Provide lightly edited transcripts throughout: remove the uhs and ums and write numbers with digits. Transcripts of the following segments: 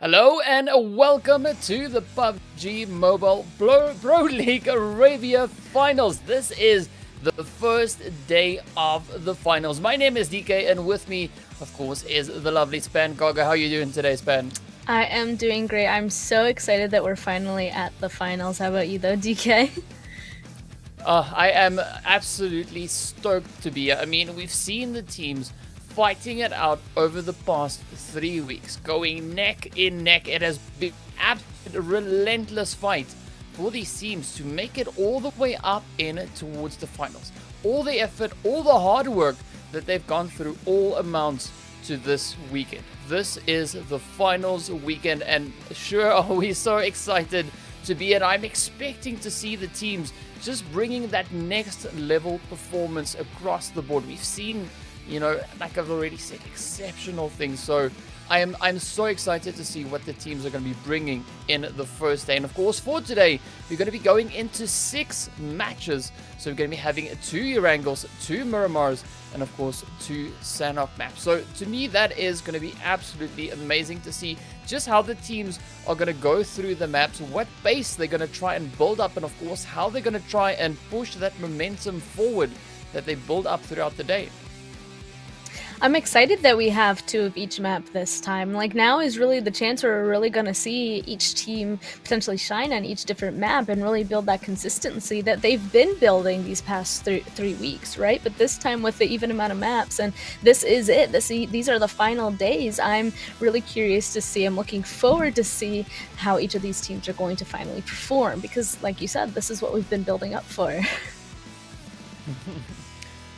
Hello and welcome to the PUBG Mobile Pro League Arabia Finals. This is the first day of the finals. My name is DK and with me, of course, is the lovely Span Gaga. How are you doing today, Span? I am doing great. I'm so excited that we're finally at the finals. How about you though, DK? I am absolutely stoked to be here. I mean, we've seen the teams fighting it out over the past 3 weeks, going neck in neck. It has been an absolute relentless fight for these teams to make it all the way up in towards the finals. All the effort, all the hard work that they've gone through all amounts to this weekend. This is the finals weekend, and sure are we so excited to be it. I'm expecting to see the teams just bringing that next level performance across the board. We've seen, you know, like I've already said, exceptional things. So I'm so excited to see what the teams are going to be bringing in the first day. And of course, for today, we're going to be going into 6 matches. So we're going to be having 2 Erangels, 2 Miramars, and of course 2 Sanhok maps. So to me, that is going to be absolutely amazing to see just how the teams are going to go through the maps, what base they're going to try and build up, and of course how they're going to try and push that momentum forward that they build up throughout the day. I'm excited that we have 2 of each map this time. Like, now is really the chance where we're really going to see each team potentially shine on each different map and really build that consistency that they've been building these past 3 weeks, right? But this time with the even amount of maps, and this is it. These are the final days. I'm really curious to see. I'm looking forward to see how each of these teams are going to finally perform, because like you said, this is what we've been building up for.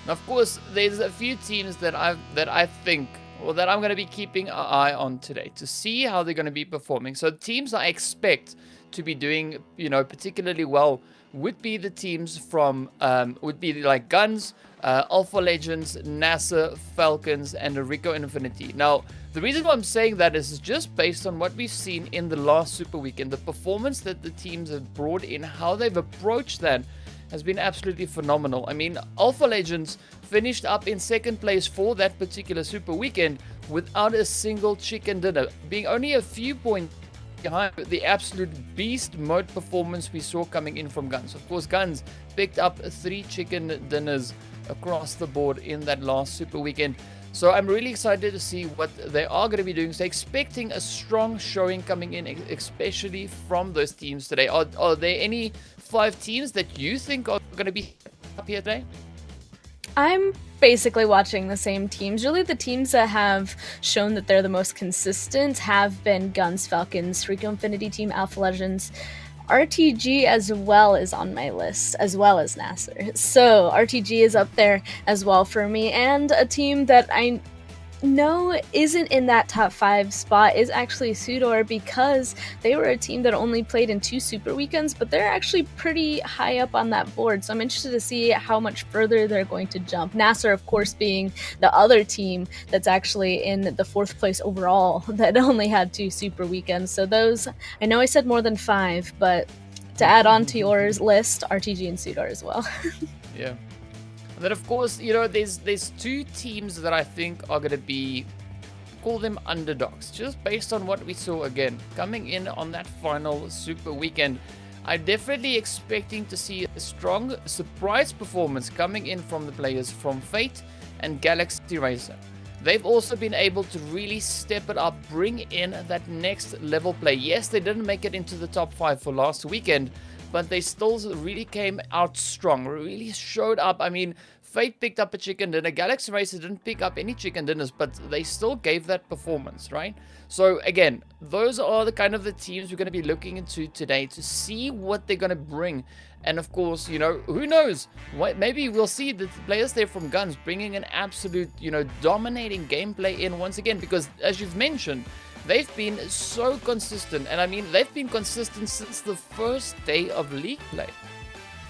Of course, there's a few teams that I think, or that I'm going to be keeping an eye on today to see how they're going to be performing. So teams I expect to be doing, you know, particularly well would be the teams from, would be like GUNZ, Alpha Legends, NASR, Falcons, and RICO Infinity. Now, the reason why I'm saying that is just based on what we've seen in the last Super Weekend. The performance that the teams have brought in, how they've approached that, has been absolutely phenomenal. I mean, Alpha Legends finished up in 2nd place for that particular Super Weekend without a single chicken dinner, being only a few points behind the absolute beast mode performance we saw coming in from GUNZ. Of course, GUNZ picked up 3 chicken dinners across the board in that last Super Weekend. So I'm really excited to see what they are going to be doing. So expecting a strong showing coming in, especially from those teams today. Are there any 5 teams that you think are going to be up here today? I'm basically watching the same teams. Really, the teams that have shown that they're the most consistent have been GUNZ, Falcons, RICO Infinity Team, Alpha Legends. RTG as well is on my list, as well as NASR. So RTG is up there as well for me, and a team that I know isn't in that top 5 spot is actually SUDOR, because they were a team that only played in 2 Super Weekends, but they're actually pretty high up on that board. So I'm interested to see how much further they're going to jump. NASR, of course, being the other team that's actually in the 4th place overall that only had 2 Super Weekends. So those, I know I said more than 5, but to add on to yours list, RTG and SUDOR as well. Yeah. And then, of course, you know, there's 2 teams that I think are going to be, call them underdogs, just based on what we saw again coming in on that final Super Weekend. I'm definitely expecting to see a strong surprise performance coming in from the players from Fate and Galaxy Racer. They've also been able to really step it up, bring in that next level play. Yes, they didn't make it into the top 5 for last weekend, but they still really came out strong, really showed up. I mean, Fate picked up a chicken dinner. Galaxy Racer didn't pick up any chicken dinners, but they still gave that performance, right? So again, those are the kind of the teams we're going to be looking into today to see what they're going to bring. And of course, you know, who knows? Maybe we'll see the players there from GUNZ bringing an absolute, you know, dominating gameplay in once again, because as you've mentioned, they've been so consistent. And I mean, they've been consistent since the first day of league play,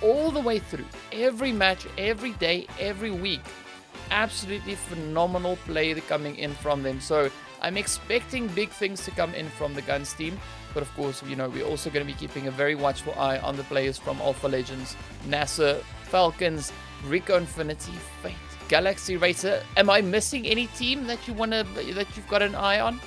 all the way through. Every match, every day, every week. Absolutely phenomenal play coming in from them. So I'm expecting big things to come in from the GUNZ team. But of course, you know, we're also going to be keeping a very watchful eye on the players from Alpha Legends, NASR, Falcons, RICO Infinity, Fate, Galaxy Racer. Am I missing any team that you've got an eye on?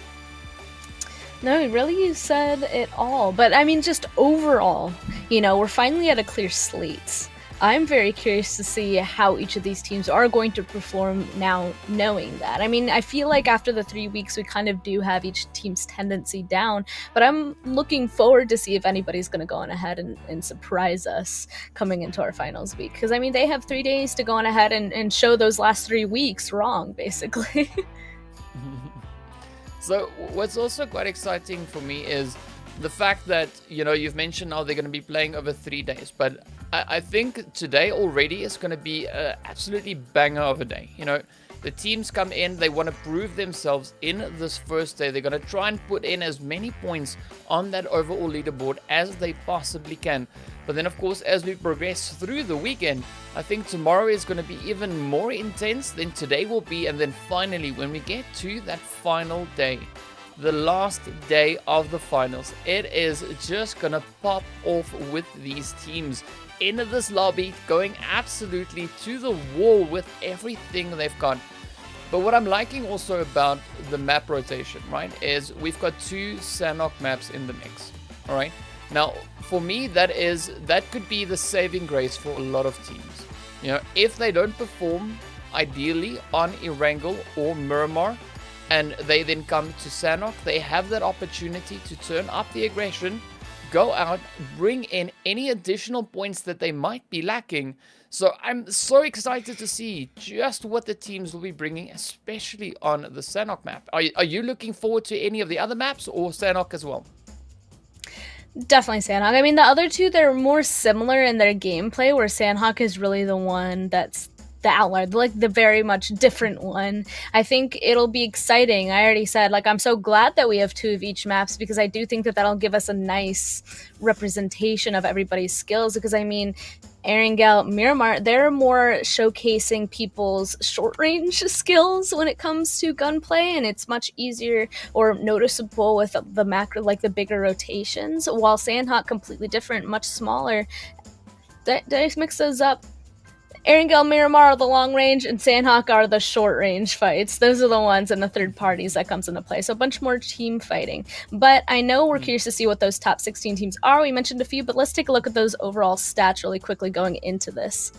No, really, you said it all. But I mean, just overall, we're finally at a clear slate. I'm very curious to see how each of these teams are going to perform now, knowing that. I mean, I feel like after the 3 weeks, we kind of do have each team's tendency down, but I'm looking forward to see if anybody's going to go on ahead and surprise us coming into our finals week. Because, I mean, they have 3 days to go on ahead and show those last 3 weeks wrong, basically. So what's also quite exciting for me is the fact that, you've mentioned now they're going to be playing over 3 days, but I think today already is going to be an absolutely banger of a day. The teams come in, they want to prove themselves in this first day. They're going to try and put in as many points on that overall leaderboard as they possibly can. But then, of course, as we progress through the weekend, I think tomorrow is going to be even more intense than today will be. And then finally, when we get to that final day, the last day of the finals, it is just going to pop off with these teams in this lobby, going absolutely to the wall with everything they've got. But what I'm liking also about the map rotation, right, is we've got 2 Sanhok maps in the mix, all right? Now, for me, that could be the saving grace for a lot of teams. If they don't perform ideally on Erangel or Miramar, and they then come to Sanhok, they have that opportunity to turn up the aggression, go out, bring in any additional points that they might be lacking. So I'm so excited to see just what the teams will be bringing, especially on the Sanhok map. Are you looking forward to any of the other maps or Sanhok as well? Definitely Sanhok. I mean, the other two, they're more similar in their gameplay, where Sanhok is really the one that's the outlier, like the very much different one. I think it'll be exciting. I already said, I'm so glad that we have 2 of each maps, because I do think that that'll give us a nice representation of everybody's skills. Because, I mean, Erangel, Miramar, they're more showcasing people's short-range skills when it comes to gunplay, and it's much easier or noticeable with the macro, like the bigger rotations, while Sanhok, completely different, much smaller. Just mix those up. Erangel, Miramar are the long range, and Sanhok are the short range fights. Those are the ones in the third parties that comes into play. So a bunch more team fighting. But I know we're curious to see what those top 16 teams are. We mentioned a few, but let's take a look at those overall stats really quickly going into this.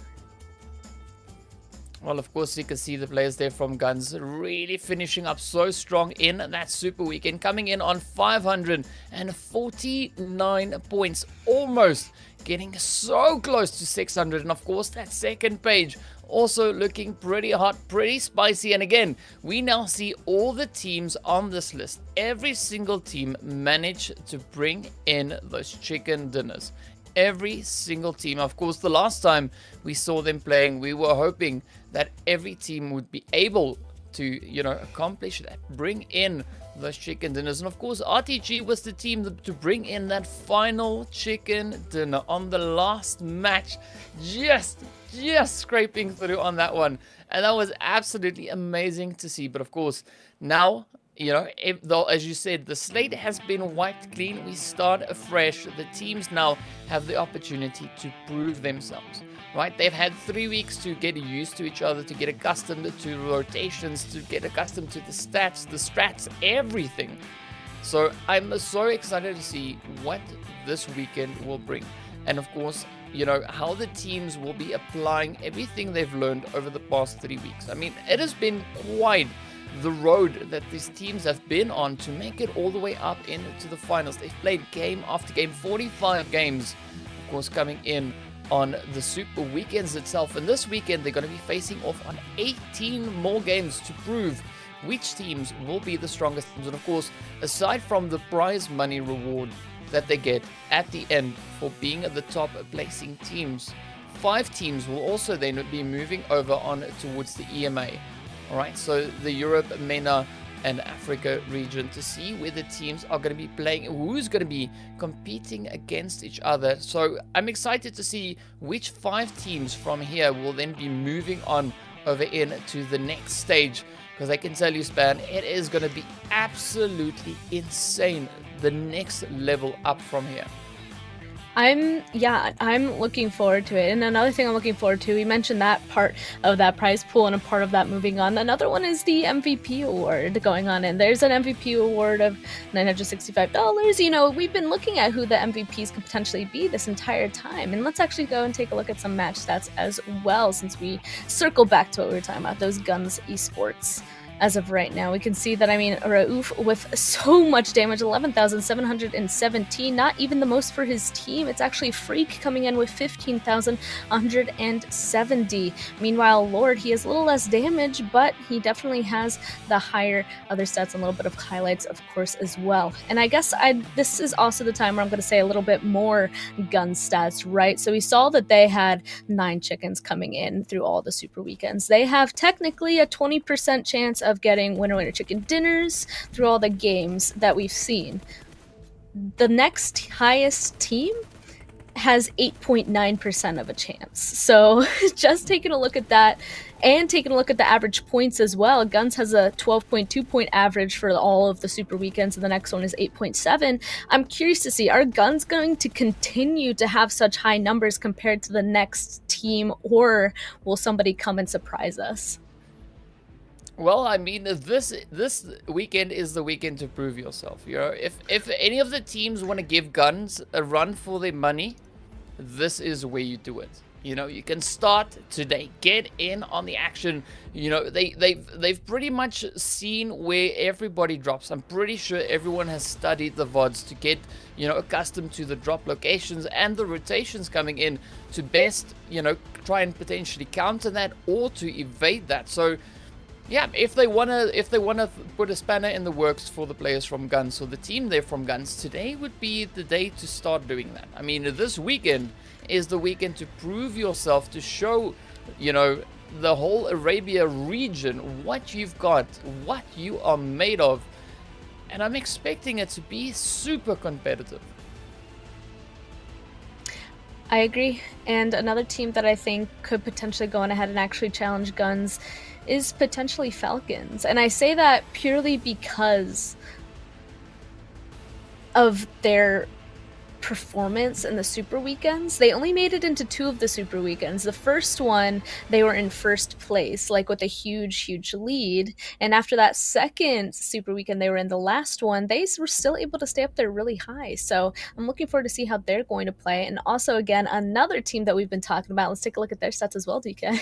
Well, of course, you can see the players there from GUNZ really finishing up so strong in that super weekend, coming in on 549 points, almost getting so close to 600. And of course, that second page also looking pretty hot, pretty spicy. And again, we now see all the teams on this list. Every single team managed to bring in those chicken dinners. Every single team. Of course, the last time we saw them playing, we were hoping that every team would be able to, accomplish that, bring in those chicken dinners. And of course, RTG was the team to bring in that final chicken dinner on the last match, just scraping through on that one. And that was absolutely amazing to see. But of course, now, as you said, the slate has been wiped clean. We start afresh. The teams now have the opportunity to prove themselves, right? They've had 3 weeks to get used to each other, to get accustomed to rotations, to get accustomed to the stats, the strats, everything. So I'm so excited to see what this weekend will bring. And of course, how the teams will be applying everything they've learned over the past 3 weeks. I mean, it has been quite the road that these teams have been on to make it all the way up into the finals. They've played game after game, 45 games, of course, coming in on the super weekends itself. And this weekend, they're going to be facing off on 18 more games to prove which teams will be the strongest teams. And of course, aside from the prize money reward that they get at the end for being the top placing teams, 5 teams will also then be moving over on towards the EMEA. All right, so the Europe, MENA, and Africa region, to see where the teams are going to be playing, who's going to be competing against each other. So I'm excited to see which 5 teams from here will then be moving on over into the next stage, because I can tell you, Span, it is going to be absolutely insane, the next level up from here. I'm looking forward to it. And another thing I'm looking forward to, we mentioned that part of that prize pool and a part of that moving on. Another one is the MVP award going on, and there's an MVP award of $965. You know, we've been looking at who the MVPs could potentially be this entire time, and let's actually go and take a look at some match stats as well, since we circle back to what we were talking about, those GUNZ esports. As of right now, we can see that, I mean, Rauf with so much damage, 11,717, not even the most for his team. It's actually Freak coming in with 15,170. Meanwhile, Lord, he has a little less damage, but he definitely has the higher other stats and a little bit of highlights, of course, as well. And I guess this is also the time where I'm going to say a little bit more gun stats, right? So we saw that they had 9 chickens coming in through all the super weekends. They have technically a 20% chance of getting winner chicken dinners through all the games that we've seen. The next highest team has 8.9% of a chance. So just taking a look at that and taking a look at the average points as well. GUNZ has a 12.2 point average for all of the super weekends, and the next one is 8.7. I'm curious to see, are GUNZ going to continue to have such high numbers compared to the next team, or will somebody come and surprise us? Well, I mean, this weekend is the weekend to prove yourself. You know, if any of the teams want to give GUNZ a run for their money, this is where you do it. You know, you can start today, get in on the action. You know, they've pretty much seen where everybody drops. I'm pretty sure everyone has studied the VODs to get, you know, accustomed to the drop locations and the rotations coming in to best, you know, try and potentially counter that or to evade that. So yeah, if they wanna put a spanner in the works for the players from GUNZ or the team there from GUNZ, today would be the day to start doing that. I mean, this weekend is the weekend to prove yourself, to show, you know, the whole Arabia region what you've got, what you are made of, and I'm expecting it to be super competitive. I agree. And another team that I think could potentially go on ahead and actually challenge GUNZ is potentially Falcons. And I say that purely because of their performance in the super weekends. They only made it into 2 of the super weekends. The first one, they were in first place, like with a huge lead. And after that second super weekend, they were in the last one. They were still able to stay up there really high. So I'm looking forward to see how they're going to play. And also, again, another team that we've been talking about. Let's take a look at their stats as well, DK.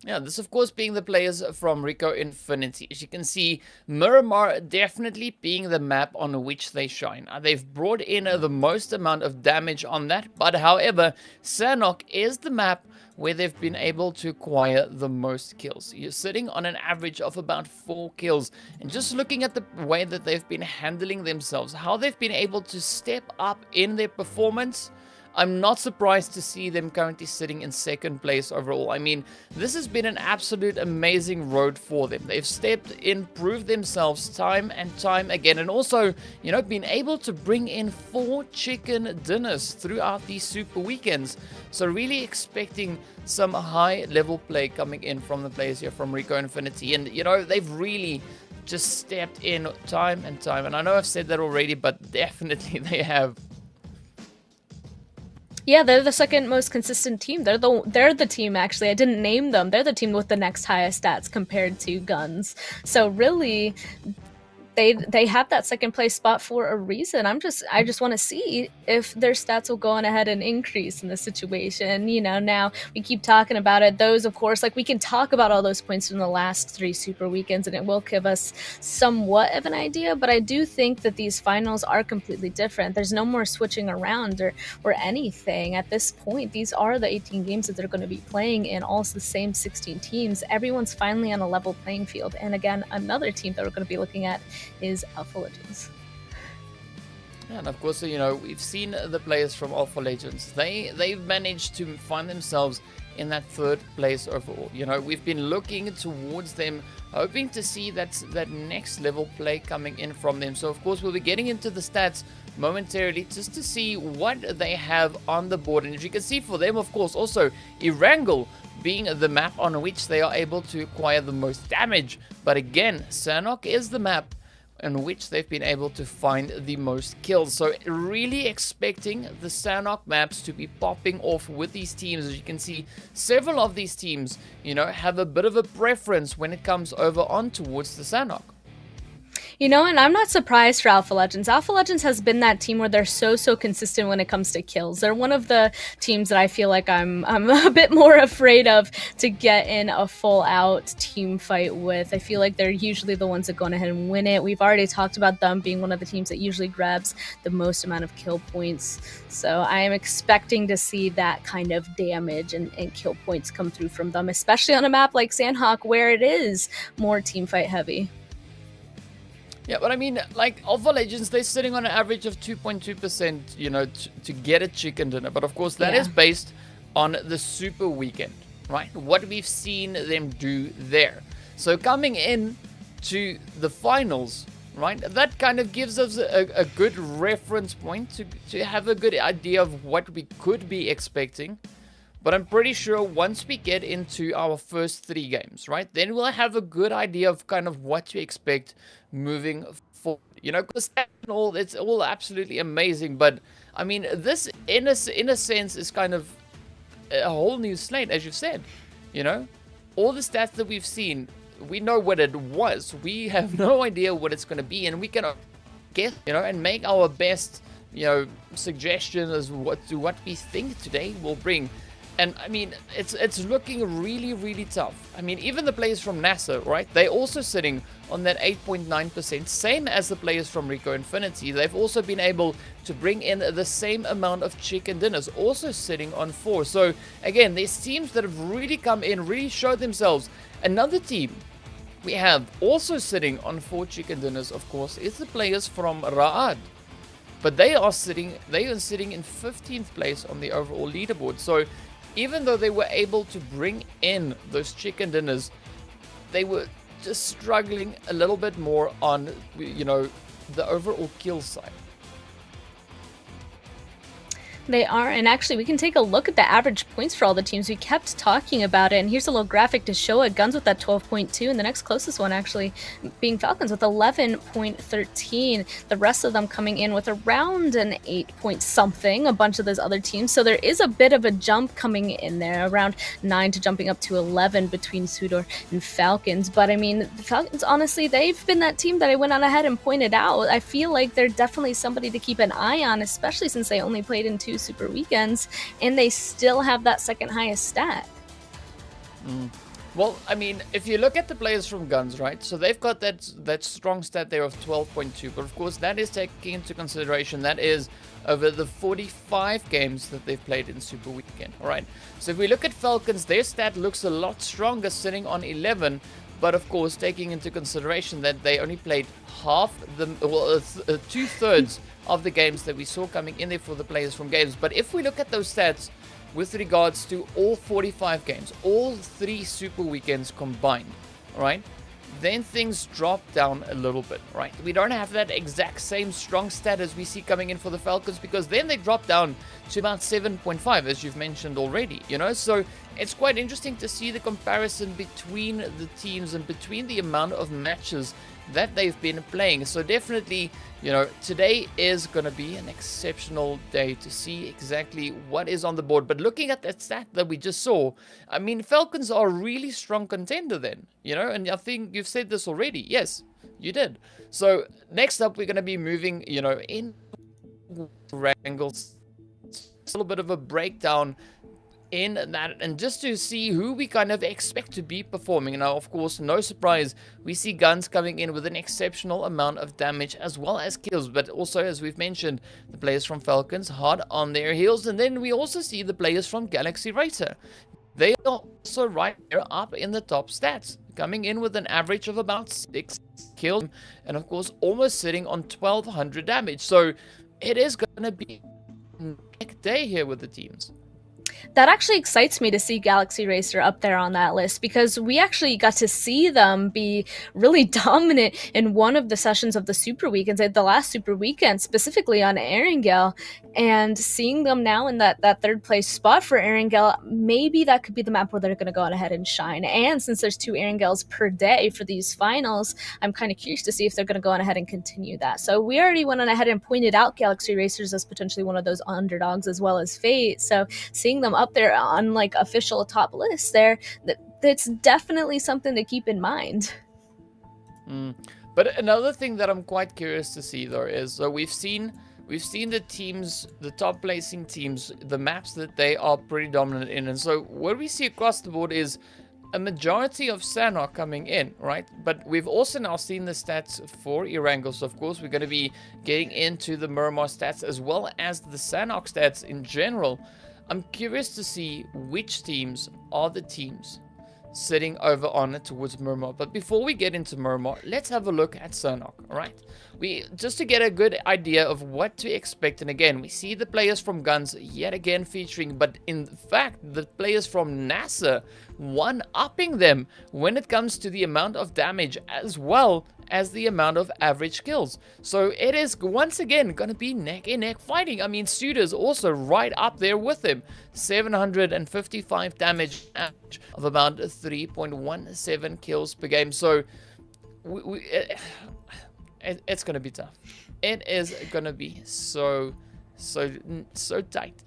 Yeah, this of course being the players from RICO Infinity. As you can see, Miramar definitely being the map on which they shine. They've brought in the most amount of damage on that, but however, Sanhok is the map where they've been able to acquire the most kills. You're sitting on an average of about 4 kills, and just looking at the way that they've been handling themselves, how they've been able to step up in their performance, I'm not surprised to see them currently sitting in second place overall. I mean, this has been an absolute amazing road for them. They've stepped in, proved themselves time and time again, and also, you know, been able to bring in 4 chicken dinners throughout these super weekends. So really expecting some high level play coming in from the players here from RICO Infinity. And, you know, they've really just stepped in time and time. And I know I've said that already, but definitely they have. Yeah, they're the second most consistent team. They're the team, actually. I didn't name them. They're the team with the next highest stats compared to GUNZ. So really, they have that second place spot for a reason. I just want to see if their stats will go on ahead and increase in this situation. You know, now we keep talking about it. Those, of course, like we can talk about all those points from the last 3 super weekends, and it will give us somewhat of an idea. But I do think that these finals are completely different. There's no more switching around or anything at this point. These are the 18 games that they're going to be playing in, all the same 16 teams. Everyone's finally on a level playing field. And again, another team that we're going to be looking at is Alpha Legends. And of course, you know, we've seen the players from Alpha Legends. They've managed to find themselves in that 3rd place overall. You know, we've been looking towards them, hoping to see that next level play coming in from them. So of course, we'll be getting into the stats momentarily just to see what they have on the board. And as you can see for them, of course, also Erangel being the map on which they are able to acquire the most damage. But again, Sanhok is the map in which they've been able to find the most kills. So really expecting the Sanhok maps to be popping off with these teams. As you can see, several of these teams, you know, have a bit of a preference when it comes over on towards the Sanhok. You know, and I'm not surprised for Alpha Legends. Alpha Legends has been that team where they're so consistent when it comes to kills. They're one of the teams that I feel like I'm a bit more afraid of to get in a full-out team fight with. I feel like they're usually the ones that go ahead and win it. We've already talked about them being one of the teams that usually grabs the most amount of kill points. So I am expecting to see that kind of damage and kill points come through from them, especially on a map like Sanhok where it is more team fight heavy. Yeah, but I mean, like, Alpha Legends, they're sitting on an average of 2.2%, you know, to get a chicken dinner. But of course, that is based on the Super Weekend, right? What we've seen them do there. So coming in to the finals, right, that kind of gives us a good reference point to have a good idea of what we could be expecting. But I'm pretty sure once we get into our first 3 games, right, then we'll have a good idea of kind of what to expect moving forward. You know, because it's all absolutely amazing. But, I mean, this, in a sense, is kind of a whole new slate, as you've said. You know, all the stats that we've seen, we know what it was. We have no idea what it's going to be. And we can guess, you know, and make our best, you know, suggestions as to what we think today will bring. And I mean, it's looking really tough. I mean, even the players from NASR, right? They're also sitting on that 8.9%, same as the players from RICO Infinity. They've also been able to bring in the same amount of chicken dinners, also sitting on 4. So again, there's teams that have really come in, really showed themselves. Another team we have also sitting on 4 chicken dinners, of course, is the players from Ra'ad. But they are sitting in 15th place on the overall leaderboard. So even though they were able to bring in those chicken dinners, they were just struggling a little bit more on, you know, the overall kill side. They are, and actually we can take a look at the average points for all the teams. We kept talking about it, and here's a little graphic to show it. GUNZ with that 12.2, and the next closest one actually being Falcons with 11.13. The rest of them coming in with around an 8 point something, a bunch of those other teams. So there is a bit of a jump coming in there, around 9 to jumping up to 11 between SUDOR and Falcons. But I mean, the Falcons, honestly, they've been that team that I went on ahead and pointed out. I feel like they're definitely somebody to keep an eye on, especially since they only played in 2 Super Weekends, and they still have that second highest stat. Well, I mean, if you look at the players from GUNZ, right, so they've got that strong stat there of 12.2, but of course that is taking into consideration that is over the 45 games that they've played in Super Weekend. All right, so if we look at Falcons, their stat looks a lot stronger, sitting on 11, but of course taking into consideration that they only played half the, well, 2/3 of the games that we saw coming in there for the players from games. But if we look at those stats with regards to all 45 games, all 3 Super Weekends combined, right, then things drop down a little bit, right? We don't have that exact same strong stat as we see coming in for the Falcons, because then they drop down to about 7.5, as you've mentioned already, you know? So it's quite interesting to see the comparison between the teams and between the amount of matches that they've been playing. So definitely, you know, today is going to be an exceptional day to see exactly what is on the board. But looking at that stat that we just saw, I mean, Falcons are a really strong contender then, you know, and I think you've said this already. Yes, you did. So next up, we're going to be moving, you know, in Erangel, a little bit of a breakdown in that, and just to see who we kind of expect to be performing. Now, of course, no surprise, we see GUNZ coming in with an exceptional amount of damage as well as kills, but also, as we've mentioned, the players from Falcons hard on their heels. And then we also see the players from Galaxy Racer. They are also right there up in the top stats, coming in with an average of about 6 kills, and of course almost sitting on 1200 damage. So it is going to be a neck day here with the teams. That actually excites me to see Galaxy Racer up there on that list, because we actually got to see them be really dominant in one of the sessions of the Super Weekends, the last Super Weekend, specifically on Erangel. And seeing them now in that third place spot for Erangel, maybe that could be the map where they're going to go on ahead and shine. And since there's 2 Erangels per day for these finals, I'm kind of curious to see if they're going to go on ahead and continue that. So we already went on ahead and pointed out Galaxy Racers as potentially one of those underdogs, as well as Fate. So seeing them up there on like official top lists there, that's definitely something to keep in mind. But another thing that I'm quite curious to see though is, so we've seen the teams, the top placing teams, the maps that they are pretty dominant in, and so what we see across the board is a majority of Sanhok coming in, right? But we've also now seen the stats for Erangel, so of course we're going to be getting into the Miramar stats as well as the Sanhok stats in general. I'm curious to see which teams are the teams sitting over on it towards Miramar. But before we get into Miramar, let's have a look at Sanhok, alright? Just to get a good idea of what to expect, and again, we see the players from GUNZ yet again featuring, but in fact, the players from NASR one-upping them when it comes to the amount of damage as well as the amount of average kills. So it is once again going to be neck-and-neck fighting. I mean, SUDOR's also right up there with him. 755 damage average of about 3.17 kills per game. So it's going to be tough. It is going to be so tight.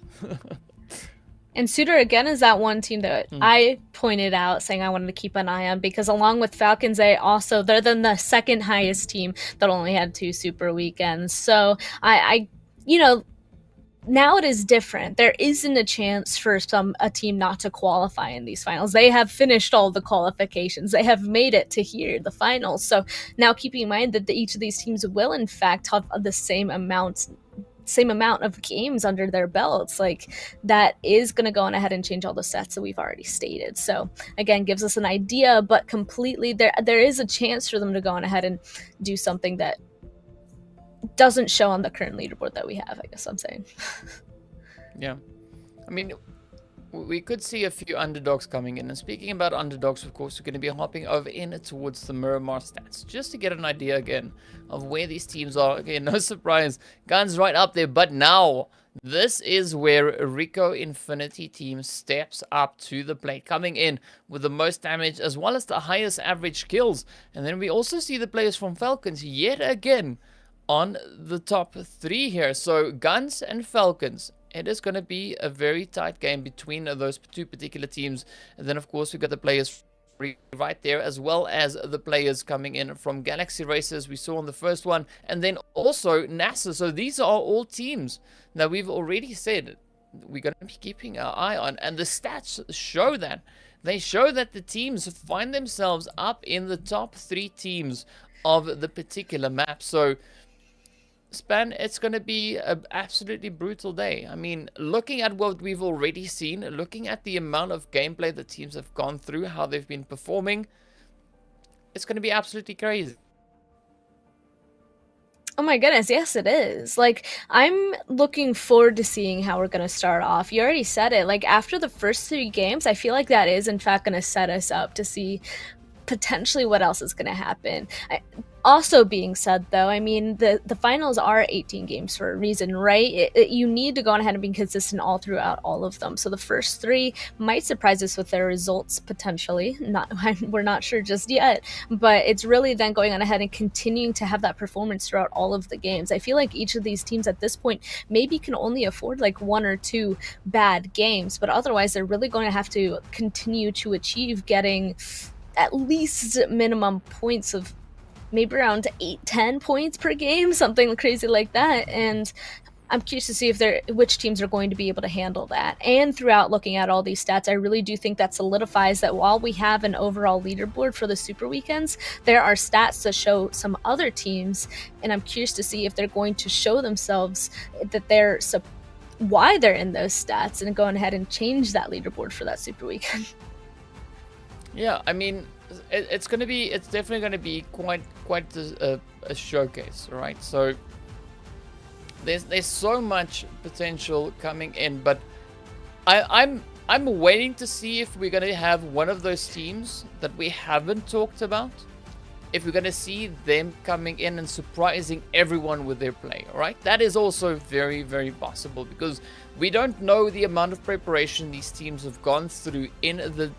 And SUDOR, again, is that one team that I pointed out, saying I wanted to keep an eye on, because along with Falcons, they're then the second highest team that only had 2 Super Weekends. So I now it is different. There isn't a chance for a team not to qualify in these finals. They have finished all the qualifications. They have made it to here, the finals. So now keeping in mind that each of these teams will in fact have the same amount of games under their belts, like that is going to go on ahead and change all the stats that we've already stated. So again, gives us an idea, but completely there is a chance for them to go on ahead and do something that doesn't show on the current leaderboard that we have, I guess I'm saying. Yeah, I mean, we could see a few underdogs coming in. And speaking about underdogs, of course, we're going to be hopping over in towards the Miramar stats, just to get an idea again of where these teams are. Okay, no surprise, GUNZ right up there. But now, this is where RICO Infinity team steps up to the plate, coming in with the most damage as well as the highest average kills. And then we also see the players from Falcons yet again on the top 3 here. So GUNZ and Falcons, it is going to be a very tight game between those 2 particular teams. And then, of course, we've got the players right there, as well as the players coming in from Galaxy Racers we saw on the first one, and then also NASR. So these are all teams that we've already said we're going to be keeping our eye on. And the stats show that. They show that the teams find themselves up in the top 3 teams of the particular map. So Span, it's going to be an absolutely brutal day. I mean, looking at what we've already seen, looking at the amount of gameplay the teams have gone through, how they've been performing, it's going to be absolutely crazy. Oh my goodness, yes it is. Like, I'm looking forward to seeing how we're going to start off. You already said it. Like, after the first 3 games, I feel like that is in fact going to set us up to see potentially what else is going to happen. Also being said, though, I mean, the finals are 18 games for a reason, right? You need to go on ahead and be consistent all throughout all of them. So the first 3 might surprise us with their results, potentially. We're not sure just yet, but it's really then going on ahead and continuing to have that performance throughout all of the games. I feel like each of these teams at this point maybe can only afford like 1 or 2 bad games, but otherwise they're really going to have to continue to achieve getting at least minimum points of maybe around 8-10 points per game, something crazy like that. And I'm curious to see which teams are going to be able to handle that. And throughout looking at all these stats, I really do think that solidifies that while we have an overall leaderboard for the Super Weekends, there are stats that show some other teams, and I'm curious to see if they're going to show themselves that why they're in those stats, and go ahead and change that leaderboard for that Super Weekend. Yeah, I mean, it's definitely going to be quite a showcase, right? So there's so much potential coming in, but I'm waiting to see if we're gonna have one of those teams that we haven't talked about. If we're gonna see them coming in and surprising everyone with their play, all right? That is also very, very possible because we don't know the amount of preparation these teams have gone through in the,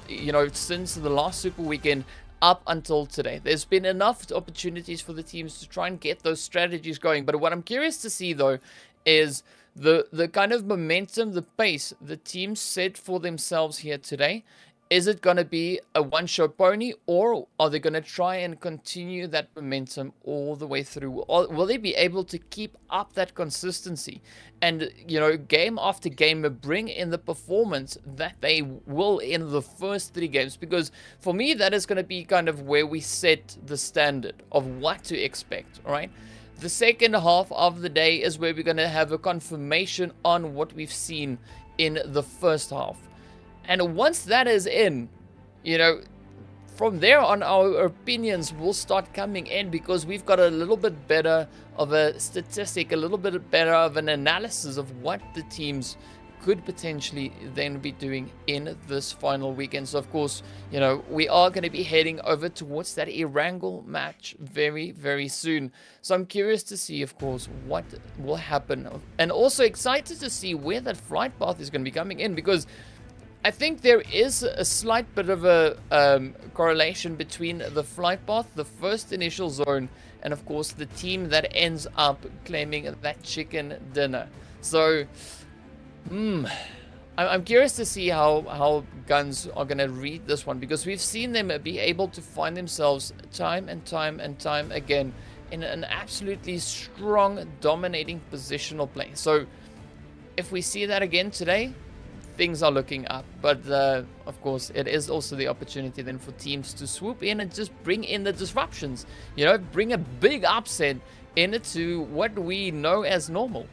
since the last Super Weekend up until today. There's been enough opportunities for the teams to try and get those strategies going. But what I'm curious to see though is the kind of momentum, the pace the teams set for themselves here today. Is it going to be a one-show pony, or are they going to try and continue that momentum all the way through? Or will they be able to keep up that consistency and, game after game, bring in the performance that they will in the first 3 games? Because for me, that is going to be kind of where we set the standard of what to expect, all right? The second half of the day is where we're going to have a confirmation on what we've seen in the first half. And once that is in, from there on, our opinions will start coming in because we've got a little bit better of a statistic, a little bit better of an analysis of what the teams could potentially then be doing in this final weekend. So, of course, we are going to be heading over towards that Erangel match very, very soon. So I'm curious to see, of course, what will happen. And also excited to see where that flight path is going to be coming in because I think there is a slight bit of a correlation between the flight path, the first initial zone, and of course the team that ends up claiming that chicken dinner. So, I'm curious to see how GUNZ are going to read this one because we've seen them be able to find themselves time and time again in an absolutely strong, dominating positional play. So, if we see that again today, things are looking up. But of course, it is also the opportunity then for teams to swoop in and just bring in the disruptions, bring a big upset into what we know as normal.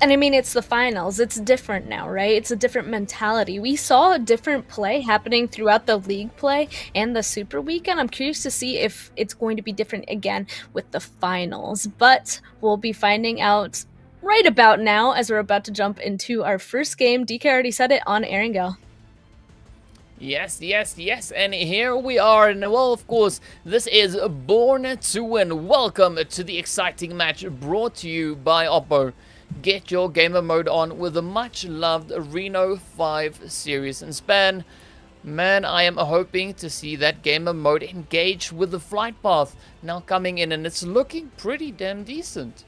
And I mean, it's the finals. It's different now, right? It's a different mentality. We saw a different play happening throughout the league play and the Super Weekend. I'm curious to see if it's going to be different again with the finals. But we'll be finding out right about now as we're about to jump into our first game. DK already said it on Erangel. Yes, and here we are, and well, of course, this is Born to Win. Welcome to the exciting match brought to you by Oppo. Get your gamer mode on with the much-loved Reno 5 series and span. Man, I am hoping to see that gamer mode engage with the flight path now coming in, and it's looking pretty damn decent.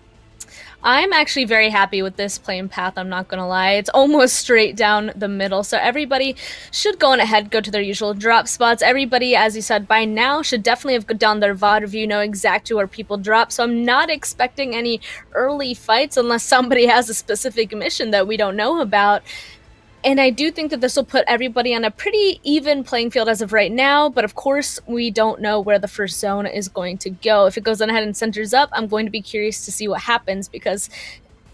I'm actually very happy with this playing path, I'm not gonna lie. It's almost straight down the middle, so everybody should go on ahead, go to their usual drop spots. Everybody, as you said, by now should definitely have done their VOD review, know exactly where people drop, so I'm not expecting any early fights unless somebody has a specific mission that we don't know about. And I do think that this will put everybody on a pretty even playing field as of right now, but of course, we don't know where the first zone is going to go. If it goes on ahead and centers up, I'm going to be curious to see what happens, because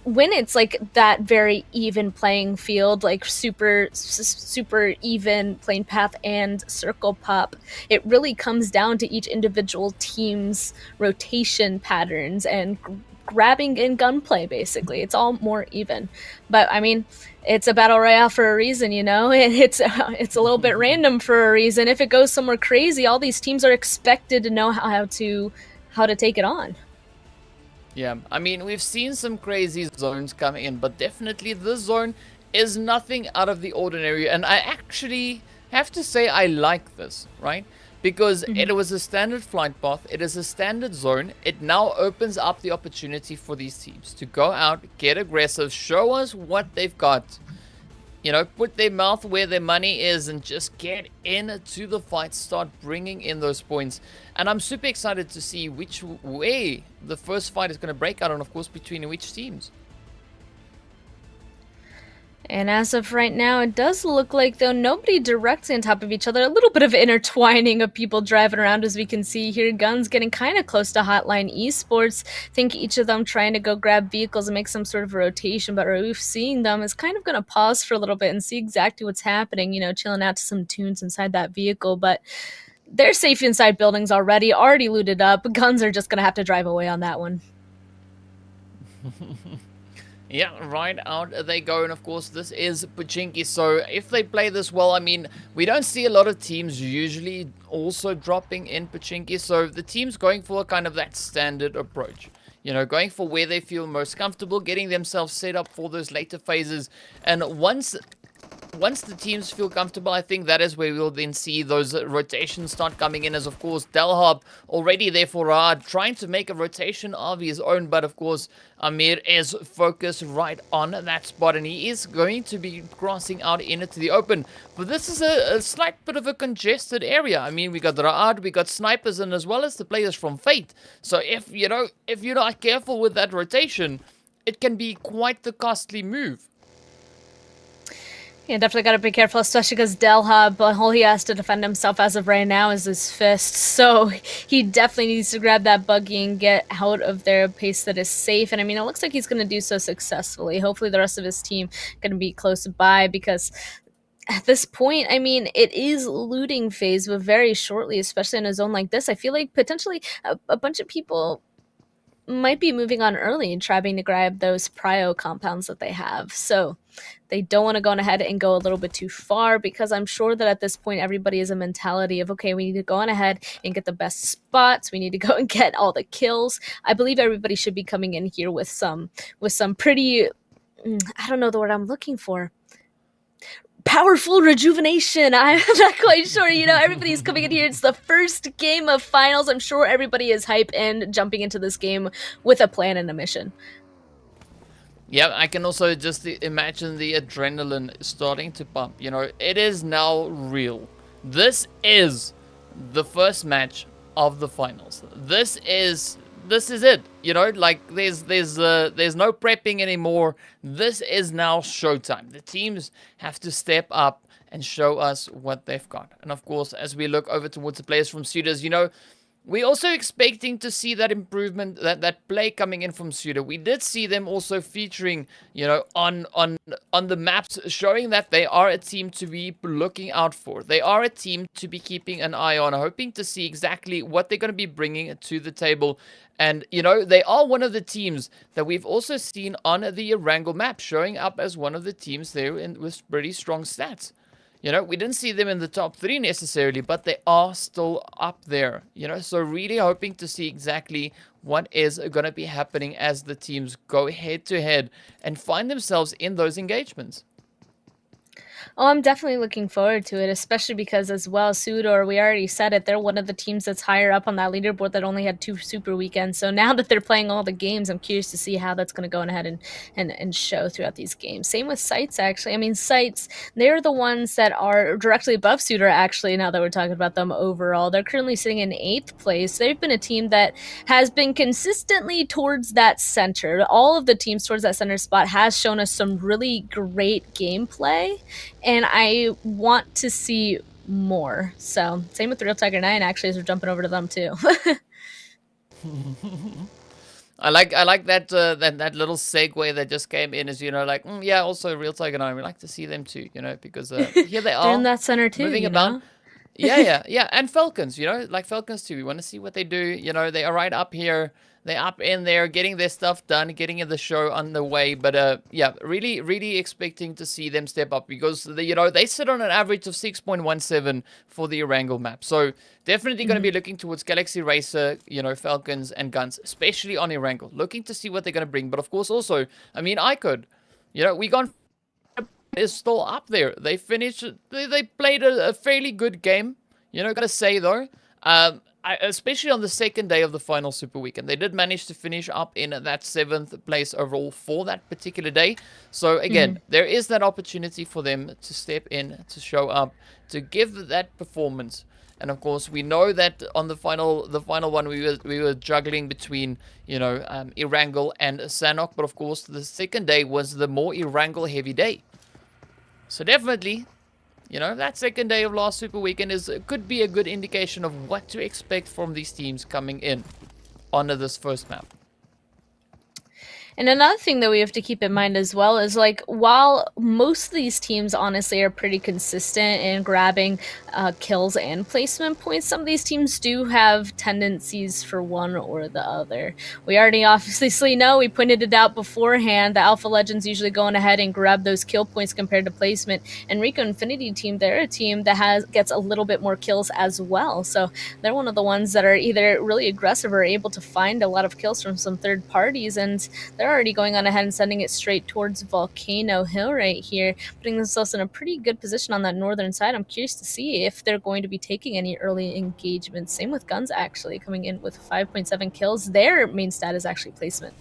when it's like that very even playing field, like super even playing path and circle pop, it really comes down to each individual team's rotation patterns and grabbing in gunplay, basically. It's all more even. But I mean, it's a battle royale for a reason, it's a little bit random for a reason. If it goes somewhere crazy, all these teams are expected to know how to take it on. Yeah, I mean, we've seen some crazy zones come in, but definitely this zone is nothing out of the ordinary, and I actually have to say I like this, right? Because it was a standard flight path, it is a standard zone. It now opens up the opportunity for these teams to go out, get aggressive, show us what they've got, put their mouth where their money is and just get into the fight, start bringing in those points. And I'm super excited to see which way the first fight is going to break out, and of course between which teams. And as of right now, it does look like, though, nobody directly on top of each other. A little bit of intertwining of people driving around, as we can see here. GUNZ getting kind of close to HOTLINE Esports. I think each of them trying to go grab vehicles and make some sort of rotation. But Raouf, seeing them, is kind of going to pause for a little bit and see exactly what's happening, chilling out to some tunes inside that vehicle. But they're safe inside buildings already looted up. GUNZ are just going to have to drive away on that one. Yeah, right out they go, and of course this is Pochinki, so if they play this well, I mean, we don't see a lot of teams usually also dropping in Pochinki, so the team's going for kind of that standard approach. You know, going for where they feel most comfortable, getting themselves set up for those later phases, and once the teams feel comfortable, I think that is where we'll then see those rotations start coming in, as of course Delhab already there for Raad, trying to make a rotation of his own, but of course Amir is focused right on that spot, and he is going to be crossing out into the open. But this is a slight bit of a congested area. I mean, we got Raad, we got snipers, and as well as the players from Fate. So if you're not careful with that rotation, it can be quite the costly move. Yeah, definitely got to be careful, especially because Delhab, all he has to defend himself as of right now is his fist. So he definitely needs to grab that buggy and get out of there at a pace that is safe. And I mean, it looks like he's going to do so successfully. Hopefully the rest of his team going to be close by, because at this point, I mean, it is looting phase, but very shortly, especially in a zone like this. I feel like potentially a bunch of people might be moving on early and trying to grab those prio compounds that they have. So they don't want to go on ahead and go a little bit too far, because I'm sure that at this point everybody has a mentality of, okay, we need to go on ahead and get the best spots. We need to go and get all the kills. I believe everybody should be coming in here with some pretty, I don't know the word I'm looking for. Powerful rejuvenation. I'm not quite sure. You know, everybody's coming in here. It's the first game of finals. I'm sure everybody is hype and jumping into this game with a plan and a mission. Yeah, I can also just imagine the adrenaline starting to pump. You know, it is now real. This is the first match of the finals. This is it. You know, like there's no prepping anymore. This is now showtime. The teams have to step up and show us what they've got. And of course, as we look over towards the players from SUDOR, you know, we're also expecting to see that improvement, that play coming in from SUDOR. We did see them also featuring, you know, on the maps, showing that they are a team to be looking out for. They are a team to be keeping an eye on, hoping to see exactly what they're going to be bringing to the table. And, you know, they are one of the teams that we've also seen on the Erangel map, showing up as one of the teams there with pretty strong stats. You know, we didn't see them in the top 3 necessarily, but they are still up there, you know, so really hoping to see exactly what is going to be happening as the teams go head to head and find themselves in those engagements. Oh, I'm definitely looking forward to it, especially because as well, SUDOR, we already said it, they're one of the teams that's higher up on that leaderboard that only had 2 super weekends. So now that they're playing all the games, I'm curious to see how that's going to go ahead and show throughout these games. Same with SCYTES, actually. I mean, SCYTES, they're the ones that are directly above SUDOR, actually, now that we're talking about them overall. They're currently sitting in 8th place. They've been a team that has been consistently towards that center. All of the teams towards that center spot has shown us some really great gameplay, and I want to see more. So same with Real Tiger 9, actually, as we're jumping over to them too. I like that that little segue that just came in, is, you know, like, yeah, also Real Tiger 9, we like to see them too, you know, because here they are. They're in that center too, moving you about. know? Yeah, and Falcons, you know, like Falcons too. We want to see what they do. You know, they are right up here. They're up in there, getting their stuff done, getting the show on the way. But yeah, really expecting to see them step up, because you know, they sit on an average of 6.17 for the Erangel map. So definitely going to be looking towards Galaxy Racer, you know, Falcons and GUNZ, especially on Erangel, looking to see what they're going to bring. But of course, also, I mean, iKURD, you know, we gone is still up there. They finished. They played a fairly good game. You know, gotta say though. Especially on the second day of the final Super Weekend, they did manage to finish up in that 7th place overall for that particular day. So again, there is that opportunity for them to step in, to show up, to give that performance. And of course, we know that on the final one, we were juggling between, you know, Erangel and Sanhok. But of course, the second day was the more Erangel heavy day. So definitely, you know, that second day of last Super Weekend could be a good indication of what to expect from these teams coming in onto this first map. And another thing that we have to keep in mind as well is like while most of these teams honestly are pretty consistent in grabbing kills and placement points, some of these teams do have tendencies for one or the other. We already obviously know, we pointed it out beforehand, the Alpha Legends usually going ahead and grab those kill points compared to placement. And RICO Infinity team, they're a team that gets a little bit more kills as well. So they're one of the ones that are either really aggressive or able to find a lot of kills from some third parties, and they're already going on ahead and sending it straight towards Volcano Hill right here, putting themselves in a pretty good position on that northern side. I'm curious to see if they're going to be taking any early engagements. Same with GUNZ actually, coming in with 5.7 kills. Their main stat is actually placement.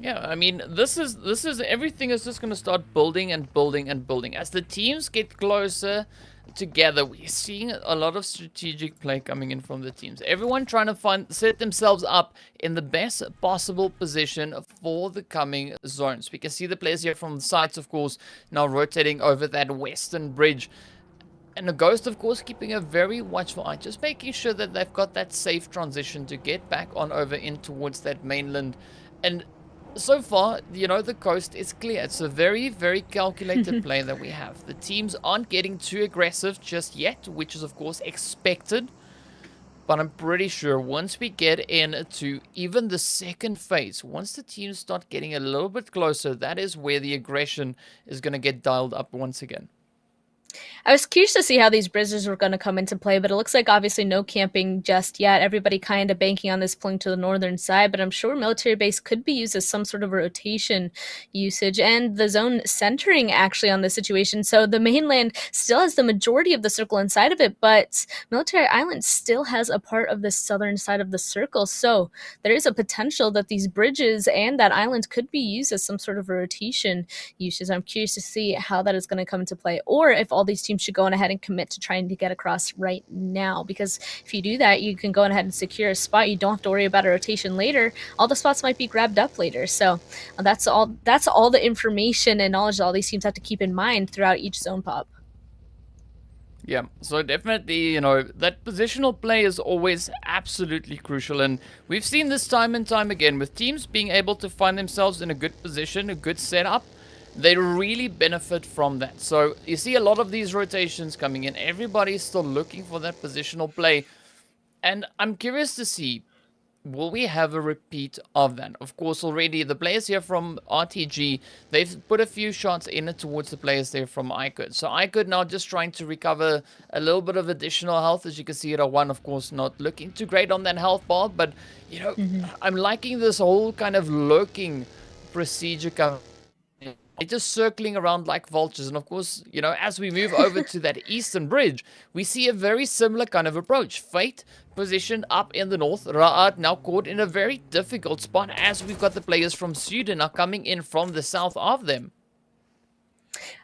Yeah, I mean, this is everything is just going to start building and building and building. As the teams get closer together, we're seeing a lot of strategic play coming in from the teams. Everyone trying to set themselves up in the best possible position for the coming zones. We can see the players here from the sides, of course, now rotating over that western bridge. And the Ghost, of course, keeping a very watchful eye, just making sure that they've got that safe transition to get back on over in towards that mainland. And so far, you know, the coast is clear. It's a very, very calculated play that we have. The teams aren't getting too aggressive just yet, which is, of course, expected. But I'm pretty sure once we get into even the second phase, once the teams start getting a little bit closer, that is where the aggression is going to get dialed up once again. I was curious to see how these bridges were going to come into play, but it looks like obviously no camping just yet. Everybody kind of banking on this pulling to the northern side, but I'm sure military base could be used as some sort of rotation usage, and the zone centering actually on this situation. So the mainland still has the majority of the circle inside of it, but Military Island still has a part of the southern side of the circle. So there is a potential that these bridges and that island could be used as some sort of rotation usage. I'm curious to see how that is going to come into play, or if all these teams should go on ahead and commit to trying to get across right now, because if you do that, you can go on ahead and secure a spot. You don't have to worry about a rotation later. All the spots might be grabbed up later. So that's all the information and knowledge that all these teams have to keep in mind throughout each zone pop. Yeah, so definitely, you know, that positional play is always absolutely crucial, and we've seen this time and time again with teams being able to find themselves in a good position, a good setup. They really benefit from that. So you see a lot of these rotations coming in. Everybody's still looking for that positional play. And I'm curious to see, will we have a repeat of that? Of course, already the players here from RTG, they've put a few shots in it towards the players there from iKURD. So iKURD now just trying to recover a little bit of additional health. As you can see, at one, of course, not looking too great on that health bar. But, you know, I'm liking this whole kind of lurking procedure coming. They're just circling around like vultures. And of course, you know, as we move over to that eastern bridge, we see a very similar kind of approach. Fate positioned up in the north. Ra'ad now caught in a very difficult spot as we've got the players from SUDOR now coming in from the south of them.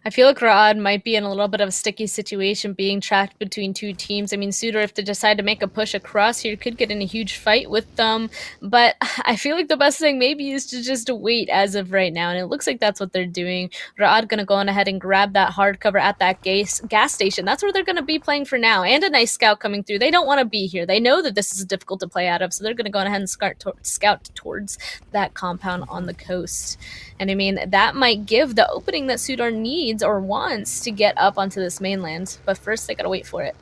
I feel like Ra'ad might be in a little bit of a sticky situation being trapped between two teams. I mean, SUDOR, if they decide to make a push across here, could get in a huge fight with them. But I feel like the best thing maybe is to just wait as of right now. And it looks like that's what they're doing. Ra'ad going to go on ahead and grab that hardcover at that gas station. That's where they're going to be playing for now. And a nice scout coming through. They don't want to be here. They know that this is difficult to play out of. So they're going to go on ahead and scout towards that compound on the coast. And I mean, that might give the opening that SUDOR needs or wants to get up onto this mainland. But first, they gotta wait for it.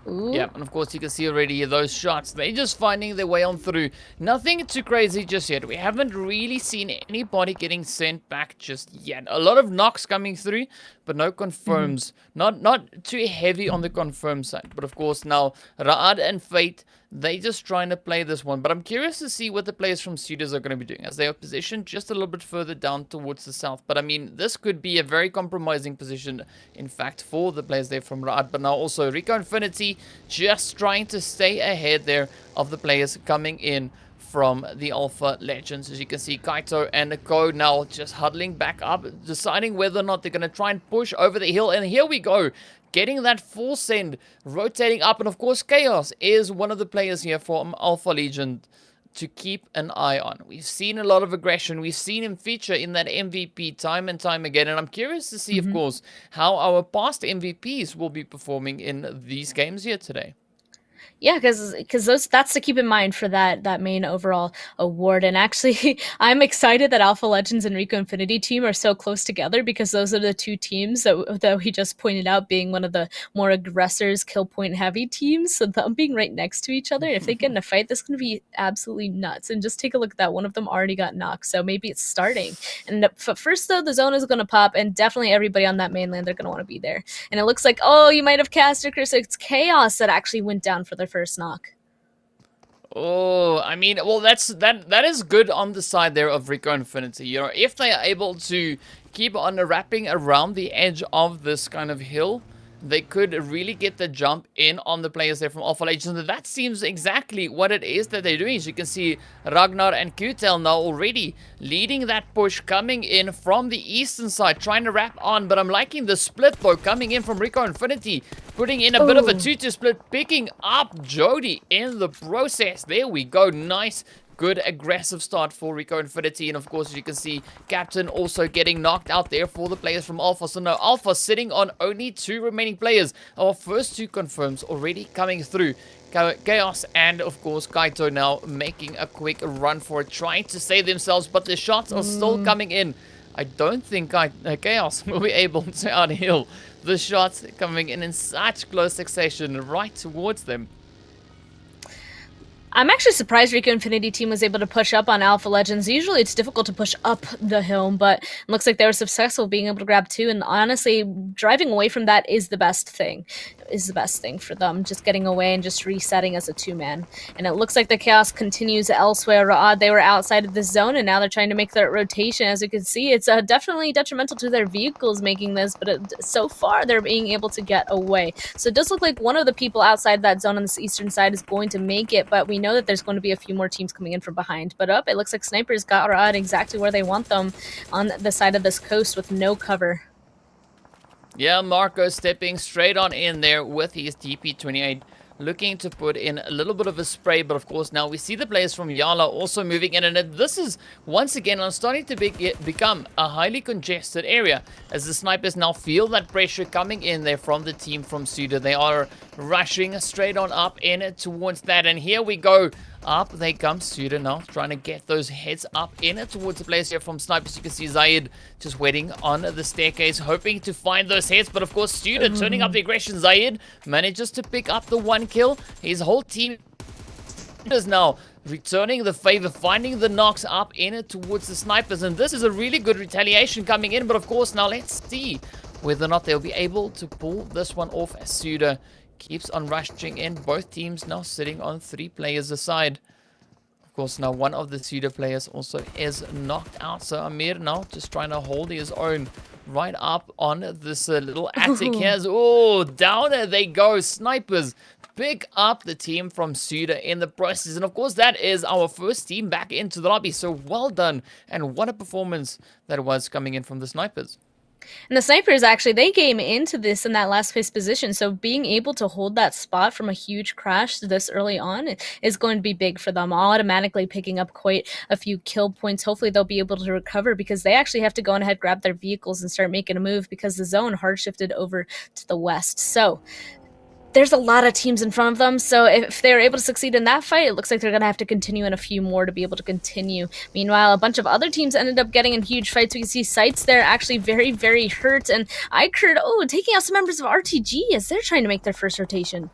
Ooh. Yeah, and of course you can see already those shots. They're just finding their way on through. Nothing too crazy just yet. We haven't really seen anybody getting sent back just yet. A lot of knocks coming through, but no confirms. Not too heavy on the confirm side. But of course now, Ra'ad and Fate, they just trying to play this one. But I'm curious to see what the players from SUDOR are going to be doing, as they are positioned just a little bit further down towards the south. But I mean, this could be a very compromising position, in fact, for the players there from Ra'ad. But now also RICO Infinity just trying to stay ahead there of the players coming in from the Alpha Legends. As you can see, Kaito and Nico now just huddling back up, deciding whether or not they're going to try and push over the hill. And here we go, getting that full send, rotating up. And of course, Chaos is one of the players here from Alpha Legion to keep an eye on. We've seen a lot of aggression. We've seen him feature in that MVP time and time again. And I'm curious to see, of course, how our past MVPs will be performing in these games here today. Yeah, because that's to keep in mind for that main overall award. And actually, I'm excited that Alpha Legends and RICO Infinity team are so close together, because those are the two teams that we just pointed out being one of the more aggressors, kill point heavy teams. So them being right next to each other, if they get in a fight, this is going to be absolutely nuts. And just take a look at that. One of them already got knocked, so maybe it's starting. And first though, the zone is going to pop, and definitely everybody on that mainland, they're going to want to be there. And it looks like, oh, you might have cast it, Chris. It's Chaos that actually went down for their first knock. Oh, I mean, well, that is good on the side there of RICO Infinity. You know, if they are able to keep on wrapping around the edge of this kind of hill, they could really get the jump in on the players there from Alpha Legends. And that seems exactly what it is that they're doing. As you can see, Ragnar and Qtel now already leading that push, coming in from the eastern side, trying to wrap on. But I'm liking the split, though, coming in from RICO Infinity, putting in a bit of a 2-2 split, picking up Jody in the process. There we go. Nice. Good aggressive start for RICO Infinity. And of course, as you can see, Captain also getting knocked out there for the players from Alpha. So now Alpha sitting on only 2 remaining players. Our first 2 confirms already coming through. Chaos and of course Kaito now making a quick run for it, trying to save themselves, but the shots are still coming in. I don't think Chaos will be able to outhill the shots coming in such close succession right towards them. I'm actually surprised RICO Infinity team was able to push up on Alpha Legends. Usually it's difficult to push up the hill, but it looks like they were successful being able to grab 2. And honestly, driving away from that is the best thing. For them, just getting away and just resetting as a 2-man. And it looks like the chaos continues elsewhere. They were outside of the zone, and now they're trying to make that rotation. As you can see, it's definitely detrimental to their vehicles making this, but so far they're being able to get away. So it does look like one of the people outside that zone on this eastern side is going to make it, but we know that there's going to be a few more teams coming in from behind. But it looks like Snipers got Rod exactly where they want them, on the side of this coast with no cover. Yeah, Marco stepping straight on in there with his DP28, looking to put in a little bit of a spray. But of course, now we see the players from YaLLa also moving in, and this is once again starting to become a highly congested area, as the snipers now feel that pressure coming in there from the team from SUDOR. They are rushing straight on up in towards that, and here we go. Up they come, SUDOR now trying to get those heads up in towards the players here from snipers. You can see Zayed just waiting on the staircase, hoping to find those heads. But of course, SUDOR turning up the aggression. Zayed manages to pick up the 1 kill. His whole team is now returning the favor, finding the knocks up in towards the snipers. And this is a really good retaliation coming in. But of course, now let's see whether or not they'll be able to pull this one off, as SUDOR keeps on rushing in. Both teams now sitting on 3 players aside. Of course, now one of the SUDOR players also is knocked out. So Amir now just trying to hold his own right up on this little attic here. Oh, down they go. Snipers pick up the team from SUDOR in the process. And of course, that is our first team back into the lobby. So well done. And what a performance that was coming in from the snipers. And the snipers, actually, they came into this in that last place position, so being able to hold that spot from a huge crash this early on is going to be big for them, automatically picking up quite a few kill points. Hopefully they'll be able to recover, because they actually have to go on ahead, grab their vehicles, and start making a move, because the zone hard shifted over to the west. So there's a lot of teams in front of them, so if they're able to succeed in that fight, it looks like they're going to have to continue in a few more to be able to continue. Meanwhile, a bunch of other teams ended up getting in huge fights. We can see SCYTES there actually very, very hurt, and iKURD, taking out some members of RTG as they're trying to make their first rotation.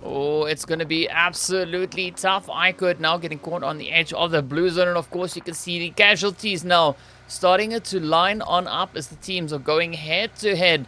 Oh, it's going to be absolutely tough. iKURD now getting caught on the edge of the blue zone, and of course you can see the casualties now starting to line on up as the teams are going head to head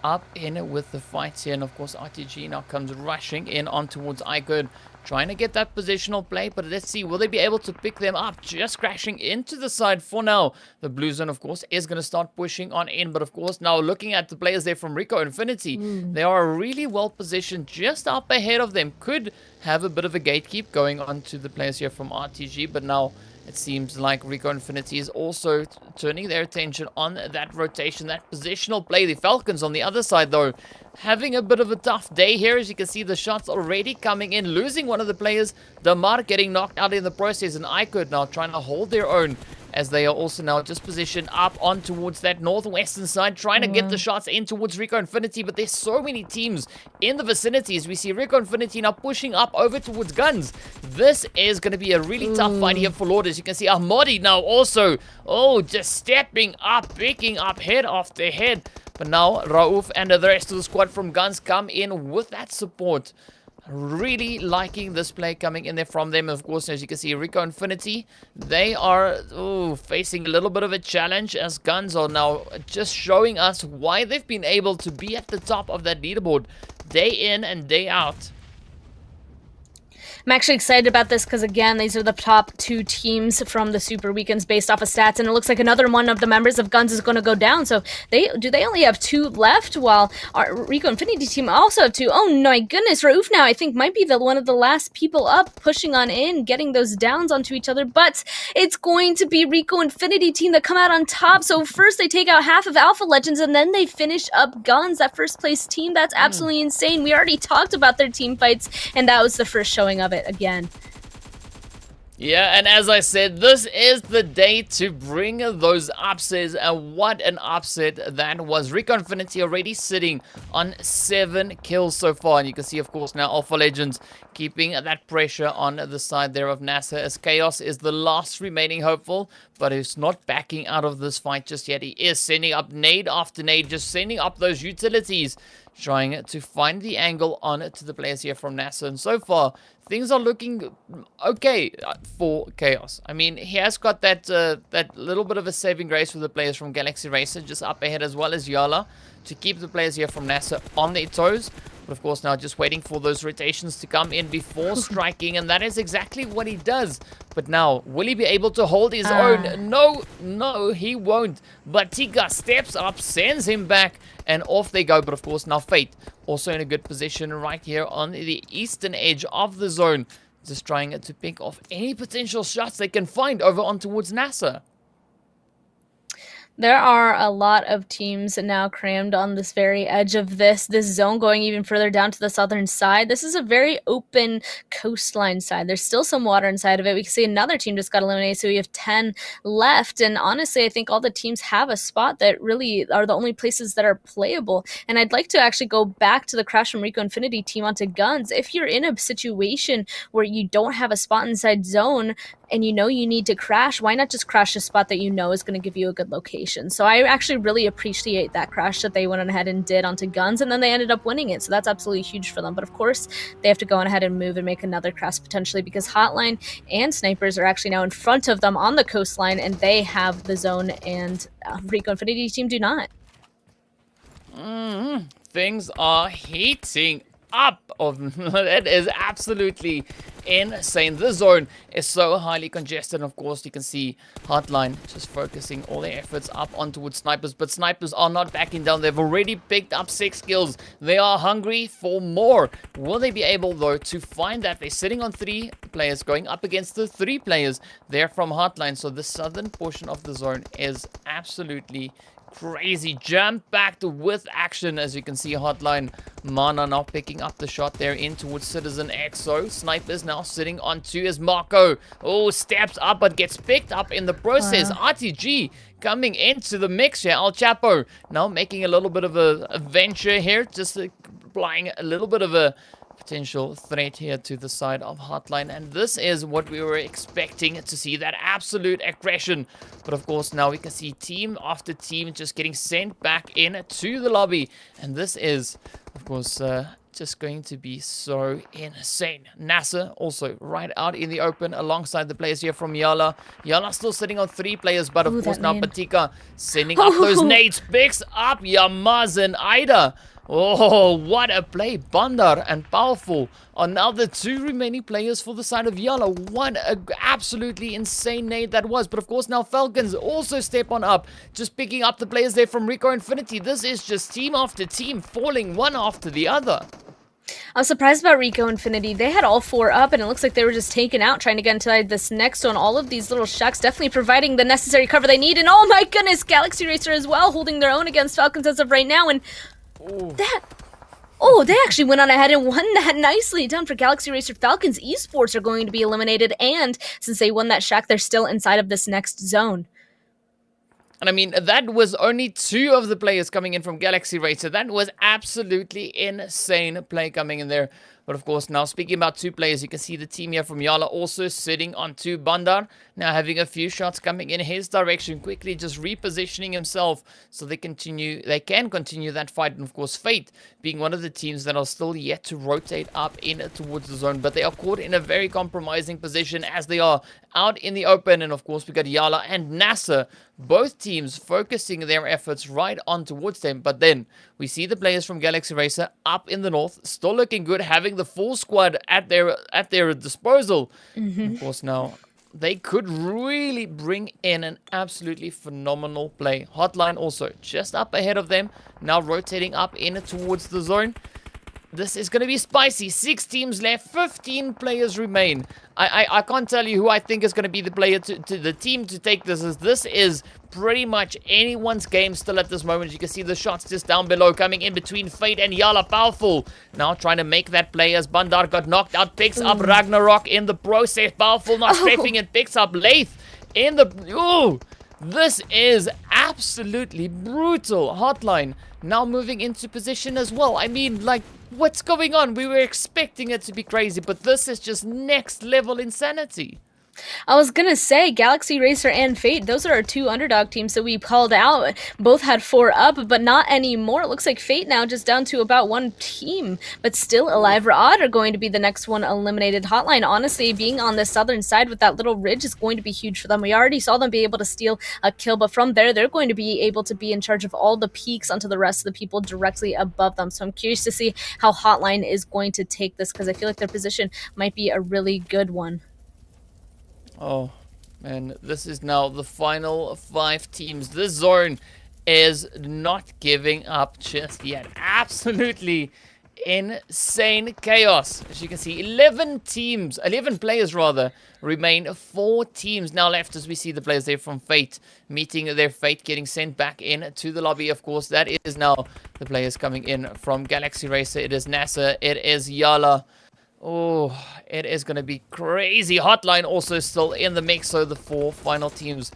up in with the fights here. And of course RTG now comes rushing in on towards iKURD, trying to get that positional play, but let's see, will they be able to pick them up? Just crashing into the side for now. The blue zone, of course, is going to start pushing on in, but of course now looking at the players there from RICO Infinity, they are really well positioned just up ahead of them. Could have a bit of a gatekeep going on to the players here from RTG, but now it seems like RICO Infinity is also turning their attention on that rotation, that positional play. The Falcons on the other side, though, having a bit of a tough day here. As you can see, the shots already coming in, losing one of the players. Damar getting knocked out in the process, and iKURD now trying to hold their own as they are also now just positioned up on towards that northwestern side, trying to get the shots in towards RICO Infinity, but there's so many teams in the vicinity as we see RICO Infinity now pushing up over towards GUNZ. This is going to be a really tough fight here for Lord. As you can see, Ahmadi now also, just stepping up, picking up head after head. But now Rauf and the rest of the squad from GUNZ come in with that support. Really liking this play coming in there from them. Of course, as you can see, RICO Infinity, they are facing a little bit of a challenge as GUNZ are now just showing us why they've been able to be at the top of that leaderboard day in and day out. I'm actually excited about this because, again, these are the top 2 teams from the Super Weekends based off of stats, and it looks like another one of the members of GUNZ is going to go down. So they only have 2 left, while our RICO Infinity team also have 2. Oh my goodness, Rauf now I think might be one of the last people up, pushing on in, getting those downs onto each other, but it's going to be RICO Infinity team that come out on top. So first they take out half of Alpha Legends, and then they finish up GUNZ, that first place team. That's absolutely insane. We already talked about their team fights, and that was the first showing of it again. Yeah, and as I said, this is the day to bring those upsets, and what an upset that was. RICO Infinity already sitting on 7 kills so far, and you can see, of course, now Alpha Legends keeping that pressure on the side there of NASR, as Chaos is the last remaining hopeful, but he's not backing out of this fight just yet. He is sending up nade after nade, just sending up those utilities, trying to find the angle on to the players here from NASR, and so far things are looking okay for Chaos. I mean, he has got that that little bit of a saving grace for the players from Galaxy Racer just up ahead, as well as YaLLa, to keep the players here from NASR on their toes. But of course now just waiting for those rotations to come in before striking, and that is exactly what he does. But now, will he be able to hold his own? No, he won't. But Tika steps up, sends him back, and off they go. But of course now Fate also in a good position right here on the eastern edge of the zone, just trying to pick off any potential shots they can find over on towards NASR. There are a lot of teams now crammed on this very edge of this zone, going even further down to the southern side. This is a very open coastline side. There's still some water inside of it. We can see another team just got eliminated, so we have 10 left. And honestly, I think all the teams have a spot that really are the only places that are playable. And I'd like to actually go back to the Crash from RICO Infinity team onto GUNZ. If you're in a situation where you don't have a spot inside zone, and you know you need to crash, why not just crash a spot that you know is going to give you a good location? So I actually really appreciate that crash that they went ahead and did onto GUNZ, and then they ended up winning it. So that's absolutely huge for them. But of course, they have to go on ahead and move and make another crash potentially, because HOTLINE and Snipers are actually now in front of them on the coastline, and they have the zone, and RICO Infinity team do not. Things are heating up. That is absolutely insane. The zone is so highly congested. Of course, you can see HOTLINE just focusing all their efforts up on towards Snipers, but Snipers are not backing down. They've already picked up 6 kills. They are hungry for more. Will they be able, though, to find that? They're sitting on 3 players going up against the 3 players there from HOTLINE. So the southern portion of the zone is absolutely crazy, jam-packed with action. As you can see, HOTLINE, Mana now picking up the shot there in towards Citizen XO. Snipers now sitting on 2 as Marco steps up but gets picked up in the process. RTG coming into the mix here. El Chapo now making a little bit of a venture here, just applying a little bit of a potential threat here to the side of HOTLINE, and this is what we were expecting to see, that absolute aggression. But of course now we can see team after team just getting sent back in to the lobby, and this is of course just going to be so insane. NASR also right out in the open alongside the players here from YaLLa. YaLLa still sitting on 3 players, but of course now Patika sending up those nades, picks up Yamaz and Ida. Oh, what a play. Bandar and Powerful are now the 2 remaining players for the side of YaLLa. What an absolutely insane nade that was. But of course now Falcons also step on up, just picking up the players there from RICO Infinity. This is just team after team falling one after the other. I was surprised about RICO Infinity. They had all 4 up, and it looks like they were just taken out trying to get inside this next one. All of these little shacks definitely providing the necessary cover they need. And oh my goodness, Galaxy Racer as well holding their own against Falcons as of right now. And Oh, they actually went on ahead and won that nicely. Done for Galaxy Racer. Falcons Esports are going to be eliminated, and since they won that shack, they're still inside of this next zone. And I mean, that was only 2 of the players coming in from Galaxy Racer. That was absolutely insane play coming in there. But of course, now speaking about 2 players, you can see the team here from YaLLa also sitting on 2. Bandar now having a few shots coming in his direction, quickly just repositioning himself so they can continue that fight. And of course, Fate being one of the teams that are still yet to rotate up in towards the zone, but they are caught in a very compromising position as they are out in the open. And of course, we got YaLLa and NASR, both teams focusing their efforts right on towards them. But then we see the players from Galaxy Racer up in the north, still looking good, having the full squad at their disposal. Of course, now they could really bring in an absolutely phenomenal play. HOTLINE also just up ahead of them, now rotating up in towards the zone. This is going to be spicy. 6 teams left, 15 players remain. I can't tell you who I think is going to be the player to the team to take this, as this is pretty much anyone's game still at this moment. You can see the shots just down below coming in between Fate and YaLLa. Powerful now trying to make that play as Bandar got knocked out, picks up Ragnarok in the process. Powerful not strafing and picks up Laith in the... Ooh! This is absolutely brutal. HOTLINE now moving into position as well. I mean, like, what's going on? We were expecting it to be crazy, but this is just next level insanity. I was gonna say, Galaxy Racer and Fate, those are our 2 underdog teams that we called out. Both had 4 up, but not anymore. It looks like Fate now just down to about 1 team, but still alive. Ra'ad are going to be the next one eliminated. HOTLINE, honestly, being on the southern side with that little ridge is going to be huge for them. We already saw them be able to steal a kill, but from there, they're going to be able to be in charge of all the peaks onto the rest of the people directly above them. So I'm curious to see how HOTLINE is going to take this, because I feel like their position might be a really good one. Oh, man, this is now the final 5 teams. This zone is not giving up just yet. Absolutely insane chaos. As you can see, 11 players rather, remain. 4 teams now left as we see the players there from Fate meeting their fate, getting sent back in to the lobby. Of course, that is now the players coming in from Galaxy Racer. It is NASR, it is YaLLa. Oh, it is going to be crazy. HOTLINE also still in the mix, so the 4 final teams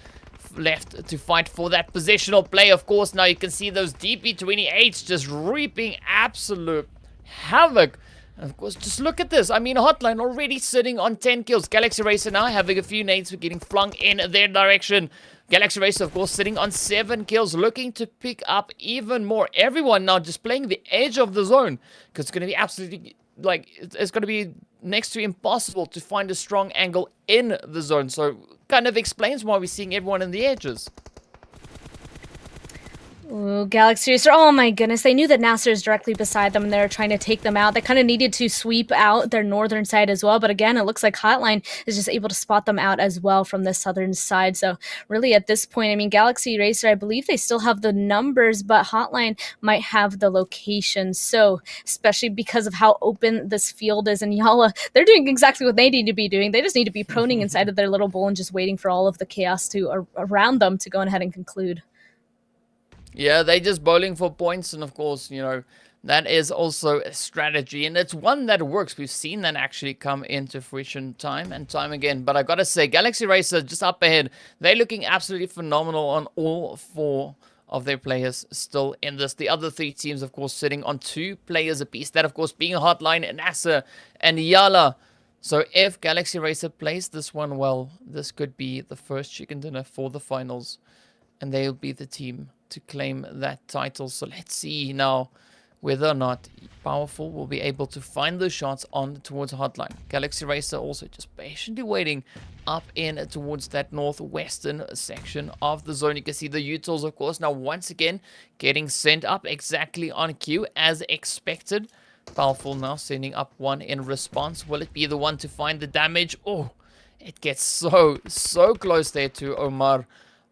left to fight for that positional play. Of course, now you can see those DP28s just reaping absolute havoc. And of course, just look at this. I mean, HOTLINE already sitting on 10 kills. Galaxy Racer now having a few nades for getting flung in their direction. Galaxy Racer, of course, sitting on 7 kills, looking to pick up even more. Everyone now just playing the edge of the zone, because it's going to be absolutely... like, it's going to be next to impossible to find a strong angle in the zone. So, kind of explains why we're seeing everyone in the edges. Ooh, Galaxy Racer, oh my goodness, they knew that NASR is directly beside them and they're trying to take them out. They kind of needed to sweep out their northern side as well, but again, it looks like HOTLINE is just able to spot them out as well from the southern side. So really at this point, I mean, Galaxy Racer, I believe they still have the numbers, but HOTLINE might have the location. So especially because of how open this field is, and YaLLa, they're doing exactly what they need to be doing. They just need to be proning inside of their little bowl and just waiting for all of the chaos to around them to go ahead and conclude. Yeah, they just bowling for points, and of course, you know, that is also a strategy, and it's one that works. We've seen that actually come into fruition time and time again. But I gotta say, Galaxy Racer just up ahead. They're looking absolutely phenomenal on all 4 of their players still in this. The other 3 teams, of course, sitting on 2 players apiece. That, of course, being HOTLINE, NASR, and YaLLa. So if Galaxy Racer plays this one well, this could be the first chicken dinner for the finals, and they'll be the team to claim that title. So let's see now whether or not Powerful will be able to find those shots on towards HOTLINE. Galaxy Racer also just patiently waiting up in towards that northwestern section of the zone. You can see the Utils, of course, now once again getting sent up exactly on cue as expected. Powerful now sending up one in response. Will it be the one to find the damage? Oh, it gets so close there to Omar.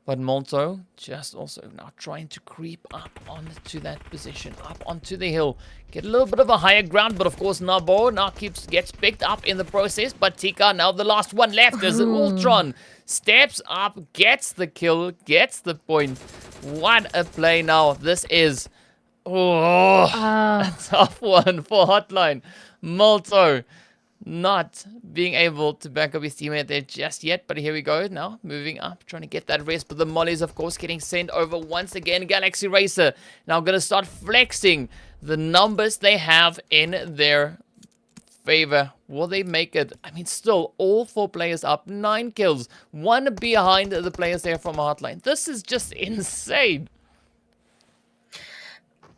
But Monto just also now trying to creep up onto that position, up onto the hill. Get a little bit of a higher ground, but of course Nabo now gets picked up in the process. But Tika now the last one left as Ultron steps up, gets the kill, gets the point. What a play now. This is Oh, Oh. a tough one for HOTLINE. Malto not being able to back up his teammate there just yet, but here we go now, moving up, trying to get that rest, but the mollies, of course, getting sent over once again. Galaxy Racer now going to start flexing the numbers they have in their favor. Will they make it? I mean, still, all 4 players up, 9 kills, 1 behind the players there from HOTLINE. This is just insane.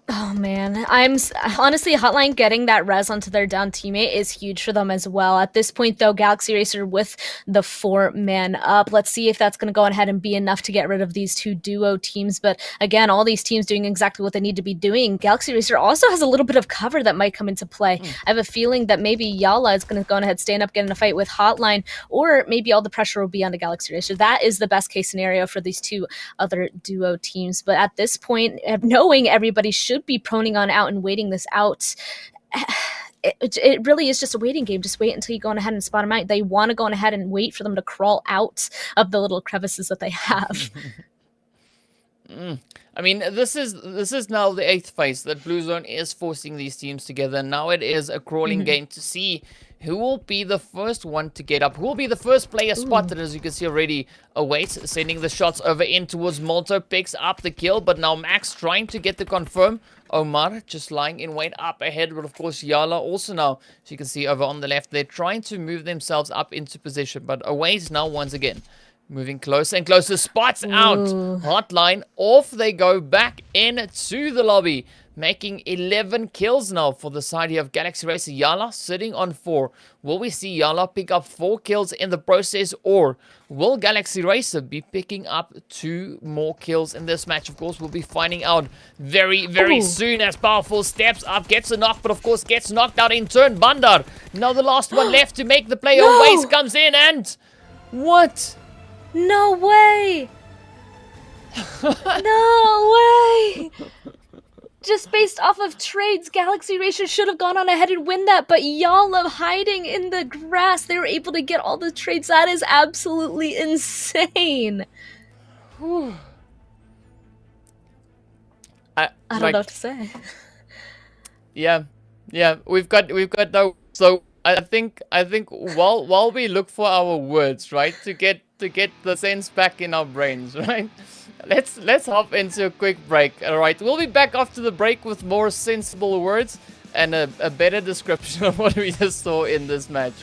Oh man, honestly, HOTLINE getting that res onto their down teammate is huge for them as well. At this point, though, Galaxy Racer with the 4-man up. Let's see if that's going to go ahead and be enough to get rid of these 2 duo teams. But again, all these teams doing exactly what they need to be doing. Galaxy Racer also has a little bit of cover that might come into play. I have a feeling that maybe YaLLa is going to go ahead, stand up, get in a fight with HOTLINE, or maybe all the pressure will be on the Galaxy Racer. That is the best case scenario for these 2 other duo teams. But at this point, knowing everybody should be proning on out and waiting this out, it really is just a waiting game. Just wait until you go on ahead and spot them out. They want to go on ahead and wait for them to crawl out of the little crevices that they have. I mean, this is now the 8th phase that Blue Zone is forcing these teams together. Now it is a crawling game to see who will be the first one to get up. Who will be the first player spotted, as you can see already. Awaits, sending the shots over in towards Malto, picks up the kill, but now Max trying to get the confirm. Omar just lying in wait up ahead, but of course YaLLa also now, as you can see over on the left, they're trying to move themselves up into position, but Awaits now once again moving closer and closer, spots out HOTLINE, off they go back into the lobby, making 11 kills now for the side here of Galaxy Racer. YaLLa sitting on 4. Will we see YaLLa pick up 4 kills in the process, or will Galaxy Racer be picking up 2 more kills in this match? Of course, we'll be finding out very, very soon, as Powerful steps up, gets a knock, but of course gets knocked out in turn. Bandar, now the last one left to make the play. Waste comes in and... What? No way! No way! Just based off of trades, Galaxy Racer should have gone on ahead and win that, but YaLLa hiding in the grass, they were able to get all the trades. That is absolutely insane. I don't know what to say. Yeah, we've got no. So I think while we look for our words, right, to get the sense back in our brains, right? Let's hop into a quick break. All right, we'll be back after the break with more sensible words and a better description of what we just saw in this match.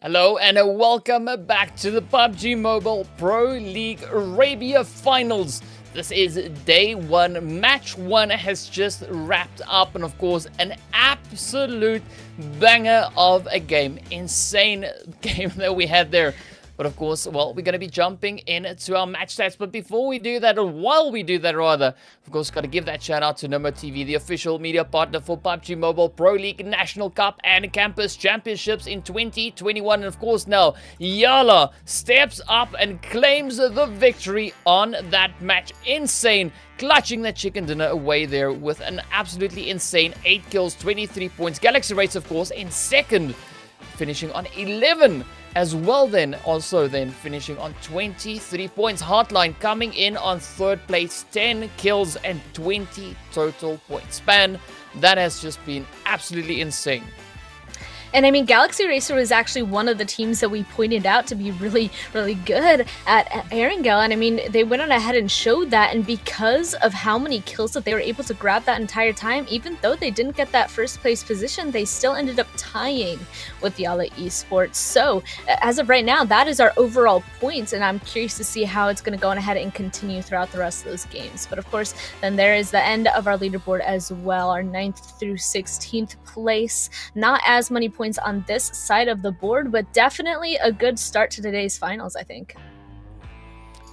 Hello and welcome back to the PUBG Mobile Pro League Arabia Finals. This is day one. Match one has just wrapped up, and of course, an absolute banger of a game. Insane game that we had there. But of course, well, we're going to be jumping into our match stats. But before we do that, or while we do that rather, of course, got to give that shout out to NASR TV, the official media partner for PUBG Mobile Pro League National Cup and Campus Championships in 2021. And of course, now YaLLa steps up and claims the victory on that match. Insane. Clutching that chicken dinner away there with an absolutely insane 8 kills, 23 points. Galaxy Race, of course, in second, finishing on 11 as well, then also then finishing on 23 points. HOTLINE coming in on third place, 10 kills and 20 total point span. That has just been absolutely insane. And I mean, Galaxy Racer was actually one of the teams that we pointed out to be really, really good at Erangel. And I mean, they went on ahead and showed that. And because of how many kills that they were able to grab that entire time, even though they didn't get that first place position, they still ended up tying with YaLLa Esports. So as of right now, that is our overall points. And I'm curious to see how it's going to go on ahead and continue throughout the rest of those games. But of course, then there is the end of our leaderboard as well, our 9th through 16th place. Not as many points on this side of the board, but definitely a good start to today's finals, I think.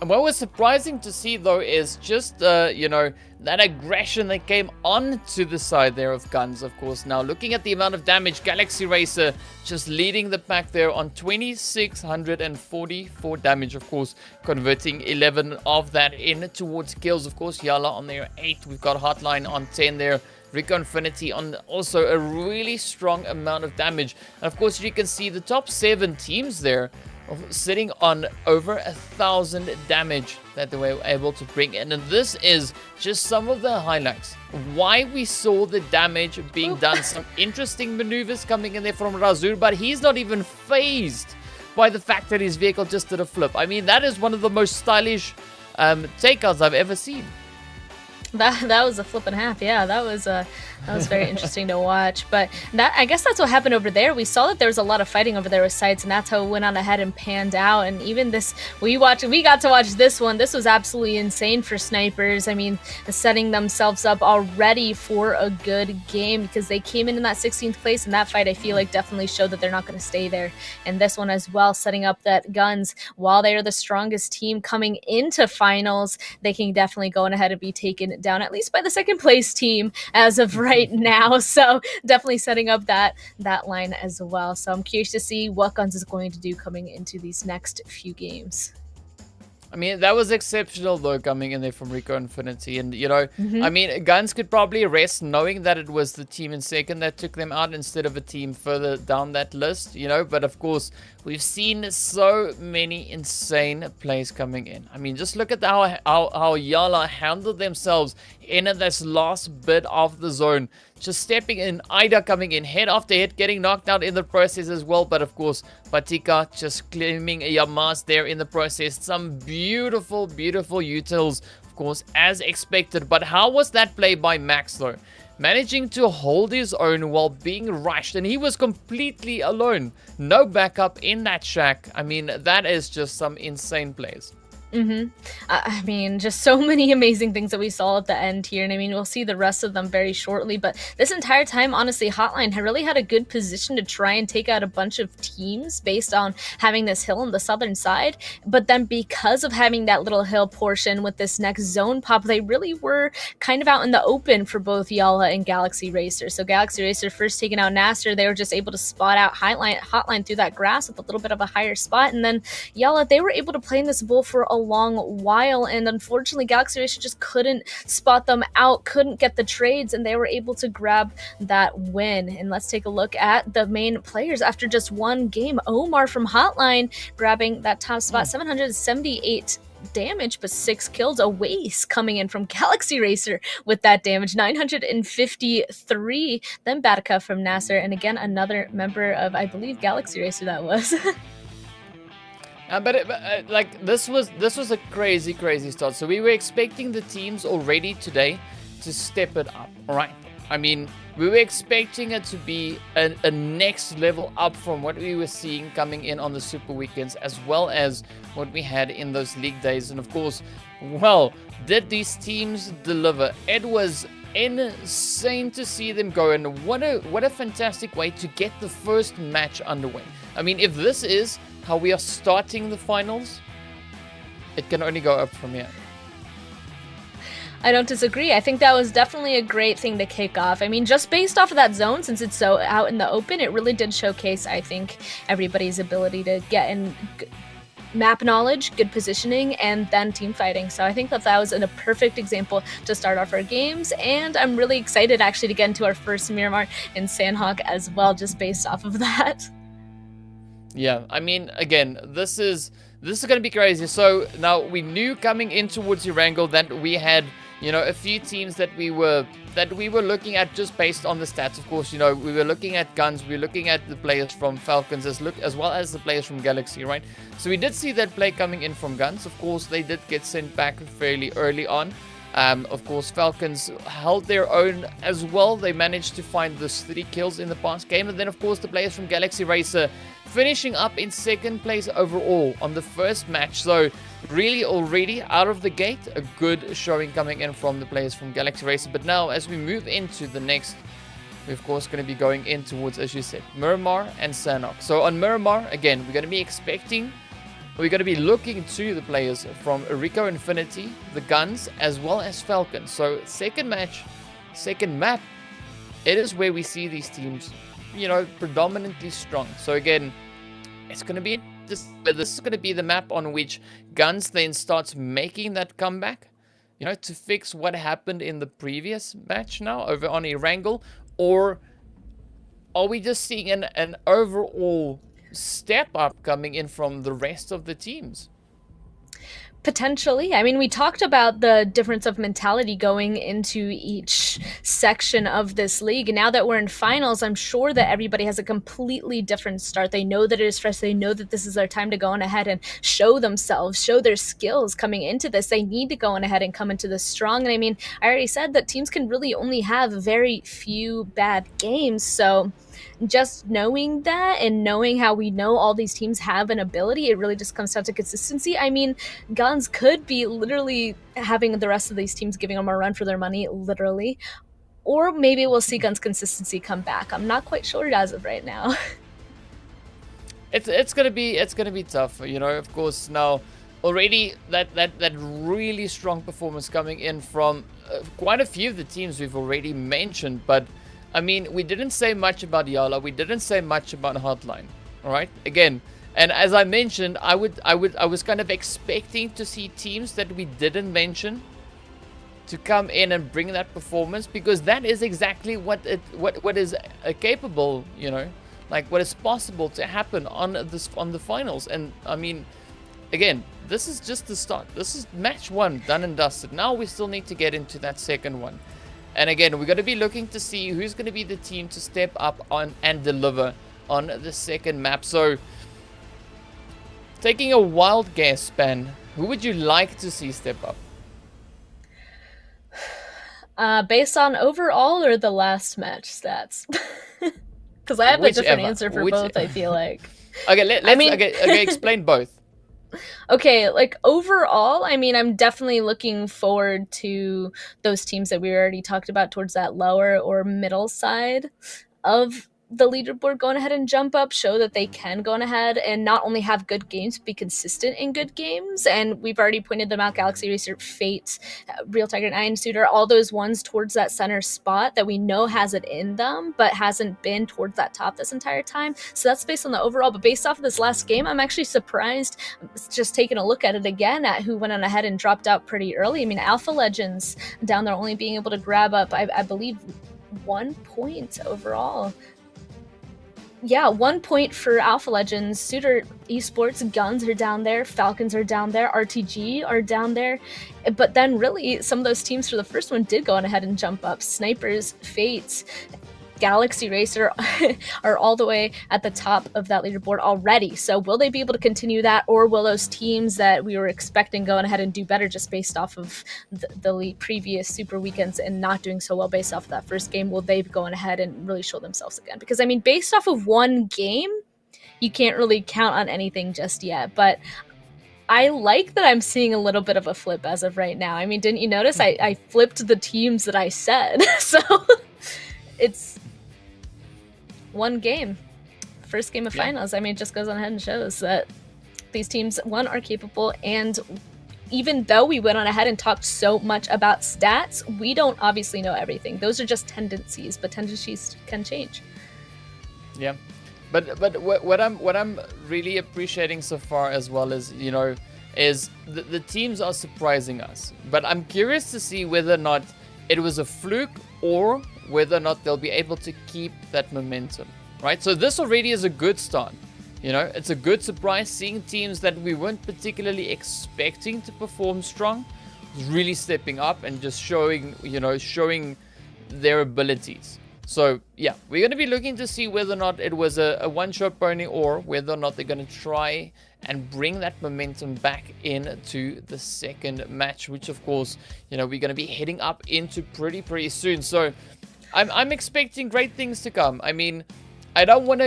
And what was surprising to see, though, is just, you know, that aggression that came onto the side there of GUNZ, of course. Now, looking at the amount of damage, Galaxy Racer just leading the pack there on 2,644 damage, of course, converting 11 of that in towards kills. Of course, YaLLa on their 8. We've got HOTLINE on 10 there. RICO Infinity on also a really strong amount of damage. And of course, you can see the top 7 teams there sitting on over 1,000 damage that they were able to bring in. And this is just some of the highlights. Why we saw the damage being done. Some interesting maneuvers coming in there from Razur, but he's not even phased by the fact that his vehicle just did a flip. I mean, that is one of the most stylish takeouts I've ever seen. That was a flip and a half. Yeah, that was very interesting to watch. But that, I guess that's what happened over there. We saw that there was a lot of fighting over there with SCYTES, and that's how it went on ahead and panned out. And even this, we got to watch this one. This was absolutely insane for snipers. I mean, setting themselves up already for a good game because they came in that 16th place, and that fight I feel like definitely showed that they're not going to stay there. And this one as well, setting up that GUNZ, while they are the strongest team coming into finals, they can definitely go on ahead and be taken down at least by the second place team as of right now. So definitely setting up that line as well. So I'm curious to see what GUNZ is going to do coming into these next few games. I mean, that was exceptional, though, coming in there from RICO Infinity. And, you know, I mean, GUNZ could probably rest knowing that it was the team in second that took them out instead of a team further down that list, you know. But, of course, we've seen so many insane plays coming in. I mean, just look at how YaLLa handled themselves in this last bit of the zone. Just stepping in, Ida coming in, head after head, getting knocked out in the process as well. But of course, Batika just claiming a Yamas there in the process. Some beautiful, beautiful utils, of course, as expected. But how was that play by Max, though? Managing to hold his own while being rushed, and he was completely alone. No backup in that shack. I mean, that is just some insane plays. I mean, just so many amazing things that we saw at the end here, and I mean, we'll see the rest of them very shortly, but this entire time, honestly, HOTLINE had really had a good position to try and take out a bunch of teams based on having this hill on the southern side, but then because of having that little hill portion with this next zone pop, they really were kind of out in the open for both YaLLa and Galaxy Racer. So Galaxy Racer first taking out NASR, they were just able to spot out HOTLINE through that grass with a little bit of a higher spot, and then YaLLa, they were able to play in this bull for a long while, and unfortunately Galaxy Racer just couldn't spot them out, couldn't get the trades, and they were able to grab that win. And let's take a look at the main players after just one game. Omar from HOTLINE grabbing that top spot, 778 damage, but 6 kills. A waste coming in from Galaxy Racer with that damage, 953. Then Batika from NASR, and again another member of, I believe, Galaxy Racer that was. Like this was a crazy start. So we were expecting the teams already today to step it up. All right, I mean, we were expecting it to be a next level up from what we were seeing coming in on the Super Weekends, as well as what we had in those league days. And of course, well, did these teams deliver? It was insane to see them go, and what a fantastic way to get the first match underway. I mean, if this is how we are starting the finals, it can only go up from here. I don't disagree. I think that was definitely a great thing to kick off. I mean, just based off of that zone, since it's so out in the open, it really did showcase, I think, everybody's ability to get in map knowledge, good positioning, and then team fighting. So I think that was a perfect example to start off our games, and I'm really excited actually to get into our first Miramar in Sanhok as well, just based off of that. Yeah, I mean, again, this is going to be crazy. So now we knew coming in towards Erangel that we had, you know, a few teams that we were looking at just based on the stats. Of course, you know, we were looking at GUNZ, we were looking at the players from Falcons as well as the players from Galaxy, right? So we did see that play coming in from GUNZ. Of course, they did get sent back fairly early on. Of course, Falcons held their own as well. They managed to find those 3 kills in the past game. And then, of course, the players from Galaxy Racer finishing up in 2nd place overall on the first match. So really already out of the gate, a good showing coming in from the players from Galaxy Racer. But now as we move into the next, we're of course going to be going in towards, as you said, Miramar and Sanhok. So on Miramar, again, we're going to be looking to the players from RICO Infinity, the GUNZ, as well as Falcons. So second match, second map, it is where we see these teams, you know, predominantly strong. So again, it's going to be this is going to be the map on which GUNZ then starts making that comeback, you know, to fix what happened in the previous match now over on Erangel. Or are we just seeing an overall step up coming in from the rest of the teams? Potentially. I mean, we talked about the difference of mentality going into each section of this league. And now that we're in finals, I'm sure that everybody has a completely different start. They know that it is fresh. They know that this is their time to go on ahead and show themselves, show their skills coming into this. They need to go on ahead and come into this strong. And I mean, I already said that teams can really only have very few bad games. So just knowing that and knowing how we know all these teams have an ability, it really just comes down to consistency. I mean, GUNZ could be literally having the rest of these teams giving them a run for their money, literally. Or maybe we'll see GUNZ consistency come back. I'm not quite sure as of right now. It's gonna be tough, you know. Of course, now already that really strong performance coming in from quite a few of the teams we've already mentioned, but I mean, we didn't say much about YaLLa. We didn't say much about HOTLINE. All right, again, and as I mentioned, I was kind of expecting to see teams that we didn't mention to come in and bring that performance, because that is exactly what is capable, you know, like what is possible to happen on the finals. And I mean, again, this is just the start. This is match 1 done and dusted. Now we still need to get into that second one. And again, we're going to be looking to see who's going to be the team to step up on and deliver on the second map. So, taking a wild guess, Span, who would you like to see step up? Based on overall or the last match stats? Because I have a different answer for both, I feel like. Okay, okay, explain both. Okay, like overall, I mean, I'm definitely looking forward to those teams that we already talked about towards that lower or middle side of the leaderboard going ahead and jump up, show that they can go on ahead and not only have good games, be consistent in good games. And we've already pointed them out: Galaxy Racer, Fate, Real Tiger 9, SUDOR, all those ones towards that center spot that we know has it in them, but hasn't been towards that top this entire time. So that's based on the overall. But based off of this last game, I'm actually surprised, just taking a look at it again, at who went on ahead and dropped out pretty early. I mean, Alpha Legends down there only being able to grab up, I believe, 1 point overall. Yeah, 1 point for Alpha Legends. SUDOR Esports, GUNZ are down there, Falcons are down there, RTG are down there. But then really, some of those teams for the first one did go on ahead and jump up. Snipers, Fates, Galaxy Racer are all the way at the top of that leaderboard already. So will they be able to continue that, or will those teams that we were expecting go ahead and do better just based off of the previous Super Weekends and not doing so well based off of that first game, will they be going ahead and really show themselves again? Because, I mean, based off of one game, you can't really count on anything just yet. But I like that I'm seeing a little bit of a flip as of right now. I mean, didn't you notice I flipped the teams that I said? So it's one game. First game of finals. I mean, it just goes on ahead and shows that these teams, one, are capable, and even though we went on ahead and talked so much about stats, we don't obviously know everything. Those are just tendencies, but tendencies can change. Yeah. But what I'm really appreciating so far as well is, you know, is the teams are surprising us. But I'm curious to see whether or not it was a fluke or whether or not they'll be able to keep that momentum, right? So this already is a good start. You know, it's a good surprise seeing teams that we weren't particularly expecting to perform strong really stepping up and just showing, you know, showing their abilities. So, yeah, we're going to be looking to see whether or not it was a one-shot pony or whether or not they're going to try and bring that momentum back into the second match, which, of course, you know, we're going to be heading up into pretty soon. So, I'm expecting great things to come. I mean, I don't want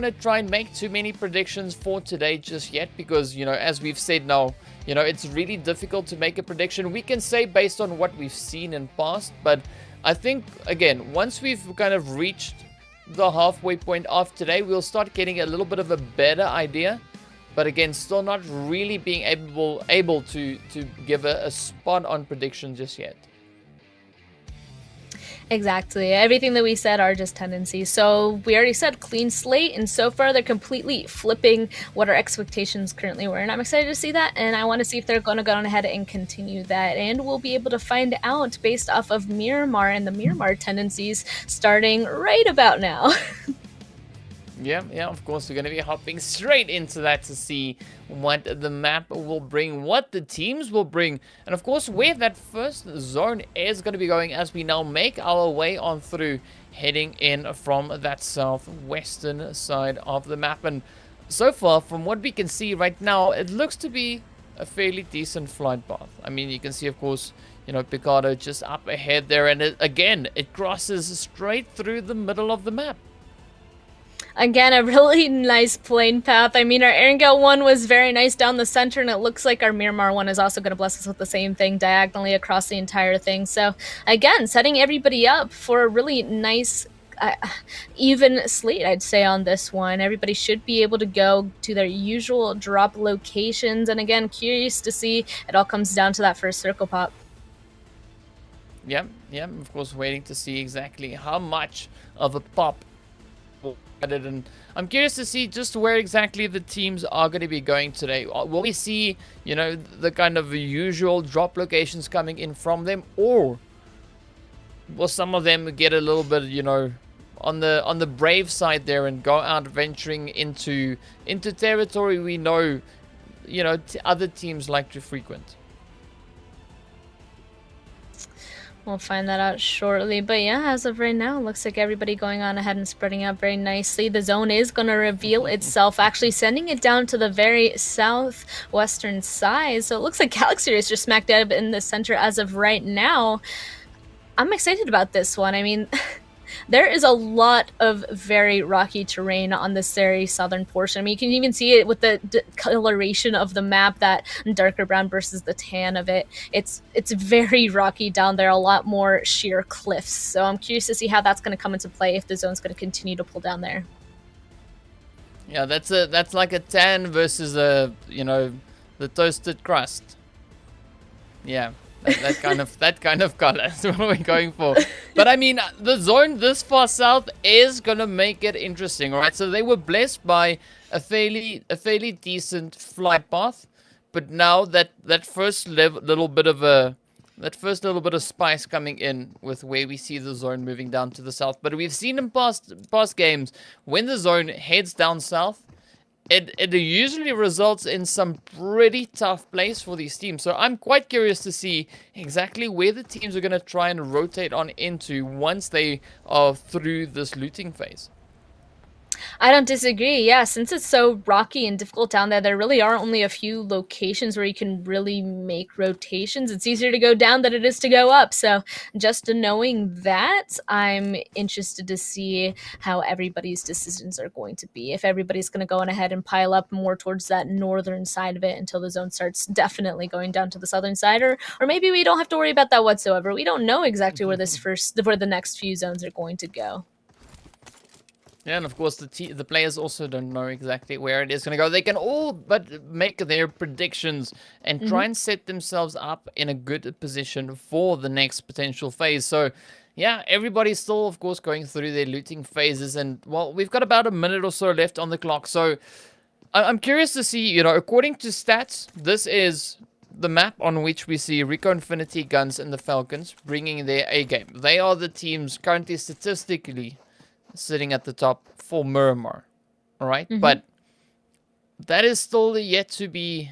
to try and make too many predictions for today just yet because, you know, as we've said now, you know, it's really difficult to make a prediction. We can say based on what we've seen in past, but I think, again, once we've kind of reached the halfway point of today, we'll start getting a little bit of a better idea. But again, still not really being able to give a spot-on prediction just yet. Exactly. Everything that we said are just tendencies. So we already said clean slate, and so far they're completely flipping what our expectations currently were. And I'm excited to see that, and I want to see if they're going to go on ahead and continue that. And we'll be able to find out based off of Miramar and the Miramar tendencies starting right about now. Yeah, of course, we're going to be hopping straight into that to see what the map will bring, what the teams will bring, and of course, where that first zone is going to be going as we now make our way on through, heading in from that southwestern side of the map. And so far, from what we can see right now, it looks to be a fairly decent flight path. I mean, you can see, of course, you know, Picardo just up ahead there, and it crosses straight through the middle of the map. Again, a really nice plane path. I mean, our Erangel one was very nice down the center, and it looks like our Miramar one is also going to bless us with the same thing diagonally across the entire thing. So, again, setting everybody up for a really nice, even slate, I'd say, on this one. Everybody should be able to go to their usual drop locations. And again, curious to see, it all comes down to that first circle pop. Yeah, of course, waiting to see exactly how much of a pop and I'm curious to see just where exactly the teams are going to be going today. Will we see, you know, the kind of usual drop locations coming in from them, or will some of them get a little bit, you know, on the brave side there and go out venturing into territory we know, you know, other teams like to frequent? We'll find that out shortly. But yeah, as of right now, it looks like everybody going on ahead and spreading out very nicely. The zone is going to reveal itself, actually sending it down to the very southwestern side. So it looks like Galaxy is just smack dab in the center as of right now. I'm excited about this one. I mean, there is a lot of very rocky terrain on this very southern portion. I mean, you can even see it with the coloration of the map, that darker brown versus the tan of it. It's very rocky down there, a lot more sheer cliffs. So I'm curious to see how that's going to come into play if the zone's going to continue to pull down there. Yeah, that's like a tan versus you know, the toasted crust. Yeah. That kind of color is what we're going for. But I mean, the zone this far south is gonna make it interesting, right? So they were blessed by a fairly decent flight path, but now that first little bit of spice coming in with where we see the zone moving down to the south. But we've seen in past games, when the zone heads down south, it usually results in some pretty tough plays for these teams. So I'm quite curious to see exactly where the teams are going to try and rotate on into once they are through this looting phase. I don't disagree. Yeah, since it's so rocky and difficult down there, there really are only a few locations where you can really make rotations. It's easier to go down than it is to go up. So just knowing that, I'm interested to see how everybody's decisions are going to be. If everybody's going to go on ahead and pile up more towards that northern side of it until the zone starts definitely going down to the southern side, or maybe we don't have to worry about that whatsoever. We don't know exactly where where the next few zones are going to go. Yeah, and of course the players also don't know exactly where it is going to go. They can all but make their predictions and try and set themselves up in a good position for the next potential phase. So, yeah, everybody's still, of course, going through their looting phases. And, well, we've got about a minute or so left on the clock. So, I'm curious to see, you know, according to stats, this is the map on which we see RICO Infinity, GUNZ, and the Falcons bringing their A game. They are the teams currently statistically sitting at the top for Miramar, all right? But that is still yet to be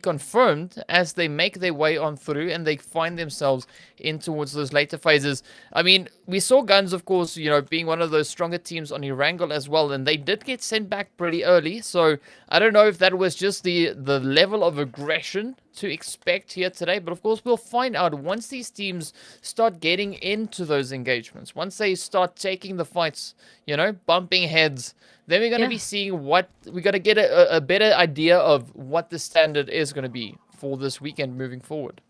confirmed as they make their way on through and they find themselves in towards those later phases. I mean, we saw GUNZ, of course, you know, being one of those stronger teams on Erangel as well, and they did get sent back pretty early. So I don't know if that was just the level of aggression to expect here today, but of course we'll find out once these teams start getting into those engagements, once they start taking the fights, you know, bumping heads. Then we're going to be seeing what we got to get a better idea of what the standard is going to be for this weekend moving forward.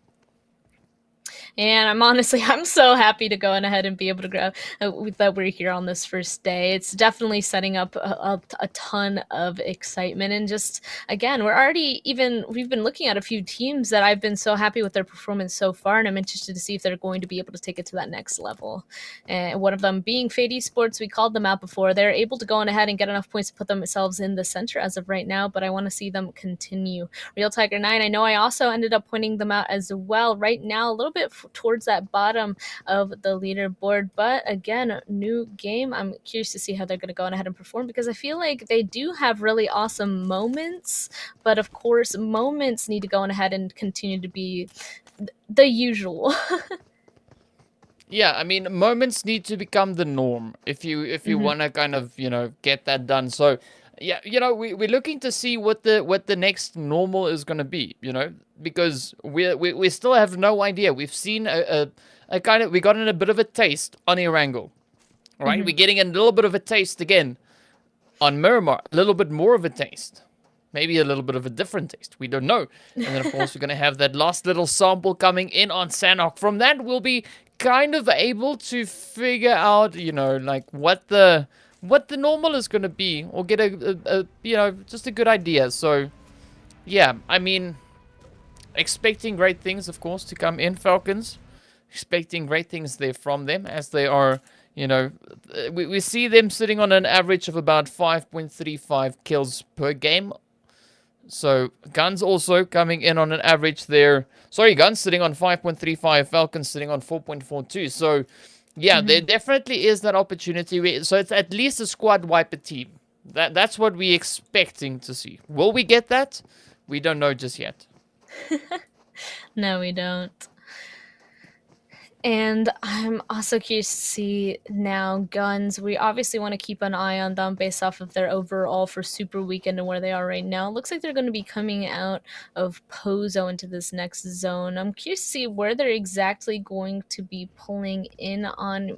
And I'm so happy to go on ahead and be able to grab that we're here on this first day. It's definitely setting up a ton of excitement. And just, again, we've been looking at a few teams that I've been so happy with their performance so far. And I'm interested to see if they're going to be able to take it to that next level. And one of them being Fade Esports, we called them out before. They're able to go on ahead and get enough points to put themselves in the center as of right now. But I want to see them continue. Real Tiger 9, I know I also ended up pointing them out as well. Right now, a little bit towards that bottom of the leaderboard, but again, new game. I'm curious to see how they're going to go on ahead and perform, because I feel like they do have really awesome moments, but of course moments need to go on ahead and continue to be the usual. Yeah, I mean, moments need to become the norm if you want to kind of, you know, get that done. So yeah, you know, we're looking to see what the next normal is going to be, you know, because we still have no idea. We've seen a kind of, we got in a bit of a taste on Erangel, right? We're getting a little bit of a taste again on Miramar, a little bit more of a taste. Maybe a little bit of a different taste. We don't know. And then, of course, we're going to have that last little sample coming in on Sanhok. From that, we'll be kind of able to figure out, you know, like what the normal is going to be, or get a you know, just a good idea. So, yeah, I mean, expecting great things, of course, to come in, Falcons. Expecting great things there from them, as they are, you know, we see them sitting on an average of about 5.35 kills per game. So, GUNZ also coming in on an average there. Sorry, GUNZ sitting on 5.35, Falcons sitting on 4.42. So, yeah, there definitely is that opportunity. So, it's at least a squad wiper team. That's what we're expecting to see. Will we get that? We don't know just yet. No, we don't. And I'm also curious to see now GUNZ. We obviously want to keep an eye on them based off of their overall for Super Weekend and where they are right now. It looks like they're going to be coming out of Pozo into this next zone. I'm curious to see where they're exactly going to be pulling in on.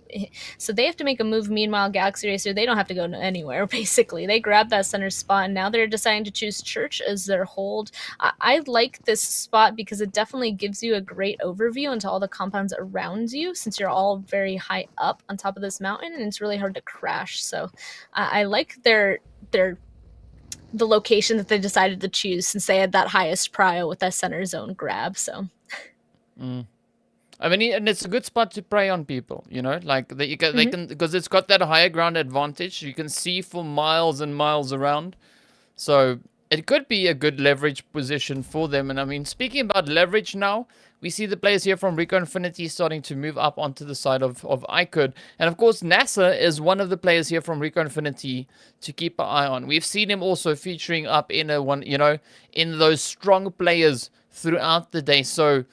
So they have to make a move. Meanwhile, Galaxy Racer, they don't have to go anywhere, basically. They grab that center spot, and now they're deciding to choose Church as their hold. I like this spot because it definitely gives you a great overview into all the compounds around you, since you're all very high up on top of this mountain and it's really hard to crash. So I like the location that they decided to choose, since they had that highest prio with that center zone grab. So I mean, and it's a good spot to prey on people, you know, like that you can, they can, because it's got that higher ground advantage. You can see for miles and miles around. So it could be a good leverage position for them. And I mean, speaking about leverage now, we see the players here from RICO Infinity starting to move up onto the side of iKURD. And of course, NASA is one of the players here from RICO Infinity to keep an eye on. We've seen him also featuring up in in those strong players throughout the day. So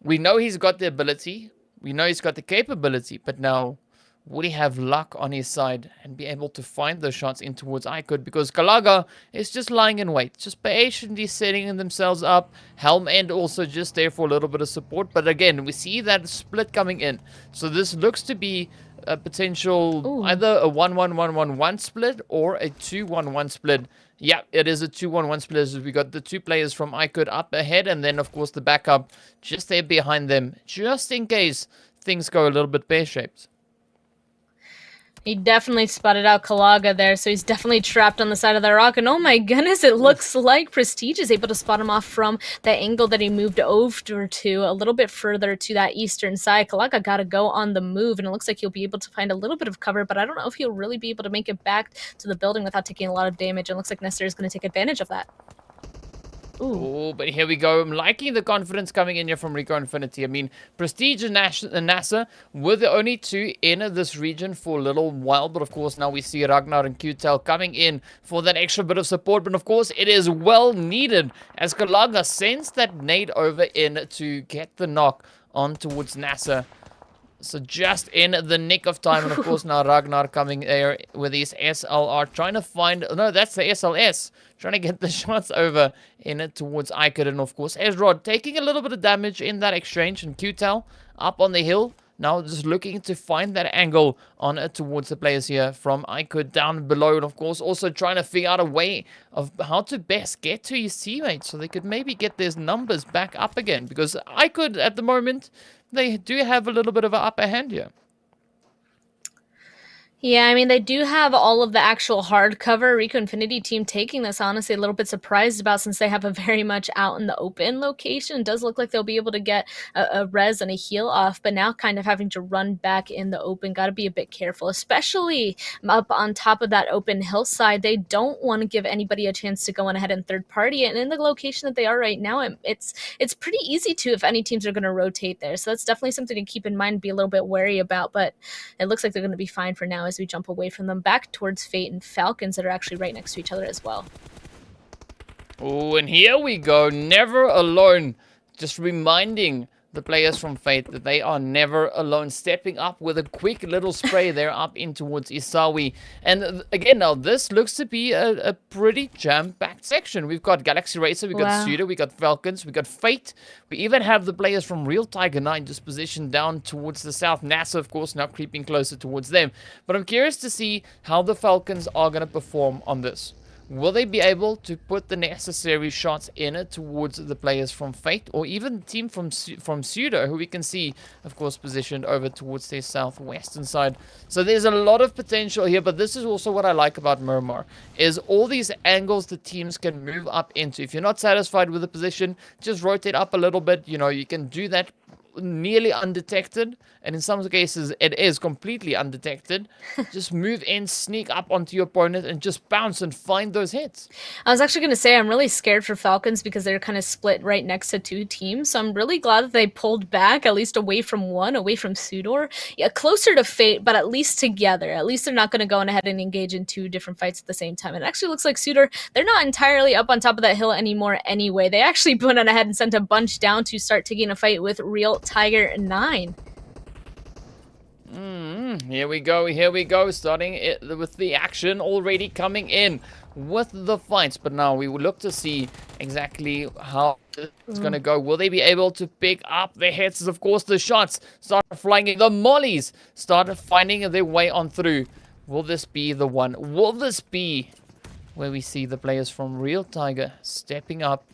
we know he's got the ability. We know he's got the capability. But now, would he have luck on his side and be able to find those shots in towards iKURD? Because Kalaga is just lying in wait, just patiently setting themselves up. Helm End also just there for a little bit of support. But again, we see that split coming in. So this looks to be a potential either a 1-1-1-1-1 split or a 2-1-1 split. Yeah, it is a 2-1-1 split as we got the two players from iKURD up ahead, and then of course the backup just there behind them, just in case things go a little bit pear-shaped. He definitely spotted out Kalaga there, so he's definitely trapped on the side of the rock. And oh my goodness, it looks like Prestige is able to spot him off from the angle that he moved over to, a little bit further to that eastern side. Kalaga got to go on the move, and it looks like he'll be able to find a little bit of cover, but I don't know if he'll really be able to make it back to the building without taking a lot of damage. And it looks like NASR is going to take advantage of that. Oh, but here we go. I'm liking the confidence coming in here from RICO Infinity. I mean, Prestige and NASA were the only two in this region for a little while. But of course, now we see Ragnar and QTEL coming in for that extra bit of support. But of course, it is well needed as Kalaga sends that nade over in to get the knock on towards NASA. So just in the nick of time. And of course, now Ragnar coming there with his SLR, trying to find... No, that's the SLS. Trying to get the shots over in it towards iKURD. And of course, Ezrod taking a little bit of damage in that exchange. And QTEL up on the hill. Now just looking to find that angle on it towards the players here from iKURD down below. And of course, also trying to figure out a way of how to best get to his teammates so they could maybe get their numbers back up again. Because iKURD at the moment, they do have a little bit of an upper hand here. Yeah, I mean, they do have all of the actual hardcover. RICO Infinity team taking this, honestly, a little bit surprised about since they have a very much out in the open location. It does look like they'll be able to get a res and a heal off, but now kind of having to run back in the open. Got to be a bit careful, especially up on top of that open hillside. They don't want to give anybody a chance to go on ahead and third party. And in the location that they are right now, it's pretty easy to if any teams are going to rotate there. So that's definitely something to keep in mind, be a little bit wary about. But it looks like they're going to be fine for now as we jump away from them back towards Fate and Falcons that are actually right next to each other as well. Oh, and here we go. Never alone. Just reminding the players from Fate that they are never alone. Stepping up with a quick little spray there up in towards Isawi. And again, now this looks to be a pretty jam-packed section. We've got Galaxy Racer, we've got SUDOR, we got Falcons, we got Fate. We even have the players from Real Tiger 9 just positioned down towards the south. NASA, of course, now creeping closer towards them. But I'm curious to see how the Falcons are going to perform on this. Will they be able to put the necessary shots in it towards the players from Fate, or even the team from SUDOR, who we can see, of course, positioned over towards their southwestern side? So there's a lot of potential here, but this is also what I like about Miramar, is all these angles the teams can move up into. If you're not satisfied with the position, just rotate up a little bit. You know, you can do that nearly undetected, and in some cases it is completely undetected. Just move in, sneak up onto your opponent, and just bounce and find those hits. I was actually going to say I'm really scared for Falcons because they're kind of split right next to two teams, so I'm really glad that they pulled back, at least away from one, away from SUDOR. Yeah, closer to Fate, but at least together. At least they're not going to go on ahead and engage in two different fights at the same time. It actually looks like SUDOR, they're not entirely up on top of that hill anymore anyway. They actually went on ahead and sent a bunch down to start taking a fight with Real Tiger 9. Here we go, starting it with the action already coming in with the fights. But now we will look to see exactly how it's going to go. Will they be able to pick up the hits? Of course, the shots start flying in. The mollies start finding their way on through. Will this be the one? Will this be where we see the players from Real Tiger stepping up,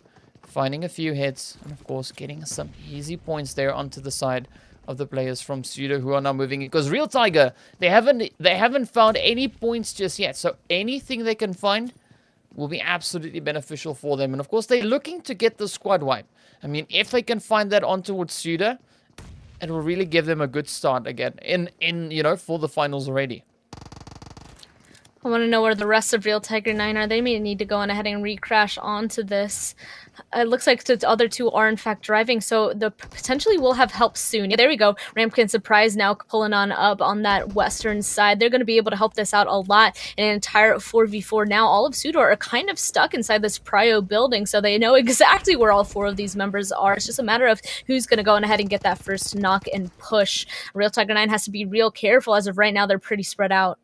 finding a few hits, and of course getting some easy points there onto the side of the players from SUDOR who are now moving in? Because Real Tiger, they haven't found any points just yet, so anything they can find will be absolutely beneficial for them. And of course, they're looking to get the squad wipe. I mean, if they can find that on towards SUDOR, it will really give them a good start again in for the finals already. I want to know where the rest of Real Tiger 9 are. They may need to go on ahead and recrash onto this. It looks like the other two are in fact driving, so the potentially will have help soon. Yeah, there we go. Rampkin Surprise now pulling on up on that western side. They're going to be able to help this out a lot in an entire 4v4 now. All of SUDOR are kind of stuck inside this Prio building, so they know exactly where all 4 of these members are. It's just a matter of who's going to go on ahead and get that first knock and push. Real Tiger 9 has to be real careful. As of right now, they're pretty spread out.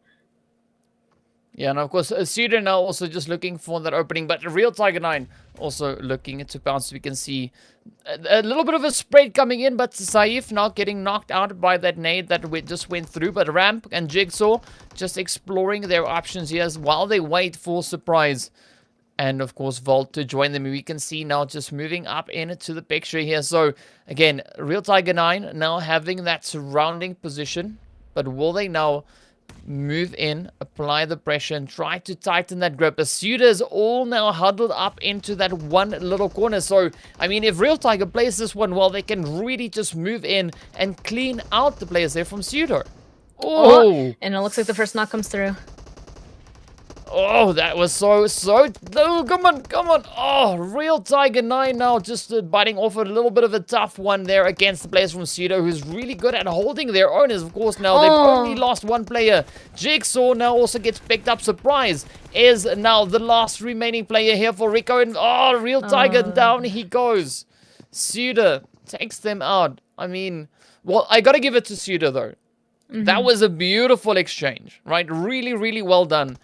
Yeah, and of course, SUDOR now also just looking for that opening, but Real Tiger 9 also looking to bounce. We can see a little bit of a spread coming in, but Saif now getting knocked out by that nade that we just went through. But Ramp and Jigsaw just exploring their options here while they wait for Surprise. And of course, Volt to join them. We can see now just moving up into the picture here. So again, Real Tiger 9 now having that surrounding position, but will they now move in, apply the pressure, and try to tighten that grip? The SUDOR is all now huddled up into that one little corner. So, I mean, if Real Tiger plays this one well, they can really just move in and clean out the players there from SUDOR. Oh! And it looks like the first knock comes through. Oh, that was so... Oh, come on. Oh, Real Tiger 9 now just biting off a little bit of a tough one there against the players from SUDOR, who's really good at holding their own. Of course, now they've only lost one player. Jigsaw now also gets picked up. Surprise is now the last remaining player here for RICO. And Real Tiger down he goes. SUDOR takes them out. I mean, well, I gotta give it to SUDOR though. That was a beautiful exchange, right? Really, really well done.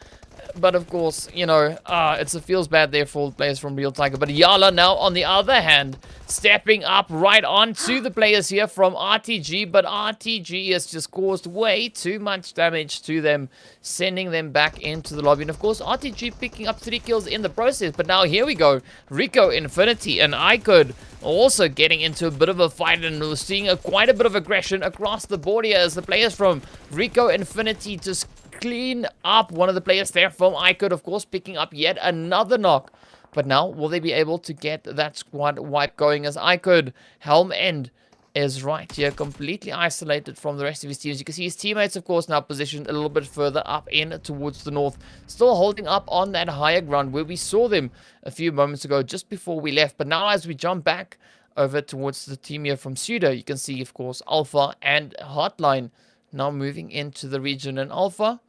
But of course, you know, it feels bad there for players from Real Tiger. But YaLLa now, on the other hand, stepping up right onto the players here from RTG. But RTG has just caused way too much damage to them, sending them back into the lobby. And of course, RTG picking up 3 kills in the process. But now here we go. RICO, Infinity, and iKURD also getting into a bit of a fight. And we're seeing quite a bit of aggression across the board here as the players from RICO, Infinity just clean up one of the players there from iKURD, of course, picking up yet another knock. But now, will they be able to get that squad wipe going as iKURD, Helm End, is right here, completely isolated from the rest of his teams. You can see his teammates, of course, now positioned a little bit further up in towards the north, still holding up on that higher ground where we saw them a few moments ago, just before we left. But now, as we jump back over towards the team here from SUDOR, you can see, of course, Alpha and HOTLINE now moving into the region. And Alpha,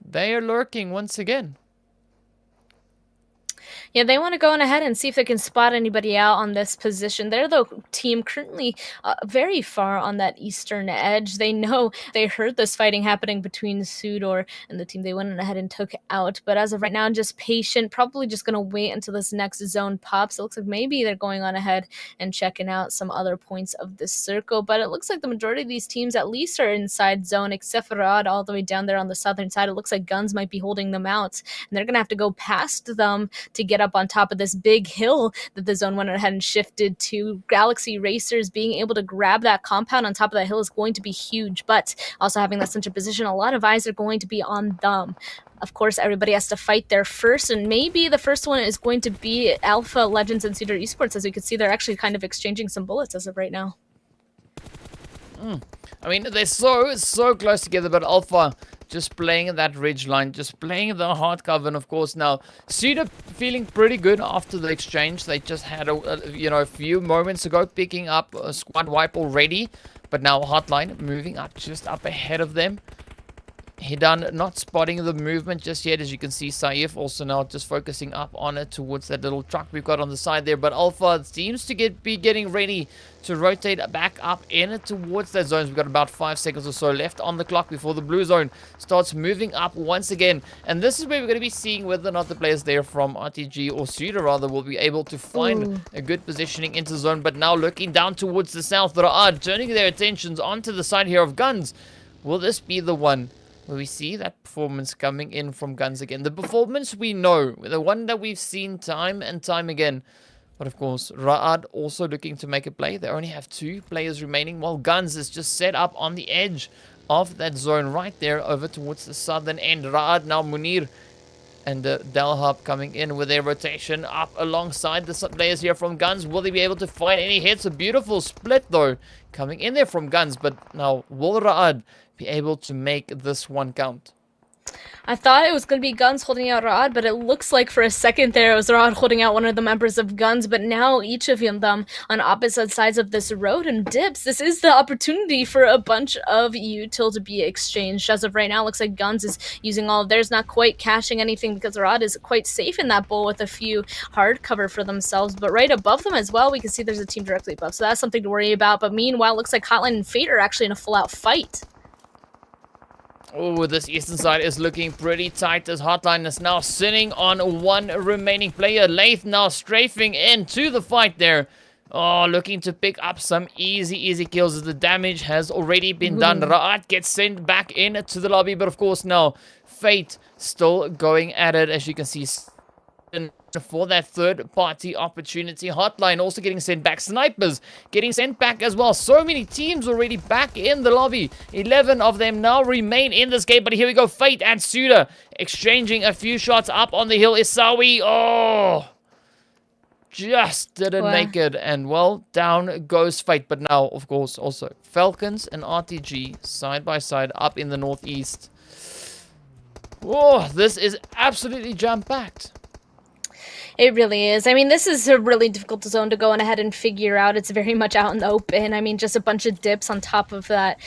they are lurking once again. Yeah, they want to go on ahead and see if they can spot anybody out on this position. They're the team currently very far on that eastern edge. They know they heard this fighting happening between SUDOR and the team they went ahead and took out. But as of right now, just patient, probably just going to wait until this next zone pops. It looks like maybe they're going on ahead and checking out some other points of the circle. But it looks like the majority of these teams at least are inside zone, except for Rod all the way down there on the southern side. It looks like GUNZ might be holding them out. And they're going to have to go past them to get up on top of this big hill that the zone went ahead and shifted to. Galaxy Racers being able to grab that compound on top of that hill is going to be huge, but also having that central position, a lot of eyes are going to be on them. Of course, everybody has to fight there first, and maybe the first one is going to be Alpha, Legends, and SUDOR Esports. As you can see, they're actually kind of exchanging some bullets as of right now. I mean, they're so close together, but Alpha just playing that ridge line, just playing the hard cover. And of course now SUDOR feeling pretty good after the exchange. They just had a few moments ago picking up a squad wipe already, but now HOTLINE moving up just up ahead of them. Hidan not spotting the movement just yet. As you can see, Saif also now just focusing up on it towards that little truck we've got on the side there. But Alpha seems to be getting ready to rotate back up in towards that zone. We've got about 5 seconds or so left on the clock before the blue zone starts moving up once again. And this is where we're going to be seeing whether or not the players there from RTG or SUDOR rather will be able to find a good positioning into zone. But now looking down towards the south, Ra'ad turning their attentions onto the side here of GUNZ. Will this be the one where we see that performance coming in from GUNZ again? The performance we know, the one that we've seen time and time again. But of course, Ra'ad also looking to make a play. They only have 2 players remaining, while GUNZ is just set up on the edge of that zone right there over towards the southern end. Ra'ad now Munir and Dalhub coming in with their rotation up alongside the players here from GUNZ. Will they be able to find any hits? A beautiful split though coming in there from GUNZ. But now will Ra'ad be able to make this one count? I thought it was going to be GUNZ holding out Rod, but it looks like for a second there it was Rod holding out one of the members of GUNZ, but now each of them on opposite sides of this road and dips. This is the opportunity for a bunch of util to be exchanged. As of right now, it looks like GUNZ is using all of theirs, not quite cashing anything because Rod is quite safe in that bowl with a few hard cover for themselves, but right above them as well, we can see there's a team directly above, so that's something to worry about. But meanwhile, it looks like HOTLINE and Fate are actually in a full-out fight. Oh, this eastern side is looking pretty tight as HOTLINE is now sitting on one remaining player. Lath now strafing into the fight there. Oh, looking to pick up some easy kills as the damage has already been done. Ra'at gets sent back into the lobby, but of course now Fate still going at it, as you can see, for that third-party opportunity. HOTLINE also getting sent back. Snipers getting sent back as well. So many teams already back in the lobby. 11 of them now remain in this game. But here we go. Fate and SUDOR exchanging a few shots up on the hill. Isawi, oh, just didn't make it. And, well, down goes Fate. But now, of course, also Falcons and RTG side by side up in the northeast. Oh, this is absolutely jam-packed. It really is. I mean, this is a really difficult zone to go on ahead and figure out. It's very much out in the open. I mean, just a bunch of dips on top of that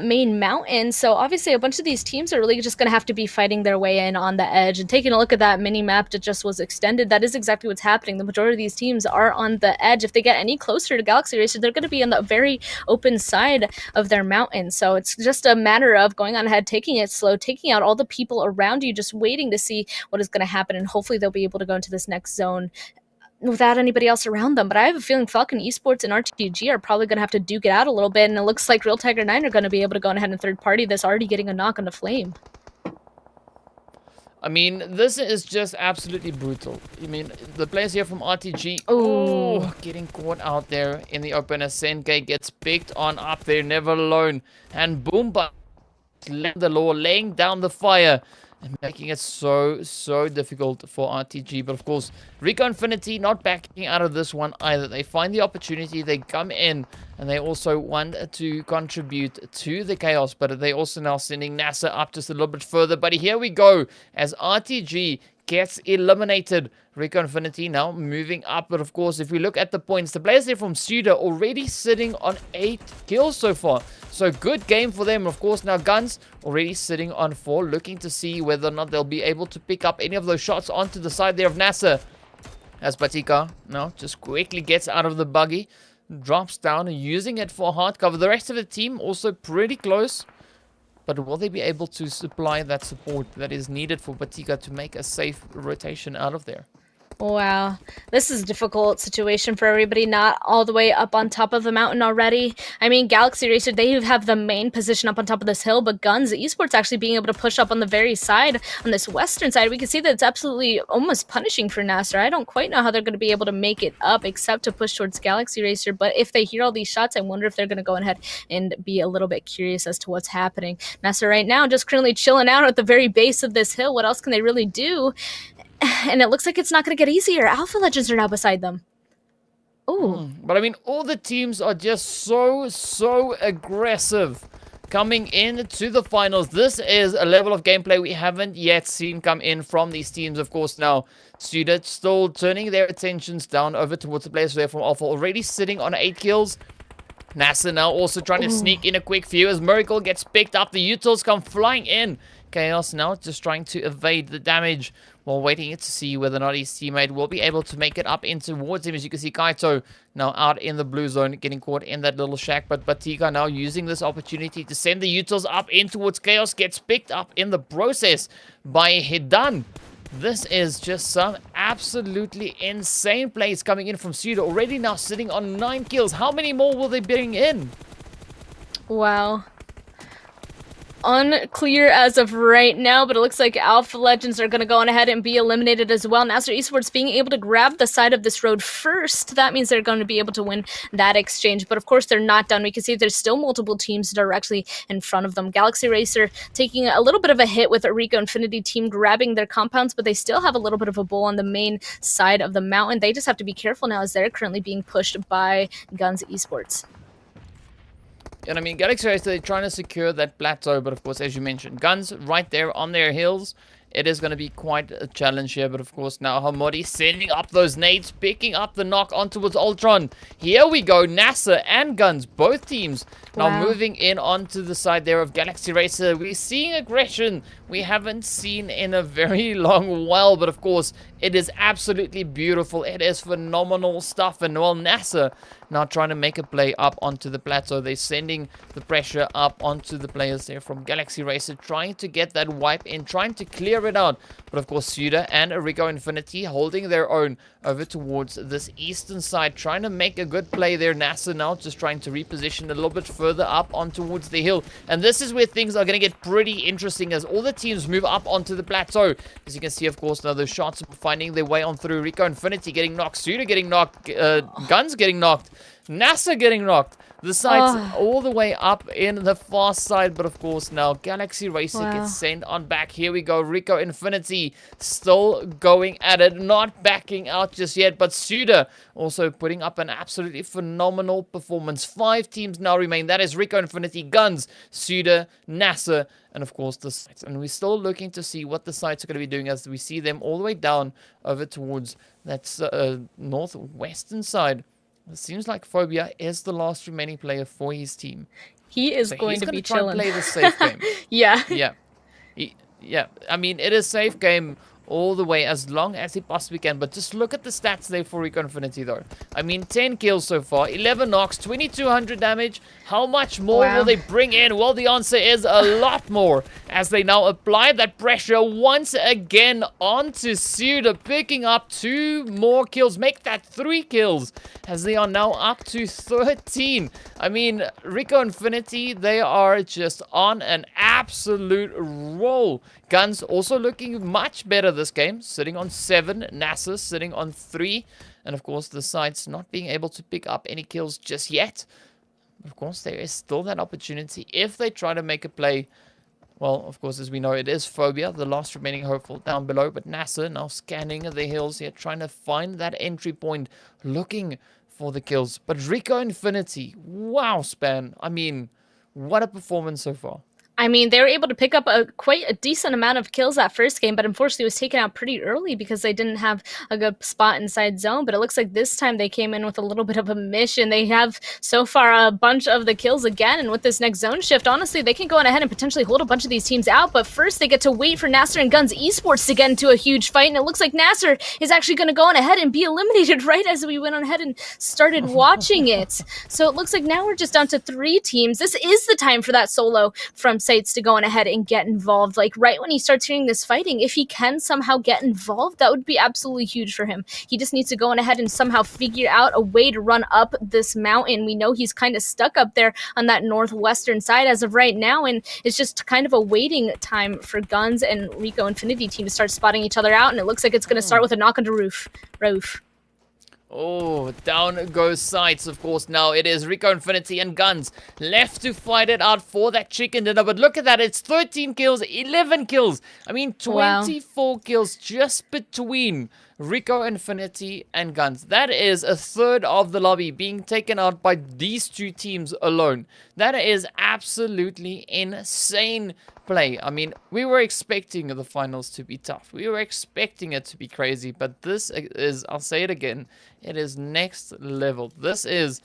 main mountain. So obviously a bunch of these teams are really just going to have to be fighting their way in on the edge. And taking a look at that mini map that just was extended, that is exactly what's happening. The majority of these teams are on the edge. If they get any closer to Galaxy Racer, they're going to be on the very open side of their mountain. So it's just a matter of going on ahead, taking it slow, taking out all the people around you, just waiting to see what is going to happen. And hopefully they'll be able to go into this next zone without anybody else around them. But I have a feeling FalconsEsport and RTG are probably going to have to duke it out a little bit, and it looks like Real Tiger 9 are going to be able to go ahead and third party this, already getting a knock on the Flame. I mean, this is just absolutely brutal. I mean, the players here from RTG, oh, getting caught out there in the open as Senke gets picked on up there, never alone. And Boomba, the law, laying down the fire and making it so difficult for RTG. But of course, RICO Infinity not backing out of this one either. They find the opportunity, they come in, and they also want to contribute to the chaos. But they also now sending NASR up just a little bit further. But here we go, as RTG gets eliminated. RICO Infinity now moving up. But of course, if we look at the points, the players there from SUDOR already sitting on 8 kills so far. So good game for them. Of course, now GUNZ already sitting on 4, looking to see whether or not they'll be able to pick up any of those shots onto the side there of NASR. As Batika now just quickly gets out of the buggy, drops down, using it for hard cover. The rest of the team also pretty close. But will they be able to supply that support that is needed for Batika to make a safe rotation out of there? Wow, this is a difficult situation for everybody, not all the way up on top of the mountain already. I mean, Galaxy Racer, they have the main position up on top of this hill, but GUNZ Esports actually being able to push up on the very side, on this western side. We can see that it's absolutely almost punishing for NASR. I don't quite know how they're going to be able to make it up except to push towards Galaxy Racer, but if they hear all these shots, I wonder if they're going to go ahead and be a little bit curious as to what's happening. NASR right now just currently chilling out at the very base of this hill. What else can they really do? And it looks like it's not going to get easier. Alpha Legends are now beside them. Ooh. But I mean, all the teams are just so aggressive coming into the finals. This is a level of gameplay we haven't yet seen come in from these teams. Of course, now SUDOR still turning their attentions down over towards the players there from Alpha, already sitting on 8 kills. NASR now also trying to sneak in a quick few as Miracle gets picked up. The utils come flying in. Chaos now just trying to evade the damage while waiting to see whether or not his teammate will be able to make it up in towards him. As you can see, Kaito now out in the blue zone, getting caught in that little shack. But Batika now using this opportunity to send the utils up in towards Chaos, gets picked up in the process by Hidan. This is just some absolutely insane plays coming in from SUDOR. Already now sitting on 9 kills. How many more will they bring in? Wow. Unclear as of right now, but it looks like Alpha Legends are going to go on ahead and be eliminated as well. NASR Esports being able to grab the side of this road first, that means they're going to be able to win that exchange. But of course, they're not done. We can see there's still multiple teams directly in front of them. Galaxy Racer taking a little bit of a hit with a RICO Infinity team grabbing their compounds, but they still have a little bit of a bull on the main side of the mountain. They just have to be careful now as they're currently being pushed by GUNZ Esports. And I mean, Galaxy Racer, they're trying to secure that plateau, but of course, as you mentioned, GUNZ right there on their heels. It is going to be quite a challenge here, but of course now Hamori sending up those nades, picking up the knock on towards Ultron. Here we go, NASA and GUNZ, both teams now moving in onto the side there of Galaxy Racer. We're seeing aggression we haven't seen in a very long while, but of course it is absolutely beautiful. It is phenomenal stuff, and well, NASA now trying to make a play up onto the plateau. They're sending the pressure up onto the players there from Galaxy Racer, trying to get that wipe in, trying to clear it out. But of course, SUDOR and RICO Infinity holding their own over towards this eastern side, trying to make a good play there. NASA now just trying to reposition a little bit further up on towards the hill. And this is where things are going to get pretty interesting as all the teams move up onto the plateau. As you can see, of course, now those shots are finding their way on through. RICO Infinity getting knocked, SUDOR getting knocked, GUNZ getting knocked, NASA getting knocked. The sights all the way up in the far side, but of course now Galaxy Racer gets sent on back. Here we go, RICO Infinity still going at it, not backing out just yet, but SUDOR also putting up an absolutely phenomenal performance. 5 teams now remain. That is RICO Infinity, GUNZ, SUDOR, NASA, and of course the sites. And we're still looking to see what the sites are going to be doing as we see them all the way down over towards that northwestern side. It seems like Phobia is the last remaining player for his team. He is going to be chilling. Play the safe game. Yeah. Yeah. I mean, it is safe game all the way as long as he possibly can. But just look at the stats there for RICO Infinity, though. I mean, 10 kills so far, 11 knocks, 2200 damage. How much more will they bring in? Well, the answer is a lot more as they now apply that pressure once again onto SUDOR, picking up 2 more kills. Make that 3 kills as they are now up to 13. I mean, RICO Infinity, they are just on an absolute roll. GUNZ also looking much better this game, sitting on 7. NASA sitting on 3. And of course, the sides not being able to pick up any kills just yet. Of course, there is still that opportunity if they try to make a play. Well, of course, as we know, it is Phobia, the last remaining hopeful down below. But NASA now scanning the hills here, trying to find that entry point, looking for the kills. But RICO Infinity, wow, Span. I mean, what a performance so far. I mean, they were able to pick up quite a decent amount of kills that first game, but unfortunately it was taken out pretty early because they didn't have a good spot inside zone. But it looks like this time they came in with a little bit of a mission. They have so far a bunch of the kills again, and with this next zone shift, honestly, they can go on ahead and potentially hold a bunch of these teams out. But first they get to wait for NASR and GUNZ Esports to get into a huge fight, and it looks like NASR is actually going to go on ahead and be eliminated right as we went on ahead and started watching it. So it looks like now we're just down to 3 teams. This is the time for that solo from SCYTES to go on ahead and get involved. Like right when he starts hearing this fighting, if he can somehow get involved, that would be absolutely huge for him. He just needs to go on ahead and somehow figure out a way to run up this mountain. We know he's kind of stuck up there on that northwestern side as of right now, and it's just kind of a waiting time for GUNZ and RICO Infinity team to start spotting each other out, and it looks like it's going to start with a knock on the roof. Oh, down goes SCYTES, of course. Now it is RICO Infinity and GUNZ left to fight it out for that chicken dinner. But look at that. It's 13 kills, 11 kills. I mean, 24 kills just between RICO Infinity and GUNZ. That is a third of the lobby being taken out by these 2 teams alone. That is absolutely insane play. I mean, we were expecting the finals to be tough. We were expecting it to be crazy, but this is, I'll say it again, it is next level. This is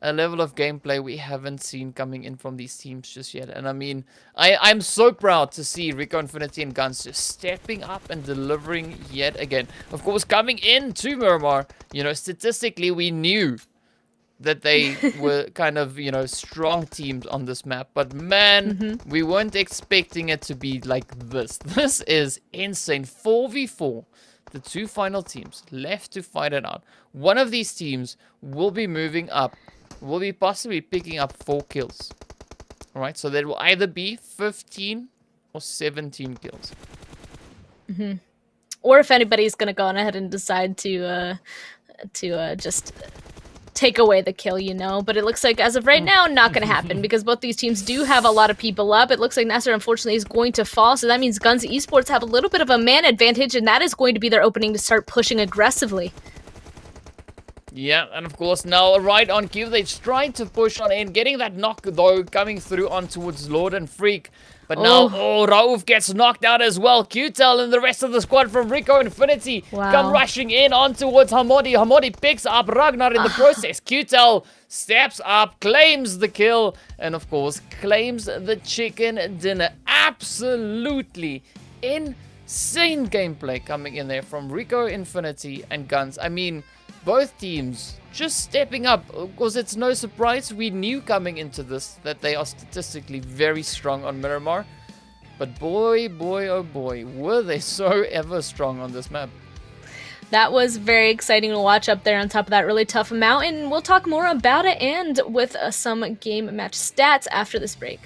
a level of gameplay we haven't seen coming in from these teams just yet. And I mean, I'm so proud to see RICO Infinity and GUNZ just stepping up and delivering yet again. Of course, coming into Miramar, you know, statistically, we knew that they were kind of, you know, strong teams on this map. But man, we weren't expecting it to be like this. This is insane. 4v4. The 2 final teams left to fight it out. One of these teams will be moving up. Will be possibly picking up 4 kills. Alright, so there will either be 15 or 17 kills. Or if anybody's going to go on ahead and decide to just take away the kill, you know. But it looks like as of right now, not going to happen because both these teams do have a lot of people up. It looks like NASR unfortunately is going to fall, so that means GUNZ Esports have a little bit of a man advantage, and that is going to be their opening to start pushing aggressively. Yeah, and of course now right on cue, they're trying to push on in, getting that knock though, coming through on towards Lord and Freak. But now, Rauf gets knocked out as well. QTEL and the rest of the squad from RICO Infinity come rushing in on towards Hamodi. Hamodi picks up Ragnar in the process. QTEL steps up, claims the kill, and of course, claims the chicken dinner. Absolutely insane gameplay coming in there from RICO Infinity and GUNZ. I mean, both teams just stepping up, because it's no surprise. We knew coming into this that they are statistically very strong on Miramar. But boy, oh boy, were they so ever strong on this map. That was very exciting to watch up there on top of that really tough mountain. We'll talk more about it and with some game match stats after this break.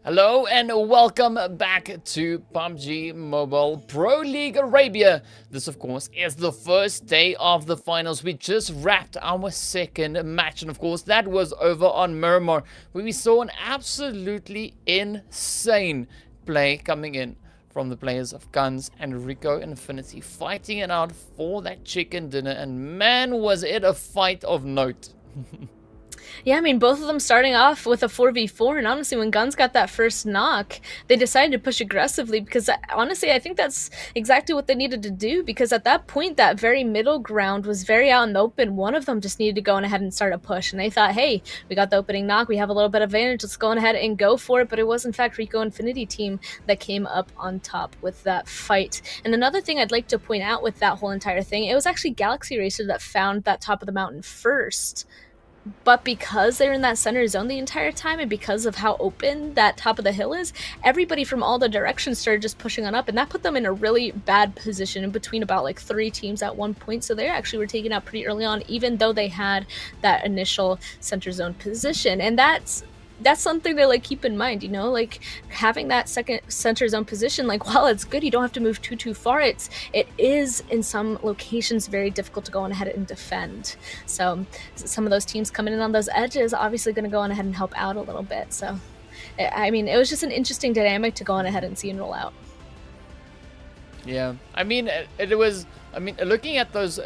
Hello and welcome back to PUBG Mobile Pro League Arabia. This, of course, is the first day of the finals. We just wrapped our second match, and of course, that was over on Miramar, where we saw an absolutely insane play coming in from the players of GUNZ and RICO Infinity, fighting it out for that chicken dinner, and man, was it a fight of note. Yeah, I mean, both of them starting off with a 4v4, and honestly, when GUNZ got that first knock, they decided to push aggressively because, honestly, I think that's exactly what they needed to do because at that point, that very middle ground was very out in the open. One of them just needed to go on ahead and start a push, and they thought, hey, we got the opening knock, we have a little bit of advantage, let's go on ahead and go for it, but it was, in fact, RICO Infinity team that came up on top with that fight. And another thing I'd like to point out with that whole entire thing, it was actually Galaxy Racer that found that top of the mountain first. But because they're in that center zone the entire time and because of how open that top of the hill is, everybody from all the directions started just pushing on up, and that put them in a really bad position in between about like 3 teams at one point. So they actually were taken out pretty early on, even though they had that initial center zone position. And that's something to like keep in mind, you know, like having that second center zone position, like while it's good, you don't have to move too far. It is in some locations very difficult to go on ahead and defend. So some of those teams coming in on those edges obviously going to go on ahead and help out a little bit. So I mean, it was just an interesting dynamic to go on ahead and see and roll out. Yeah, I mean, it was. I mean, looking at those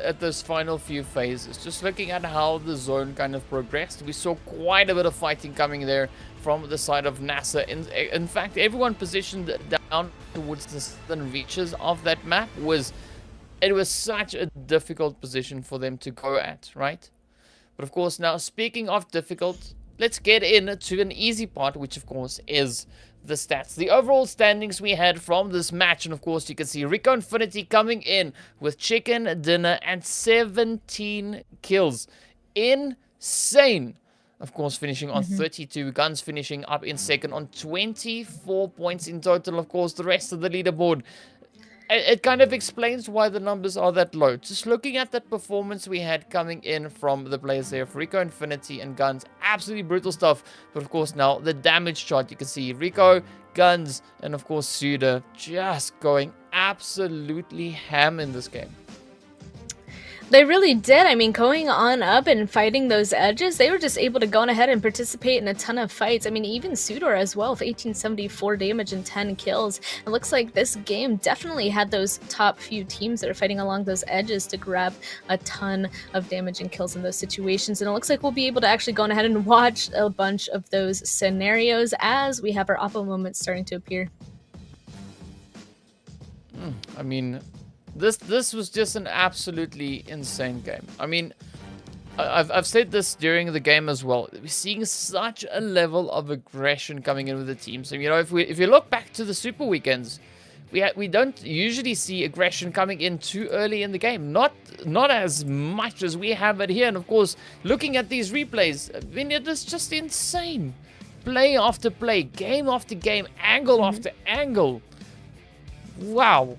final few phases, just looking at how the zone kind of progressed, we saw quite a bit of fighting coming there from the side of NASR. In fact, everyone positioned down towards the southern reaches of that map was such a difficult position for them to go at, right? But of course, now speaking of difficult, let's get into an easy part, which of course is the stats. The overall standings we had from this match, and of course you can see RICO Infinity coming in with chicken dinner and 17 kills. Insane. Of course, finishing on 32. GUNZ finishing up in second on 24 points in total. Of course, the rest of the leaderboard, it kind of explains why the numbers are that low. Just looking at that performance we had coming in from the players there for RICO Infinity and GUNZ, absolutely brutal stuff. But of course now the damage chart, you can see RICO, GUNZ, and of course SUDOR just going absolutely ham in this game. They really did. I mean, going on up and fighting those edges, they were just able to go on ahead and participate in a ton of fights. I mean, even SUDOR as well with 1874 damage and 10 kills. It looks like this game definitely had those top few teams that are fighting along those edges to grab a ton of damage and kills in those situations. And it looks like we'll be able to actually go on ahead and watch a bunch of those scenarios as we have our Oppo moments starting to appear. I mean, This was just an absolutely insane game. I mean, I've said this during the game as well. We're seeing such a level of aggression coming in with the team. So, you know, if you look back to the Super Weekends, we don't usually see aggression coming in too early in the game. Not as much as we have it here. And of course, looking at these replays, I mean, it is just insane. Play after play, game after game, angle after angle. Wow.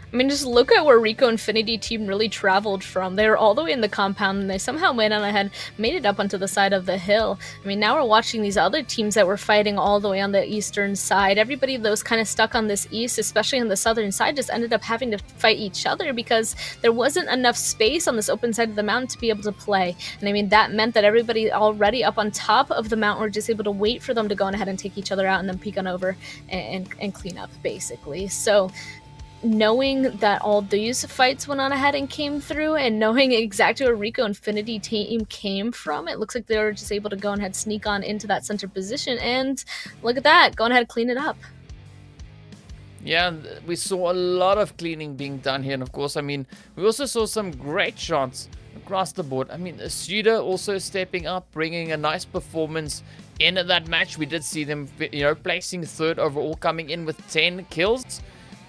I mean, just look at where RICO Infinity team really traveled from. They were all the way in the compound, and they somehow went on ahead, made it up onto the side of the hill. I mean, now we're watching these other teams that were fighting all the way on the eastern side. Everybody that was kind of stuck on this east, especially on the southern side, just ended up having to fight each other because there wasn't enough space on this open side of the mountain to be able to play. And I mean, that meant that everybody already up on top of the mountain were just able to wait for them to go on ahead and take each other out and then peek on over and clean up, basically. So knowing that all these fights went on ahead and came through, and knowing exactly where RICO Infinity team came from, it looks like they were just able to go on ahead, sneak on into that center position, and look at that, go on ahead and clean it up. Yeah, we saw a lot of cleaning being done here, and of course, I mean, we also saw some great shots across the board. I mean, SUDOR also stepping up, bringing a nice performance in that match. We did see them, you know, placing third overall, coming in with 10 kills.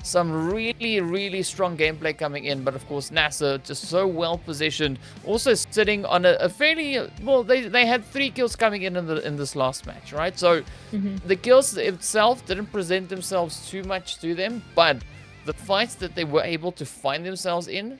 Some really, really strong gameplay coming in, but of course NASR just so well positioned, also sitting on a fairly, well, they had 3 kills coming in this last match, right? So the kills itself didn't present themselves too much to them, but the fights that they were able to find themselves in,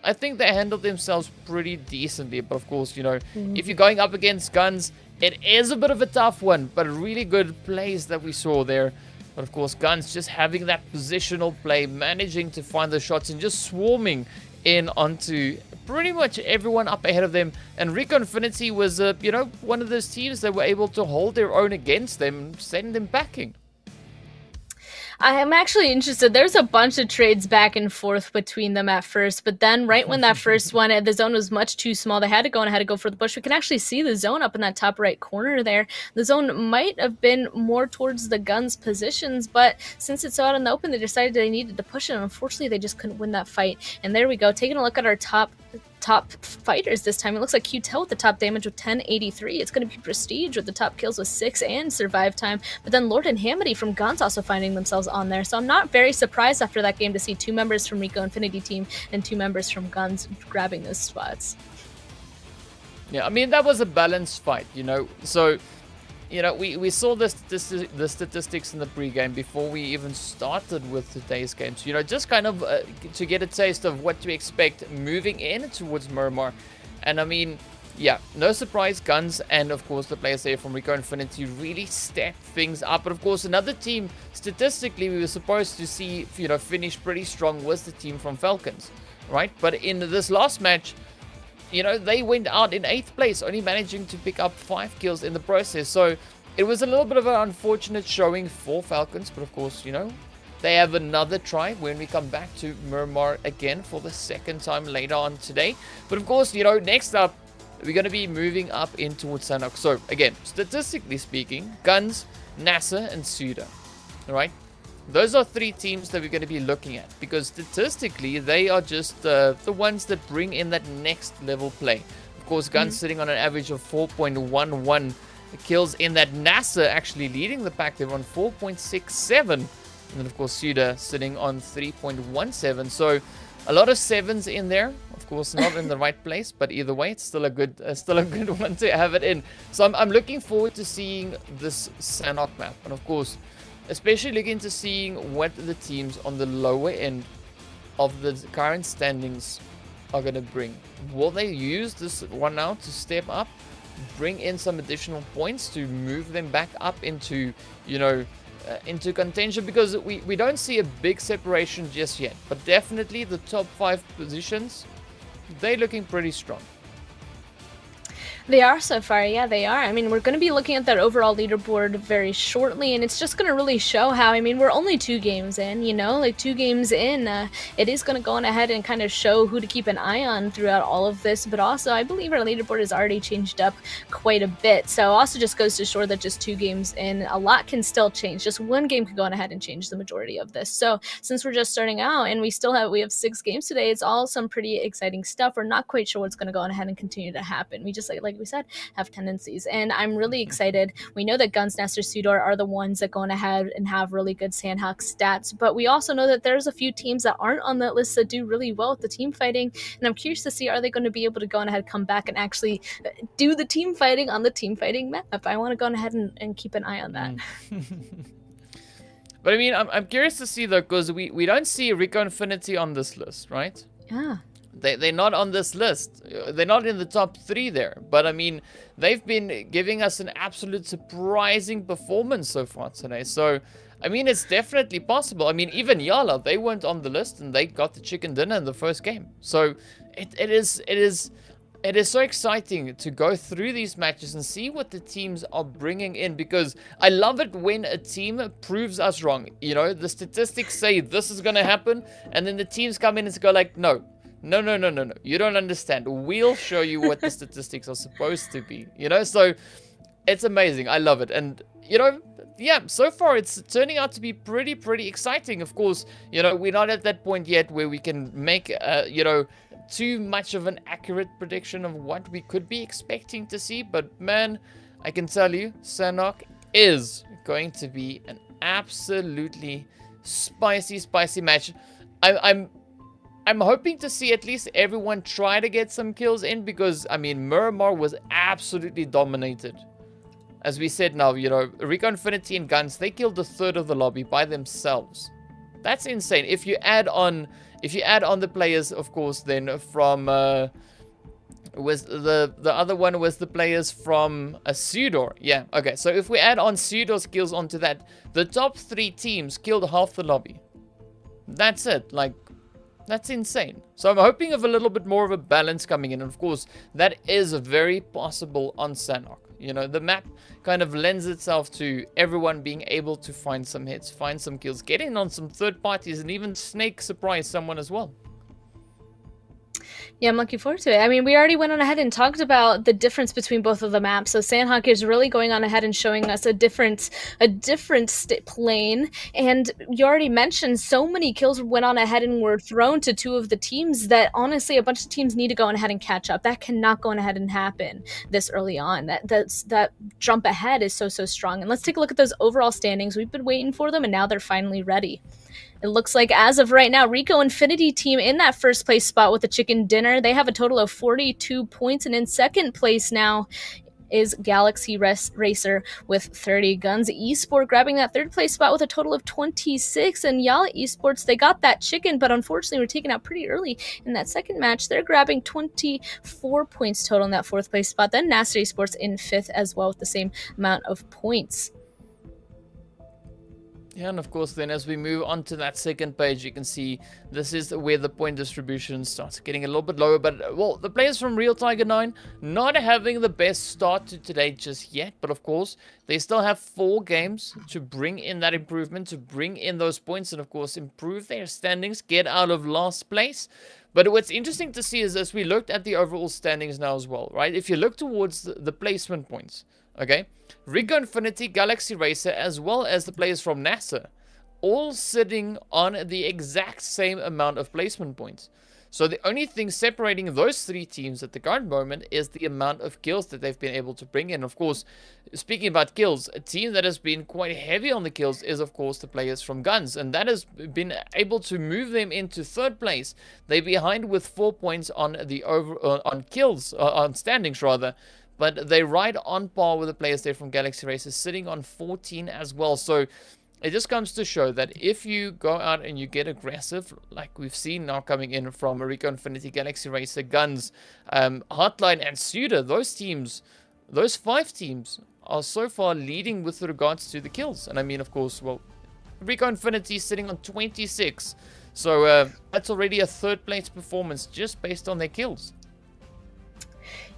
I think they handled themselves pretty decently. But of course, you know, if you're going up against GUNZ, it is a bit of a tough one, but really good plays that we saw there. But of course, GUNZ just having that positional play, managing to find the shots and just swarming in onto pretty much everyone up ahead of them. And RICO Infinity was, you know, one of those teams that were able to hold their own against them, send them packing. I'm actually interested. There's a bunch of trades back and forth between them at first, but then right when that first one, the zone was much too small. They had to go and had to go for the bush. We can actually see the zone up in that top right corner there. The zone might have been more towards the GUNZ positions, but since it's out in the open, they decided they needed to push it. And unfortunately, they just couldn't win that fight. And there we go. Taking a look at our top fighters this time. It looks like QTEL with the top damage with 1083. It's going to be Prestige with the top kills with 6 and survive time. But then Lord and Hamity from GUNZ also finding themselves on there. So I'm not very surprised after that game to see 2 members from RICO Infinity team and 2 members from GUNZ grabbing those spots. Yeah, I mean, that was a balanced fight, you know. So, you know, we saw the statistics in the pregame before we even started with today's games. You know, just kind of to get a taste of what to expect moving in towards Miramar. And I mean, yeah, no surprise, GUNZ and of course the players there from RICO Infinity really stepped things up. But of course, another team statistically we were supposed to see, you know, finish pretty strong was the team from Falcons, right? But in this last match, you know, they went out in 8th place, only managing to pick up 5 kills in the process. So it was a little bit of an unfortunate showing for Falcons. But of course, you know, they have another try when we come back to Miramar again for the 2nd time later on today. But of course, you know, next up, we're going to be moving up in towards Sanhok. So again, statistically speaking, GUNZ, NASR, and SUDOR. All right. Those are 3 teams that we're going to be looking at, because statistically they are just the ones that bring in that next level play. Of course, GUNZ sitting on an average of 4.11 kills in that. NASR actually leading the pack. They're on 4.67, and then of course SUDOR sitting on 3.17. So a lot of 7s in there. Of course, not in the right place, but either way, it's still a good one to have it in. So I'm looking forward to seeing this Sanhok map, and of course, especially looking to seeing what the teams on the lower end of the current standings are going to bring. Will they use this one now to step up, bring in some additional points to move them back up into, you know, into contention? Because we don't see a big separation just yet, but definitely the top 5 positions, they're looking pretty strong. They are so far, yeah, they are. I mean, we're going to be looking at that overall leaderboard very shortly, and it's just going to really show how, I mean, we're only 2 games in, you know, like 2 games in, it is going to go on ahead and kind of show who to keep an eye on throughout all of this, but also I believe our leaderboard has already changed up quite a bit, so also just goes to show that just 2 games in, a lot can still change. Just 1 game could go on ahead and change the majority of this. So since we're just starting out and we have 6 games today, it's all some pretty exciting stuff. We're not quite sure what's going to go on ahead and continue to happen. We just, like we said, have tendencies, and I'm really excited. We know that GUNZ, NASR, SUDOR are the ones that go ahead and have really good Sanhok stats, but we also know that there's a few teams that aren't on that list that do really well with the team fighting, and I'm curious to see, are they going to be able to go ahead, come back and actually do the team fighting on the team fighting map? I want to go ahead and keep an eye on that. But I mean, I'm curious to see though, because we don't see RICO Infinity on this list, right? Yeah. They're not on this list. They're not in the top 3 there. But I mean, they've been giving us an absolute surprising performance so far today. So, I mean, it's definitely possible. I mean, even YaLLa, they weren't on the list and they got the chicken dinner in the first game. So, it is so exciting to go through these matches and see what the teams are bringing in, because I love it when a team proves us wrong. You know, the statistics say this is going to happen, and then the teams come in and go like, no. You don't understand. We'll show you what the statistics are supposed to be. You know, so it's amazing. I love it. And, you know, yeah, so far it's turning out to be pretty exciting. Of course, you know, we're not at that point yet where we can make, you know, too much of an accurate prediction of what we could be expecting to see. But, man, I can tell you, Sanhok is going to be an absolutely spicy match. I'm hoping to see at least everyone try to get some kills in, because, I mean, Miramar was absolutely dominated. As we said now, you know, RICO Infinity and GUNZ, they killed 1/3 of the lobby by themselves. That's insane. If you add on the players, of course, then from, was the other one was the players from SUDOR. Yeah, okay. So if we add on SUDOR's kills onto that, the top 3 teams killed half the lobby. That's it. Like, that's insane. So I'm hoping of a little bit more of a balance coming in. And of course, that is very possible on Sanhok. You know, the map kind of lends itself to everyone being able to find some hits, find some kills, get in on some third parties, and even snake surprise someone as well. Yeah, I'm looking forward to it. I mean, we already went on ahead and talked about the difference between both of the maps. So Sanhok is really going on ahead and showing us a different plane. And you already mentioned so many kills went on ahead and were thrown to two of the teams that honestly a bunch of teams need to go on ahead and catch up. That cannot go on ahead and happen this early on. That jump ahead is so strong. And let's take a look at those overall standings. We've been waiting for them, and now they're finally ready. It looks like as of right now, RICO Infinity team in that first place spot with the chicken dinner. They have a total of 42 points, and in second place now is Galaxy Racer with 30. GUNZ Esport grabbing that third place spot with a total of 26, and YaLLa Esports, they got that chicken, but unfortunately were taken out pretty early in that second match. They're grabbing 24 points total in that fourth place spot. Then NASR Esports in fifth as well with the same amount of points. Yeah, and of course then as we move on to that second page, you can see this is where the point distribution starts getting a little bit lower. But, well, the players from Real Tiger 9 not having the best start to today just yet. But, of course, they still have 4 games to bring in that improvement, to bring in those points and, of course, improve their standings, get out of last place. But what's interesting to see is as we looked at the overall standings now as well, right? If you look towards the placement points, okay? RICO Infinity, Galaxy Racer, as well as the players from NASR, all sitting on the exact same amount of placement points. So the only thing separating those 3 teams at the current moment is the amount of kills that they've been able to bring in. Of course, speaking about kills, a team that has been quite heavy on the kills is, of course, the players from GUNZ, and that has been able to move them into third place. They're behind with 4 points on the on kills, on standings rather. But they're right on par with the players there from Galaxy Racer, sitting on 14 as well. So it just comes to show that if you go out and you get aggressive, like we've seen now coming in from RICO Infinity, Galaxy Racer, GUNZ, HOTLINE, and SUDOR, those teams, those 5 teams are so far leading with regards to the kills. And I mean, of course, well, RICO Infinity sitting on 26. So that's already a third place performance just based on their kills.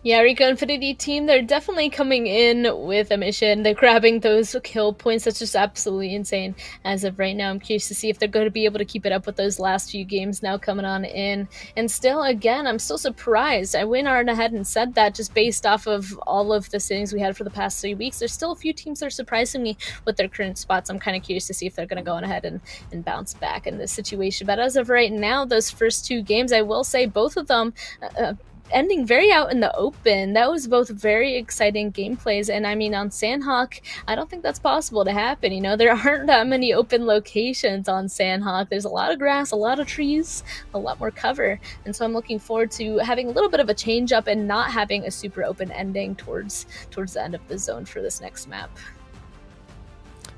Yeah, RICO Infinity team, they're definitely coming in with a mission. They're grabbing those kill points. That's just absolutely insane as of right now. I'm curious to see if they're going to be able to keep it up with those last few games now coming on in. And still, again, I'm still surprised. I went on ahead and said that just based off of all of the sittings we had for the past 3 weeks. There's still a few teams that are surprising me with their current spots. I'm kind of curious to see if they're going to go on ahead and bounce back in this situation. But as of right now, those first 2 games, I will say both of them ending very out in the open. That was both very exciting gameplays, and I mean on Sanhok, I don't think that's possible to happen. You know, there aren't that many open locations on Sanhok. There's a lot of grass, a lot of trees, a lot more cover, and so I'm looking forward to having a little bit of a change up and not having a super open ending towards the end of the zone for this next map.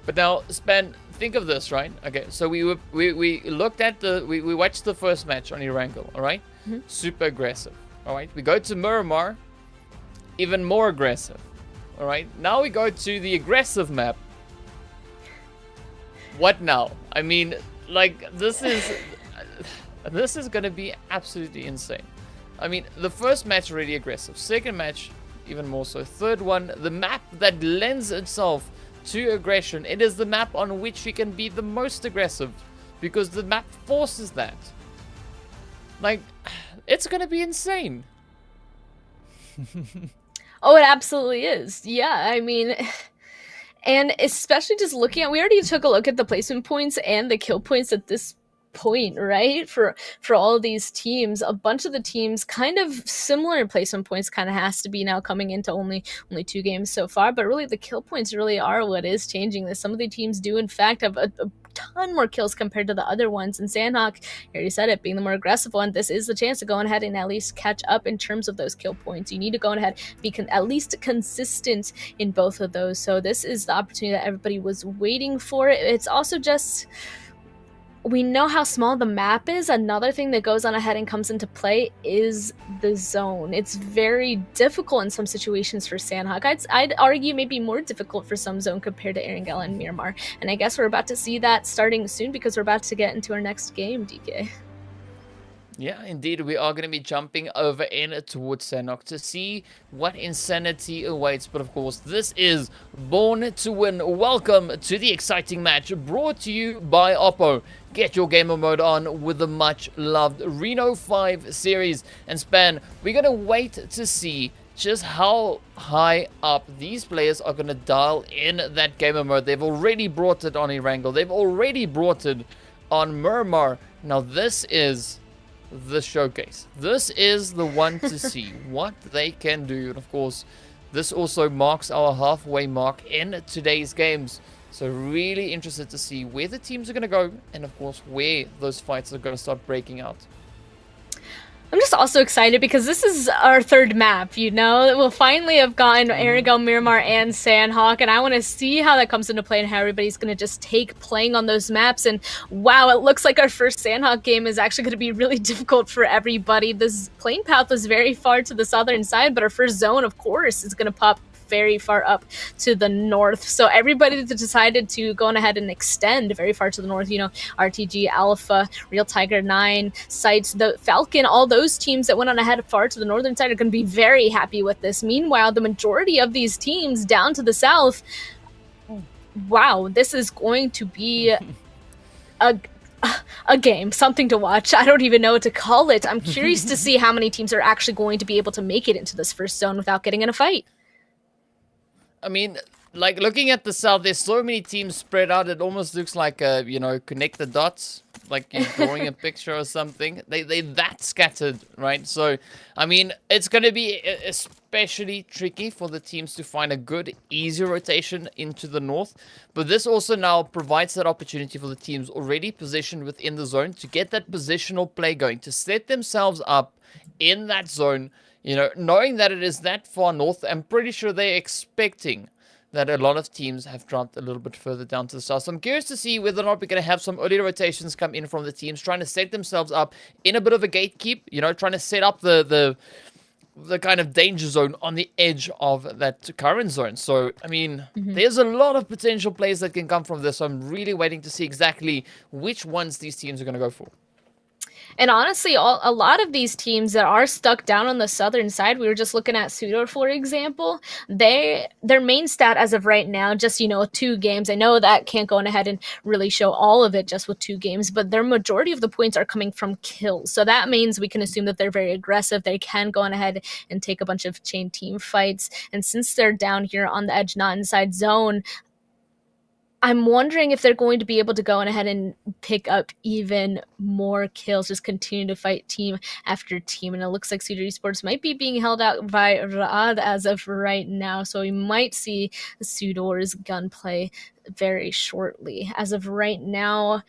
But now, Span, think of this, right? Okay, so we looked at we watched the first match on Erangel, all right? Mm-hmm. Super aggressive. All right, we go to Miramar, even more aggressive. All right, now we go to the aggressive map. What now? I mean, like, this is going to be absolutely insane. I mean, the first match really aggressive. Second match, even more so. Third one, the map that lends itself to aggression. It is the map on which you can be the most aggressive because the map forces that. Like, it's gonna be insane. Oh, it absolutely is. Yeah, I mean, and especially just looking at, we already took a look at the placement points and the kill points at this point, right? For all of these teams, a bunch of the teams kind of similar placement points kind of has to be now coming into only 2 games so far, but really the kill points really are what is changing this. Some of the teams do in fact have a ton more kills compared to the other ones, and Sanhok, you already said it, being the more aggressive one, this is the chance to go on ahead and at least catch up in terms of those kill points. You need to go on ahead, be at least consistent in both of those, so this is the opportunity that everybody was waiting for. It's also just, we know how small the map is. Another thing that goes on ahead and comes into play is the zone. It's very difficult in some situations for Sanhok. I'd argue maybe more difficult for some zone compared to Erangel and Miramar. And I guess we're about to see that starting soon because we're about to get into our next game, DK. Yeah, indeed, we are going to be jumping over in towards Sanhok to see what insanity awaits. But of course, this is Born to Win. Welcome to the exciting match brought to you by Oppo. Get your gamer mode on with the much loved Reno 5 series. And Span, we're going to wait to see just how high up these players are going to dial in that gamer mode. They've already brought it on Erangel. They've already brought it on Miramar. Now this is the showcase. This is the one to see what they can do. And of course, this also marks our halfway mark in today's games. So really interested to see where the teams are going to go and of course where those fights are going to start breaking out. I'm just also excited because this is our third map, you know? We'll finally have gotten Erangel, Miramar, and Sanhok, and I want to see how that comes into play and how everybody's going to just take playing on those maps. And wow, it looks like our first Sanhok game is actually going to be really difficult for everybody. This playing path was very far to the southern side, but our first zone, of course, is going to pop very far up to the north. So everybody decided to go on ahead and extend very far to the north. You know, RTG, Alpha, Real Tiger 9, SCYTES, the Falcon, all those teams that went on ahead far to the northern side are going to be very happy with this. Meanwhile, the majority of these teams down to the south, wow, this is going to be a game, something to watch. I don't even know what to call it. I'm curious to see how many teams are actually going to be able to make it into this first zone without getting in a fight. I mean, like looking at the south, there's so many teams spread out. It almost looks like you know, connect the dots, like you're drawing a picture or something. They that scattered, right? So, I mean, it's going to be especially tricky for the teams to find a good, easy rotation into the north. But this also now provides that opportunity for the teams already positioned within the zone to get that positional play going, to set themselves up in that zone. You know, knowing that it is that far north, I'm pretty sure they're expecting that a lot of teams have dropped a little bit further down to the south. So I'm curious to see whether or not we're going to have some early rotations come in from the teams, trying to set themselves up in a bit of a gatekeep, you know, trying to set up the kind of danger zone on the edge of that current zone. So, I mean, there's a lot of potential plays that can come from this. So I'm really waiting to see exactly which ones these teams are going to go for. And honestly, a lot of these teams that are stuck down on the southern side, we were just looking at SUDOR, for example, their main stat as of right now, just, you know, 2 games. I know that can't go on ahead and really show all of it just with 2 games, but their majority of the points are coming from kills. So that means we can assume that they're very aggressive. They can go on ahead and take a bunch of chain team fights. And since they're down here on the edge, not inside zone, I'm wondering if they're going to be able to go on ahead and pick up even more kills, just continue to fight team after team. And it looks like SUDOR Esports might be being held out by Raad as of right now. So we might see SUDOR's gunplay very shortly. As of right now,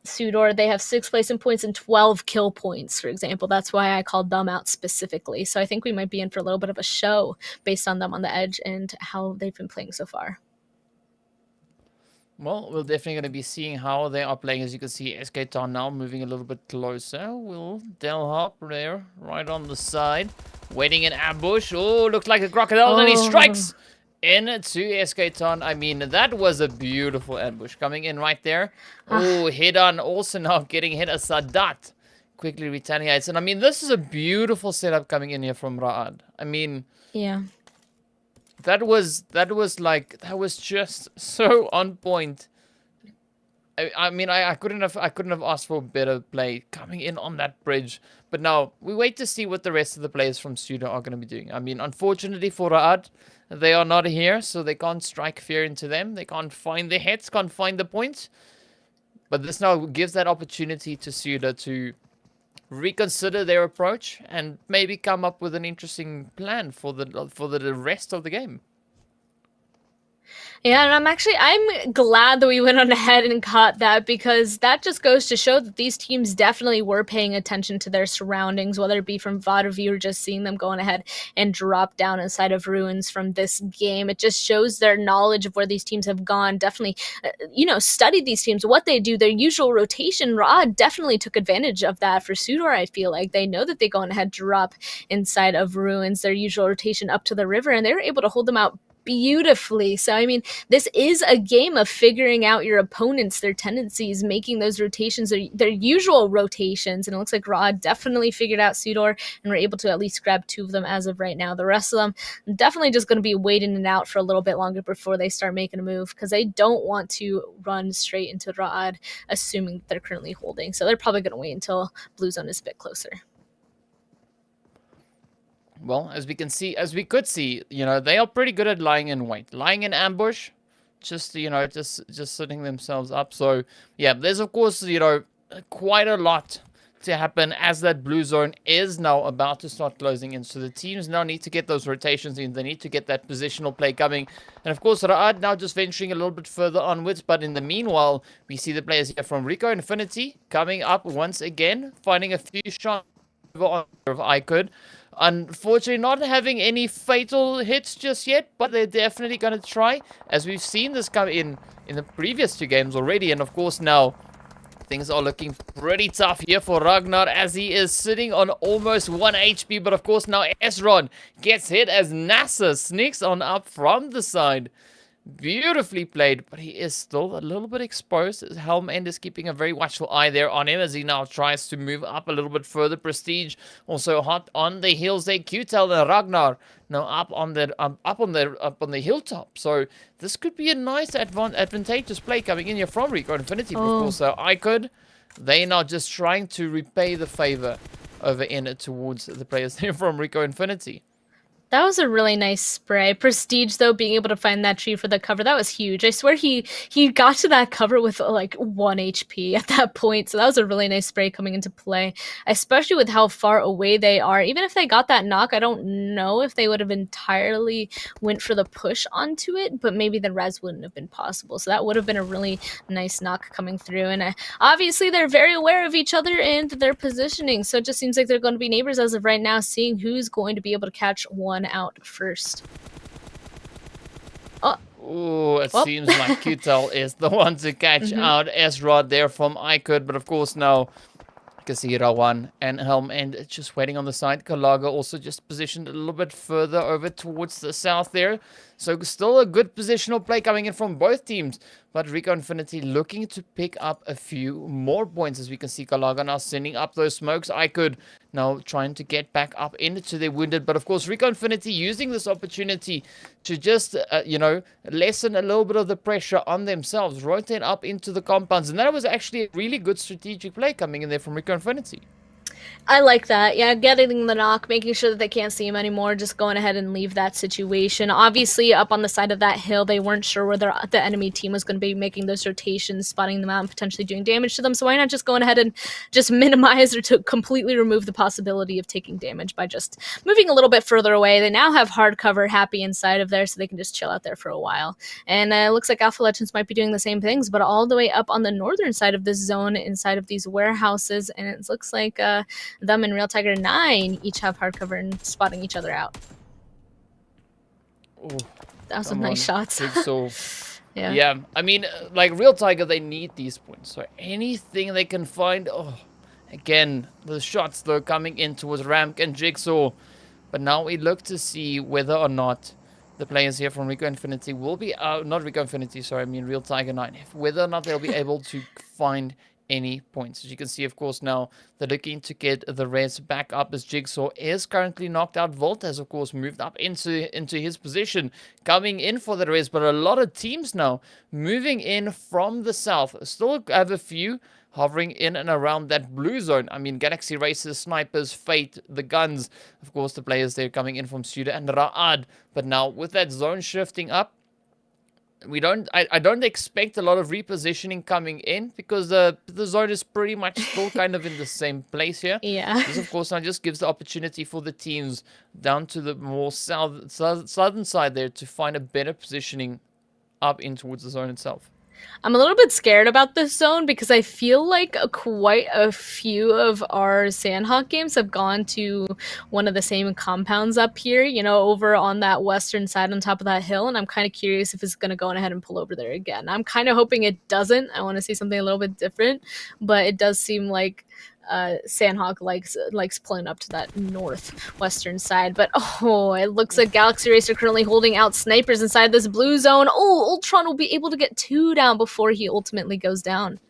SUDOR, they have 6th place in points and 12 kill points, for example. That's why I called them out specifically. So I think we might be in for a little bit of a show based on them on the edge and how they've been playing so far. Well, we're definitely going to be seeing how they are playing. As you can see, SCYTES now moving a little bit closer. Will Del Hop there, right on the side, waiting in ambush. Oh, looks like a crocodile, and he strikes into SCYTES. I mean, that was a beautiful ambush coming in right there. Oh, hit on also now getting hit as Sadat quickly retaliates. And I mean, this is a beautiful setup coming in here from Raad. I mean, yeah. That was just so on point. I mean, I couldn't have asked for a better play coming in on that bridge. But now we wait to see what the rest of the players from SUDOR are going to be doing. I mean, unfortunately for Raad, they are not here, so they can't strike fear into them. They can't find the hits, can't find the points. But this now gives that opportunity to SUDOR to reconsider their approach and maybe come up with an interesting plan for the rest of the game. Yeah, and I'm glad that we went on ahead and caught that, because that just goes to show that these teams definitely were paying attention to their surroundings, whether it be from VOD view or just seeing them going ahead and drop down inside of ruins from this game. It just shows their knowledge of where these teams have gone. Definitely, studied these teams, what they do, their usual rotation. Rod definitely took advantage of that for SUDOR. I feel like they know that they go on ahead, drop inside of ruins, their usual rotation up to the river, and they were able to hold them out beautifully. So, I mean, this is a game of figuring out your opponents, their tendencies, making those rotations, their usual rotations. And it looks like Raw definitely figured out SUDOR and we're able to at least grab 2 of them as of right now. The rest of them definitely just going to be waiting it out for a little bit longer before they start making a move, because they don't want to run straight into Ra'ad, assuming they're currently holding. So they're probably going to wait until blue zone is a bit closer. Well, as we could see, they are pretty good at lying in wait, lying in ambush, just setting themselves up. So yeah, there's of course quite a lot to happen as that blue zone is now about to start closing in. So the teams now need to get those rotations in. They need to get that positional play coming. And of course, Ra'ad now just venturing a little bit further onwards. But in the meanwhile, we see the players here from RICO Infinity coming up once again, finding a few shots over on of iKURD. Unfortunately, not having any fatal hits just yet, but they're definitely going to try, as we've seen this come in the previous 2 games already. And of course now things are looking pretty tough here for Ragnar, as he is sitting on almost 1 HP. But of course now Esron gets hit as NASR sneaks on up from the side. Beautifully played, but he is still a little bit exposed. His helm end is keeping a very watchful eye there on him as he now tries to move up a little bit further. Prestige also hot on the heels there. QTEL and Ragnar now up on the hilltop. So this could be a nice advantageous play coming in here from RICO Infinity. But of course, iKURD, they now just trying to repay the favor over in towards the players there from RICO Infinity. That was a really nice spray. Prestige, though, being able to find that tree for the cover, that was huge. I swear he got to that cover with like 1 HP at that point. So that was a really nice spray coming into play, especially with how far away they are. Even if they got that knock, I don't know if they would have entirely went for the push onto it, but maybe the res wouldn't have been possible. So that would have been a really nice knock coming through. And obviously they're very aware of each other and their positioning. So it just seems like they're going to be neighbors as of right now, seeing who's going to be able to catch one out first. Oh, it seems like QTEL is the one to catch out Esrod there from iKURD. But of course now you can see Rawan and Helm and just waiting on the side. Kalaga also just positioned a little bit further over towards the south there. So still a good positional play coming in from both teams. But RICO Infinity looking to pick up a few more points, as we can see Kalaga now sending up those smokes. iKURD now trying to get back up into their wounded. But of course, RICO Infinity using this opportunity to just, lessen a little bit of the pressure on themselves, rotate up into the compounds. And that was actually a really good strategic play coming in there from RICO Infinity. I like that. Yeah, getting the knock, making sure that they can't see him anymore, just going ahead and leave that situation. Obviously, up on the side of that hill, they weren't sure whether the enemy team was going to be making those rotations, spotting them out, and potentially doing damage to them. So why not just going ahead and just minimize or to completely remove the possibility of taking damage by just moving a little bit further away. They now have hard cover happy inside of there, so they can just chill out there for a while. And it looks like Alpha Legends might be doing the same things, but all the way up on the northern side of this zone, inside of these warehouses, and it looks like them and Real Tiger 9 each have hard cover and spotting each other out. Ooh, that was some nice shots. Yeah, I mean, like Real Tiger, they need these points. So anything they can find. Oh, again, the shots though coming in towards Ramk and Jigsaw. But now we look to see whether or not the players here from RICO Infinity will be not RICO Infinity, sorry, I mean Real Tiger 9. Whether or not they'll be able to find any points. As you can see, of course, now they're looking to get the res back up as Jigsaw is currently knocked out. Volt has, of course, moved up into his position, coming in for the res, but a lot of teams now moving in from the south. Still have a few hovering in and around that blue zone. I mean, Galaxy Racers, Snipers, Fate, the GUNZ, of course, the players there coming in from SUDOR and Ra'ad. But now with that zone shifting up, I don't expect a lot of repositioning coming in, because the zone is pretty much still kind of in the same place here. Yeah. This, of course, now just gives the opportunity for the teams down to the more southern side there to find a better positioning up in towards the zone itself. I'm a little bit scared about this zone because I feel like quite a few of our Sanhok games have gone to one of the same compounds up here, over on that western side on top of that hill. And I'm kind of curious if it's going to go ahead and pull over there again. I'm kind of hoping it doesn't. I want to see something a little bit different, but it does seem like Sanhok likes pulling up to that northwestern side. But oh, it looks like Galaxy Racer currently holding out snipers inside this blue zone. Oh, Ultron will be able to get 2 down before he ultimately goes down.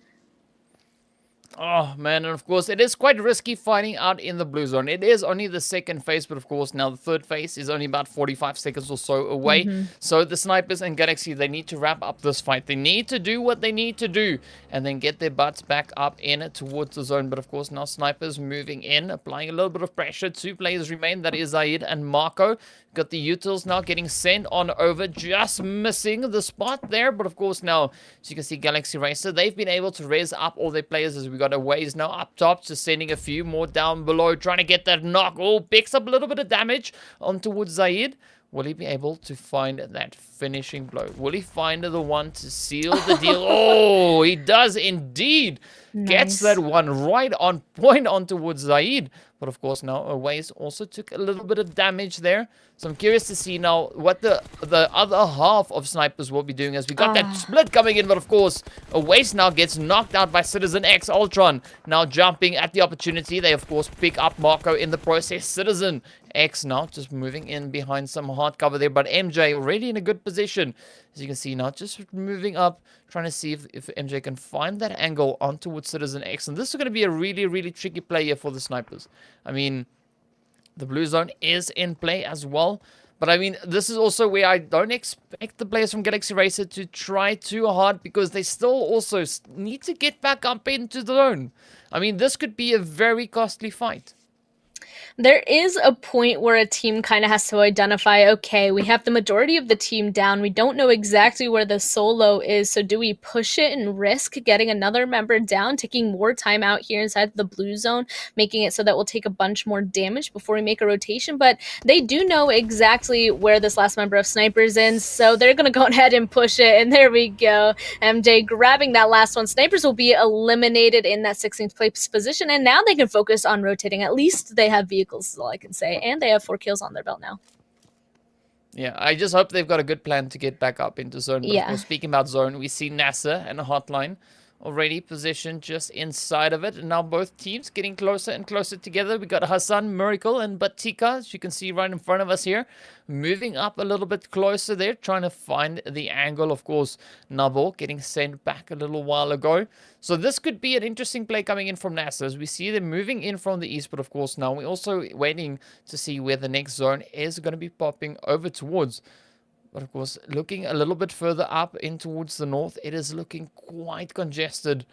Oh, man, and of course, it is quite risky fighting out in the blue zone. It is only the second phase, but of course, now the third phase is only about 45 seconds or so away. So the snipers and Galaxy, they need to wrap up this fight. They need to do what they need to do and then get their butts back up in towards the zone. But of course, now snipers moving in, applying a little bit of pressure. 2 players remain, that is Zaid and Marco. Got the utils now getting sent on over, just missing the spot there. But of course now, as you can see, Galaxy Racer, they've been able to raise up all their players as we got Aways now up top, just sending a few more down below, trying to get that knock. Oh, picks up a little bit of damage on towards Zaid. Will he be able to find that finishing blow? Will he find the one to seal the deal? Oh, he does indeed. Nice. Gets that one right on point on towards Zaid. But of course now Aways also took a little bit of damage there. So I'm curious to see now what the other half of snipers will be doing as we got that split coming in. But of course, Aways now gets knocked out by Citizen X. Ultron now jumping at the opportunity. They of course pick up Marco in the process. Citizen X now just moving in behind some hard cover there. But MJ already in a good position. As you can see now, just moving up, trying to see if MJ can find that angle on towards Citizen X. And this is going to be a really, really tricky play here for the snipers. I mean, the blue zone is in play as well. But I mean, this is also where I don't expect the players from Galaxy Racer to try too hard, because they still also need to get back up into the zone. I mean, this could be a very costly fight. There is a point where a team kind of has to identify, okay, we have the majority of the team down. We don't know exactly where the solo is. So do we push it and risk getting another member down, taking more time out here inside the blue zone, making it so that we'll take a bunch more damage before we make a rotation? But they do know exactly where this last member of snipers is, so they're going to go ahead and push it. And there we go. MJ grabbing that last one. Snipers will be eliminated in that 16th place position, and now they can focus on rotating. At least they have vehicles, is all I can say. And they have 4 kills on their belt now. Yeah, I just hope they've got a good plan to get back up into zone. But Yeah. of course, speaking about zone, we see NASR and HOTLINE already positioned just inside of it. And now both teams getting closer and closer together. We got Hassan, Miracle, and Batika, as you can see right in front of us here, moving up a little bit closer there, trying to find the angle. Of course, Nabo getting sent back a little while ago. So this could be an interesting play coming in from NASR, as we see them moving in from the east. But of course, now we're also waiting to see where the next zone is going to be popping over towards. But of course, looking a little bit further up in towards the north, it is looking quite congested.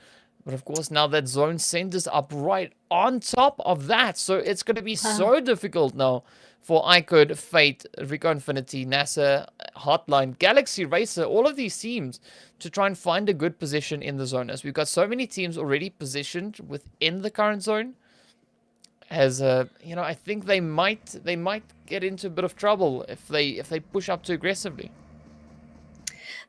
But of course, now that zone centers up right on top of that. So it's going to be so difficult now for iKURD, Fate, RICO Infinity, NASR, HOTLINE, Galaxy Racer, all of these teams to try and find a good position in the zone. As we've got so many teams already positioned within the current zone. As you know, I think they might get into a bit of trouble if they push up too aggressively.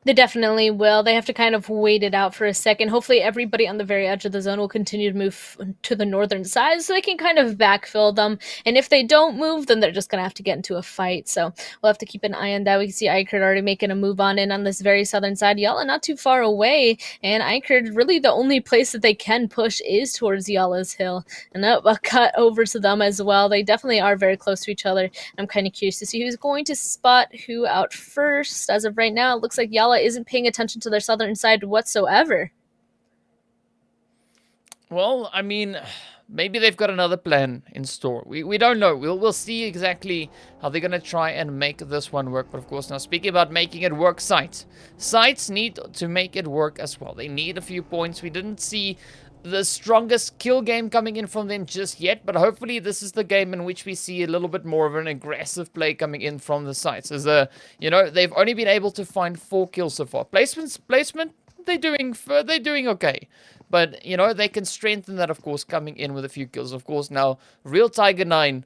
They definitely will. They have to kind of wait it out for a second. Hopefully everybody on the very edge of the zone will continue to move to the northern side so they can kind of backfill them. And if they don't move, then they're just going to have to get into a fight. So we'll have to keep an eye on that. We can see iKURD already making a move on in on this very southern side. YaLLa not too far away. And iKURD, really the only place that they can push is towards YaLLa's hill. And a cut over to them as well. They definitely are very close to each other. I'm kind of curious to see who's going to spot who out first. As of right now, it looks like YaLLa isn't paying attention to their southern side whatsoever. Well, I mean, maybe they've got another plan in store. We don't know. We'll see exactly how they're going to try and make this one work. But of course, now speaking about making it work, SCYTES need to make it work as well. They need a few points. We didn't see the strongest kill game coming in from them just yet, but hopefully this is the game in which we see a little bit more of an aggressive play coming in from the sites. As you know, they've only been able to find 4 kills so far. Placement, they're doing okay, but you know, they can strengthen that, of course, coming in with a few kills. Of course, now Real Tiger 9,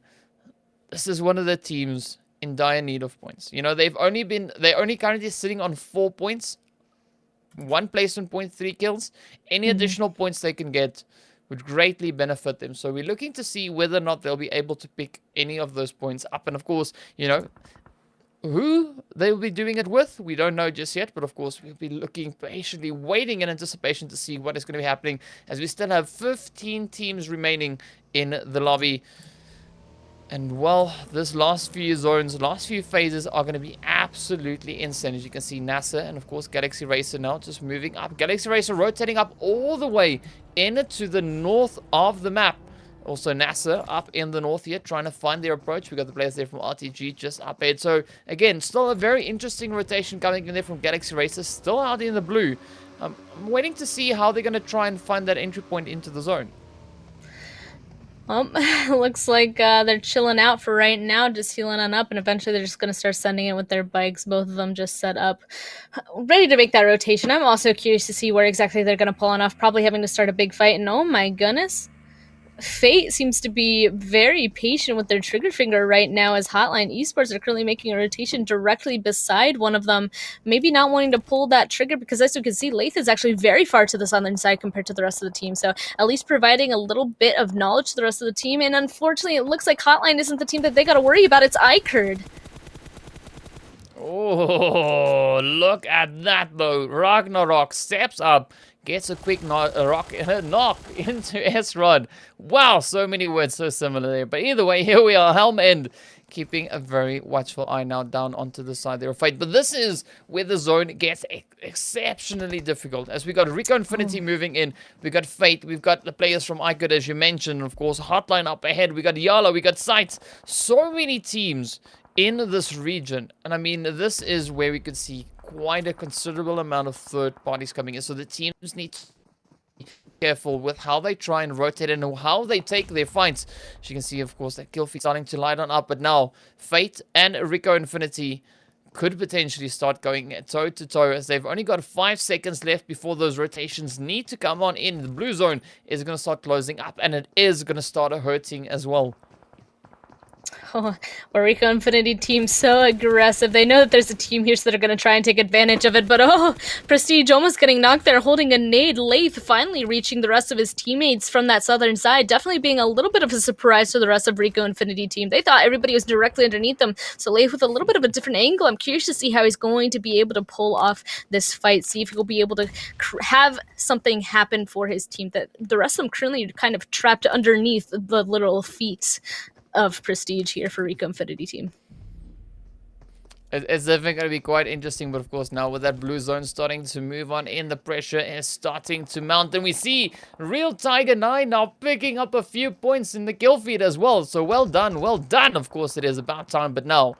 this is one of the teams in dire need of points. You know, they're only currently sitting on 4 points. 1 placement point, 3 kills. Any additional points they can get would greatly benefit them. So we're looking to see whether or not they'll be able to pick any of those points up. And of course, you know, Who they will be doing it with, we don't know just yet, but of course we'll be looking patiently, waiting in anticipation to see what is going to be happening, as we still have 15 teams remaining in the lobby. And well, this last few zones, last few phases are going to be absolutely insane. As you can see, NASA and of course Galaxy Racer now just moving up. Galaxy Racer rotating up all the way into the north of the map. Also, NASA up in the north here, trying to find their approach. We got the players there from RTG just up ahead. So, again, still a very interesting rotation coming in there from Galaxy Racers, still out in the blue. I'm waiting to see how they're going to try and find that entry point into the zone. Well, looks like they're chilling out for right now, just healing on up, and eventually they're just going to start sending it with their bikes. Both of them just set up, ready to make that rotation. I'm also curious to see where exactly they're going to pull on off, probably having to start a big fight, and oh my goodness. Fate seems to be very patient with their trigger finger right now, as HOTLINE Esports are currently making a rotation directly beside one of them, maybe not wanting to pull that trigger because, as you can see, Lathe is actually very far to the southern side compared to the rest of the team, so at least providing a little bit of knowledge to the rest of the team. And unfortunately, it looks like HOTLINE isn't the team that they got to worry about. It's iKURD. Oh, look at that though. Ragnarok steps up, gets a quick knock into S-Rod. Wow, so many words so similar there. But either way, here we are, Helm End, keeping a very watchful eye now down onto the side there of Fate. But this is where the zone gets exceptionally difficult, as we got RICO Infinity moving in, we got Fate, we've got the players from iKURD, as you mentioned, of course, HOTLINE up ahead, we got YaLLa, we got SCYTES, so many teams in this region. And I mean, this is where we could see quite a considerable amount of third parties coming in, so the teams need to be careful with how they try and rotate and how they take their fights. As you can see, of course, that kill feed starting to light on up, but now Fate and RICO Infinity could potentially start going toe to toe, as they've only got 5 seconds left before those rotations need to come on in. The blue zone is going to start closing up, and it is going to start hurting as well. Oh, RICO Infinity team so aggressive. They know that there's a team here, so they're going to try and take advantage of it. But oh, Prestige almost getting knocked there, holding a nade. Lathe finally reaching the rest of his teammates from that southern side. Definitely being a little bit of a surprise to the rest of RICO Infinity team. They thought everybody was directly underneath them. So Lathe with a little bit of a different angle. I'm curious to see how he's going to be able to pull off this fight. See if he'll be able to have something happen for his team. That the rest of them currently kind of trapped underneath the literal feet of Prestige here for RICO Infinity team. It's definitely going to be quite interesting, but of course now with that blue zone starting to move on in, the pressure is starting to mount, and we see Real Tiger 9 now picking up a few points in the kill feed as well. So well done, of course it is about time. But now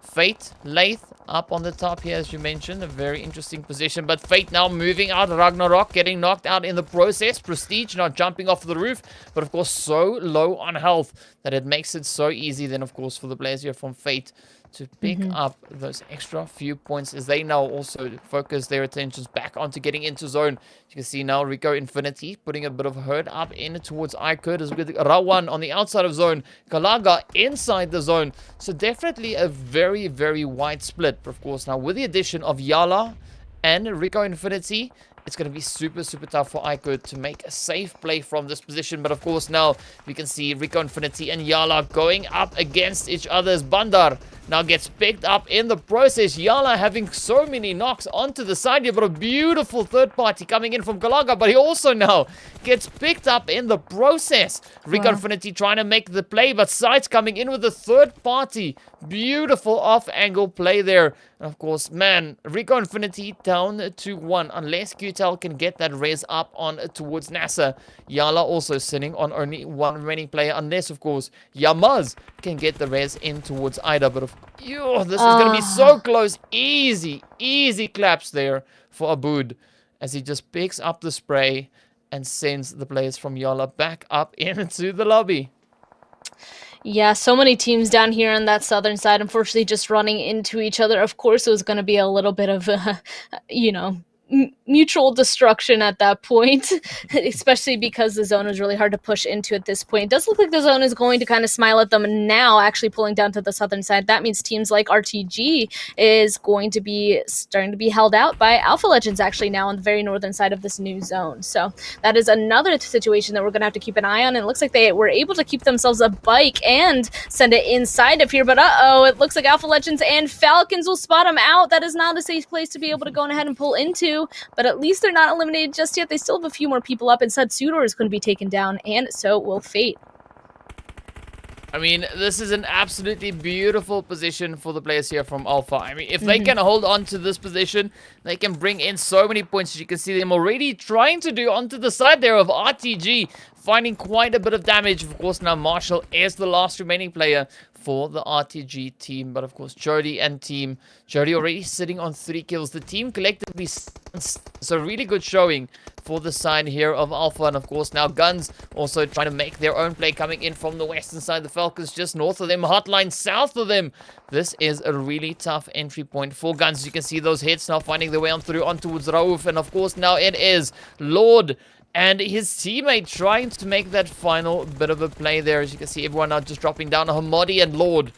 Fate, Lathe up on the top here, as you mentioned, a very interesting position, but Fate now moving out. Ragnarok getting knocked out in the process. Prestige now jumping off the roof, but of course so low on health that it makes it so easy then, of course, for the players here from Fate to pick up those extra few points, as they now also focus their attentions back onto getting into zone. You can see now RICO Infinity putting a bit of hurt up in towards iKURD, as with Rawan on the outside of zone, Kalaga inside the zone. So definitely a very, very wide split. But of course now with the addition of YaLLa and RICO Infinity, it's going to be super, super tough for iKURD to make a safe play from this position. But of course now we can see RICO Infinity and YaLLa going up against each other, as Bandar now gets picked up in the process. YaLLa having so many knocks onto the side. You've got a beautiful third party coming in from Kalaga, but he also now gets picked up in the process. RICO Infinity trying to make the play, but SCYTES coming in with the third party. Beautiful off-angle play there. And of course, man, RICO Infinity down to 1. Unless QTEL can get that res up on towards NASA. YaLLa also sitting on only 1 remaining player. Unless, of course, Yamaz can get the res in towards Ida. But this is going to be so close. Easy claps there for iKURD, as he just picks up the spray and sends the players from YaLLa back up into the lobby. Yeah, so many teams down here on that southern side, unfortunately, just running into each other. Of course, it was going to be a little bit of, mutual destruction at that point, especially because the zone is really hard to push into at this point. It does look like the zone is going to kind of smile at them now, actually pulling down to the southern side. That means teams like RTG is going to be starting to be held out by Alpha Legends actually now on the very northern side of this new zone. So that is another situation that we're going to have to keep an eye on. And it looks like they were able to keep themselves a bike and send it inside of here. But it looks like Alpha Legends and Falcons will spot them out. That is not a safe place to be able to go ahead and pull into. But at least they're not eliminated just yet. They still have a few more people up. Instead, SUDOR is going to be taken down, and so will Fate. I mean, this is an absolutely beautiful position for the players here from Alpha. I mean, if they can hold on to this position, they can bring in so many points. As you can see them already trying to do onto the side there of RTG, finding quite a bit of damage. Of course, now Marshall is the last remaining player for the RTG team. But, of course, Jody and team. Jody already sitting on 3 kills. The team collectively, it's a really good showing for the side here of Alpha. And, of course, now GUNZ also trying to make their own play coming in from the western side. The Falcons just north of them. HOTLINE south of them. This is a really tough entry point for GUNZ. You can see those hits now finding their way on through on towards Rauf. And, of course, now it is Lord and his teammate trying to make that final bit of a play there. As you can see, everyone now just dropping down. Hamadi and Lord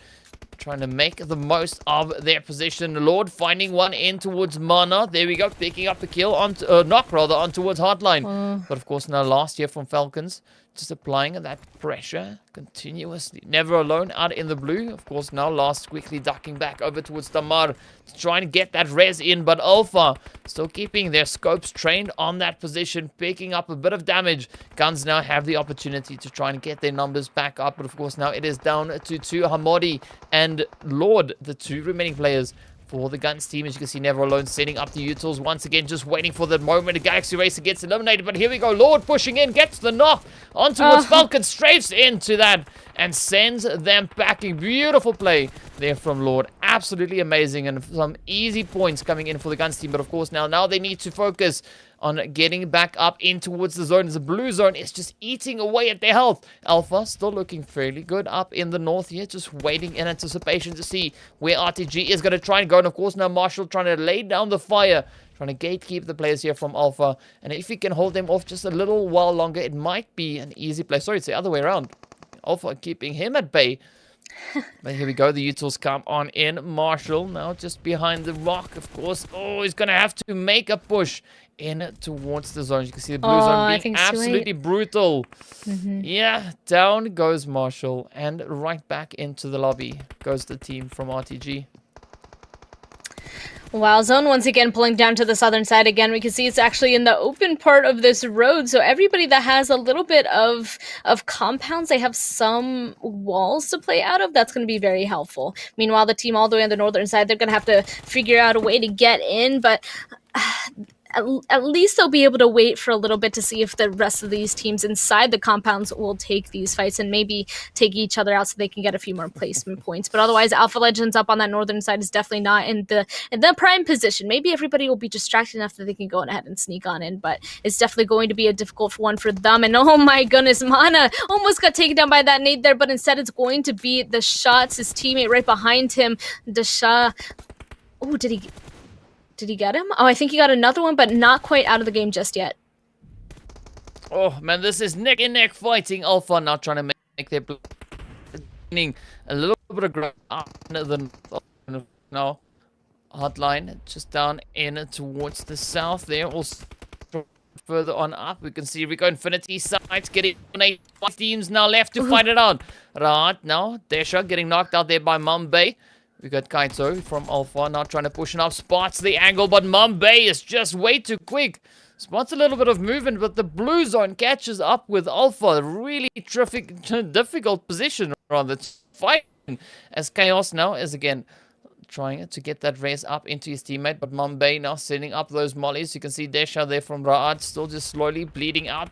trying to make the most of their position. Lord finding one in towards Mana. There we go, picking up the kill on knock rather on towards HOTLINE. But of course now last year from Falcons, just applying that pressure continuously. Never alone out in the blue. Of course now last quickly ducking back over towards Tamar to try and get that res in. But Alpha still keeping their scopes trained on that position, picking up a bit of damage. GUNZ now have the opportunity to try and get their numbers back up. But of course now it is down to 2 Hamadi and Lord, the 2 remaining players for the GUNZ team. As you can see, Never Alone setting up the utils once again, just waiting for the moment a Galaxy Racer gets eliminated. But here we go, Lord pushing in, gets the knock on towards Falcon, strafes into that and sends them packing. Beautiful play there from Lord, absolutely amazing, and some easy points coming in for the GUNZ team. But of course now they need to focus on getting back up in towards the zone. The blue zone is just eating away at their health. Alpha still looking fairly good up in the north here, just waiting in anticipation to see where RTG is going to try and go. And of course now Marshall trying to lay down the fire, trying to gatekeep the players here from Alpha. And if he can hold them off just a little while longer, it might be an easy play. Sorry, it's the other way around. Alpha keeping him at bay. But here we go, the utils come on in. Marshall now just behind the rock, of course. Oh, he's going to have to make a push in towards the zone. You can see the blue zone being absolutely brutal. Yeah, down goes Marshall, and right back into the lobby goes the team from RTG. Wow, zone once again pulling down to the southern side again. We can see it's actually in the open part of this road. So everybody that has a little bit of compounds, they have some walls to play out of. That's going to be very helpful. Meanwhile, the team all the way on the northern side, they're going to have to figure out a way to get in. But at least they'll be able to wait for a little bit to see if the rest of these teams inside the compounds will take these fights and maybe take each other out so they can get a few more placement points. But otherwise, Alpha Legends up on that northern side is definitely not in the prime position. Maybe everybody will be distracted enough that they can go ahead and sneak on in, but it's definitely going to be a difficult one for them. And oh my goodness, Mana almost got taken down by that nade there, but instead it's going to be the shots, his teammate right behind him, Desha. Oh, did he get him? Oh, I think he got another one, but not quite out of the game just yet. Oh, man, this is neck and neck fighting. Alpha now trying to make their a little bit of ground now. HOTLINE just down in towards the south there. Also further on up, we can see RICO Infinity sides getting 5 teams now left to fight it out. Right now, Desha getting knocked out there by Mumbai. We got Kaito from Alpha now trying to push up, spots the angle, but Mumbai is just way too quick. Spots a little bit of movement, but the blue zone catches up with Alpha. Really difficult position rather fighting, as Chaos now is again trying to get that race up into his teammate, but Mumbai now sending up those mollies. You can see Desha there from Raad still just slowly bleeding out.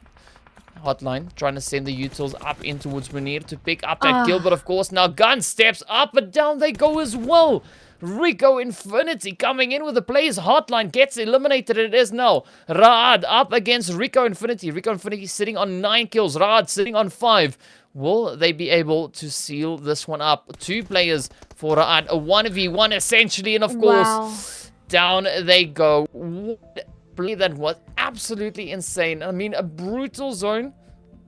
HOTLINE trying to send the utils up in towards Munir to pick up that kill, but of course now GUNZ steps up, but down they go as well. RICO Infinity coming in with the plays. HOTLINE gets eliminated. It is now Raad up against RICO Infinity. RICO Infinity sitting on 9 kills. Raad sitting on 5. Will they be able to seal this one up? 2 players for Raad. A 1v1 essentially, and of course, down they go. What play that was absolutely insane. I mean, a brutal zone,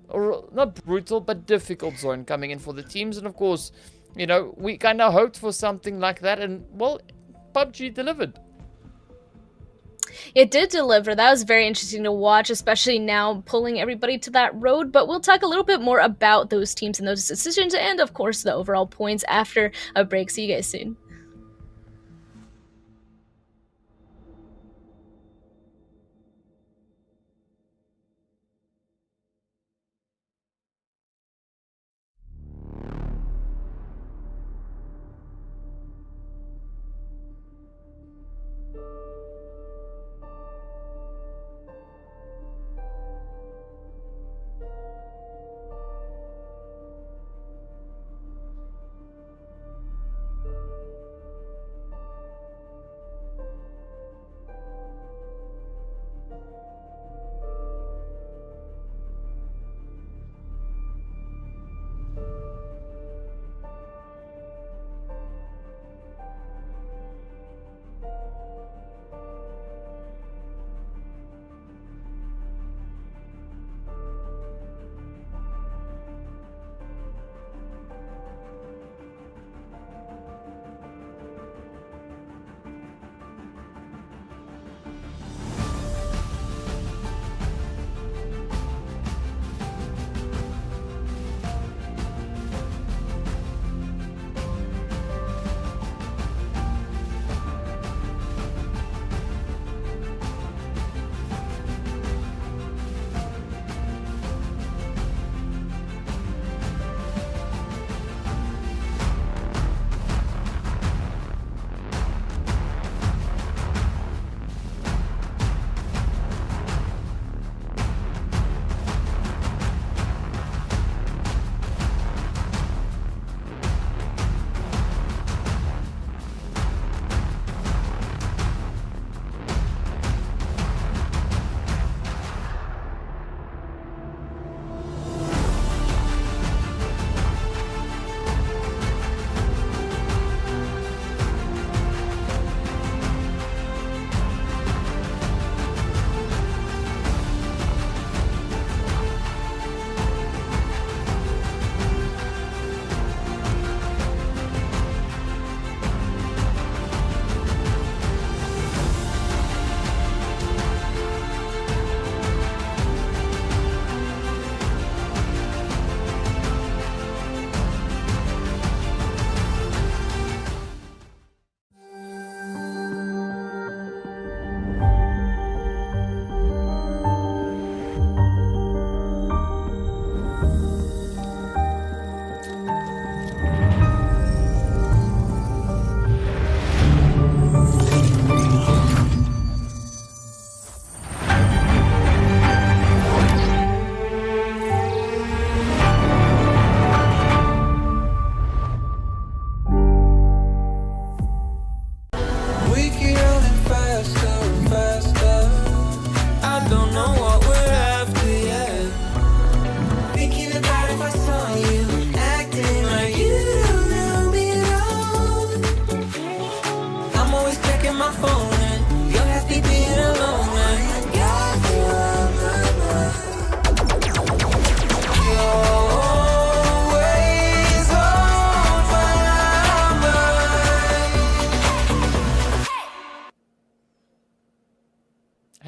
or not brutal, but difficult zone coming in for the teams. And of course, you know, we kind of hoped for something like that, and well, PUBG delivered. It did deliver. That was very interesting to watch, especially now pulling everybody to that road. But we'll talk a little bit more about those teams and those decisions, and of course the overall points after a break. See you guys soon.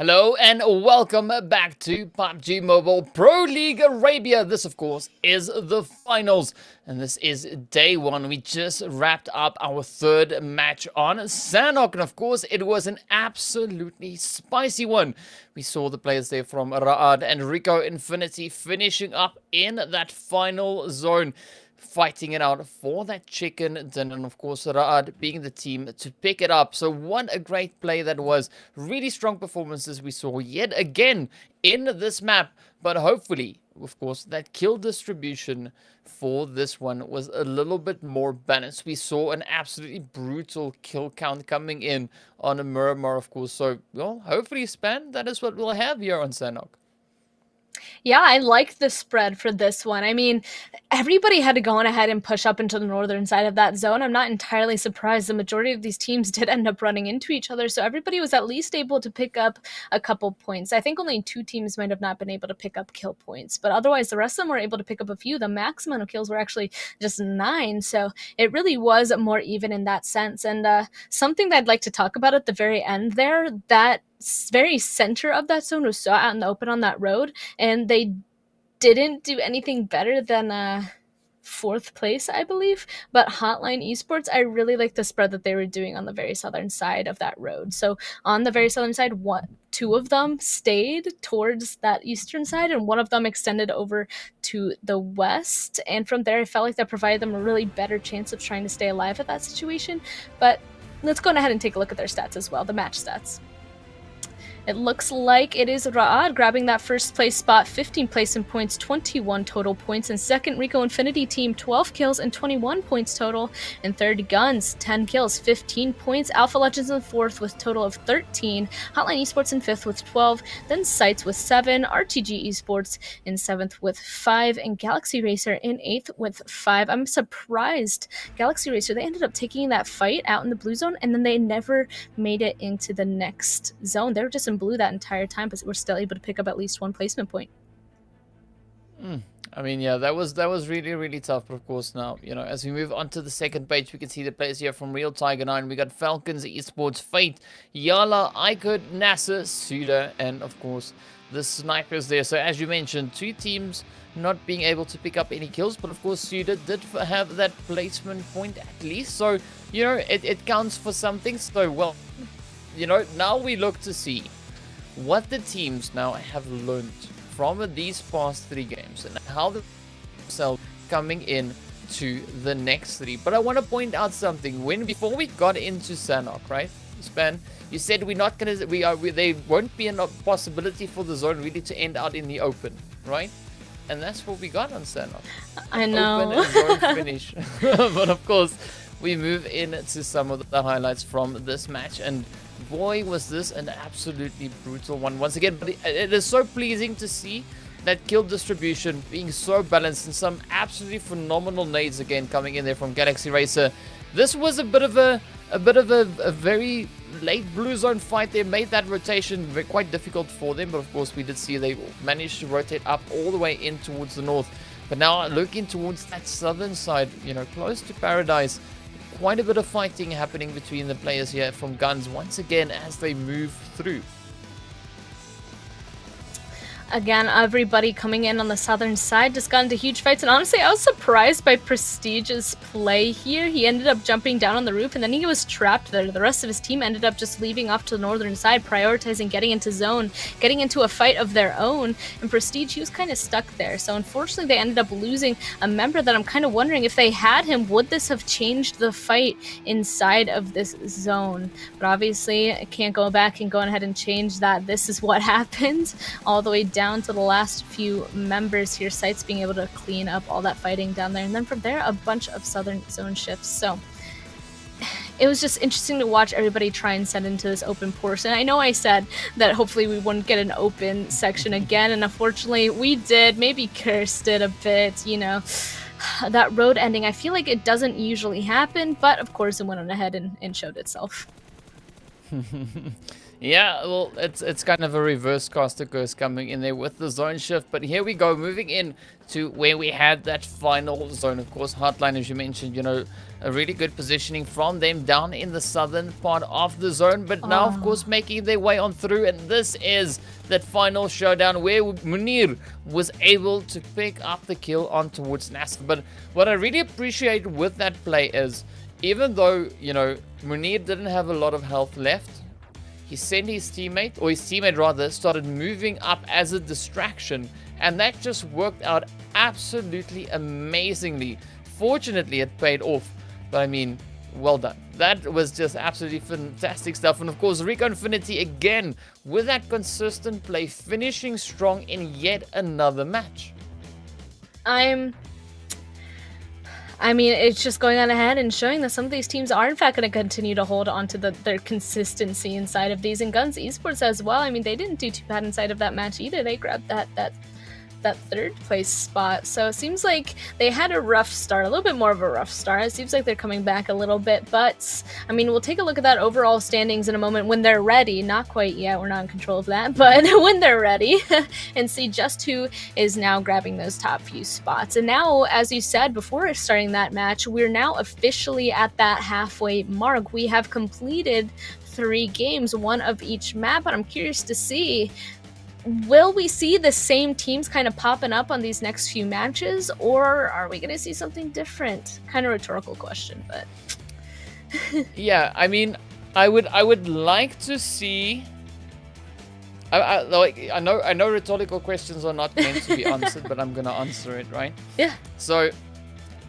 Hello and welcome back to PUBG Mobile Pro League Arabia. This, of course, is the finals, and this is day one. We just wrapped up our third match on Sanhok, and of course, it was an absolutely spicy one. We saw the players there from Ra'ad and RICO Infinity finishing up in that final zone, fighting it out for that chicken dinner, and of course Ra'ad being the team to pick it up. So what a great play that was. Really strong performances we saw yet again in this map, but hopefully, of course, that kill distribution for this one was a little bit more balanced. We saw an absolutely brutal kill count coming in on a Miramar, of course. So, well, hopefully, Span, that is what we'll have here on Sanhok. Yeah, I like the spread for this one. I mean, everybody had to go on ahead and push up into the northern side of that zone. I'm not entirely surprised. The majority of these teams did end up running into each other, so everybody was at least able to pick up a couple points. I think only 2 teams might have not been able to pick up kill points, but otherwise the rest of them were able to pick up a few. The maximum of kills were actually just 9, so it really was more even in that sense. And something that I'd like to talk about at the very end there, that very center of that zone was so out in the open on that road, and they didn't do anything better than 4th place, I believe. But HOTLINE Esports, I really like the spread that they were doing on the very southern side of that road. So on the very southern side, 2 of them stayed towards that eastern side, and 1 of them extended over to the west. And from there, I felt like that provided them a really better chance of trying to stay alive at that situation. But let's go ahead and take a look at their stats as well, the match stats. It looks like it is Ra'ad grabbing that first place spot, 15 placement points, 21 total points. And second, RICO Infinity Team, 12 kills and 21 points total. And third, GUNZ, 10 kills, 15 points. Alpha Legends in fourth with total of 13. HOTLINE Esports in fifth with 12. Then SCYTES with 7. RTG Esports in seventh with 5. And Galaxy Racer in eighth with 5. I'm surprised. Galaxy Racer, they ended up taking that fight out in the blue zone, and then they never made it into the next zone. They were just in blue that entire time, but we're still able to pick up at least 1 placement point. I mean, yeah, that was really, really tough. But of course, now, you know, as we move on to the second page, we can see the players here from Real Tiger 9. We got FalconsEsport, Fate, YaLLa, iKURD, NASR, SUDOR, and of course, the snipers there. So as you mentioned, 2 teams not being able to pick up any kills, but of course, SUDOR did have that placement point at least. So, you know, it counts for something. So, well, you know, now we look to see what the teams now have learned from these past 3 games and how themselves coming in to the next 3. But I want to point out something. Before we got into Sanhok, right, Span, you said we're not gonna, there won't be a possibility for the zone really to end out in the open, right? And that's what we got on Sanhok. I know. Open and zone finish. But of course, we move into some of the highlights from this match, and boy, was this an absolutely brutal one once again. But it is so pleasing to see that kill distribution being so balanced, and some absolutely phenomenal nades again coming in there from Galaxy Racer. This was a bit of a very late blue zone fight. They made that rotation quite difficult for them, but of course we did see they managed to rotate up all the way in towards the north. But now looking towards that southern side, you know, close to Paradise, quite a bit of fighting happening between the players here from GUNZ once again as they move through. Again, everybody coming in on the southern side just got into huge fights, and honestly, I was surprised by Prestige's play here. He ended up jumping down on the roof, and then he was trapped there. The rest of his team ended up just leaving off to the northern side, prioritizing getting into zone, getting into a fight of their own, and Prestige, he was kind of stuck there. So unfortunately, they ended up losing a member that I'm kind of wondering, if they had him, would this have changed the fight inside of this zone? But obviously, I can't go back and go ahead and change that. This is what happened all the way down to the last few members here. SCYTES being able to clean up all that fighting down there, and then from there a bunch of southern zone shifts. So it was just interesting to watch everybody try and set into this open portion. I know I said that hopefully we wouldn't get an open section again, and unfortunately we did. Maybe cursed it a bit, you know. That road ending, I feel like it doesn't usually happen, but of course it went on ahead and showed itself. Yeah, well, it's kind of a reverse caster curse coming in there with the zone shift. But here we go, moving in to where we had that final zone. Of course, HOTLINE, as you mentioned, you know, a really good positioning from them down in the southern part of the zone. But now, of course, making their way on through. And this is that final showdown where Munir was able to pick up the kill on towards NASR. But what I really appreciate with that play is, even though, you know, Munir didn't have a lot of health left, he sent his teammate, or his teammate rather, started moving up as a distraction, and that just worked out absolutely amazingly. Fortunately, it paid off, but I mean, well done. That was just absolutely fantastic stuff. And of course, RICO Infinity again with that consistent play, finishing strong in yet another match. I mean, it's just going on ahead and showing that some of these teams are in fact going to continue to hold on to their consistency inside of these, and GUNZ Esports as well. I mean, they didn't do too bad inside of that match either. They grabbed that that third place spot. So it seems like they had a rough start, a little bit more of a rough start. It seems like they're coming back a little bit, but I mean, we'll take a look at that overall standings in a moment when they're ready. Not quite yet, we're not in control of that, but when they're ready, and see just who is now grabbing those top few spots. And now, as you said before starting that match, we're now officially at that halfway mark. We have completed 3 games, 1 of each map, but I'm curious to see, will we see the same teams kind of popping up on these next few matches, or are we going to see something different? Kind of rhetorical question, but yeah, I mean, I would like to see. I know rhetorical questions are not meant to be answered, but I'm gonna answer it, right? Yeah. So,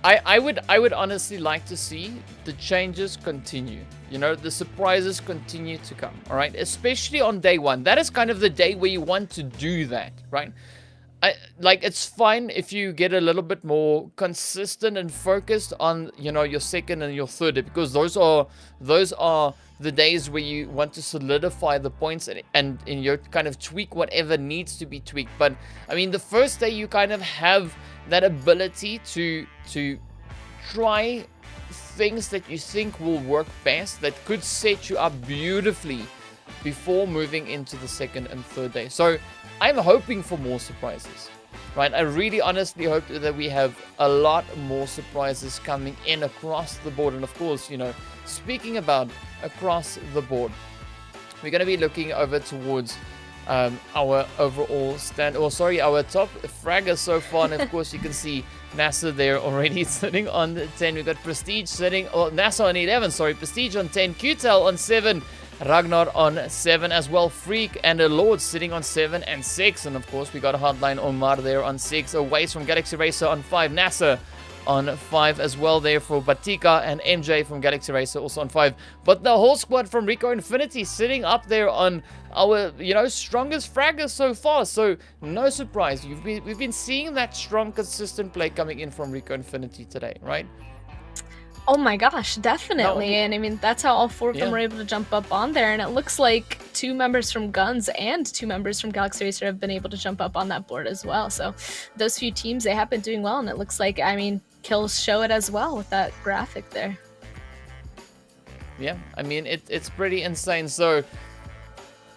I would honestly like to see the changes continue. You know, the surprises continue to come, all right? Especially on day 1. That is kind of the day where you want to do that, right? It's fine if you get a little bit more consistent and focused on, you know, your second and your third, because those are the days where you want to solidify the points and you kind of tweak whatever needs to be tweaked. But I mean, the first day you kind of have that ability to try things that you think will work best, that could set you up beautifully before moving into the second and third day. So I'm hoping for more surprises, right? I really honestly hope that we have a lot more surprises coming in across the board. And of course, you know, speaking about across the board, we're going to be looking over towards our overall our top fraggers so far. And of course, you can see NASR there already sitting on 10. We've got Prestige sitting, NASR on 11, Prestige on 10, QTEL on 7, Ragnar on 7 as well, Freak and a Lord sitting on 7 and 6. And of course, we got HOTLINE Omar there on 6, Aways from Galaxy Racer on 5, NASR on 5 as well there for Batika, and MJ from Galaxy Racer also on 5. But the whole squad from RICO Infinity sitting up there on our, you know, strongest fraggers so far. So no surprise, we've been seeing that strong, consistent play coming in from RICO Infinity today, right? Oh my gosh, definitely. And I mean, that's how all 4 of them were able to jump up on there. And it looks like 2 members from GUNZ and 2 members from Galaxy Racer have been able to jump up on that board as well. So those few teams, they have been doing well. And it looks like, I mean, kills show it as well with that graphic there. Yeah, I mean, it's pretty insane. So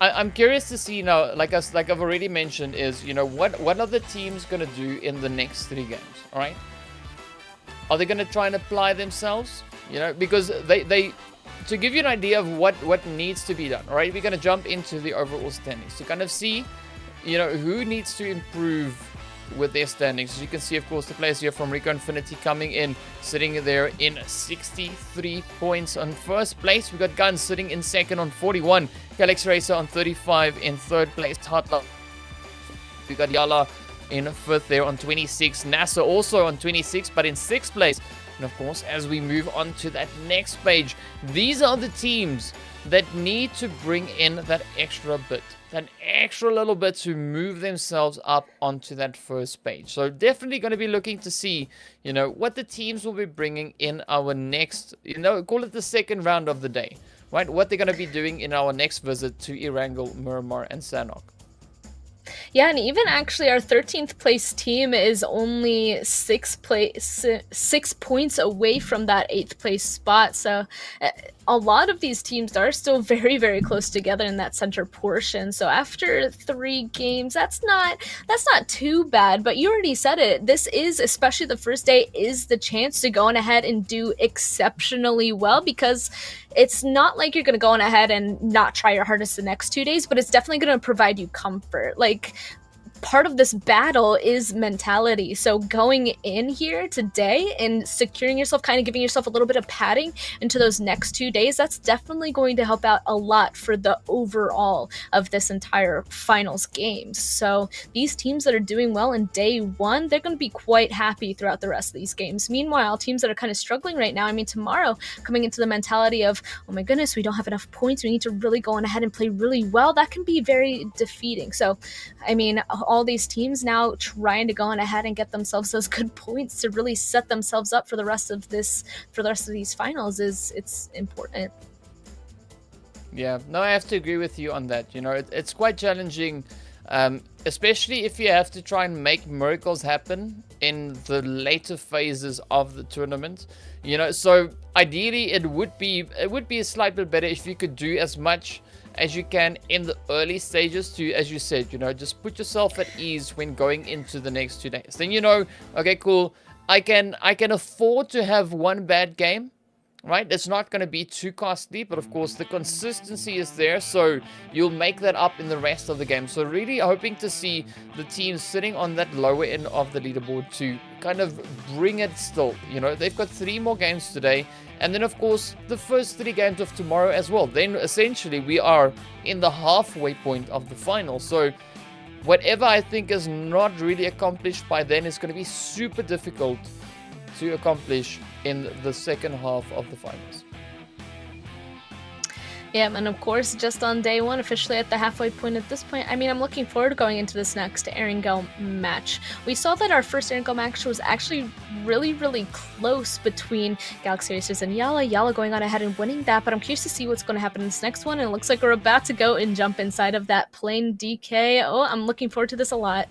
I'm curious to see now, like I've already mentioned, is, you know, what are the teams going to do in the next 3 games, all right? Are they going to try and apply themselves? You know, because they to give you an idea of what needs to be done, all right? We're going to jump into the overall standings to kind of see, you know, who needs to improve with their standings. As you can see, of course, the players here from RICO Infinity coming in, sitting there in 63 points on first place. We got GUNZ sitting in second on 41, Galaxy Racer on 35 in third place, HOTLINE. We got YaLLa in 5th there on 26, NASR also on 26 but in 6th place. And of course, as we move on to that next page, these are the teams that need to bring in that extra bit, that extra little bit to move themselves up onto that first page. So definitely going to be looking to see, you know, what the teams will be bringing in our next, you know, call it the second round of the day, right? What they're going to be doing in our next visit to Erangel, Miramar and Sanhok. Yeah, and even actually our 13th place team is only 6 points away from that 8th place spot. So a lot of these teams are still very, very close together in that center portion. So after 3 games, that's not too bad. But you already said it. This is, especially the first day, is the chance to go on ahead and do exceptionally well, because it's not like you're going to go on ahead and not try your hardest the next 2 days, but it's definitely going to provide you comfort. Like, part of this battle is mentality. So going in here today and securing yourself, kind of giving yourself a little bit of padding into those next 2 days, that's definitely going to help out a lot for the overall of this entire finals game. So these teams that are doing well in day 1, they're going to be quite happy throughout the rest of these games. Meanwhile, teams that are kind of struggling right now, I mean, tomorrow coming into the mentality of, oh my goodness, we don't have enough points, we need to really go on ahead and play really well, that can be very defeating. So I mean, all these teams now trying to go on ahead and get themselves those good points to really set themselves up for the rest of these finals it's important. Yeah, no, I have to agree with you on that. You know, it's quite challenging Especially if you have to try and make miracles happen in the later phases of the tournament. You know, so ideally it would be a slight bit better if you could do as much as you can in the early stages to, as you said, you know, just put yourself at ease when going into the next 2 days. Then you know, okay, cool, I can afford to have one bad game, right? It's not going to be too costly, but of course the consistency is there, so you'll make that up in the rest of the game. So really hoping to see the teams sitting on that lower end of the leaderboard to kind of bring it still. You know, they've got 3 more games today, and then of course the first 3 games of tomorrow as well. Then essentially we are in the halfway point of the final. So whatever I think is not really accomplished by then is going to be super difficult to accomplish in the second half of the finals. Yeah, and of course, just on day 1, officially at the halfway point at this point, I mean, I'm looking forward to going into this next Erangel match. We saw that our first Erangel match was actually really, really close between Galaxy Racers and YaLLa. YaLLa going on ahead and winning that, but I'm curious to see what's going to happen in this next one, and it looks like we're about to go and jump inside of that plane DK. Oh, I'm looking forward to this a lot.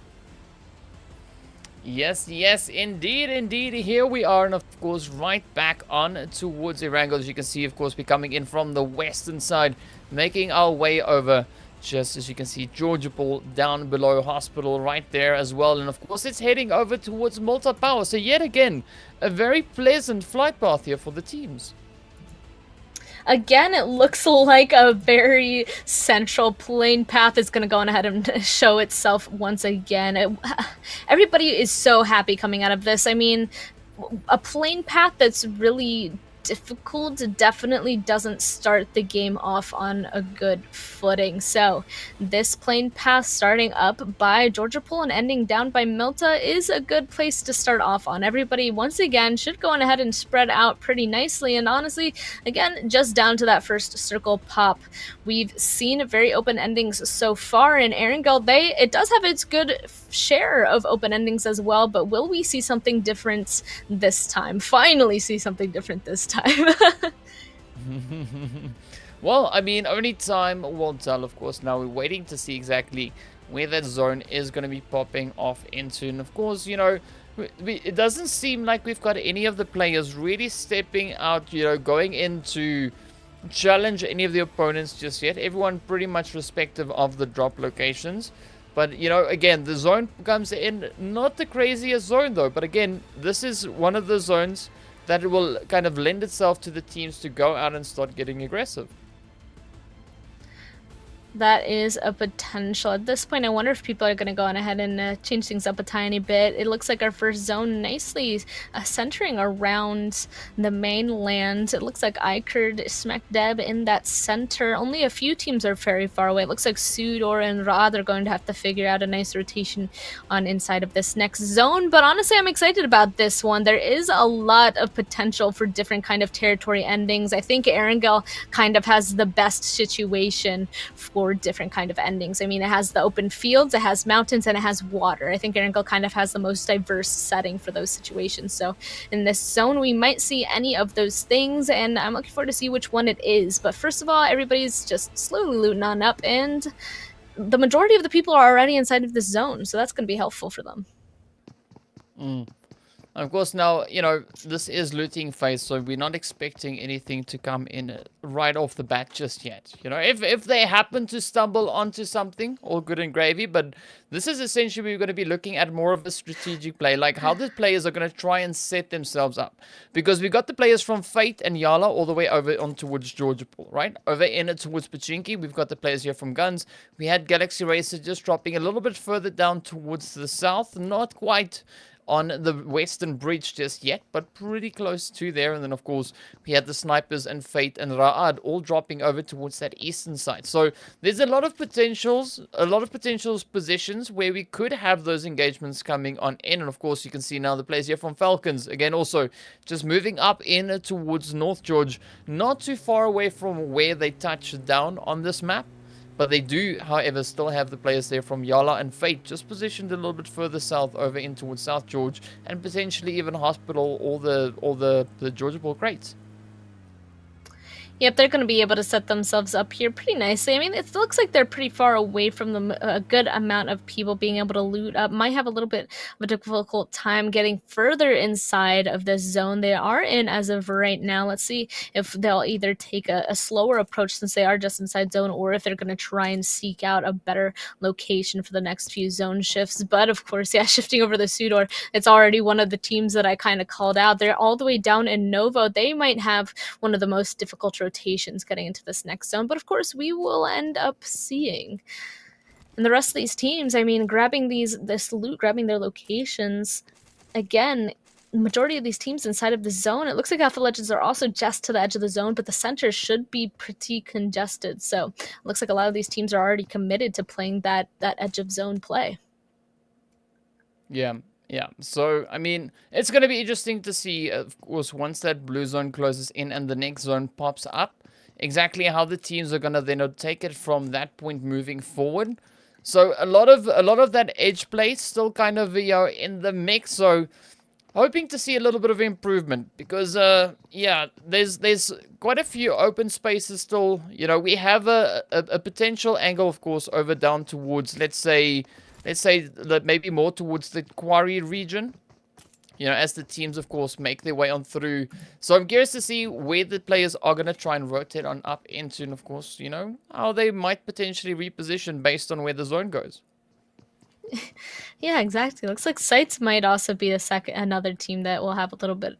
Yes, yes, indeed, indeed. Here we are, and of course, right back on towards Erangel. As you can see, of course, we're coming in from the western side, making our way over. Just as you can see, Georgia Pool down below Hospital right there as well. And of course, it's heading over towards Malta Power. So yet again, a very pleasant flight path here for the teams. Again, it looks like a very central plane path is going to go on ahead and show itself once again. Everybody is so happy coming out of this. I mean, a plane path that's really difficult definitely doesn't start the game off on a good footing. So this plane path starting up by Georgia Pool and ending down by Milta is a good place to start off on. Everybody once again should go on ahead and spread out pretty nicely, and honestly, again, just down to that first circle pop. We've seen very open endings so far in Erangel. It does have its good share of open endings as well, but will we see something different this time? Finally see something different this time. Well, I mean, only time will tell, of course. Now we're waiting to see exactly where that zone is going to be popping off into. And of course, you know, it doesn't seem like we've got any of the players really stepping out, you know, going into challenge any of the opponents just yet. Everyone pretty much respective of the drop locations. But, you know, again, the zone comes in, not the craziest zone though. But again, this is one of the zones that it will kind of lend itself to the teams to go out and start getting aggressive. That is a potential. At this point, I wonder if people are going to go on ahead and change things up a tiny bit. It looks like our first zone nicely centering around the mainland. It looks like iKURD smack dab in that center. Only a few teams are very far away. It looks like SUDOR and RAD are going to have to figure out a nice rotation on inside of this next zone. But honestly, I'm excited about this one. There is a lot of potential for different kind of territory endings. I think Erangel kind of has the best situation for different kind of endings. I mean, it has the open fields, it has mountains, and it has water. I think Erangel kind of has the most diverse setting for those situations. So in this zone, we might see any of those things, and I'm looking forward to see which one it is. But first of all, everybody's just slowly looting on up, and the majority of the people are already inside of this zone, so that's going to be helpful for them. Of course, now, you know, this is looting phase, so we're not expecting anything to come in right off the bat just yet. You know, if they happen to stumble onto something, all good and gravy, but this is essentially we're going to be looking at more of a strategic play, like how the players are going to try and set themselves up. Because we got the players from Fate and YaLLa all the way over on towards Georgia Pool, right? Over in it towards Pachinki, we've got the players here from GUNZ. We had Galaxy Racers just dropping a little bit further down towards the south, not quite on the western bridge just yet, but pretty close to there. And then of course we had the snipers and Fate and Ra'ad all dropping over towards that eastern side. So there's a lot of potential positions where we could have those engagements coming on in. And of course you can see now the players here from Falcons again, also just moving up in towards North George, not too far away from where they touched down on this map. But they do, however, still have the players there from YaLLa and Fate just positioned a little bit further south over in towards South George, and potentially even Hospital or the Georgia Pool crates. Yep, they're going to be able to set themselves up here pretty nicely. I mean, it looks like they're pretty far away from them. A good amount of people being able to loot up. Might have a little bit of a difficult time getting further inside of this zone they are in as of right now. Let's see if they'll either take a slower approach since they are just inside zone, or if they're going to try and seek out a better location for the next few zone shifts. But of course, yeah, shifting over the SUDOR, it's already one of the teams that I kind of called out. They're all the way down in Novo. They might have one of the most difficult rotations getting into this next zone, but of course we will end up seeing. And the rest of these teams, I mean, grabbing this loot, grabbing their locations, again, the majority of these teams inside of the zone, it looks like Alpha Legends are also just to the edge of the zone, but the center should be pretty congested. So it looks like a lot of these teams are already committed to playing that edge of zone play. Yeah. Yeah, so, I mean, it's going to be interesting to see, of course, once that blue zone closes in and the next zone pops up, exactly how the teams are going to then take it from that point moving forward. So, a lot of that edge play still kind of, in the mix, so hoping to see a little bit of improvement because, yeah, there's quite a few open spaces still. We have a potential angle, of course, over down towards, let's say that maybe more towards the quarry region, as the teams, of course, make their way on through. So I'm curious to see where the players are going to try and rotate on up into, and of course, how they might potentially reposition based on where the zone goes. Yeah, exactly. Looks like SCYTES might also be another team that will have a little bit,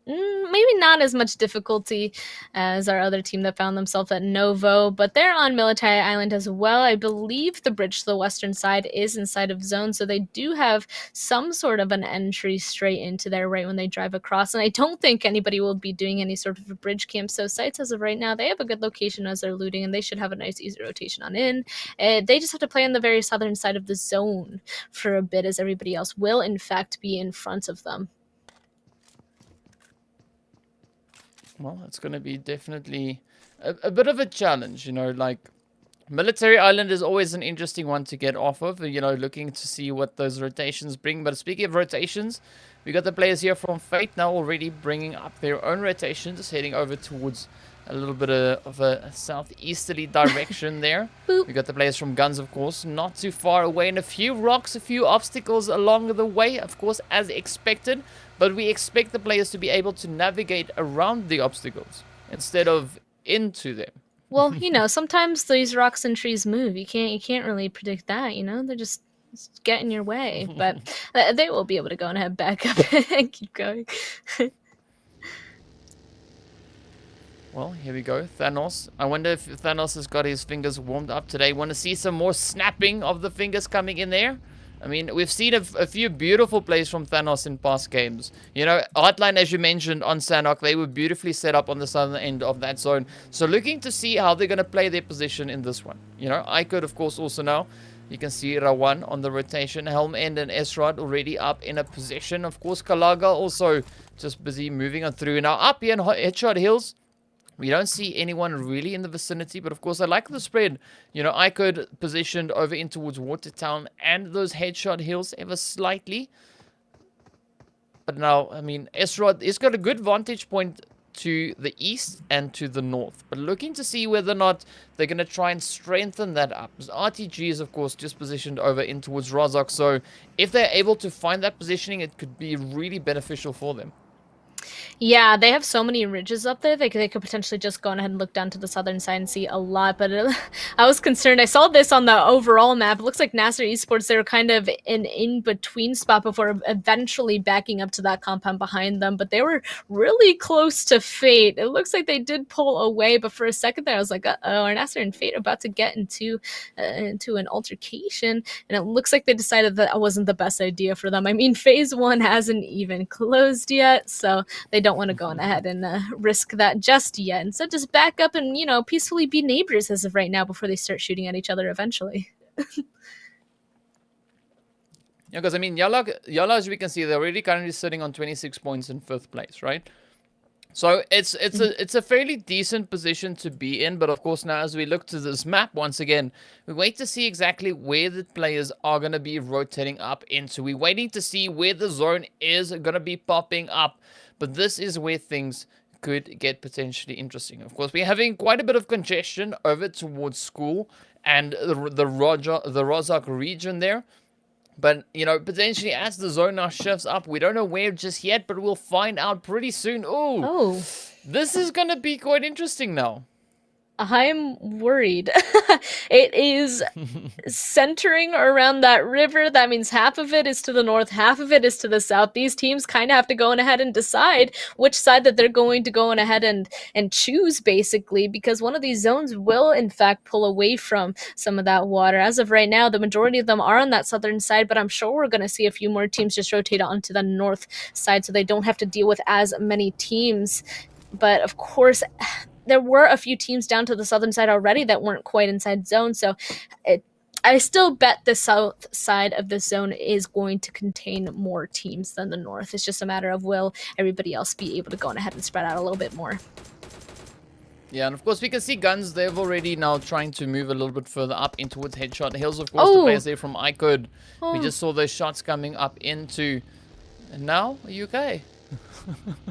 maybe not as much difficulty as our other team that found themselves at Novo, but they're on Military Island as well. I believe the bridge to the western side is inside of zone, so they do have some sort of an entry straight into there right when they drive across, and I don't think anybody will be doing any sort of a bridge camp, so SCYTES as of right now, they have a good location as they're looting, and they should have a nice easy rotation on in. They just have to play on the very southern side of the zone for a bit, as everybody else will in fact be in front of them. Well, it's going to be definitely a bit of a challenge, like Military Island is always an interesting one to get off of, looking to see what those rotations bring. But speaking of rotations, we got the players here from Fate now already bringing up their own rotations, heading over towards a little bit of a southeasterly direction there. We got the players from GUNZ, of course, not too far away, and a few rocks, a few obstacles along the way, of course, as expected. But we expect the players to be able to navigate around the obstacles instead of into them. Well, sometimes these rocks and trees move. You can't really predict that, They're just get in your way. But they will be able to go and head back up and keep going. Well, here we go. Thanos. I wonder if Thanos has got his fingers warmed up today. Want to see some more snapping of the fingers coming in there? I mean, we've seen a few beautiful plays from Thanos in past games. HOTLINE, as you mentioned, on Sanhok, they were beautifully set up on the southern end of that zone. So looking to see how they're going to play their position in this one. iKURD, of course, also now. You can see Rawan on the rotation. Helm End and Esrod already up in a position. Of course, Kalaga also just busy moving on through. Now, up here in Headshot Hills, we don't see anyone really in the vicinity, but of course I like the spread. iKURD positioned over in towards Watertown and those Headshot Hills ever slightly. But now, I mean, Esrod has got a good vantage point to the east and to the north. But looking to see whether or not they're going to try and strengthen that up. Because RTG is, of course, just positioned over in towards Rozhok. So if they're able to find that positioning, it could be really beneficial for them. Yeah, they have so many ridges up there. They could potentially just go ahead and look down to the southern side and see a lot. But I was concerned. I saw this on the overall map. It looks like NASR Esports, they were kind of an in-between spot before eventually backing up to that compound behind them. But they were really close to Fate. It looks like they did pull away. But for a second there, I was like, uh-oh, are NASR and Fate about to get into an altercation? And it looks like they decided that wasn't the best idea for them. I mean, phase 1 hasn't even closed yet, so they don't want to go on ahead and risk that just yet. Instead, just back up and, peacefully be neighbors as of right now before they start shooting at each other eventually. Yeah, because, I mean, YaLLa, as we can see, they're already currently sitting on 26 points in 5th place, right? So it's a fairly decent position to be in, but of course now as we look to this map once again, we wait to see exactly where the players are going to be rotating up into. We're waiting to see where the zone is going to be popping up, but this is where things could get potentially interesting. Of course, we're having quite a bit of congestion over towards school and the Rozhok region there. But, you know, potentially as the zone now shifts up, we don't know where just yet, but we'll find out pretty soon. Ooh, Oh. this is going to be quite interesting now. I'm worried. It is centering around that river. That means half of it is to the north, half of it is to the south. These teams kind of have to go on ahead and decide which side that they're going to go on ahead and choose, basically, because one of these zones will, in fact, pull away from some of that water. As of right now, the majority of them are on that southern side, but I'm sure we're going to see a few more teams just rotate onto the north side so they don't have to deal with as many teams. But, of course, there were a few teams down to the southern side already that weren't quite inside zone, so I still bet the south side of this zone is going to contain more teams than the north. It's just a matter of will everybody else be able to go on ahead and spread out a little bit more. Yeah, and of course we can see GUNZ, they've already now trying to move a little bit further up in towards Headshot Hills. Of course, the players there from iKURD. We just saw those shots coming up into... And now, are you okay?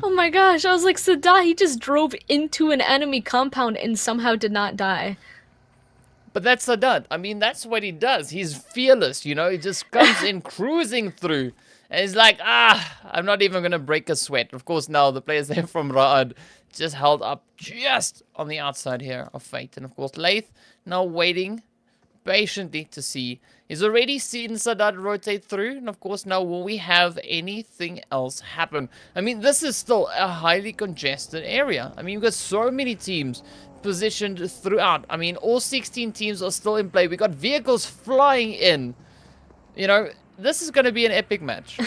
Oh my gosh, I was like, Sada, he just drove into an enemy compound and somehow did not die. But that's Sadat. I mean, that's what he does. He's fearless, you know. He just comes in cruising through. And he's like, I'm not even going to break a sweat. Of course, now the players there from Raad just held up just on the outside here of Fate. And of course, Lath now waiting patiently to see. He's already seen Sadat rotate through. And of course, now will we have anything else happen? I mean, this is still a highly congested area. I mean, you've got so many teams positioned throughout. I mean, all 16 teams are still in play. We got vehicles flying in. You know, this is going to be an epic match.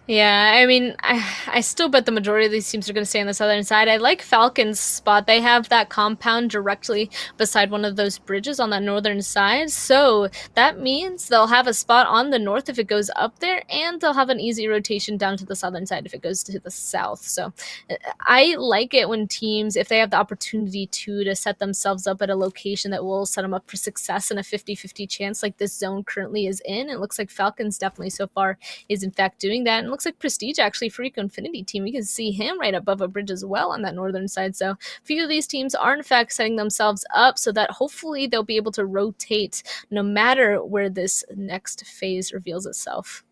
Yeah, I mean, I still bet the majority of these teams are going to stay on the southern side. I like Falcon's spot. They have that compound directly beside one of those bridges on that northern side. So that means they'll have a spot on the north if it goes up there, and they'll have an easy rotation down to the southern side if it goes to the south. So I like it when teams, if they have the opportunity to set themselves up at a location that will set them up for success and a 50-50 chance like this zone currently is in. It looks like Falcons definitely so far is in fact doing that. And looks like Prestige actually for RICO Infinity team. We can see him right above a bridge as well on that northern side. So a few of these teams are in fact setting themselves up so that hopefully they'll be able to rotate no matter where this next phase reveals itself.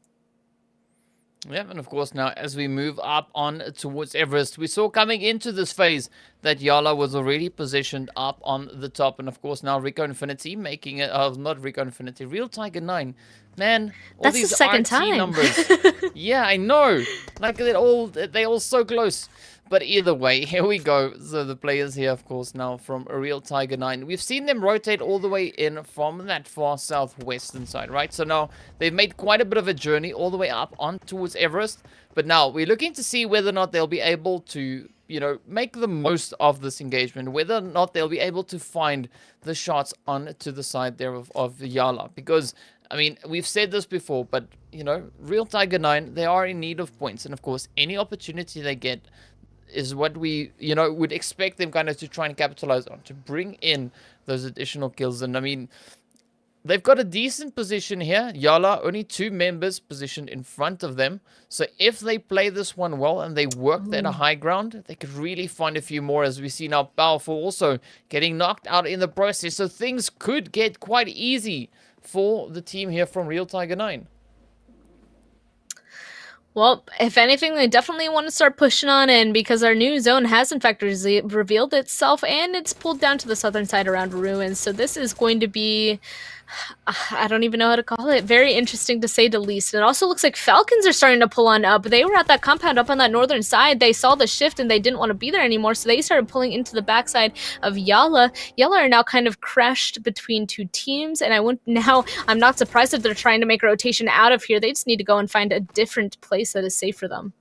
Yeah, and of course now as we move up on towards Everest, we saw coming into this phase that YaLLa was already positioned up on the top. And of course now RICO Infinity making it, not RICO Infinity, Real Tiger 9. Man, all that's these the second RT time. Numbers. Yeah, I know. Like they're all so close. But either way, here we go. So the players here, of course, now from a Real Tiger 9. We've seen them rotate all the way in from that far southwestern side, right? So now they've made quite a bit of a journey all the way up on towards Everest. But now we're looking to see whether or not they'll be able to, you know, make the most of this engagement. Whether or not they'll be able to find the shots on to the side there of YaLLa. Because, I mean, we've said this before, but, you know, Real Tiger 9, they are in need of points. And, of course, any opportunity they get is what we, you know, would expect them kind of to try and capitalize on, to bring in those additional kills. And, I mean, they've got a decent position here. YaLLa, only 2 members positioned in front of them. So if they play this one well and they work at a high ground, they could really find a few more, as we see now Powerful also getting knocked out in the process. So things could get quite easy for the team here from Real Tiger 9. Well, if anything, they definitely want to start pushing on in because our new zone has in fact revealed itself and it's pulled down to the southern side around ruins. So this is going to be, I don't even know how to call it, very interesting to say the least. And it also looks like Falcons are starting to pull on up. They were at that compound up on that northern side. They saw the shift and they didn't want to be there anymore. So they started pulling into the backside of YaLLa. YaLLa are now kind of crashed between 2 teams. And I'm not surprised if they're trying to make a rotation out of here. They just need to go and find a different place that is safe for them.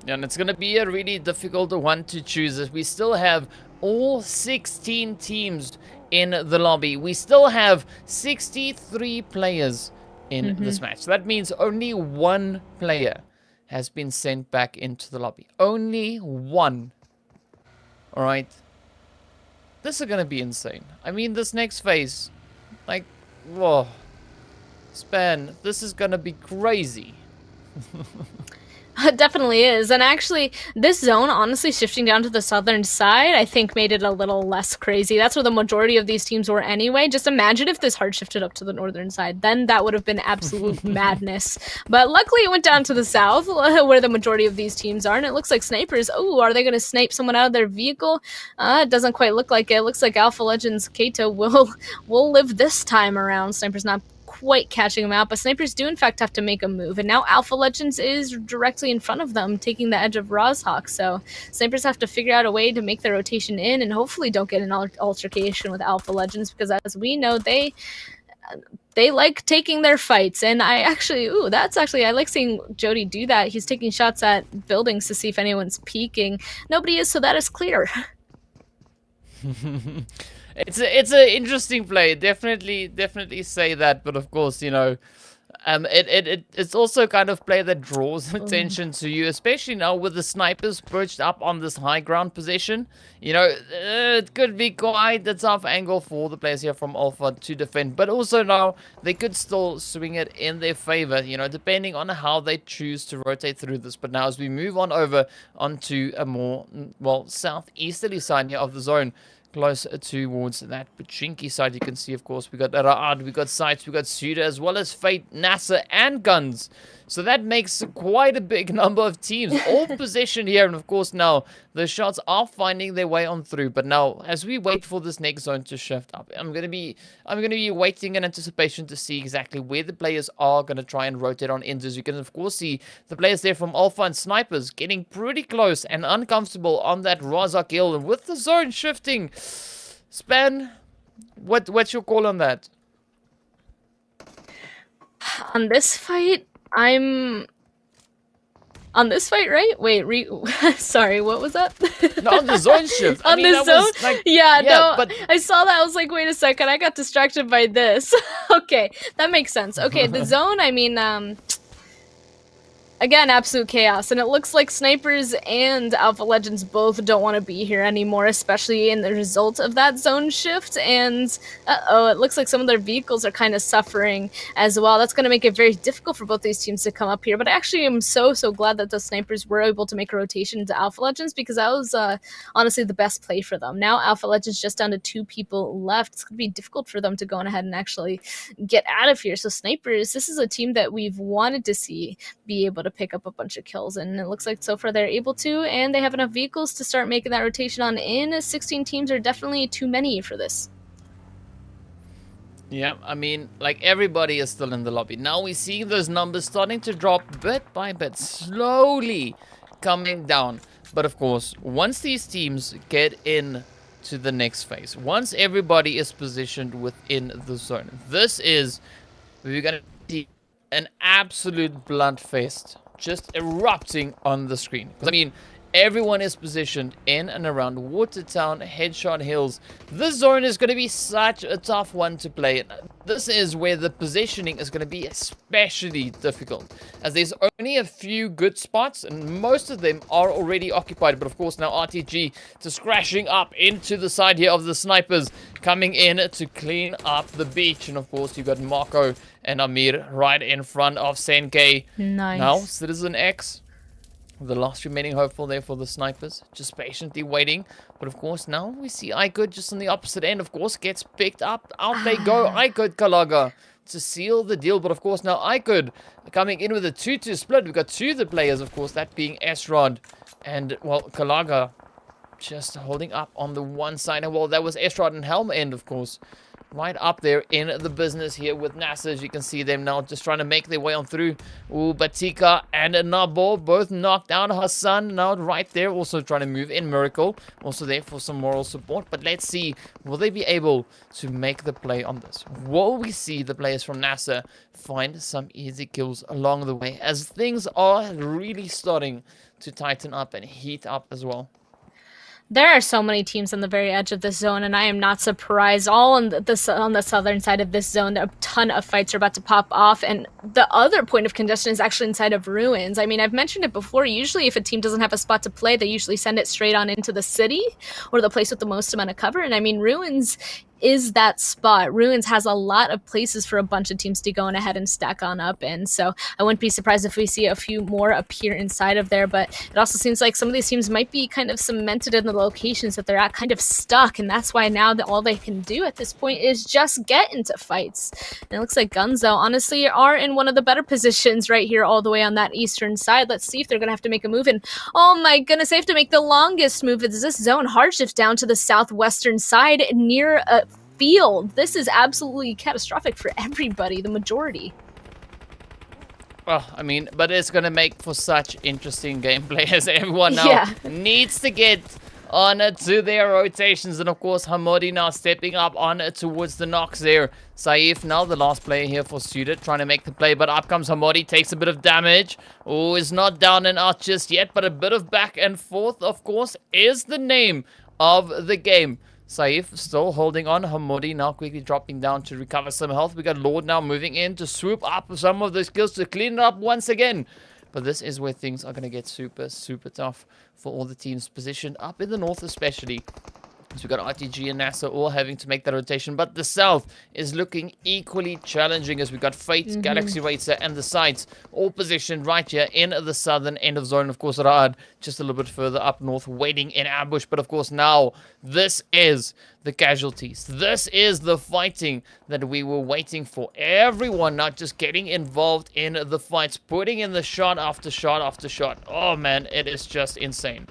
Yeah, and it's going to be a really difficult one to choose, as we still have all 16 teams in the lobby. We still have 63 players in this match. So that means only 1 player has been sent back into the lobby. Only 1. All right. This is going to be insane. I mean, this next phase, like, whoa. Span, this is going to be crazy. It definitely is. And actually, this zone, honestly, shifting down to the southern side, I think made it a little less crazy. That's where the majority of these teams were anyway. Just imagine if this hard shifted up to the northern side. Then that would have been absolute madness. But luckily, it went down to the south, where the majority of these teams are. And it looks like snipers. Oh, are they going to snipe someone out of their vehicle? It doesn't quite look like it. It looks like Alpha Legends Kato will live this time around. Snipers not quite catching them out, but snipers do in fact have to make a move, and now Alpha Legends is directly in front of them, taking the edge of Rozhawk, so snipers have to figure out a way to make their rotation in and hopefully don't get an altercation with Alpha Legends, because as we know, they like taking their fights. And I like seeing Jody do that. He's taking shots at buildings to see if anyone's peeking. Nobody is, so that is clear. It's an interesting play. Definitely say that. But of course, you know, it's also kind of play that draws attention to you, especially now with the snipers perched up on this high ground position. You know, it could be quite a tough angle for the players here from Alpha to defend, but also now they could still swing it in their favor, you know, depending on how they choose to rotate through this. But now as we move on over onto a more, well, southeasterly side here of the zone, close towards that Pachinki side, you can see, of course, we got Raad, we got SCYTES, we got SUDOR, as well as Fate, NASR, and GUNZ. So that makes quite a big number of teams all positioned here. And of course, now the shots are finding their way on through. But now, as we wait for this next zone to shift up, I'm gonna be waiting in anticipation to see exactly where the players are gonna try and rotate on ends. As you can, of course, see the players there from Alpha and Snipers getting pretty close and uncomfortable on that Rozhawk hill. And with the zone shifting, Span, what's your call on that? On this fight, on this fight, right? Wait, sorry, what was that? No, on the zone shift. On the zone? Like, yeah, no, but I saw that. I was like, wait a second, I got distracted by this. Okay, that makes sense. Okay, the zone, I mean, again, absolute chaos, and it looks like Snipers and Alpha Legends both don't want to be here anymore, especially in the result of that zone shift, and it looks like some of their vehicles are kind of suffering as well. That's going to make it very difficult for both these teams to come up here, but I actually am so glad that the Snipers were able to make a rotation into Alpha Legends, because that was honestly the best play for them. Now Alpha Legends just down to 2 people left. It's going to be difficult for them to go on ahead and actually get out of here. So Snipers, this is a team that we've wanted to see be able to pick up a bunch of kills, and it looks like so far they're able to, and they have enough vehicles to start making that rotation on in. 16 teams are definitely too many for this. Yeah, I mean, like, everybody is still in the lobby. Now we see those numbers starting to drop bit by bit, slowly coming down. But of course, once these teams get in to the next phase, once everybody is positioned within the zone, this is where we're going to see an absolute blunt fest just erupting on the screen. I mean, everyone is positioned in and around Watertown, Headshot Hills. This zone is going to be such a tough one to play. This is where the positioning is going to be especially difficult, as there's only a few good spots and most of them are already occupied. But of course, now RTG just crashing up into the side here of the Snipers, coming in to clean up the beach. And of course, you've got Marco and Amir right in front of Senke. Nice. Now Citizen X, the last remaining hopeful there for the Snipers, just patiently waiting. But of course, now we see iKURD just on the opposite end, of course, gets picked up. Out they go, iKURD Kalaga to seal the deal. But of course, now iKURD coming in with a 2-2 split. We've got 2 of the players, of course, that being S-Rod and, well, Kalaga just holding up on the one side. And, well, that was S-Rod and Helm end, of course, right up there in the business here with NASR. As you can see them now just trying to make their way on through. Ooh, Batika and Nabo both knocked down. Hassan now right there, also trying to move in. Miracle also there for some moral support. But let's see, will they be able to make the play on this? Will we see the players from NASR find some easy kills along the way, as things are really starting to tighten up and heat up as well? There are so many teams on the very edge of this zone, and I am not surprised. All on the southern side of this zone, a ton of fights are about to pop off, and the other point of congestion is actually inside of Ruins. I mean, I've mentioned it before. Usually, if a team doesn't have a spot to play, they usually send it straight on into the city or the place with the most amount of cover. And I mean, Ruins is that spot. Ruins has a lot of places for a bunch of teams to go on ahead and stack on up in, so I wouldn't be surprised if we see a few more appear inside of there, but it also seems like some of these teams might be kind of cemented in the locations that they're at, kind of stuck, and that's why now that all they can do at this point is just get into fights. And it looks like GUNZ, though, honestly, are in one of the better positions right here all the way on that eastern side. Let's see if they're going to have to make a move, and oh my goodness, they have to make the longest move. It's this zone hard shift down to the southwestern side near a field. This is absolutely catastrophic for everybody, the majority. Well, I mean, but it's going to make for such interesting gameplay as everyone now needs to get on to their rotations. And of course, Hamodi now stepping up on towards the knocks there. Saif now the last player here for SUDOR, trying to make the play, but up comes Hamodi, takes a bit of damage. Oh, is not down and out just yet, but a bit of back and forth, of course, is the name of the game. Saif still holding on. Hamodi now quickly dropping down to recover some health. We got Lord now moving in to swoop up some of those kills to clean it up once again. But this is where things are going to get super, super tough for all the teams positioned up in the north especially. So we've got RTG and NASR all having to make that rotation. But the south is looking equally challenging as we've got Fate, Galaxy Racer, and the sites all positioned right here in the southern end of zone. Of course, Raad just a little bit further up north, waiting in ambush. But of course, now this is the casualties. This is the fighting that we were waiting for. Everyone not just getting involved in the fights, putting in the shot after shot after shot. Oh man, it is just insane.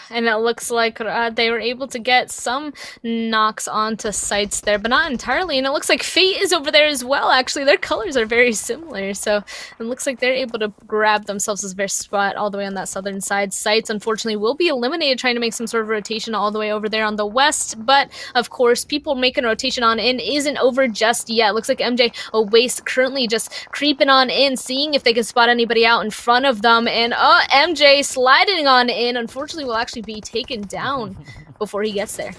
And it looks like they were able to get some knocks onto sites there, but not entirely. And it looks like Fate is over there as well, actually. Their colors are very similar, so it looks like they're able to grab themselves a best spot all the way on that southern side. Sites, unfortunately, will be eliminated, trying to make some sort of rotation all the way over there on the west. But, of course, people making a rotation on in isn't over just yet. Looks like MJ Waste currently just creeping on in, seeing if they can spot anybody out in front of them. And, MJ sliding on in, unfortunately, will actually be taken down before he gets there.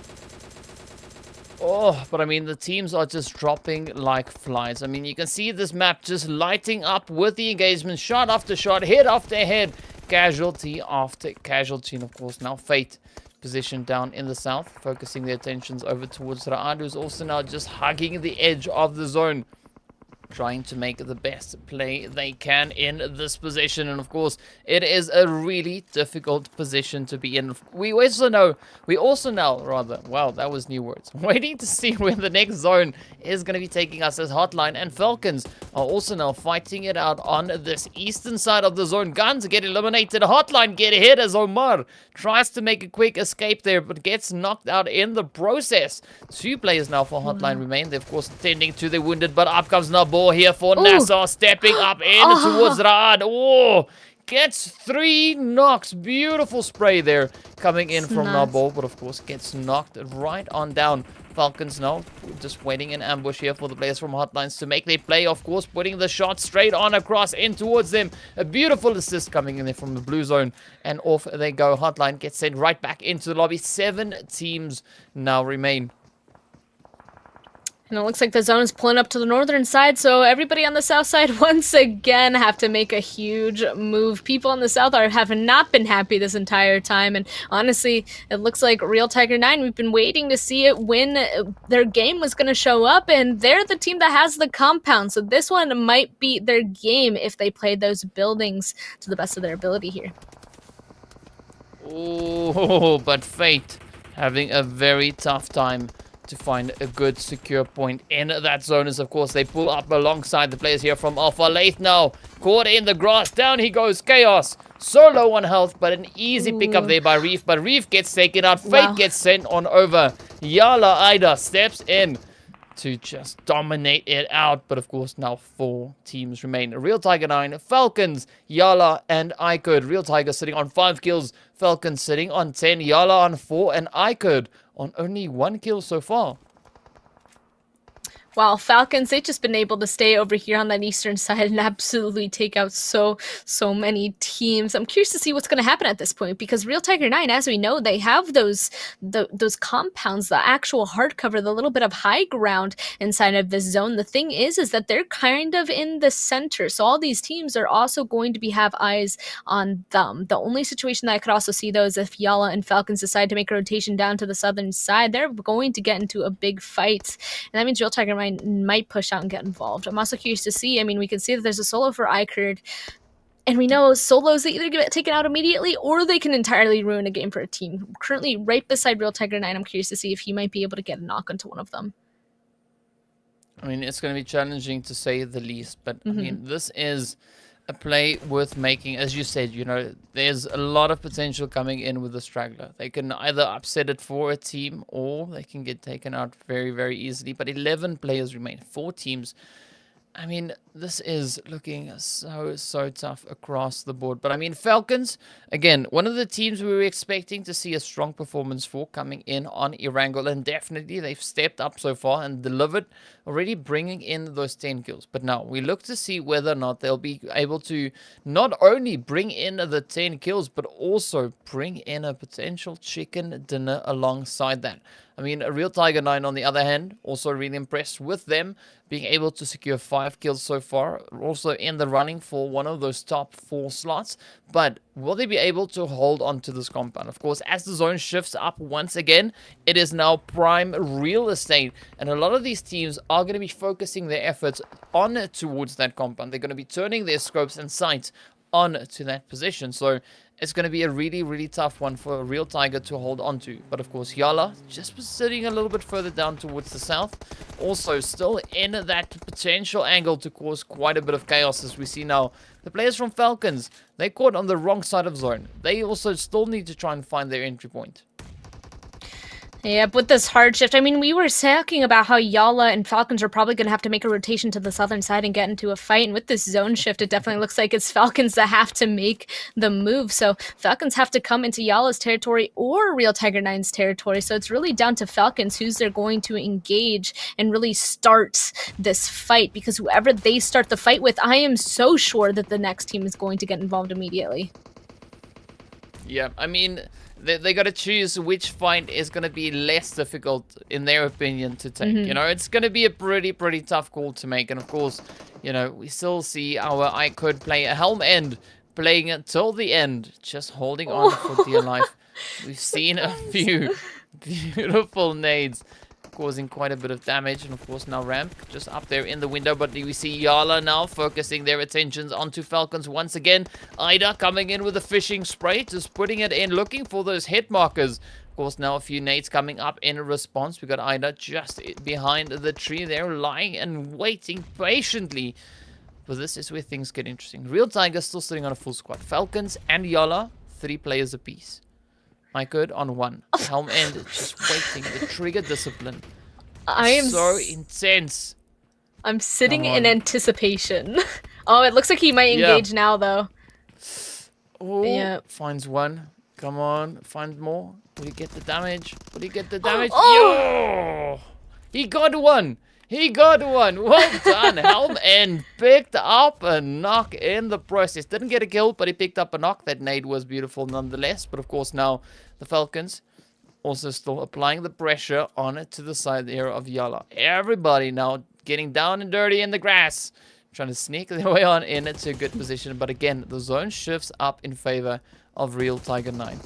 Oh, but I mean, the teams are just dropping like flies. I mean, you can see this map just lighting up with the engagement, shot after shot, head after head, casualty after casualty. And of course, now Fate positioned down in the south, focusing their attentions over towards Raad, who's also now just hugging the edge of the zone, trying to make the best play they can in this position. And of course, it is a really difficult position to be in. We also know, wow, that was new words, waiting to see where the next zone is going to be taking us, as HOTLINE and Falcons are also now fighting it out on this eastern side of the zone. GUNZ get eliminated, HOTLINE get hit as Omar tries to make a quick escape there, but gets knocked out in the process. 2 players now for HOTLINE remain. They're of course tending to the wounded, but up comes Nabo here for NASR, stepping up in towards Raad. Oh, gets 3 knocks. Beautiful spray there coming in from Nabo, but of course gets knocked right on down. Falcons now just waiting in ambush here for the players from HOTLINEs to make their play. Of course, putting the shot straight on across in towards them. A beautiful assist coming in there from the blue zone, and off they go. HOTLINE gets sent right back into the lobby. 7 teams now remain. And it looks like the zone is pulling up to the northern side, so everybody on the south side once again have to make a huge move. People on the south have not been happy this entire time, and honestly, it looks like Real Tiger 9, we've been waiting to see it when their game was going to show up, and they're the team that has the compound, so this one might be their game if they play those buildings to the best of their ability here. Oh, but Fate having a very tough time to find a good secure point in that zone, as of course they pull up alongside the players here from Alpha. Lathe now caught in the grass. Down he goes. Chaos so low on health, but an easy pickup there by Reef, but Reef gets taken out. Fate gets sent on over. YaLLa Ida steps in to just dominate it out, but of course now 4 teams remain. Real Tiger 9, Falcons, YaLLa, and iKURD. Real Tiger sitting on 5 kills, Falcons sitting on 10, YaLLa on 4, and iKURD on only 1 kill so far. Wow, Falcons, they've just been able to stay over here on that eastern side and absolutely take out so many teams. I'm curious to see what's going to happen at this point because Real Tiger 9, as we know, they have those compounds, the actual hardcover, the little bit of high ground inside of this zone. The thing is that they're kind of in the center, so all these teams are also going to have eyes on them. The only situation that I could also see, though, is if YaLLa and Falcons decide to make a rotation down to the southern side, they're going to get into a big fight, and that means Real Tiger might push out and get involved. I'm also curious to see, I mean, we can see that there's a solo for iKURD, and we know solos, they either get taken out immediately or they can entirely ruin a game for a team. Currently right beside Real Tiger 9, I'm curious to see if he might be able to get a knock onto one of them. I mean, it's going to be challenging to say the least, but I mean, this is a play worth making. As you said, you know, there's a lot of potential coming in with the straggler. They can either upset it for a team or they can get taken out very, very easily. But 11 players remain, 4 teams. I mean, this is looking so tough across the board. But I mean, Falcons, again, one of the teams we were expecting to see a strong performance for coming in on Erangel. And definitely they've stepped up so far and delivered, already bringing in those 10 kills. But now we look to see whether or not they'll be able to not only bring in the 10 kills, but also bring in a potential chicken dinner alongside that. I mean, a Real Tiger 9, on the other hand, also really impressed with them being able to secure 5 kills so far. Also in the running for one of those top 4 slots. But will they be able to hold on to this compound? Of course, as the zone shifts up once again, it is now prime real estate. And a lot of these teams are going to be focusing their efforts on towards that compound. They're going to be turning their scopes and sights on to that position. So it's going to be a really tough one for a Real Tiger to hold on to. But of course, YaLLa just sitting a little bit further down towards the south. Also still in that potential angle to cause quite a bit of chaos, as we see now. The players from Falcons, they caught on the wrong side of zone. They also still need to try and find their entry point. Yeah, with this hard shift, I mean, we were talking about how YaLLa and Falcons are probably going to have to make a rotation to the southern side and get into a fight. And with this zone shift, it definitely looks like it's Falcons that have to make the move. So Falcons have to come into YaLLa's territory or Real Tiger 9's territory. So it's really down to Falcons who's they're going to engage and really start this fight. Because whoever they start the fight with, I am so sure that the next team is going to get involved immediately. Yeah, I mean, they got to choose which fight is going to be less difficult, in their opinion, to take. You know, it's going to be a pretty tough call to make. And of course, you know, we still see our iKURD player Helm End playing it till the end, just holding on for dear life. We've seen a few beautiful nades causing quite a bit of damage. And of course now Ramp just up there in the window, but we see YaLLa now focusing their attentions onto Falcons once again. Ida coming in with a fishing spray, just putting it in, looking for those hit markers. Of course now a few nades coming up in response. We got Ida just behind the tree there, lying and waiting patiently. But this is where things get interesting. Real Tiger still sitting on a full squad. Falcons and YaLLa, 3 players apiece. iKURD on 1. Helm End just waiting. The trigger discipline. I am so intense. I'm sitting in anticipation. Oh, it looks like he might engage now, though. Oh, yeah. Finds one. Come on, find more. Will he get the damage? Will he get the damage? Oh! Yo! He got one. He got one. Well done. Helm End picked up a knock in the process. Didn't get a kill, but he picked up a knock. That nade was beautiful nonetheless. But of course now the Falcons also still applying the pressure on it to the side there of YaLLa. Everybody now getting down and dirty in the grass. Trying to sneak their way on in to a good position. But again, the zone shifts up in favor of Real Tiger 9.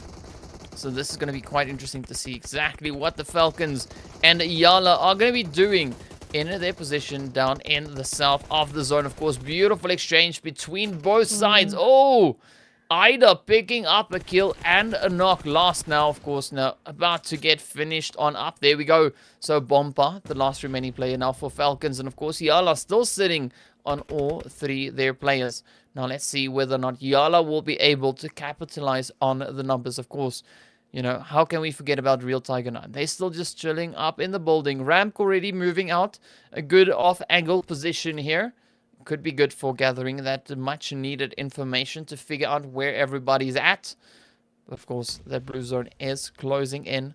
So this is going to be quite interesting to see exactly what the Falcons and YaLLa are going to be doing in their position down in the south of the zone. Of course, beautiful exchange between both sides. Oh, Ida picking up a kill and a knock. Last now, of course, now about to get finished on up. There we go. So Bompa, the last remaining player now for Falcons. And of course, YaLLa still sitting on all 3 their players. Now let's see whether or not YaLLa will be able to capitalize on the numbers. Of course, you know, how can we forget about Real Tiger 9? They're still just chilling up in the building. Ramp already moving out. A good off-angle position here. Could be good for gathering that much-needed information to figure out where everybody's at. Of course, that blue zone is closing in.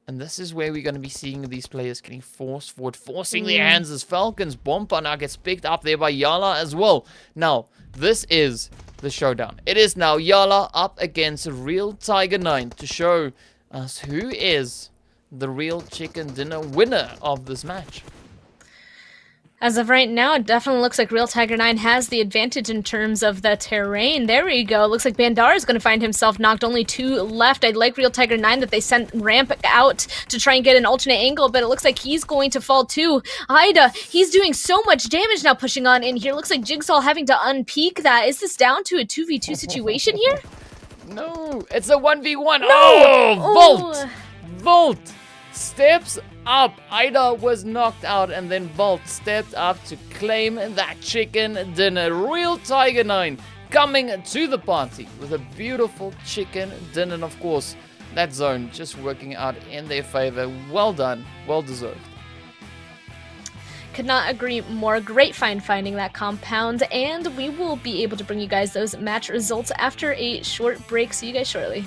And this is where we're going to be seeing these players getting forced forward, forcing their hands as Falcons. Bomba now gets picked up there by YaLLa as well. Now, this is the showdown. It is now YaLLa up against Real Tiger 9 to show us who is the real chicken dinner winner of this match. As of right now, it definitely looks like Real Tiger 9 has the advantage in terms of the terrain. There we go. Looks like Bandara is going to find himself knocked. Only 2 left. I like Real Tiger 9 that they sent Ramp out to try and get an alternate angle, but it looks like he's going to fall too. Ida, he's doing so much damage now pushing on in here. Looks like Jigsaw having to unpeak that. Is this down to a 2v2 situation here? No, it's a 1v1. No! Oh, Volt steps up. Ida was knocked out, and then Volt stepped up to claim that chicken dinner. Real Tiger 9 coming to the party with a beautiful chicken dinner. And of course, that zone just working out in their favor. Well done. Well deserved. Could not agree more. Great find finding that compound, and we will be able to bring you guys those match results after a short break. See you guys shortly.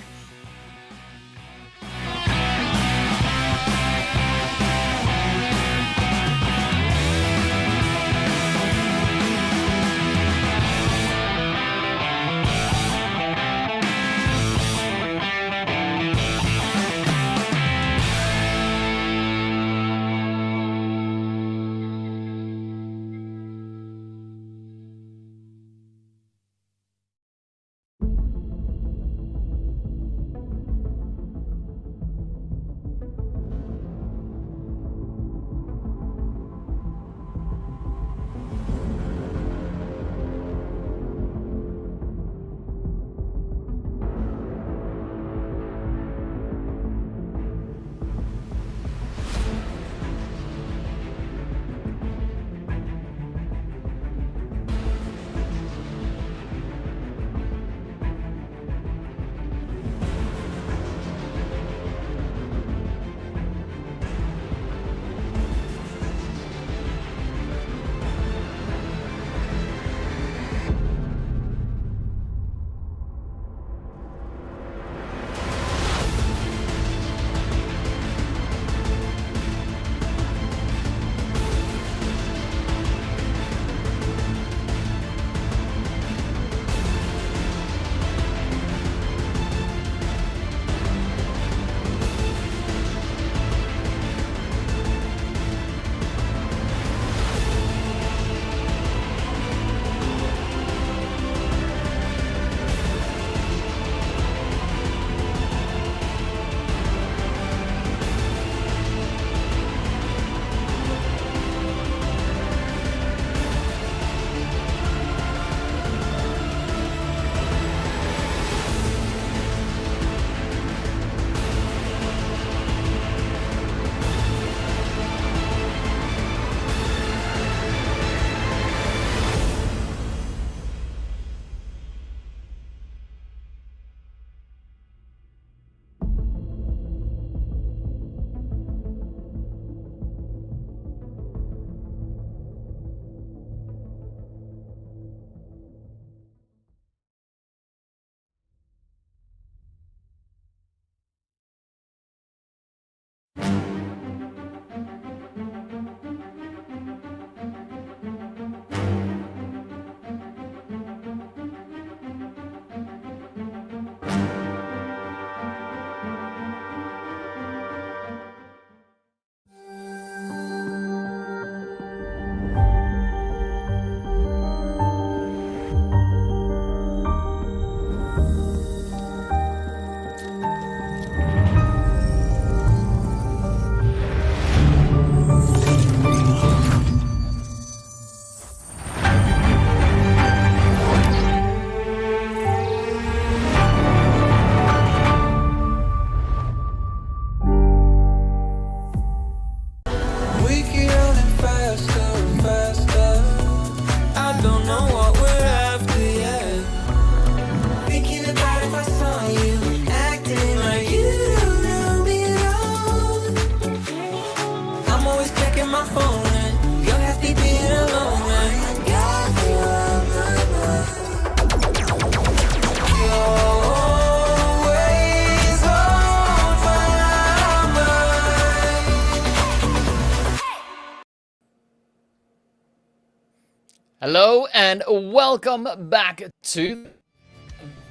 Hello and welcome back to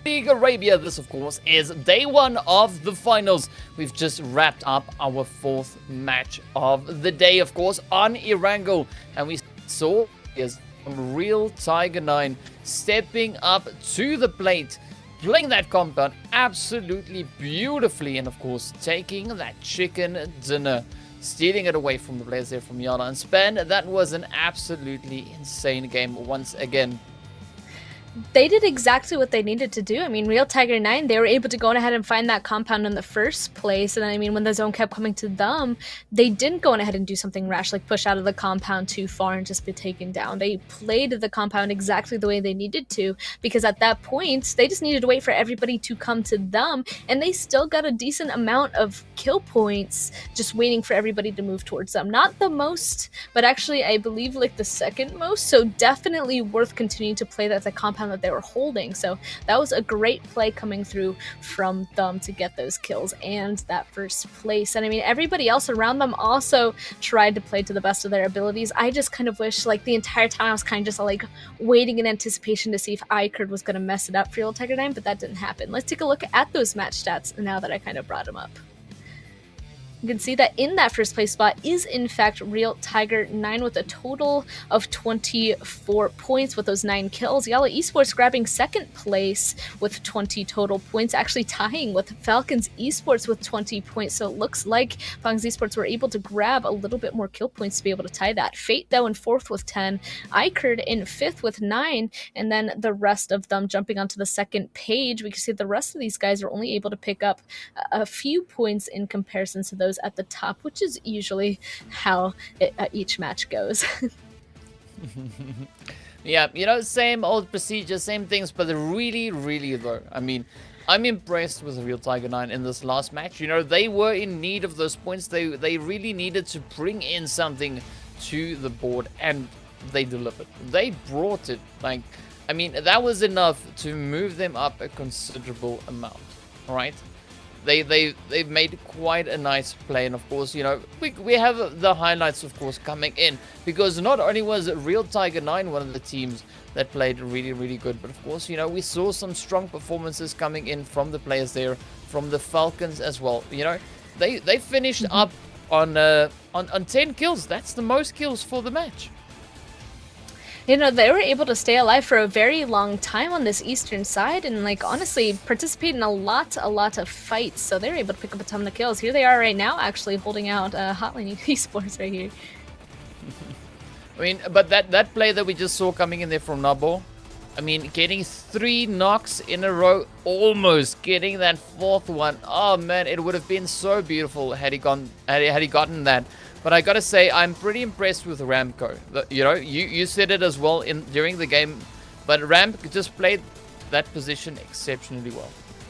Big Arabia. This, of course, is day one of the finals. We've just wrapped up our fourth match of the day, of course, on Erangel. And we saw some real Tiger 9 stepping up to the plate, playing that compound absolutely beautifully, and, of course, taking that chicken dinner, stealing it away from the players there from YaLLa and Span. That was an absolutely insane game once again. They did exactly what they needed to do. I mean, Real Tiger 9, they were able to go ahead and find that compound in the first place. And then, I mean, when the zone kept coming to them, they didn't go ahead and do something rash, like push out of the compound too far and just be taken down. They played the compound exactly the way they needed to, because at that point, they just needed to wait for everybody to come to them. And they still got a decent amount of kill points just waiting for everybody to move towards them. Not the most, but actually, I believe, like the second most. So definitely worth continuing to play that the compound that they were holding. So that was a great play coming through from them to get those kills and that first place. And I mean, everybody else around them also tried to play to the best of their abilities. I just kind of wish, like, the entire time I was kind of just like waiting in anticipation to see if iKURD was going to mess it up for Real Tiger 9, but that didn't happen. Let's take a look at those match stats now that I kind of brought them up. You can see that in that first place spot is in fact Real Tiger 9 with a total of 24 points with those 9 kills. YaLLa Esports grabbing second place with 20 total points, actually tying with FalconsEsport with 20 points. So it looks like FalconsEsport were able to grab a little bit more kill points to be able to tie that. Fate though in 4th with 10, iKURD in 5th with 9, and then the rest of them jumping onto the second page. We can see the rest of these guys are only able to pick up a few points in comparison to those at the top, which is usually how each match goes. Yeah, you know, same old procedure, same things, but really though, I mean, I'm impressed with Real Tiger 9 in this last match. You know, they were in need of those points. They really needed to bring in something to the board, and they delivered. They brought it. Like, I mean, that was enough to move them up a considerable amount, all right? They've made quite a nice play, and of course, you know, we have the highlights, of course, coming in, because not only was Real Tiger 9 one of the teams that played really good, but of course, you know, we saw some strong performances coming in from the players there, from the Falcons as well. You know, they finished up on 10 kills. That's the most kills for the match. You know, they were able to stay alive for a very long time on this eastern side and, like, honestly participate in a lot of fights. So they were able to pick up a ton of kills. Here they are right now, actually holding out HOTLINE Esports right here. I mean, but that play that we just saw coming in there from Nabo, I mean, getting 3 knocks in a row, almost getting that 4th one. Oh man, it would have been so beautiful had he gotten that. But I gotta say, I'm pretty impressed with Ramco. You know, you said it as well during the game, but Ram just played that position exceptionally well.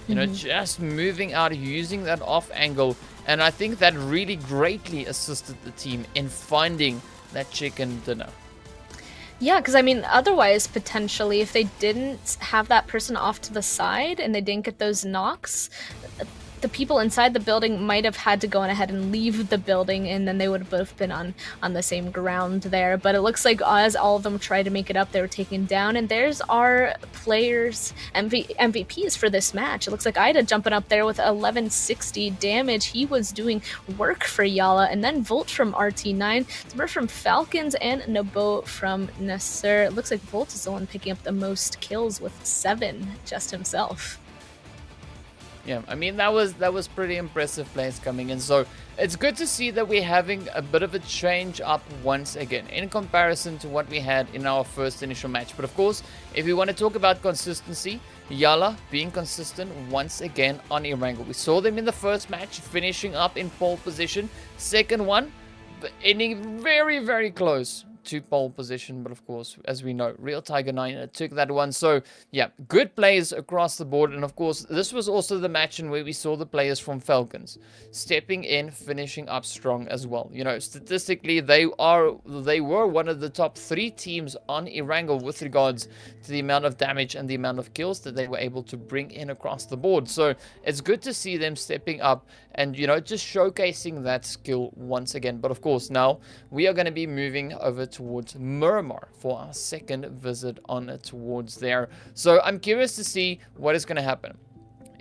You know, just moving out, using that off angle, and I think that really greatly assisted the team in finding that chicken dinner. Yeah, because I mean, otherwise, potentially, if they didn't have that person off to the side and they didn't get those knocks, the people inside the building might have had to go on ahead and leave the building, and then they would have both been on the same ground there. But it looks like as all of them tried to make it up, they were taken down. And there's our players' MVPs for this match. It looks like Ida jumping up there with 1160 damage. He was doing work for YaLLa. And then Volt from RT9, Zimmer from Falcons, and Nabo from NASR. It looks like Volt is the one picking up the most kills with 7 just himself. Yeah, I mean, that was pretty impressive plays coming in. So it's good to see that we're having a bit of a change up once again in comparison to what we had in our first initial match. But of course, if we want to talk about consistency, YaLLa being consistent once again on Erangel. We saw them in the first match finishing up in pole position. Second one, ending very close to pole position, but of course, as we know, Real Tiger 9 took that one. So yeah, good plays across the board. And of course, this was also the match in where we saw the players from Falcons stepping in, finishing up strong as well. You know, statistically, they were one of the top 3 teams on Erangel with regards to the amount of damage and the amount of kills that they were able to bring in across the board. So it's good to see them stepping up and, you know, just showcasing that skill once again. But of course, now we are going to be moving over towards Miramar for our second visit on towards there. So I'm curious to see what is going to happen.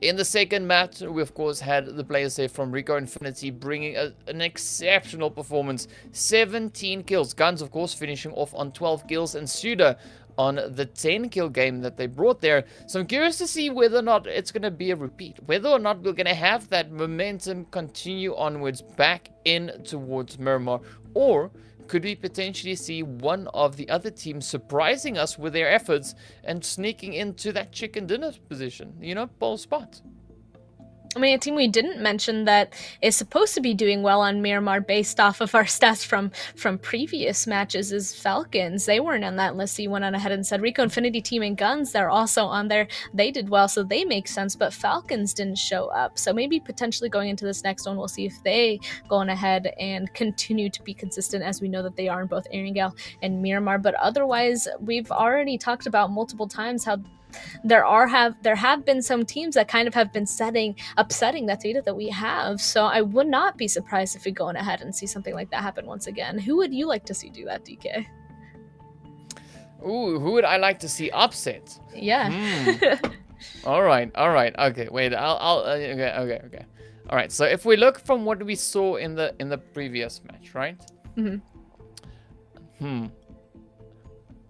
In the second match, we of course had the players there from RICO Infinity bringing an exceptional performance. 17 kills. GUNZ, of course, finishing off on 12 kills, and SUDOR on the 10 kill game that they brought there. So I'm curious to see whether or not it's going to be a repeat. Whether or not we're going to have that momentum continue onwards back in towards Miramar. Or could we potentially see one of the other teams surprising us with their efforts and sneaking into that chicken dinner position, you know, pole spot? I mean, a team we didn't mention that is supposed to be doing well on Miramar based off of our stats from previous matches is Falcons. They weren't on that list, so you went on ahead and said RICO Infinity Team and GUNZ, they're also on there. They did well, so they make sense, but Falcons didn't show up. So maybe potentially going into this next one, we'll see if they go on ahead and continue to be consistent, as we know that they are in both Erangel and Miramar. But otherwise, we've already talked about multiple times how there have been some teams that kind of have been upsetting that data that we have. So I would not be surprised if we go on ahead and see something like that happen once again. Who would you like to see do that, DK? Ooh, who would I like to see upset? Yeah. All right. Okay, wait. Okay. All right. So if we look from what we saw in the previous match, right?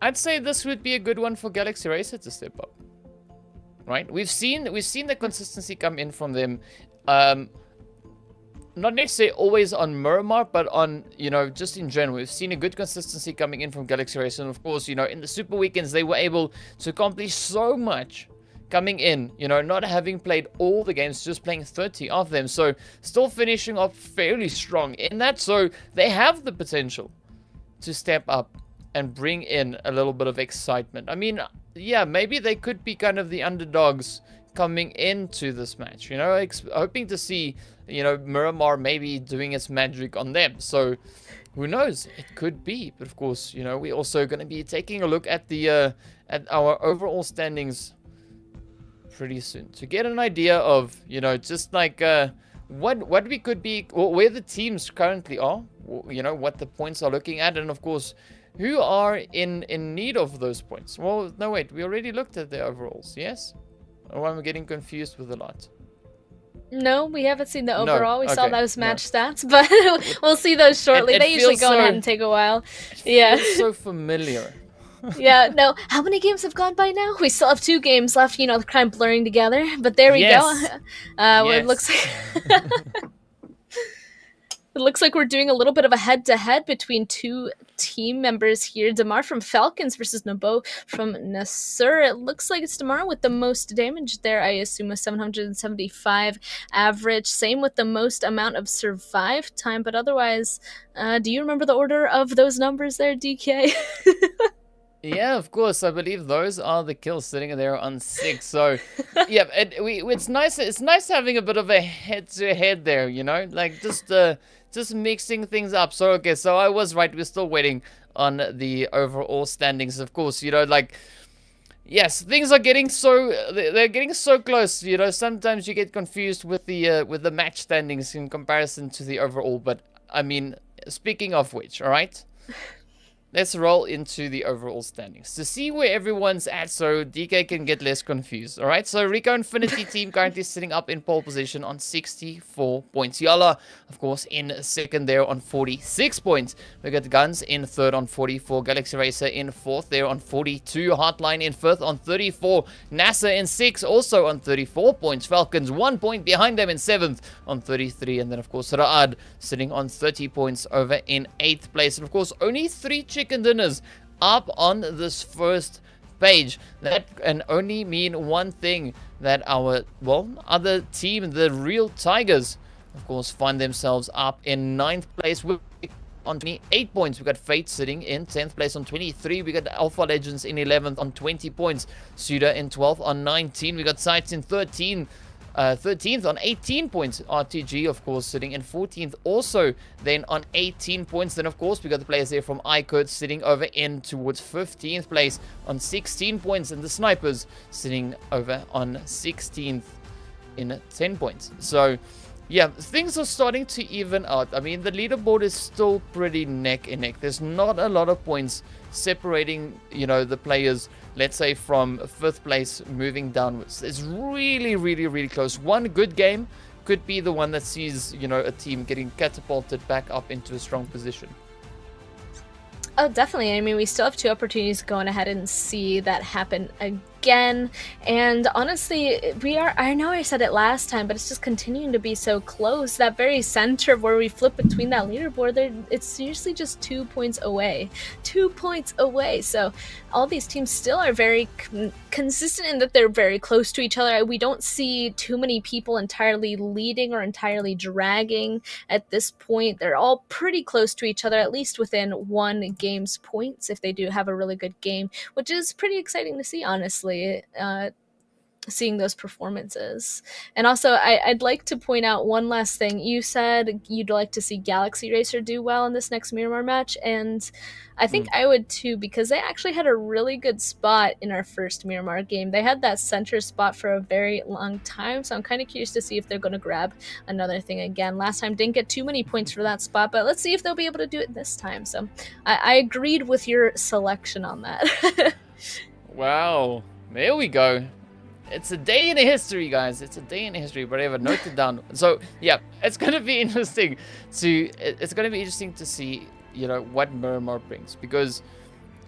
I'd say this would be a good one for Galaxy Racer to step up. Right? We've seen the consistency come in from them. Not necessarily always on Miramar, but on, you know, just in general. We've seen a good consistency coming in from Galaxy Racer. And of course, you know, in the Super Weekends, they were able to accomplish so much coming in, you know, not having played all the games, just playing 30 of them. So still finishing up fairly strong in that. So they have the potential to step up and bring in a little bit of excitement. I mean, yeah, maybe they could be kind of the underdogs coming into this match, you know, hoping to see, you know, Miramar maybe doing its magic on them. So who knows, it could be. But of course, you know, we're also going to be taking a look at the at our overall standings pretty soon to get an idea of, you know, just like what we could be, or where the teams currently are, you know, what the points are looking at, and of course who are in need of those points. Well, no, wait, we already looked at the overalls, yes? Or am I getting confused with a lot? No, we haven't seen the overall. We okay, saw those match stats, but we'll see those shortly. They usually go ahead and take a while. Yeah. It feels so familiar. Yeah, no. How many games have gone by now? We still have 2 games left, you know, kind of blurring together. But there we go. It looks like it looks like we're doing a little bit of a head-to-head between 2 team members here. Damar from Falcons versus Nabo from NASR. It looks like it's Damar with the most damage there, I assume, with 775 average. Same with the most amount of survive time. But otherwise, do you remember the order of those numbers there, DK? Yeah, of course. I believe those are the kills sitting there on 6. So, yeah, it's nice. It's nice having a bit of a head-to-head there, you know, like just mixing things up. So, okay, so I was right. We're still waiting on the overall standings. Of course, you know, like, yes, things are getting they're getting so close. You know, sometimes you get confused with the match standings in comparison to the overall. But I mean, speaking of which, all right. Let's roll into the overall standings to see where everyone's at so DK can get less confused. Alright, so RICO Infinity team currently sitting up in pole position on 64 points. YaLLa, of course, in second there on 46 points. We got GUNZ in third on 44. Galaxy Racer in fourth there on 42. HOTLINE in fifth on 34. NASR in sixth also on 34 points. Falcons 1 point behind them in seventh on 33. And then, of course, Raad sitting on 30 points over in eighth place. And, of course, only 3 chicken dinners up on this first page. That can only mean one thing, that our, well, other team, the Real Tigers, of course, find themselves up in 9th place with on 28 points. We got Fate sitting in 10th place on 23. We got Alpha Legends in 11th on 20 points. SUDOR in 12th on 19. We got SCYTES in 13th on 18 points. RTG, of course, sitting in 14th also then on 18 points. Then, of course, we got the players there from iKURD sitting over in towards 15th place on 16 points. And the Snipers sitting over on 16th in 10 points. So, yeah, things are starting to even out. I mean, the leaderboard is still pretty neck and neck. There's not a lot of points separating, you know, the players, let's say, from 5th place moving downwards. It's really, really, really close. One good game could be the one that sees, you know, a team getting catapulted back up into a strong position. Oh, definitely. I mean, we still have 2 opportunities going ahead and see that happen again. And honestly, I know I said it last time, but it's just continuing to be so close. That very center where we flip between that leaderboard, it's usually just 2 points away. 2 points away. So all these teams still are very consistent in that they're very close to each other. We don't see too many people entirely leading or entirely dragging at this point. They're all pretty close to each other, at least within 1 game's points if they do have a really good game, which is pretty exciting to see, honestly. Seeing those performances. And also, I'd like to point out one last thing. You said you'd like to see Galaxy Racer do well in this next Miramar match, and I think I would too, because they actually had a really good spot in our first Miramar game. They had that center spot for a very long time, so I'm kind of curious to see if they're going to grab another thing again. Last time didn't get too many points for that spot, but let's see if they'll be able to do it this time. So I agreed with your selection on that. Wow, there we go. It's a day in history, guys. It's a day in history, but I have noted down. So yeah, it's gonna be interesting to see, you know, what Miramar brings, because,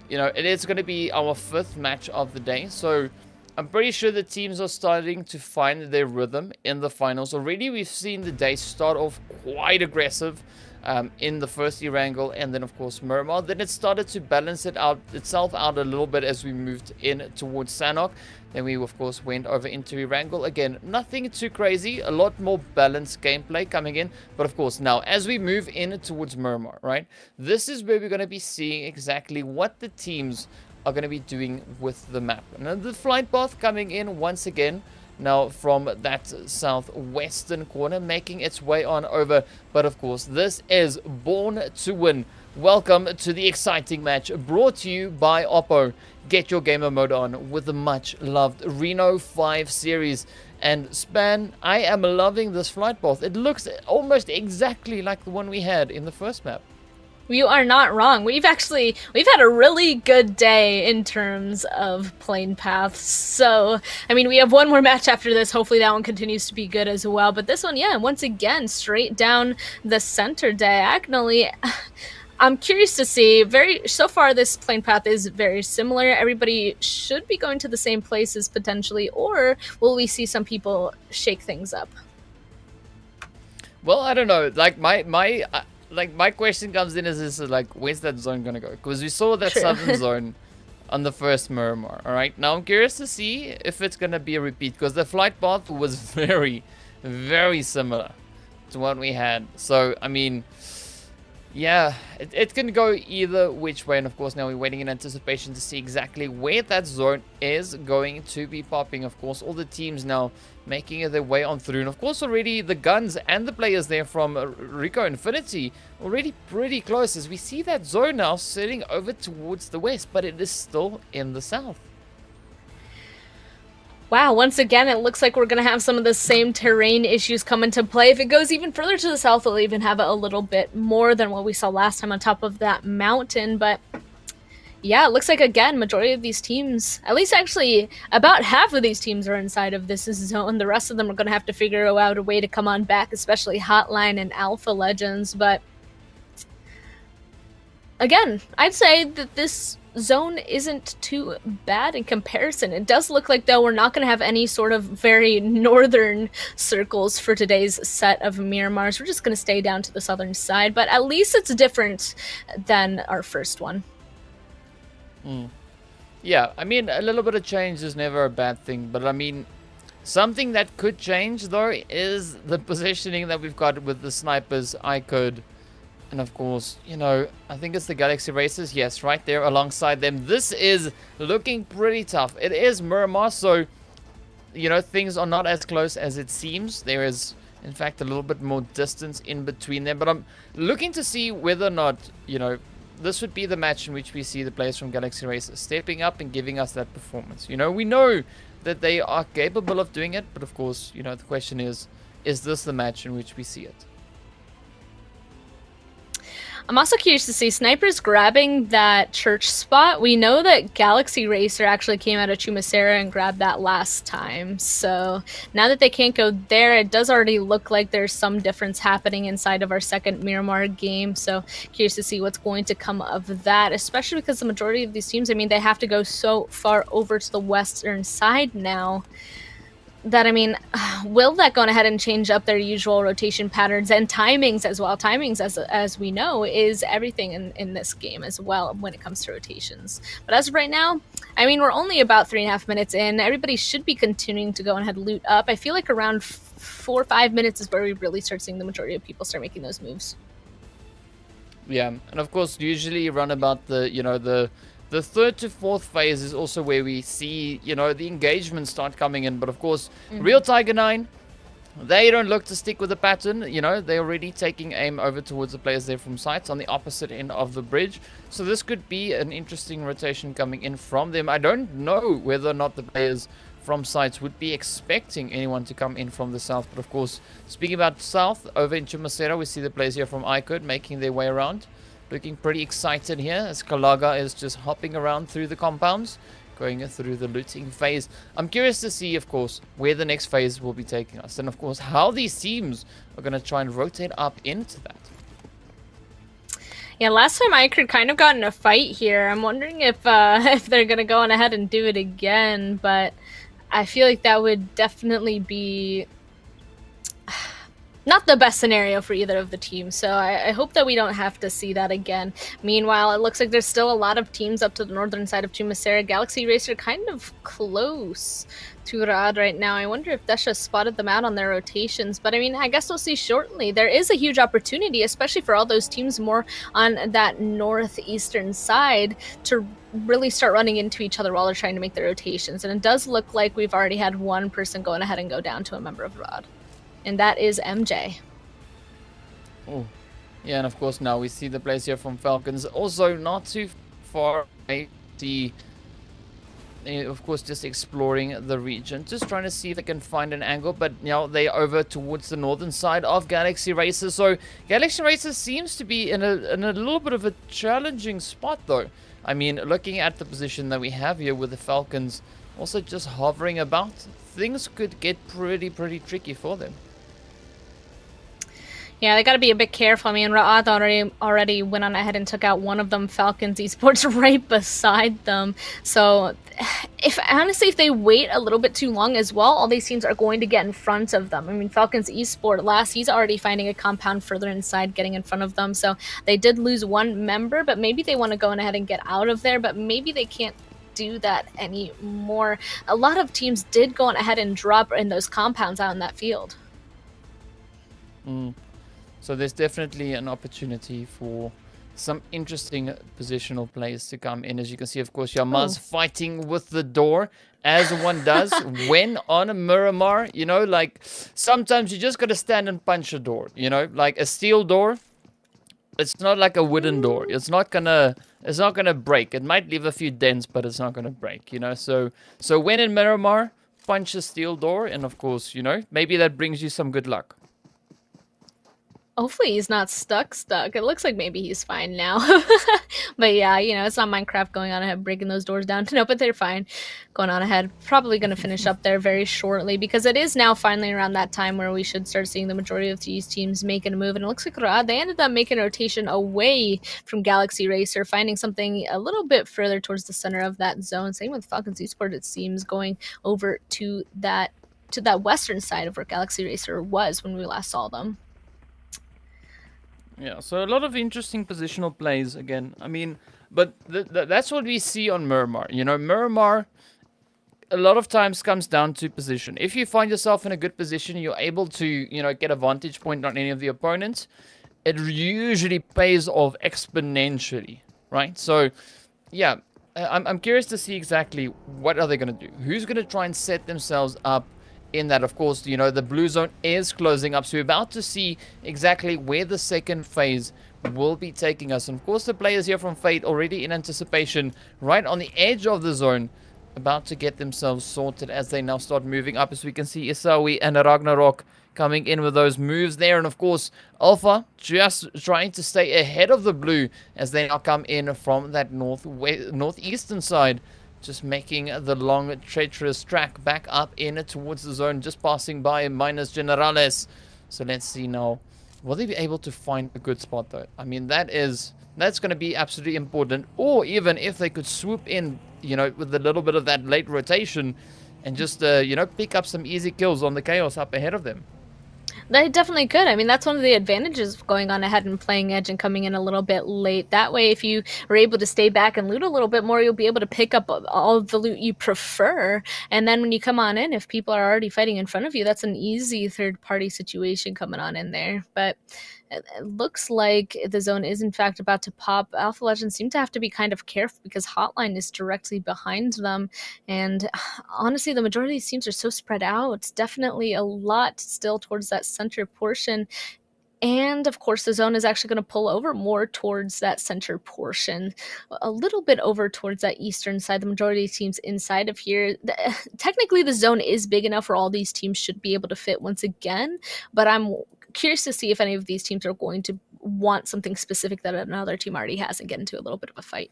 you know, it is gonna be our 5th match of the day. So I'm pretty sure the teams are starting to find their rhythm in the finals. Already we've seen the day start off quite aggressive in the first Erangel, and then of course Miramar. Then it started to balance itself out a little bit as we moved in towards Sanhok. Then we of course went over into Erangel. Again, nothing too crazy, a lot more balanced gameplay coming in. But of course now as we move in towards Miramar, right, this is where we're going to be seeing exactly what the teams are going to be doing with the map. And then the flight path coming in once again now from that southwestern corner, making its way on over. But of course, this is Born to Win. Welcome to the exciting match brought to you by Oppo. Get your gamer mode on with the much loved Reno 5 series. And Span, I am loving this flight path. It looks almost exactly like the one we had in the first map. You are not wrong. We've had a really good day in terms of plane paths. So, I mean, we have one more match after this. Hopefully that one continues to be good as well. But this one, yeah, once again, straight down the center diagonally. I'm curious to see. So far, this plane path is very similar. Everybody should be going to the same places potentially, or will we see some people shake things up? Well, I don't know. Like my question comes in is like, where's that zone gonna go? Because we saw that southern zone on the first Miramar. All right, now I'm curious to see if it's gonna be a repeat, because the flight path was very, very similar to what we had. So I mean, yeah, it can go either which way. And of course now we're waiting in anticipation to see exactly where that zone is going to be popping. Of course, all the teams now making their way on through, and of course already the GUNZ and the players there from RICO Infinity already pretty close, as we see that zone now sitting over towards the west, but it is still in the south. Wow, once again, it looks like we're going to have some of the same terrain issues come into play. If it goes even further to the south, we'll even have a little bit more than what we saw last time on top of that mountain. But yeah, it looks like, again, majority of these teams, at least actually about half of these teams are inside of this zone. The rest of them are going to have to figure out a way to come on back, especially HOTLINE and Alpha Legends. But again, I'd say that this zone isn't too bad in comparison. It does look like, though, we're not going to have any sort of very northern circles for today's set of Miramars. We're just going to stay down to the southern side, but at least it's different than our first one. Yeah, I mean, a little bit of change is never a bad thing, but I mean, something that could change, though, is the positioning that we've got with the snipers, iKURD. And of course, you know, I think it's the Galaxy Racers. Yes, right there alongside them. This is looking pretty tough. It is Miramar, so, you know, things are not as close as it seems. There is, in fact, a little bit more distance in between them. But I'm looking to see whether or not, you know, this would be the match in which we see the players from Galaxy Racers stepping up and giving us that performance. You know, we know that they are capable of doing it, but of course, you know, the question is, is this the match in which we see it? I'm also curious to see Snipers grabbing that church spot. We know that Galaxy Racer actually came out of Chumacera and grabbed that last time. So now that they can't go there, it does already look like there's some difference happening inside of our second Miramar game. So curious to see what's going to come of that, especially because the majority of these teams, I mean, they have to go so far over to the western side now. That, I mean, will that go ahead and change up their usual rotation patterns and timings as well? Timings, as we know, is everything in this game as well when it comes to rotations. But as of right now, I mean, we're only about 3.5 minutes in. Everybody should be continuing to go ahead and loot up. I feel like around 4 or 5 minutes is where we really start seeing the majority of people start making those moves. Yeah, and of course, usually run about the third to fourth phase is also where we see, the engagement start coming in. But of course, Real Tiger 9, they don't look to stick with the pattern. They're already taking aim over towards the players there from SCYTES on the opposite end of the bridge. So this could be an interesting rotation coming in from them. I don't know whether or not the players from SCYTES would be expecting anyone to come in from the south. But of course, speaking about south, over in Chumacera, we see the players here from iKURD making their way around. Looking pretty excited here as Kalaga is just hopping around through the compounds, going through the looting phase. I'm curious to see, of course, where the next phase will be taking us. And, of course, how these teams are going to try and rotate up into that. Yeah, last time iKURD kind of got in a fight here. I'm wondering if they're going to go on ahead and do it again. But I feel like that would definitely be not the best scenario for either of the teams, so I hope that we don't have to see that again. Meanwhile, it looks like there's still a lot of teams up to the northern side of Chumacera. Galaxy Racer kind of close to Rad right now. I wonder if Desha spotted them out on their rotations, but I mean, I guess we'll see shortly. There is a huge opportunity, especially for all those teams more on that northeastern side, to really start running into each other while they're trying to make their rotations. And it does look like we've already had one person going ahead and go down to a member of Rad. And that is MJ. Oh, yeah, and of course now we see the players here from Falcons. Also not too far away. See, of course, just exploring the region, just trying to see if they can find an angle. But now they're over towards the northern side of Galaxy Racer. So Galaxy Racer seems to be in a little bit of a challenging spot, though. I mean, looking at the position that we have here with the Falcons also just hovering about, things could get pretty tricky for them. Yeah, they got to be a bit careful. I mean, Ra'ad already went on ahead and took out one of them, FalconsEsport, right beside them. So, honestly, if they wait a little bit too long as well, all these teams are going to get in front of them. I mean, FalconsEsport, he's already finding a compound further inside, getting in front of them. So, they did lose one member, but maybe they want to go ahead and get out of there, but maybe they can't do that anymore. A lot of teams did go on ahead and drop in those compounds out in that field. So there's definitely an opportunity for some interesting positional plays to come in. As you can see, of course, Yama's fighting with the door, as one does when on a Miramar. Like, sometimes you just got to stand and punch a door, like a steel door. It's not like a wooden door. It's not gonna break. It might leave a few dents, but it's not gonna break, So when in Miramar, punch a steel door, and of course, maybe that brings you some good luck. Hopefully he's not stuck. It looks like maybe he's fine now. But yeah, it's not Minecraft going on ahead breaking those doors down. No, but they're fine. Going on ahead. Probably going to finish up there very shortly, because it is now finally around that time where we should start seeing the majority of these teams making a move. And it looks like they ended up making a rotation away from Galaxy Racer, finding something a little bit further towards the center of that zone. Same with FalconsEsport, it seems, going over to that western side of where Galaxy Racer was when we last saw them. Yeah, so a lot of interesting positional plays again. I mean, but that's what we see on Miramar. Miramar a lot of times comes down to position. If you find yourself in a good position, you're able to, get a vantage point on any of the opponents, it usually pays off exponentially, right? So, yeah, I'm curious to see exactly what are they going to do. Who's going to try and set themselves up in that? Of course, the blue zone is closing up, so we're about to see exactly where the second phase will be taking us. And of course, the players here from Fate already in anticipation, right on the edge of the zone, about to get themselves sorted as they now start moving up. As we can see, Isawi and Ragnarok coming in with those moves there. And of course, Alpha just trying to stay ahead of the blue as they now come in from that northeastern side. Just making the long, treacherous track back up in towards the zone. Just passing by Minus Generales. So let's see now. Will they be able to find a good spot though? I mean, that's going to be absolutely important. Or even if they could swoop in, with a little bit of that late rotation and just, pick up some easy kills on the Chaos up ahead of them. They definitely could. I mean, that's one of the advantages of going on ahead and playing edge and coming in a little bit late. That way, if you are able to stay back and loot a little bit more, you'll be able to pick up all of the loot you prefer. And then when you come on in, if people are already fighting in front of you, that's an easy third-party situation coming on in there. But it looks like the zone is in fact about to pop. Alpha Legends seem to have to be kind of careful because HOTLINE is directly behind them. And honestly, the majority of these teams are so spread out. It's definitely a lot still towards that center portion. And of course, the zone is actually going to pull over more towards that center portion, a little bit over towards that eastern side. The majority of teams inside of here. Technically, the zone is big enough where all these teams should be able to fit once again, but I'm curious to see if any of these teams are going to want something specific that another team already has and get into a little bit of a fight.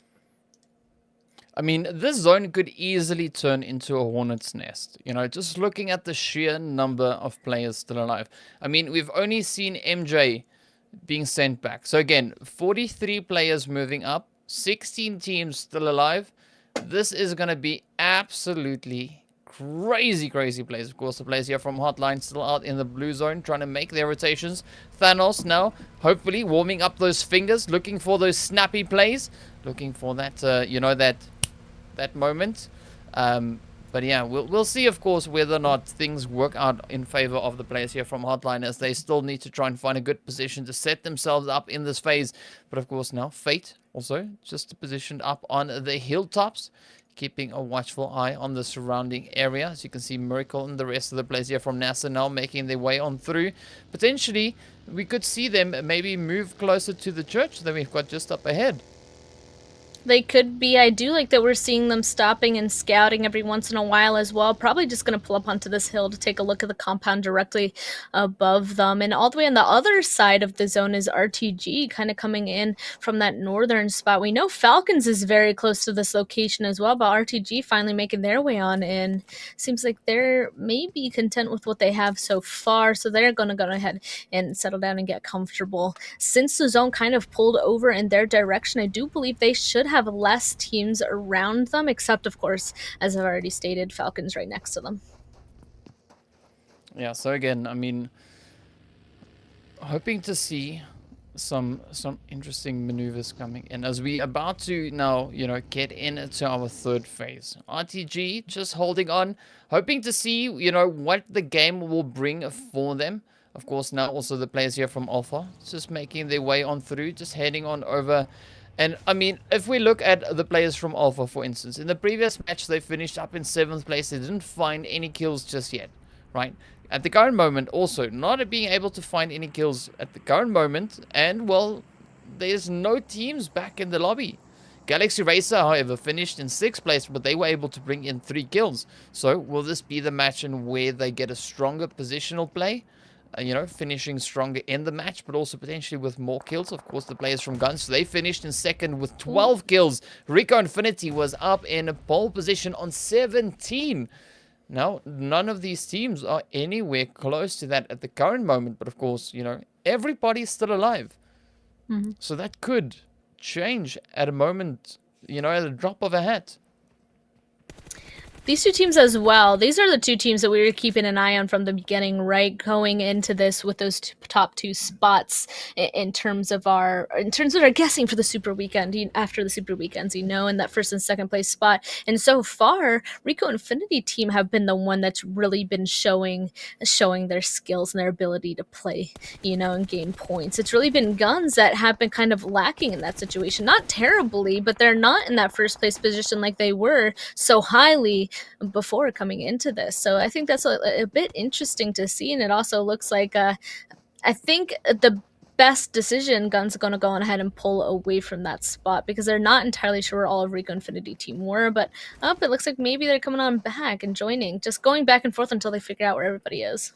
I mean, this zone could easily turn into a hornet's nest, just looking at the sheer number of players still alive. I mean, we've only seen MJ being sent back. So again, 43 players moving up, 16 teams still alive. This is going to be absolutely crazy plays. Of course, the players here from HOTLINE still out in the blue zone trying to make their rotations. Thanos now hopefully warming up those fingers, looking for those snappy plays, looking for that, that moment. But yeah, we'll see, of course, whether or not things work out in favor of the players here from HOTLINE, as they still need to try and find a good position to set themselves up in this phase. But of course, now Fate also just positioned up on the hilltops, keeping a watchful eye on the surrounding area. As you can see, Miracle and the rest of the players here from NASA now making their way on through. Potentially, we could see them maybe move closer to the church than we've got just up ahead. They could be. I do like that we're seeing them stopping and scouting every once in a while as well. Probably just going to pull up onto this hill to take a look at the compound directly above them. And all the way on the other side of the zone is RTG kind of coming in from that northern spot. We know Falcons is very close to this location as well, but RTG finally making their way on in. Seems like they're maybe content with what they have so far, so they're going to go ahead and settle down and get comfortable. Since the zone kind of pulled over in their direction, I do believe they should have less teams around them, except of course, as I've already stated, Falcons right next to them. Yeah, so again, I mean, hoping to see some interesting maneuvers coming in as we about to now, get into our third phase. RTG just holding on, hoping to see, what the game will bring for them. Of course, now also the players here from Alpha just making their way on through, just heading on over. And, I mean, if we look at the players from Alpha, for instance, in the previous match, they finished up in 7th place. They didn't find any kills just yet, right? At the current moment, also, not being able to find any kills at the current moment. And, well, there's no teams back in the lobby. Galaxy Racer, however, finished in 6th place, but they were able to bring in 3 kills. So, will this be the match in where they get a stronger positional play? Finishing stronger in the match, but also potentially with more kills. Of course, the players from GUNZ, they finished in 2nd with 12 kills. RICO Infinity was up in a pole position on 17. Now, none of these teams are anywhere close to that at the current moment, but of course, everybody's still alive. Mm-hmm. So that could change at a moment, at a drop of a hat. These two teams as well, these are the two teams that we were keeping an eye on from the beginning, right? Going into this with those top 2 spots in terms of our guessing for the Super Weekend, after the Super Weekends, in that 1st and 2nd place spot. And so far, RICO Infinity team have been the one that's really been showing their skills and their ability to play, and gain points. It's really been GUNZ that have been kind of lacking in that situation. Not terribly, but they're not in that 1st place position like they were so highly before coming into this. So I think that's a bit interesting to see, and it also looks like I think the best decision, GUNZ are going to go on ahead and pull away from that spot because they're not entirely sure where all of RICO Infinity team were. But it looks like maybe they're coming on back and joining, just going back and forth until they figure out where everybody is.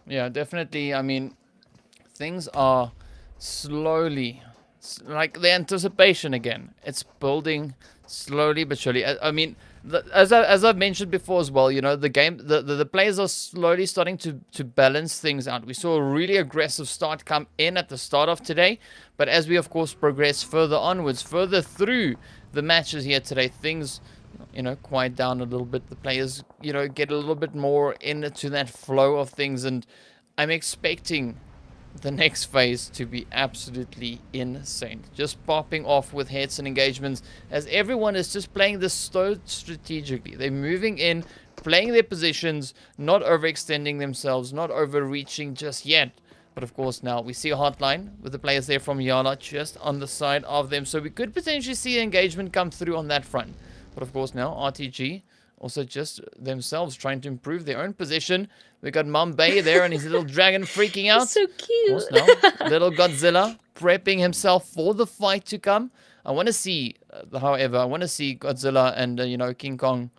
Yeah, definitely. I mean, things are slowly, like the anticipation again. It's building slowly but surely. I mean, as I've mentioned before as well, you know, the game, the players are slowly starting to balance things out. We saw a really aggressive start come in at the start of today, but as we of course progress further onwards, further through the matches here today, things, you know, quiet down a little bit. The players, you know, get a little bit more into that flow of things, and I'm expecting the next phase to be absolutely insane. Just popping off with hits and engagements as everyone is just playing this so strategically. They're moving in, playing their positions, not overextending themselves, not overreaching just yet. But of course now we see a hotline with the players there from YaLLa just on the side of them. So we could potentially see engagement come through on that front. But of course now RTG also just themselves trying to improve their own position. We got Mumbai there and his little dragon freaking out. So cute. Of course now, little Godzilla prepping himself for the fight to come. I want to see, however, I want to see Godzilla and, you know, King Kong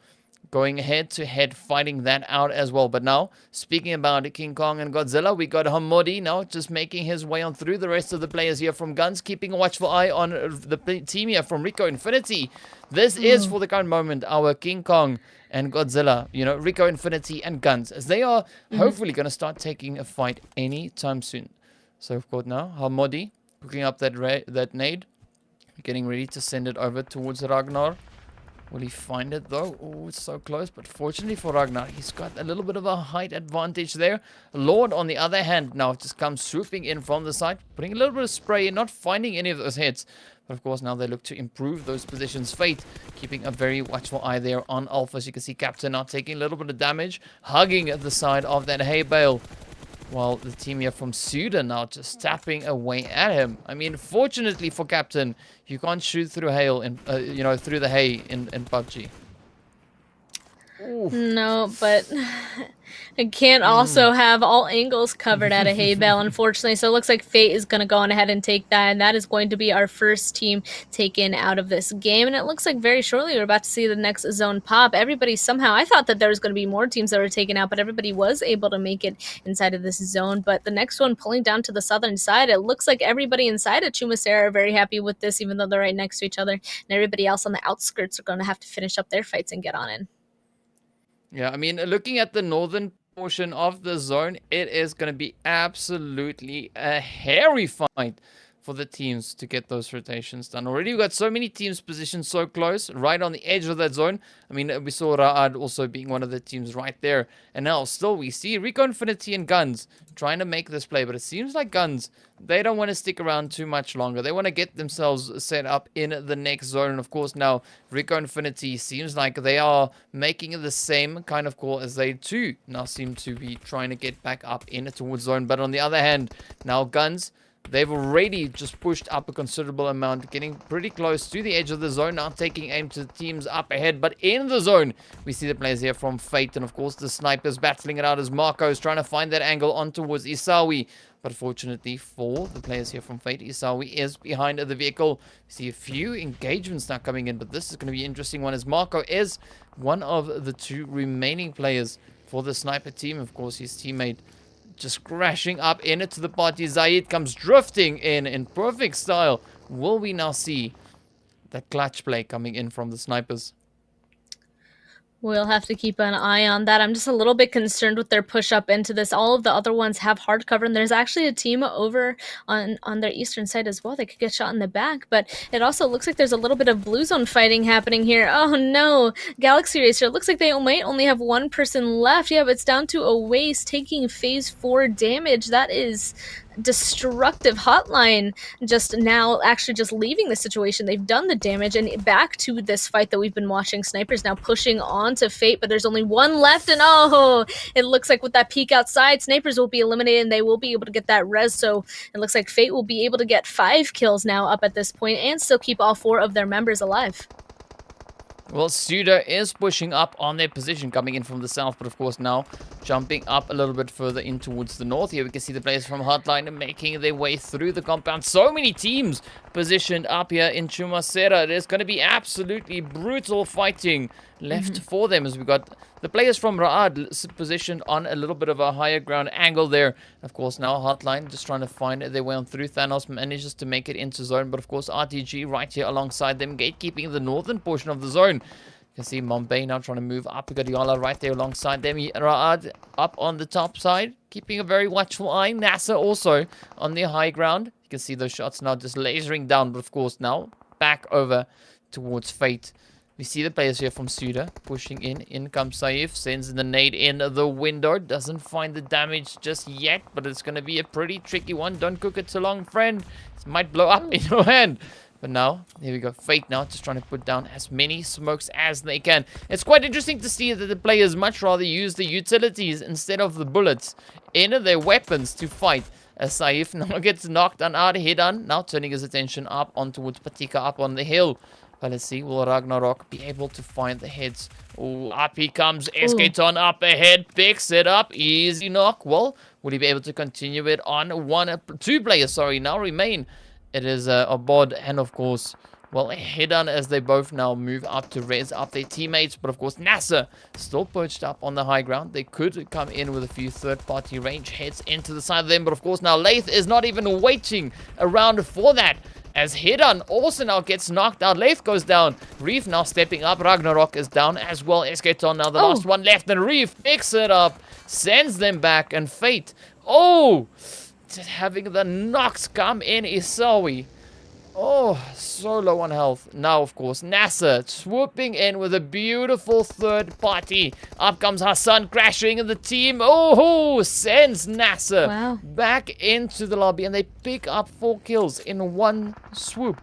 going head to head, fighting that out as well. But now, speaking about King Kong and Godzilla, we got Hamodi now just making his way on through. The rest of the players here from GUNZ keeping a watchful eye on the team here from RICO Infinity. This is, for the current moment, our King Kong and Godzilla, you know, RICO Infinity and GUNZ, as they are hopefully going to start taking a fight anytime soon. So, of course, now, Hamodi picking up that nade, getting ready to send it over towards Ragnar. Will he find it though? Oh, it's so close. But fortunately for Ragnar, he's got a little bit of a height advantage there. Lord, on the other hand, now just comes swooping in from the side, putting a little bit of spray in, not finding any of those hits. But of course, now they look to improve those positions. Fate keeping a very watchful eye there on Alpha. As you can see, Captain now taking a little bit of damage, hugging at the side of that hay bale. While the team here from SUDOR now just tapping away at him. I mean, fortunately for Captain, you can't shoot through hail in, you know, through the hay in PUBG. Oof. No, but I can't also have all angles covered at a hay bale, unfortunately. So it looks like Fate is going to go on ahead and take that, and that is going to be our first team taken out of this game. And it looks like very shortly we're about to see the next zone pop. Everybody somehow, I thought that there was going to be more teams that were taken out, but everybody was able to make it inside of this zone. But the next one pulling down to the southern side, it looks like everybody inside of Chumasera are very happy with this, even though they're right next to each other. And everybody else on the outskirts are going to have to finish up their fights and get on in. Yeah, I mean, looking at the northern portion of the zone, it is going to be absolutely a hairy fight for the teams to get those rotations done. Already we've got so many teams positioned so close, right on the edge of that zone. I mean, we saw Ra'ad also being one of the teams right there. And now still we see RICO Infinity and GUNZ trying to make this play. But it seems like GUNZ, they don't want to stick around too much longer. They want to get themselves set up in the next zone. And of course now RICO Infinity seems like they are making the same kind of call as they too now seem to be trying to get back up in towards zone. But on the other hand, now GUNZ, they've already just pushed up a considerable amount, getting pretty close to the edge of the zone, now taking aim to the teams up ahead. But in the zone, we see the players here from Fate, and of course the snipers battling it out as Marco is trying to find that angle on towards Isawi. But fortunately for the players here from Fate, Isawi is behind the vehicle. We see a few engagements now coming in, but this is going to be an interesting one as Marco is one of the two remaining players for the sniper team. Of course, his teammate just crashing up into the party. Zaid comes drifting in perfect style. Will we now see that clutch play coming in from the snipers? We'll have to keep an eye on that. I'm just a little bit concerned with their push up into this. All of the other ones have hard cover, and there's actually a team over on their eastern side as well. They could get shot in the back, but it also looks like there's a little bit of blue zone fighting happening here. Oh no, Galaxy Racer. It looks like they might only have one person left. Yeah, but it's down to a waste, taking phase 4 damage. That is destructive. HOTLINE just now actually just leaving the situation. They've done the damage and back to this fight that we've been watching. Snipers now pushing on to Fate, but there's only one left, and oh, it looks like with that peek outside, Snipers will be eliminated and they will be able to get that res. So it looks like Fate will be able to get 5 kills now up at this point and still keep all 4 of their members alive. Well, SUDOR is pushing up on their position, coming in from the south, but of course now jumping up a little bit further in towards the north. Here we can see the players from HOTLINE making their way through the compound. So many teams positioned up here in Chumasera. There's going to be absolutely brutal fighting left for them, as we got the players from Ra'ad positioned on a little bit of a higher ground angle there. Of course, now HOTLINE just trying to find their way on through. Thanos manages to make it into zone, but of course RTG right here alongside them, gatekeeping the northern portion of the zone. You can see Mumbai now trying to move up. We got YaLLa right there alongside them. Ra'ad up on the top side, keeping a very watchful eye. NASR also on the high ground. You can see those shots now just lasering down, but of course now back over towards Fate. We see the players here from SUDOR pushing in. In comes Saif, sends the nade in the window. Doesn't find the damage just yet, but it's going to be a pretty tricky one. Don't cook it too long, friend. It might blow up in your hand. But now, here we go. Fate now just trying to put down as many smokes as they can. It's quite interesting to see that the players much rather use the utilities instead of the bullets in their weapons to fight. As Saif now gets knocked on out, hit on. Now turning his attention up on towards Patika up on the hill. But let's see, will Ragnarok be able to find the heads? Oh, up he comes. SKTon up ahead, picks it up. Easy knock. Well, will he be able to continue it on? Two players, sorry, now remain. It is Abod and, of course, well, head on as they both now move up to res up their teammates. But, of course, NASR still perched up on the high ground. They could come in with a few third-party range hits into the side of them. But, of course, now Lath is not even waiting around for that. As Hidon also now gets knocked out. Lath goes down. Reef now stepping up. Ragnarok is down as well. SKTon now the last one left. And Reef picks it up. Sends them back. And Fate. Oh! Just having the knocks come in Isawi. Oh, so low on health. Now, of course, NASR swooping in with a beautiful third party. Up comes Hassan crashing in the team. Oh, sends NASR back into the lobby. And they pick up 4 kills in one swoop.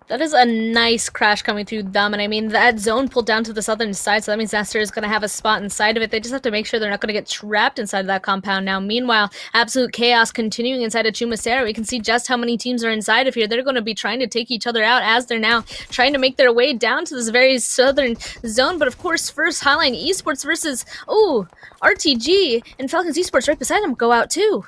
That is a nice crash coming through them, and I mean, that zone pulled down to the southern side, so that means NASR is going to have a spot inside of it. They just have to make sure they're not going to get trapped inside of that compound now. Meanwhile, absolute chaos continuing inside of Chumasera. We can see just how many teams are inside of here. They're going to be trying to take each other out as they're now trying to make their way down to this very southern zone. But of course, first HOTLINE Esports versus, RTG and FalconsEsport right beside them go out too.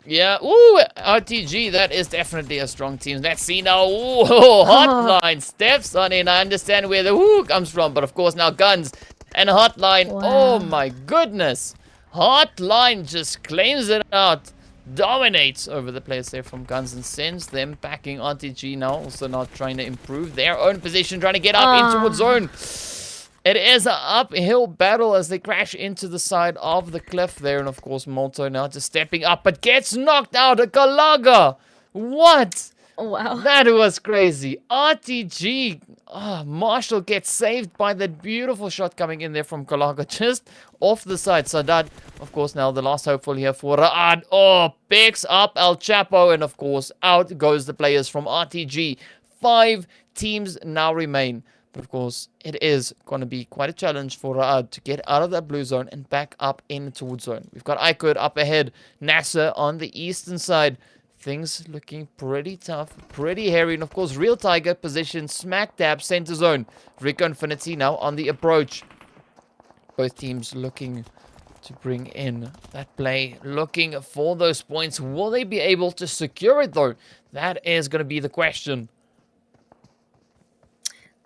Yeah, ooh, RTG, that is definitely a strong team. Let's see now, ooh, HOTLINE steps on in. I understand where the woo comes from, but of course now GUNZ and HOTLINE, oh my goodness. HOTLINE just claims it out, dominates over the players there from GUNZ and sends them backing. RTG now also not trying to improve their own position, trying to get up into what zone. It is an uphill battle as they crash into the side of the cliff there. And, of course, Molto now just stepping up, but gets knocked out. A Galaga. What? Wow. That was crazy. RTG. Marshall gets saved by that beautiful shot coming in there from Galaga just off the side. Sadat, of course, now the last hopeful here for Ra'ad. Oh, picks up El Chapo. And, of course, out goes the players from RTG. 5 teams now remain. But of course, it is going to be quite a challenge for Ra'ad to get out of that blue zone and back up in towards zone. We've got iKURD up ahead. NASR on the eastern side. Things looking pretty tough, pretty hairy. And of course, Real Tiger positioned smack dab center zone. RICO Infinity now on the approach. Both teams looking to bring in that play, looking for those points. Will they be able to secure it though? That is going to be the question.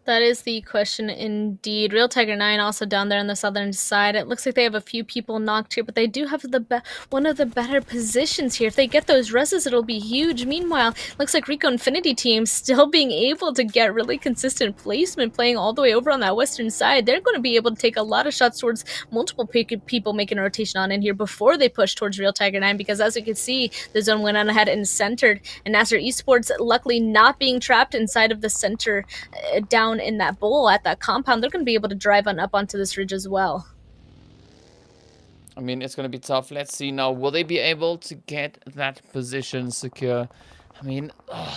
That is the question indeed. Real Tiger 9 also down there on the southern side. It looks like they have a few people knocked here, but they do have one of the better positions here. If they get those reses, it'll be huge. Meanwhile, looks like RICO Infinity team still being able to get really consistent placement, playing all the way over on that western side. They're going to be able to take a lot of shots towards multiple people making a rotation on in here before they push towards Real Tiger 9, because as you can see, the zone went on ahead and centered, and NASR Esports luckily not being trapped inside of the center down in that bowl at that compound. They're going to be able to drive on up onto this ridge as well. I mean, it's going to be tough. Let's see now. Will they be able to get that position secure? I mean,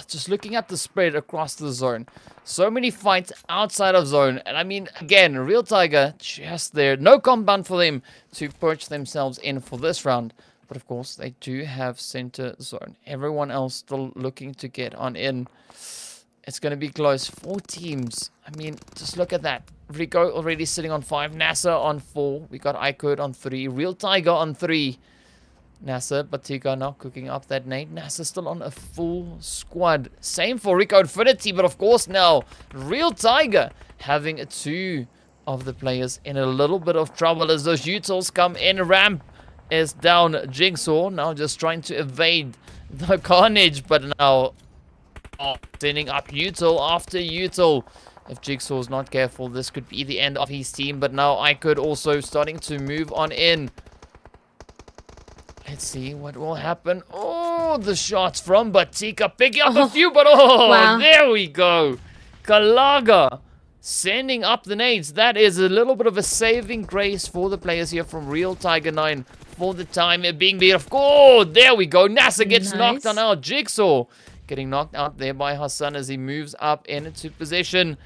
just looking at the spread across the zone. So many fights outside of zone. And I mean, again, Real Tiger just there. No compound for them to perch themselves in for this round. But of course, they do have center zone. Everyone else still looking to get on in. It's going to be close. 4 teams. I mean, just look at that. RICO already sitting on 5. NASR on 4. We got iKURD on 3. Real Tiger on 3. NASR, Batika now cooking up that nade. NASR still on a full squad. Same for RICO Infinity, but of course now, Real Tiger having 2 of the players in a little bit of trouble as those utils come in. Ramp is down. Jigsaw now just trying to evade the carnage, but now sending up util after util. If Jigsaw's not careful, this could be the end of his team, but now iKURD also starting to move on in. Let's see what will happen. Oh, the shots from Batika picking up a few, but wow. There we go. Kalaga sending up the nades. That is a little bit of a saving grace for the players here from Real Tiger 9 for the time being. Of course, there we go. NASR gets knocked on out. Jigsaw getting knocked out there by Hassan as he moves up into position.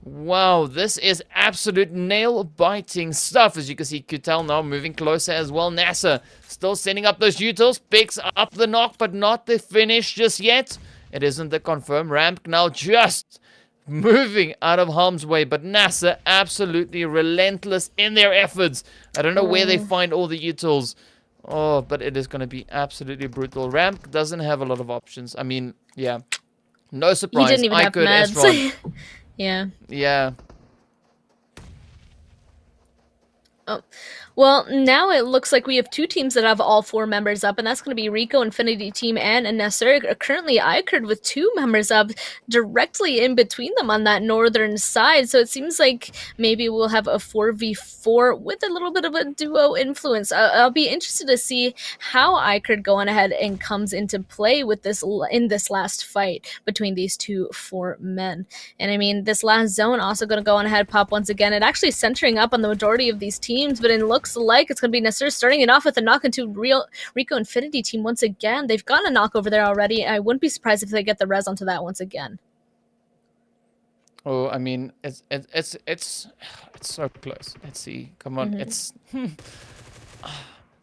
Wow, this is absolute nail-biting stuff. As you can see, Kutel now moving closer as well. NASR still sending up those utils. Picks up the knock, but not the finish just yet. It isn't the confirmed ramp. Now just moving out of harm's way. But NASR absolutely relentless in their efforts. I don't know where they find all the utils. Oh, but it is going to be absolutely brutal. Ramp doesn't have a lot of options. I mean, yeah. No surprise. He didn't even have meds. Yeah. Yeah. Oh. Well, now it looks like we have 2 teams that have all 4 members up, and that's going to be RICO Infinity Team and NASR. Currently, iKURD with 2 members up directly in between them on that northern side. So it seems like maybe we'll have a 4v4 with a little bit of a duo influence. I'll be interested to see how iKURD go on ahead and comes into play with this in this last fight between these 2 4 men. And I mean, this last zone also going to go on ahead, pop once again. It actually centering up on the majority of these teams, but it looks like it's going to be NASR starting it off with a knock into RICO Infinity Team once again. They've gotten a knock over there already. I wouldn't be surprised if they get the res onto that once again. Oh, I mean, it's so close. Let's see. Come on, it's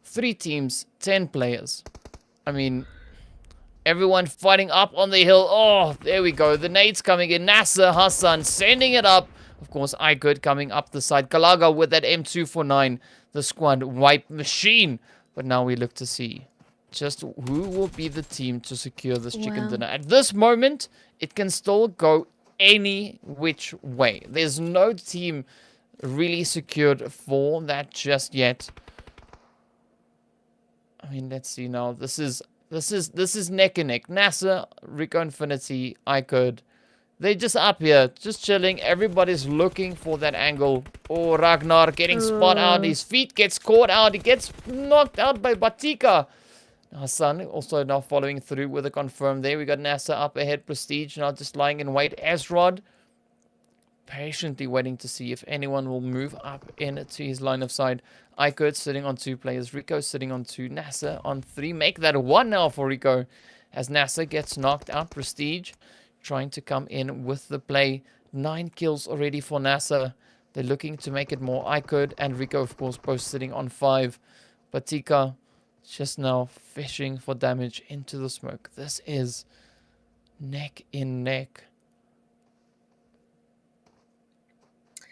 3 teams, 10 players. I mean, everyone fighting up on the hill. Oh, there we go. The nades coming in. NASR, Hassan sending it up. Of course, iKURD coming up the side. Kalaga with that M249, the squad wipe machine. But now we look to see just who will be the team to secure this chicken dinner. At this moment, it can still go any which way. There's no team really secured for that just yet. I mean, let's see now. This is neck and neck. NASR, RICO Infinity, iKURD. They're just up here, just chilling. Everybody's looking for that angle. Oh, Ragnar getting spot out. His feet gets caught out. He gets knocked out by Batika. Hassan also now following through with a confirm there. We got NASR up ahead. Prestige now just lying in wait. Ezrod patiently waiting to see if anyone will move up into his line of sight. iKURD sitting on 2 players. RICO sitting on 2. NASR on 3. Make that 1 now for RICO as NASR gets knocked out. Prestige trying to come in with the play. 9 kills already for NASR. They're looking to make it more. iKURD and RICO, of course, both sitting on 5. Batika just now fishing for damage into the smoke. This is neck in neck. I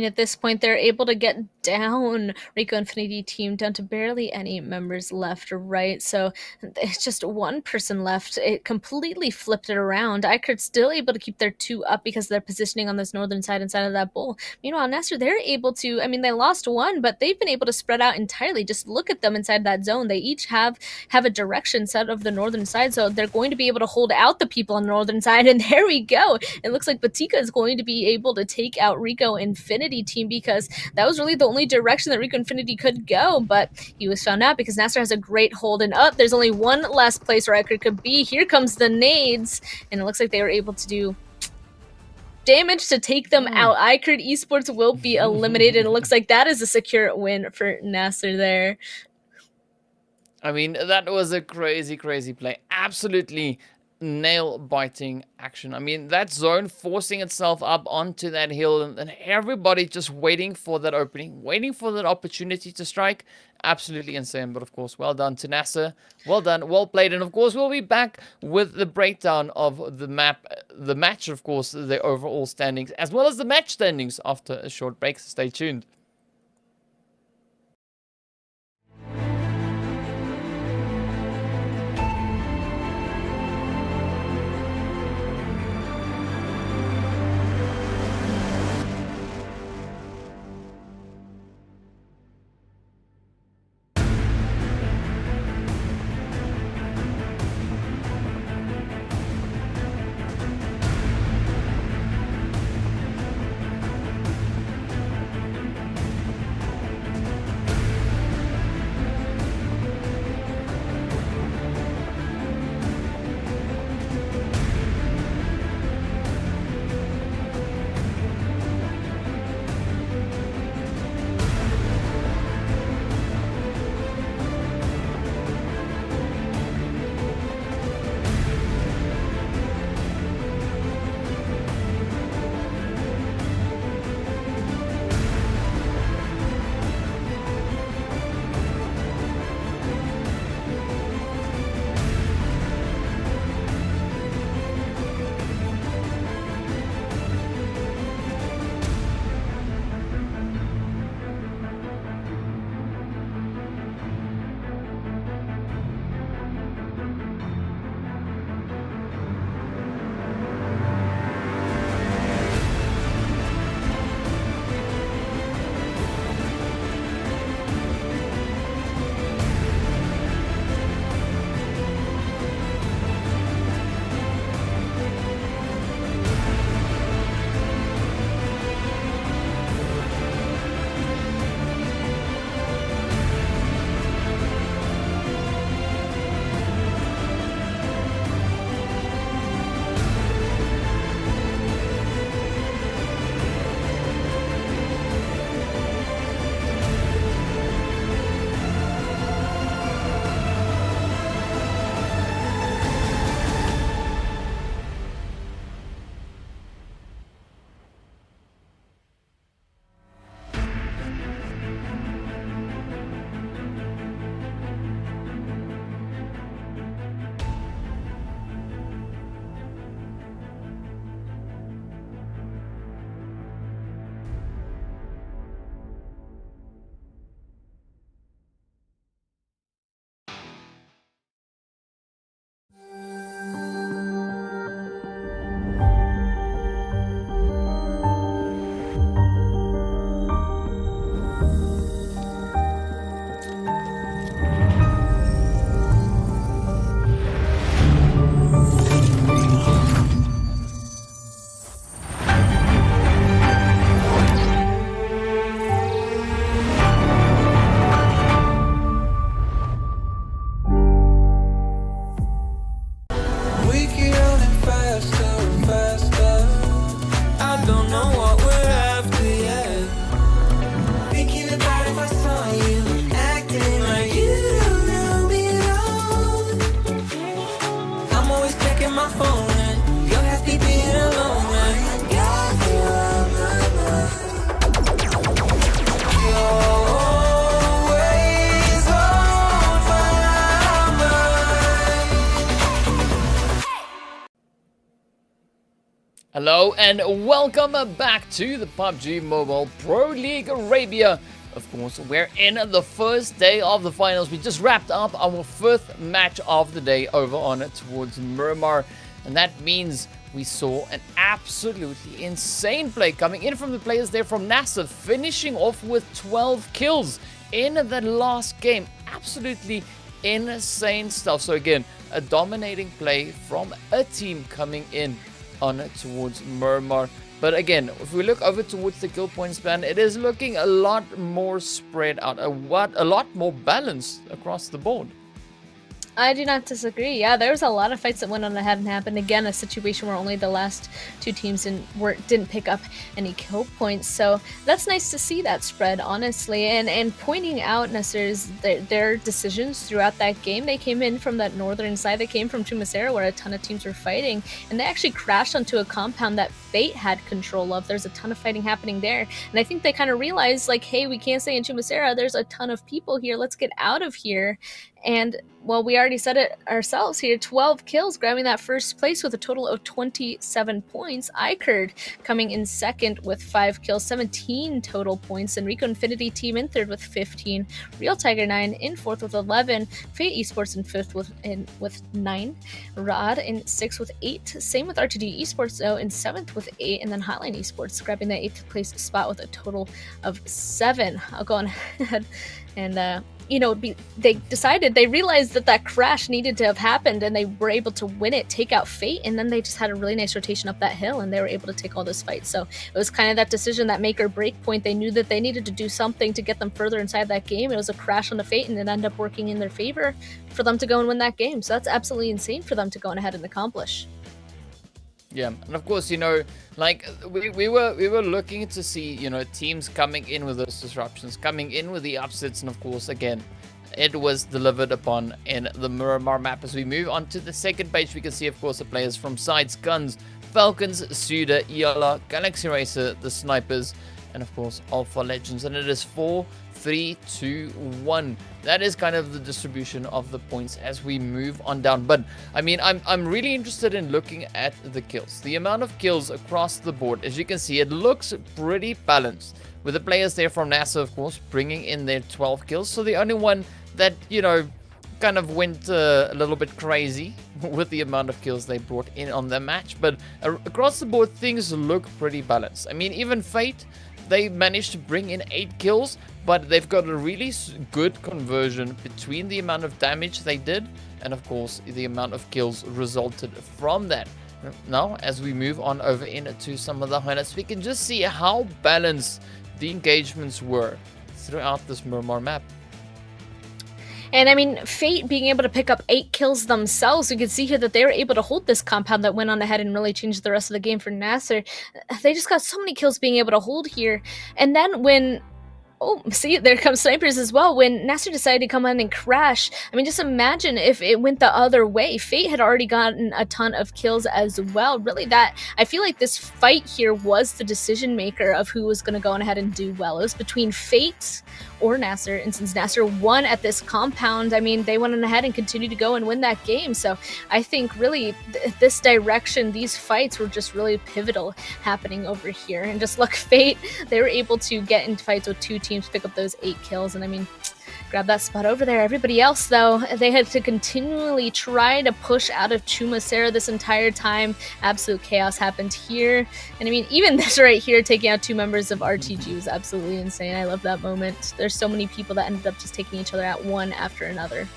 mean, at this point, they're able to get down RICO Infinity Team down to barely any members left or right. So it's just 1 person left. It completely flipped it around. iKURD still able to keep their 2 up because they're positioning on this northern side inside of that bowl. Meanwhile, NASR, they're able to, I mean, they lost 1, but they've been able to spread out entirely. Just look at them inside that zone. They each have a direction set of the northern side. So they're going to be able to hold out the people on the northern side. And there we go. It looks like Batika is going to be able to take out RICO Infinity Team because that was really the only direction that RICO Infinity could go, but he was found out because NASR has a great hold and up. There's only 1 last place where iKURD could be. Here comes the nades, and it looks like they were able to do damage to take them out. iKURD Esports will be eliminated. It looks like that is a secure win for NASR there. I mean, that was a crazy play. Absolutely nail-biting action. I mean, that zone forcing itself up onto that hill, and everybody just waiting for that opening, waiting for that opportunity to strike. Absolutely insane. But of course, well done to NASR. Well done, well played. And of course, we'll be back with the breakdown of the map, the match, of course, the overall standings, as well as the match standings after a short break. So stay tuned. Hello and welcome back to the PUBG Mobile Pro League Arabia. Of course, we're in the first day of the finals. We just wrapped up our fifth match of the day over on towards Miramar. And that means we saw an absolutely insane play coming in from the players there from NASR, finishing off with 12 kills in the last game. Absolutely insane stuff. So again, a dominating play from a team coming in on towards Miramar. But again, if we look over towards the kill point span, it is looking a lot more spread out, a lot more balanced across the board. I do not disagree. Yeah, there was a lot of fights that went on ahead and happened. Again, a situation where only the last two teams didn't pick up any kill points. So that's nice to see that spread, honestly. And pointing out NASR's their decisions throughout that game. They came in from that northern side. They came from Tumasera where a ton of teams were fighting, and they actually crashed onto a compound that Fate had control of. There's a ton of fighting happening there, and I think they kind of realized, like, hey, we can't stay in Tumasera. There's a ton of people here. Let's get out of here. And, well, we already said it ourselves here, 12 kills, grabbing that first place with a total of 27 points. iKURD coming in second with 5 kills, 17 total points. And RICO Infinity team in third with 15. Real Tiger 9 in fourth with 11. Fate Esports in fifth with 9. Rod in sixth with 8. Same with RTG Esports, though, in seventh with 8. And then HOTLINE Esports grabbing that 8th place spot with a total of 7. I'll go on ahead and, they realized that crash needed to have happened, and they were able to win it, take out Fate, and then they just had a really nice rotation up that hill, and they were able to take all those fights. So it was kind of that decision, that make or break point. They knew that they needed to do something to get them further inside that game. It was a crash on the Fate, and it ended up working in their favor for them to go and win that game. So that's absolutely insane for them to go on ahead and accomplish. Yeah, and of course, like we were looking to see, teams coming in with those disruptions, coming in with the upsets, and of course, again, it was delivered upon in the Miramar map. As we move on to the second page, we can see, of course, the players from SCYTES, GUNZ, Falcons, SUDOR, YaLLa, Galaxy Racer, the Snipers, and of course, Alpha Legends. And it is 4, 3, 2, 1. That is kind of the distribution of the points as we move on down. But I mean, I'm really interested in looking at the kills. The amount of kills across the board, as you can see, it looks pretty balanced, with the players there from NASR, of course, bringing in their 12 kills. So the only one that, kind of went a little bit crazy with the amount of kills they brought in on the match. But across the board, things look pretty balanced. I mean, even Fate, they managed to bring in 8 kills, but they've got a really good conversion between the amount of damage they did and, of course, the amount of kills resulted from that. Now, as we move on over into some of the highlights, we can just see how balanced the engagements were throughout this Miramar map. And I mean, Fate being able to pick up 8 kills themselves, we can see here that they were able to hold this compound that went on ahead and really changed the rest of the game for NASR. They just got so many kills being able to hold here. And then when... Oh, see, there comes Snipers as well. When NASR decided to come in and crash, I mean, just imagine if it went the other way. Fate had already gotten a ton of kills as well. Really, I feel like this fight here was the decision maker of who was going to go on ahead and do well. It was between Fate or NASR, and since NASR won at this compound, I mean, they went on ahead and continued to go and win that game. So I think really this direction, these fights were just really pivotal happening over here. And just look, Fate, they were able to get into fights with 2 teams, pick up those 8 kills, and I mean, grab that spot over there. Everybody else, though, they had to continually try to push out of Tumasera this entire time. Absolute chaos happened here. And I mean, even this right here, taking out 2 members of RTG was absolutely insane. I love that moment. There's so many people that ended up just taking each other out one after another.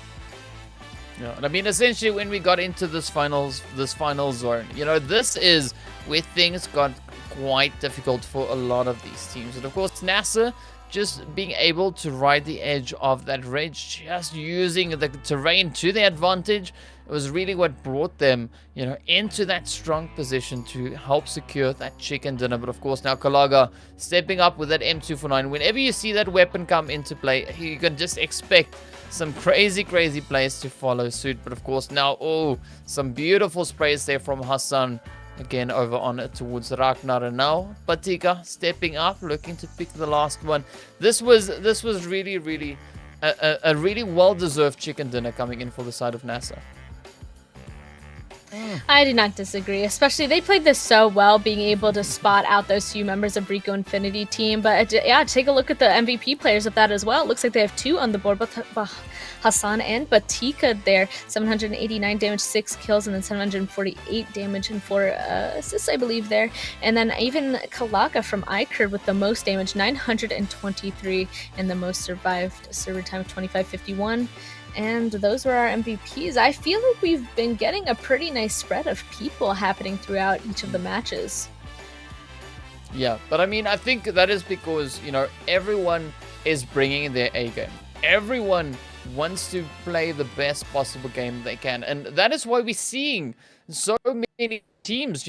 Yeah, and I mean, essentially, when we got into this final zone, this is where things got quite difficult for a lot of these teams. And of course, NASR just being able to ride the edge of that ridge, just using the terrain to their advantage, it was really what brought them, into that strong position to help secure that chicken dinner. But of course, now Kalaga stepping up with that M249. Whenever you see that weapon come into play, you can just expect some crazy plays to follow suit. But of course, now, some beautiful sprays there from Hassan. Again, over on towards Ragnar, and now Patika stepping up, looking to pick the last one. This was really a really well-deserved chicken dinner coming in for the side of NASR. I do not disagree, especially they played this so well, being able to spot out those few members of RICO Infinity team. But yeah, take a look at the MVP players of that as well. It looks like they have 2 on the board, both Hassan and Batika there. 789 damage, 6 kills, and then 748 damage and 4 assists, I believe, there. And then even Kalaka from iKURD with the most damage, 923, and the most survived server time of 2551. And those were our MVPs. I feel like we've been getting a pretty nice spread of people happening throughout each of the matches. Yeah, but I mean, I think that is because, everyone is bringing their A game. Everyone wants to play the best possible game they can. And that is why we're seeing so many teams,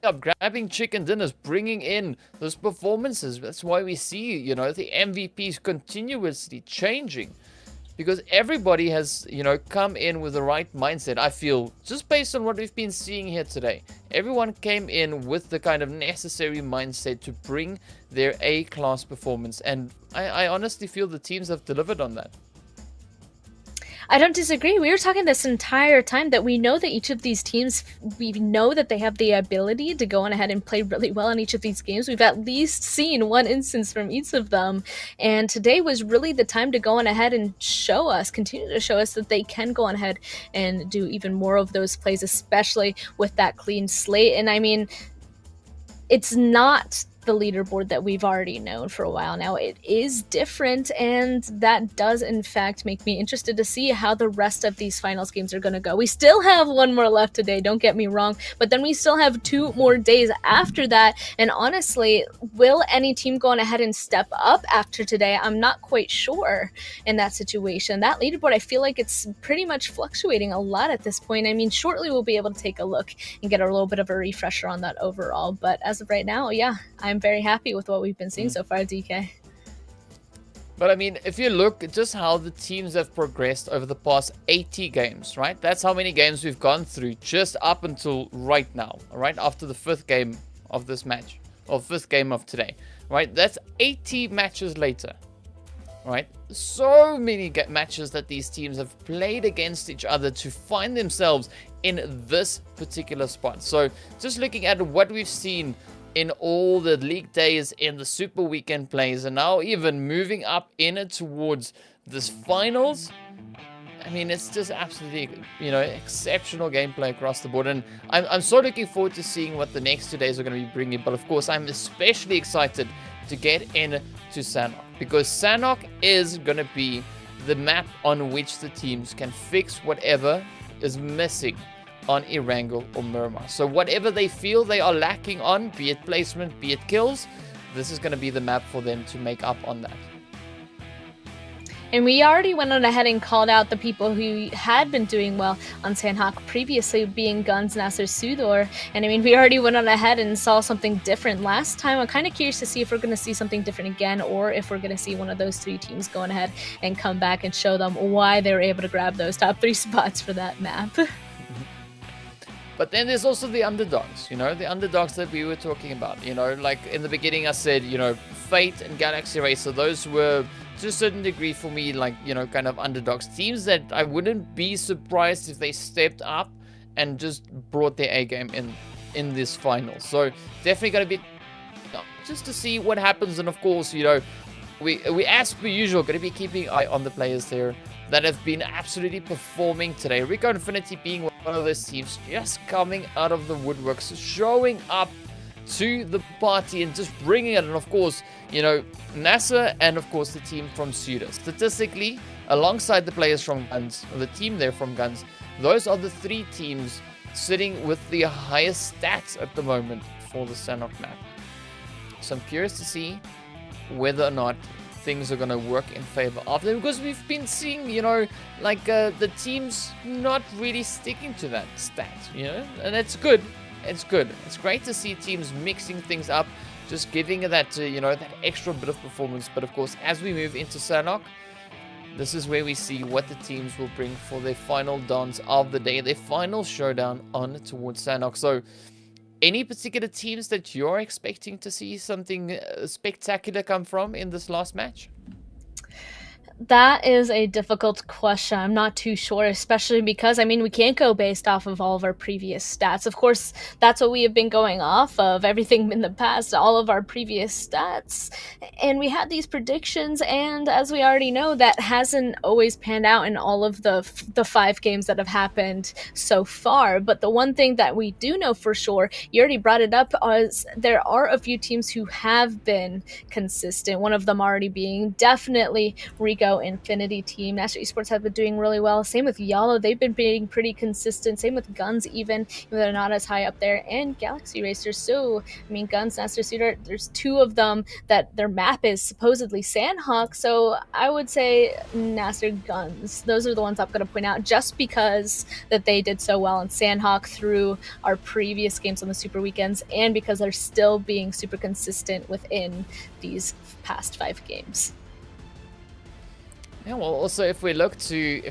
up grabbing chicken dinners, bringing in those performances. That's why we see, the MVPs continuously changing. Because everybody has, come in with the right mindset. I feel, just based on what we've been seeing here today, everyone came in with the kind of necessary mindset to bring their A-class performance. And I honestly feel the teams have delivered on that. I don't disagree. We were talking this entire time that we know that each of these teams, we know that they have the ability to go on ahead and play really well in each of these games. We've at least seen one instance from each of them. And today was really the time to go on ahead and continue to show us that they can go on ahead and do even more of those plays, especially with that clean slate. And I mean, it's not the leaderboard that we've already known for a while now. It is different, and that does in fact make me interested to see how the rest of these finals games are going to go. We still have one more left today, don't get me wrong, but then we still have 2 more days after that. And honestly, will any team go on ahead and step up after today? I'm not quite sure in that situation. That leaderboard, I feel like it's pretty much fluctuating a lot at this point. I mean, shortly we'll be able to take a look and get a little bit of a refresher on that overall, but as of right now, yeah, I'm very happy with what we've been seeing so far, DK. But I mean, if you look at just how the teams have progressed over the past 80 games, right? That's how many games we've gone through just up until right now, right? After the 5th game of this match, or 5th game of today, right? That's 80 matches later, right? So many matches that these teams have played against each other to find themselves in this particular spot. So just looking at what we've seen in all the league days, in the super weekend plays, and now even moving up in it towards this finals. I mean, it's just absolutely, exceptional gameplay across the board. And I'm so looking forward to seeing what the next 2 days are going to be bringing. But of course, I'm especially excited to get into Sanhok, because Sanhok is going to be the map on which the teams can fix whatever is missing on Erangel or Miramar. So whatever they feel they are lacking on, be it placement, be it kills, this is going to be the map for them to make up on that. And we already went on ahead and called out the people who had been doing well on Sanhok previously, being GUNZ, NASR, SUDOR. And I mean, we already went on ahead and saw something different last time. I'm kind of curious to see if we're going to see something different again, or if we're going to see one of those 3 teams going ahead and come back and show them why they were able to grab those top 3 spots for that map. But then there's also the underdogs, the underdogs that we were talking about. Like in the beginning I said, Fate and Galaxy Racer, those were to a certain degree for me, like, kind of underdogs. Teams that I wouldn't be surprised if they stepped up and just brought their A game in this final. So definitely going to be just to see what happens. And of course, we as per usual going to be keeping an eye on the players there that have been absolutely performing today. RICO Infinity being one of those teams just coming out of the woodworks, showing up to the party and just bringing it. And of course, NASR and of course the team from SUDOR. Statistically, alongside the players from GUNZ, or the team there from GUNZ, those are the 3 teams sitting with the highest stats at the moment for the Sanhok map. So I'm curious to see whether or not things are going to work in favor of them, because we've been seeing, the teams not really sticking to that stat, and it's good. It's good. It's great to see teams mixing things up, just giving that, that extra bit of performance. But of course, as we move into Sanhok, this is where we see what the teams will bring for their final dance of the day, their final showdown on towards Sanhok. So any particular teams that you're expecting to see something spectacular come from in this last match? That is a difficult question. I'm not too sure, especially because, I mean, we can't go based off of all of our previous stats. Of course, that's what we have been going off of, everything in the past, all of our previous stats. And we had these predictions, and as we already know, that hasn't always panned out in all of the 5 games that have happened so far. But the one thing that we do know for sure, you already brought it up, is there are a few teams who have been consistent. One of them already being definitely RICO RICO Infinity team. NASR Esports have been doing really well. Same with YaLLa. They've been being pretty consistent. Same with GUNZ even though they're not as high up there. And Galaxy Racers. So, I mean, GUNZ, NASR, SUDOR, there's two of them that their map is supposedly Sanhok. So I would say NASR GUNZ. Those are the ones I'm going to point out just because that they did so well in Sanhok through our previous games on the Super Weekends and because they're still being super consistent within these past 5 games. Yeah, well, also if we look to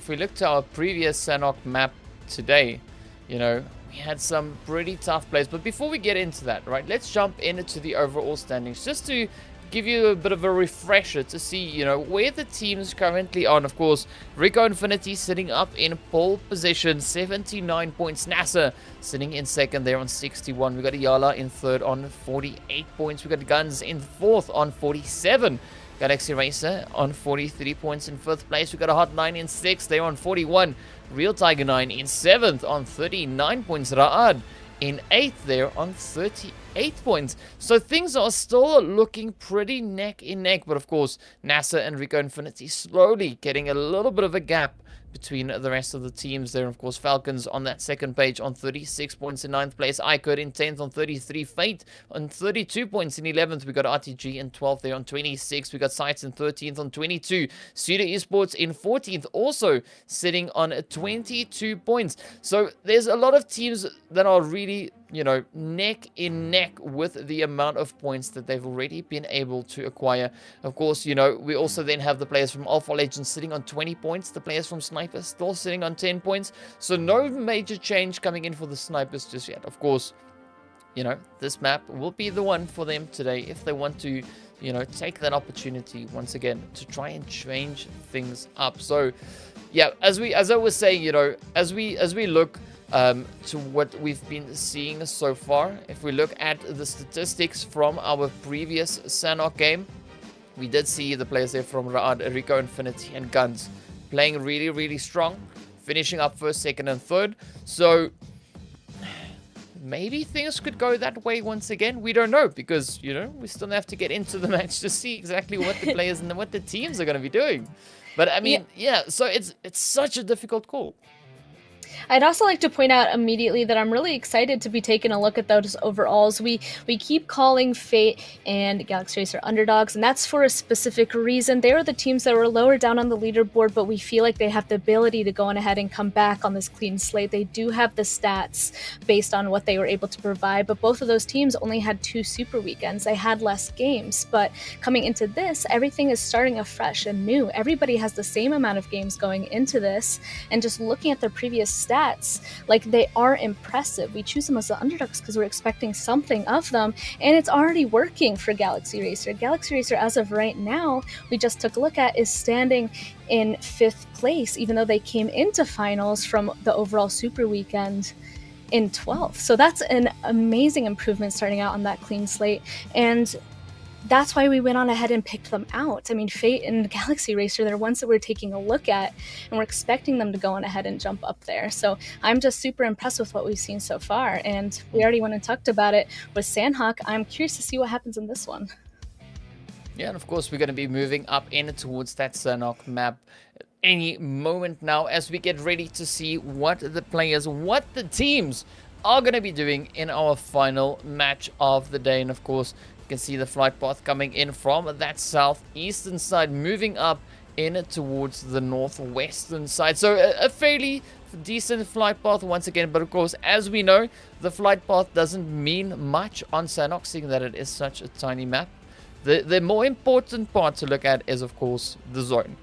our previous Sanhok map today, you know, we had some pretty tough plays. But before we get into that, right, let's jump into the overall standings just to give you a bit of a refresher to see, you know, where the teams currently are. And of course, RICO Infinity sitting up in pole position, 79 points. NASR sitting in second there on 61. We got YaLLa in third on 48 points. We got GUNZ in fourth on 47. Galaxy Racer on 43 points in fifth place. We got a HOTLINE in sixth. They're on 41. Real Tiger 9 in seventh on 39 points. Ra'ad in eighth there on 38 points. So things are still looking pretty neck in neck. But of course, NASR and RICO Infinity slowly getting a little bit of a gap between the rest of the teams there. Of course, Falcons on that second page on 36 points in 9th place. iKURD in 10th on 33. Fate on 32 points in 11th. We got RTG in 12th there on 26. We got SCYTES in 13th on 22. SUDOR Esports in 14th, also sitting on 22 points. So there's a lot of teams that are really, you know, neck in neck with the amount of points that they've already been able to acquire. Of course, you know, we also then have the players from Alpha Legends sitting on 20 points. The players from Snipers still sitting on 10 points. So no major change coming in for the Snipers just yet. Of course, you know, this map will be the one for them today if they want to, you know, take that opportunity once again to try and change things up. So yeah, as I was saying, you know, as we look to what we've been seeing so far, if we look at the statistics from our previous Sanhok game, we did see the players there from Ra'ad, RICO Infinity and GUNZ playing really, really strong, finishing up first, second and third. So maybe things could go that way once again. We don't know because, you know, we still have to get into the match to see exactly what the players and what the teams are going to be doing. But I mean, yeah, so it's such a difficult call. I'd also like to point out immediately that I'm really excited to be taking a look at those overalls. We keep calling Fate and Galaxy Racer underdogs, and that's for a specific reason. They are the teams that were lower down on the leaderboard, but we feel like they have the ability to go on ahead and come back on this clean slate. They do have the stats based on what they were able to provide, but both of those teams only had 2 super weekends. They had less games, but coming into this, everything is starting afresh and new. Everybody has the same amount of games going into this, and just looking at their previous stats, like, they are impressive. We choose them as the underdogs because we're expecting something of them, and it's already working for Galaxy Racer. Galaxy Racer, as of right now, we just took a look at, is standing in 5th place, even though they came into finals from the overall super weekend in 12th. So that's an amazing improvement starting out on that clean slate, and that's why we went on ahead and picked them out. I mean, Fate and Galaxy Racer, they're ones that we're taking a look at, and we're expecting them to go on ahead and jump up there. So I'm just super impressed with what we've seen so far, and we already went and talked about it with Sanhok. I'm curious to see what happens in this one. Yeah, and of course, we're going to be moving up in towards that Sanhok map any moment now as we get ready to see what the players, what the teams are going to be doing in our final match of the day. And of course, you can see the flight path coming in from that southeastern side, moving up in towards the northwestern side. So a fairly decent flight path once again. But of course, as we know, the flight path doesn't mean much on Sanhok, seeing that it is such a tiny map. The more important part to look at is, of course, the zone.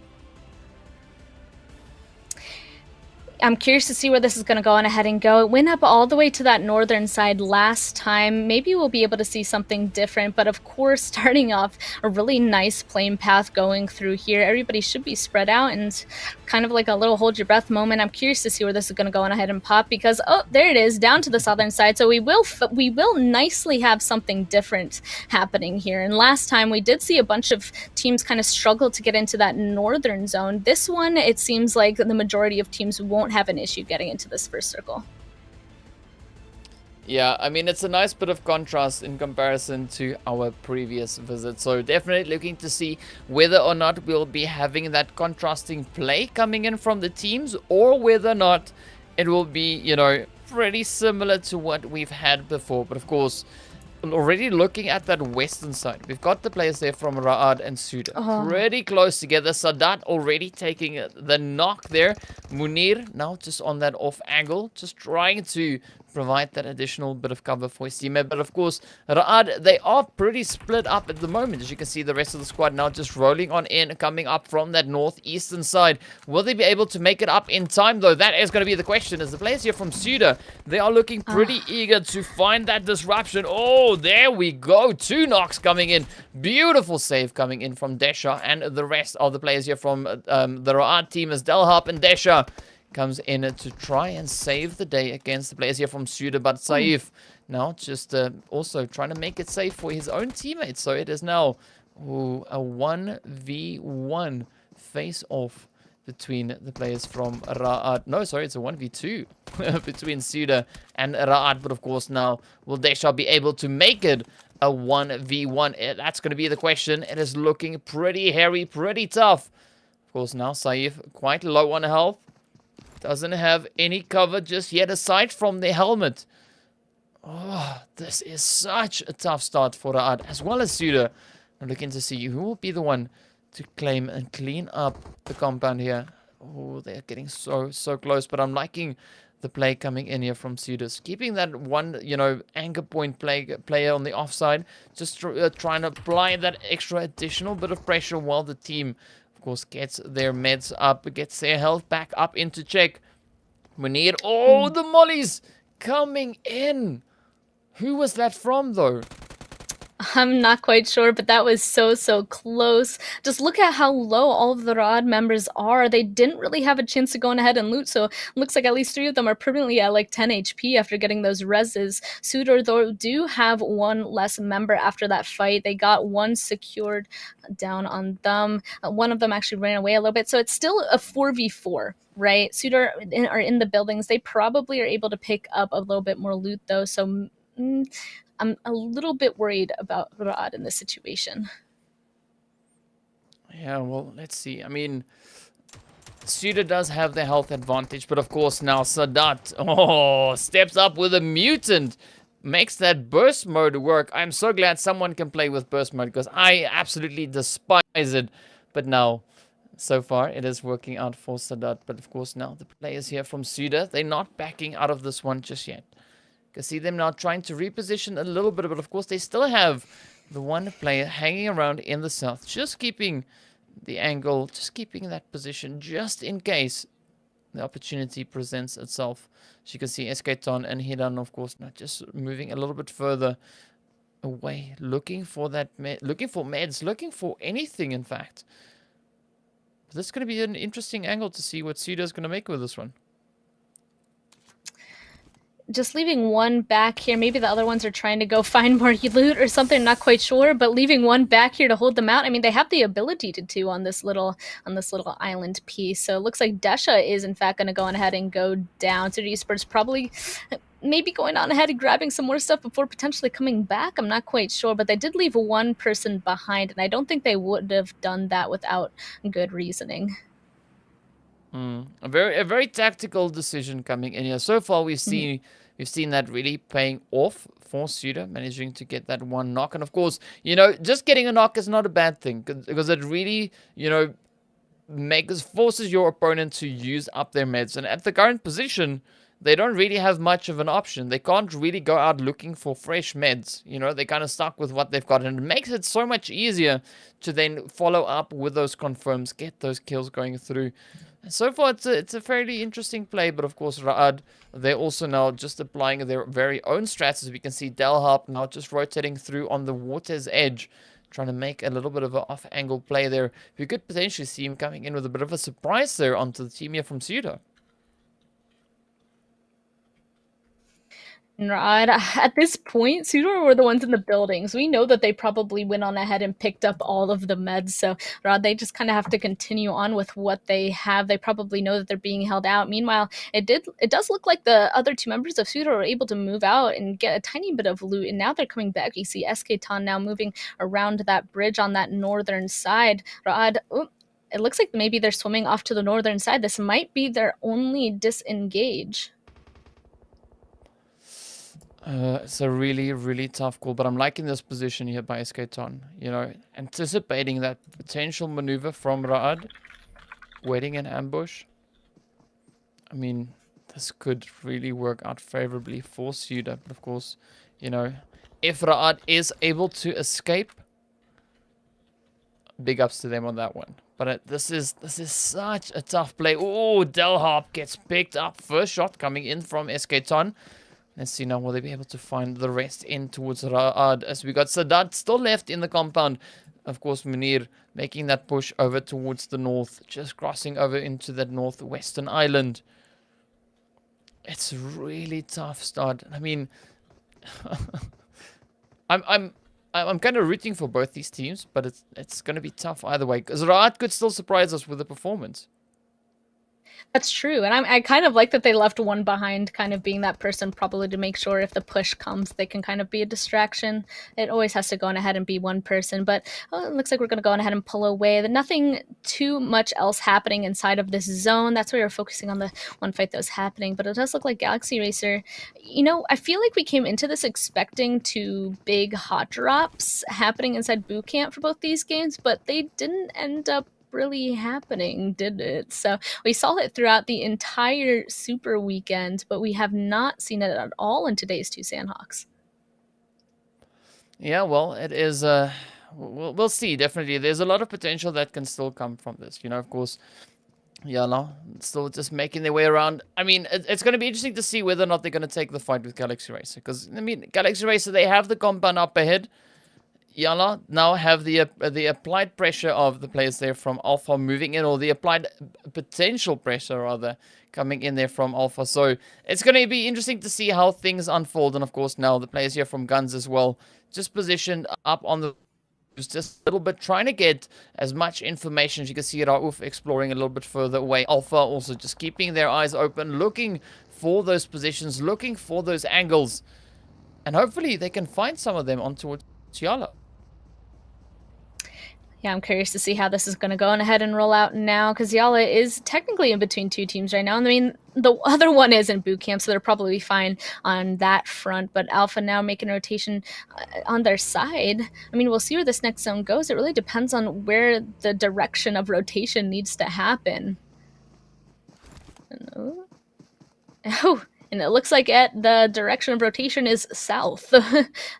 I'm curious to see where this is going to go on ahead and go. It went up all the way to that northern side last time. Maybe we'll be able to see something different, but of course, starting off a really nice plane path going through here. Everybody should be spread out and kind of like a little hold your breath moment. I'm curious to see where this is going to go on ahead and pop, because, oh, there it is, down to the southern side. So we will nicely have something different happening here. And last time we did see a bunch of teams kind of struggle to get into that northern zone. This one, it seems like the majority of teams won't have an issue getting into this first circle. Yeah, I mean, it's a nice bit of contrast in comparison to our previous visit. So definitely looking to see whether or not we'll be having that contrasting play coming in from the teams, or whether or not it will be, you know, pretty similar to what we've had before. But of course, already looking at that western side, we've got the players there from Ra'ad and SUDOR pretty close together. Sadat already taking the knock there. Munir now just on that off angle, just trying to provide that additional bit of cover for his teammate. But of course, Ra'ad, they are pretty split up at the moment. As you can see, the rest of the squad now just rolling on in, coming up from that northeastern side. Will they be able to make it up in time, though? That is going to be the question. As the players here from SUDOR, they are looking pretty eager to find that disruption. Oh, there we go. 2 knocks coming in. Beautiful save coming in from Desha, and the rest of the players here from the Ra'ad team as Delhap and Desha comes in to try and save the day against the players here from SUDOR. But Saif now just also trying to make it safe for his own teammates. So it is now a 1v1 face-off between the players from Ra'ad. No, sorry, it's a 1v2 between SUDOR and Ra'ad. But of course now, will Desha be able to make it a 1v1? That's going to be the question. It is looking pretty hairy, pretty tough. Of course now, Saif quite low on health. Doesn't have any cover just yet, aside from the helmet. Oh, this is such a tough start for Ra'ad, as well as SUDOR. I'm looking to see who will be the one to claim and clean up the compound here. Oh, they're getting so close, but I'm liking the play coming in here from SUDOR. Keeping that one, you know, anchor point player on the offside, just trying to apply that extra additional bit of pressure while the team, of course, gets their meds up, gets their health back up into check. Munir, oh, the mollies coming in. Who was that from, though? I'm not quite sure, but that was so close. Just look at how low all of the Ra'ad members are. They didn't really have a chance to go on ahead and loot, so it looks like at least 3 of them are permanently at like 10 HP after getting those reses. SUDOR, though, do have 1 less member after that fight. They got 1 secured down on them. One of them actually ran away a little bit, so it's still a 4v4. Right? SUDOR are in the buildings. They probably are able to pick up a little bit more loot, though, so I'm a little bit worried about Ra'ad in this situation. Yeah, well, let's see. I mean, SUDOR does have the health advantage, but of course now Sadat, steps up with a mutant. Makes that burst mode work. I'm so glad someone can play with burst mode, because I absolutely despise it. But now, so far, it is working out for Sadat. But of course now, the players here from SUDOR, they're not backing out of this one just yet. You can see them now trying to reposition a little bit, but of course they still have the one player hanging around in the south, just keeping the angle, just keeping that position, just in case the opportunity presents itself. As you can see, Esketon and Hidan, of course, now just moving a little bit further away, looking for that, looking for meds, looking for anything, in fact. But this is going to be an interesting angle to see what SUDOR is going to make with this one. Just leaving 1 back here. Maybe the other ones are trying to go find more loot or something. Not quite sure, but leaving 1 back here to hold them out. I mean, they have the ability to on this little island piece. So it looks like Desha is in fact going to go on ahead and go down. SUDOR Esports probably maybe going on ahead and grabbing some more stuff before potentially coming back. I'm not quite sure, but they did leave 1 person behind, and I don't think they would have done that without good reasoning. A very tactical decision coming in here. So far, we've seen that really paying off for SUDOR, managing to get that 1 knock. And of course, you know, just getting a knock is not a bad thing, because it really, you know, forces your opponent to use up their meds. And at the current position, they don't really have much of an option. They can't really go out looking for fresh meds. You know, they're kind of stuck with what they've got, and it makes it so much easier to then follow up with those confirms, get those kills going through. So far, it's a fairly interesting play, but of course, Ra'ad, they're also now just applying their very own strats. As we can see, Delhap now just rotating through on the water's edge, trying to make a little bit of an off-angle play there. We could potentially see him coming in with a bit of a surprise there onto the team here from SUDOR. Right. At this point, SUDOR were the ones in the buildings. We know that they probably went on ahead and picked up all of the meds. So, Rod, they just kind of have to continue on with what they have. They probably know that they're being held out. Meanwhile, it does look like the other two members of SUDOR were able to move out and get a tiny bit of loot. And now they're coming back. You see SKTon now moving around that bridge on that northern side. Rod, it looks like maybe they're swimming off to the northern side. This might be their only disengage. It's a really, really tough call, but I'm liking this position here by SKTon. You know, anticipating that potential maneuver from Ra'ad, waiting in ambush. I mean, this could really work out favorably for SUDOR. But of course, you know, if Ra'ad is able to escape, big ups to them on that one. But this is such a tough play. Oh, Delharp gets picked up. First shot coming in from SKTon. Let's see now, will they be able to find the rest in towards Ra'ad, as we got Sadat still left in the compound. Of course, Munir making that push over towards the north, just crossing over into that northwestern island. It's a really tough start. I mean, I'm kind of rooting for both these teams, but it's going to be tough either way, because Ra'ad could still surprise us with a performance. That's true, and I kind of like that they left one behind, kind of being that person probably to make sure if the push comes, they can kind of be a distraction. It always has to go on ahead and be one person, but it looks like we're going to go on ahead and pull away. Nothing too much else happening inside of this zone. That's why we're focusing on the one fight that was happening, but it does look like Galaxy Racer. You know, I feel like we came into this expecting two big hot drops happening inside boot camp for both these games, but they didn't end up really happening, did it? So we saw it throughout the entire Super Weekend, but we have not seen it at all in today's two Sanhoks. Yeah, well, it is. We'll see. Definitely, there's a lot of potential that can still come from this. You know, of course, YaLLa still just making their way around. I mean, it's going to be interesting to see whether or not they're going to take the fight with Galaxy Racer, because I mean, Galaxy Racer, they have the compound up ahead. YaLLa now have the applied pressure of the players there from Alpha moving in, or the applied potential pressure rather coming in there from Alpha. So it's going to be interesting to see how things unfold. And of course now the players here from GUNZ as well, just positioned up on the just a little bit, trying to get as much information as you can see. Rauf exploring a little bit further away. Alpha also just keeping their eyes open, looking for those positions, looking for those angles, and hopefully they can find some of them onto YaLLa. Yeah, I'm curious to see how this is going to go on ahead and roll out now, because YaLLa is technically in between two teams right now. I mean, the other one is in boot camp, so they're probably fine on that front. But Alpha now making a rotation on their side. I mean, we'll see where this next zone goes. It really depends on where the direction of rotation needs to happen. Oh. And it looks like the direction of rotation is south,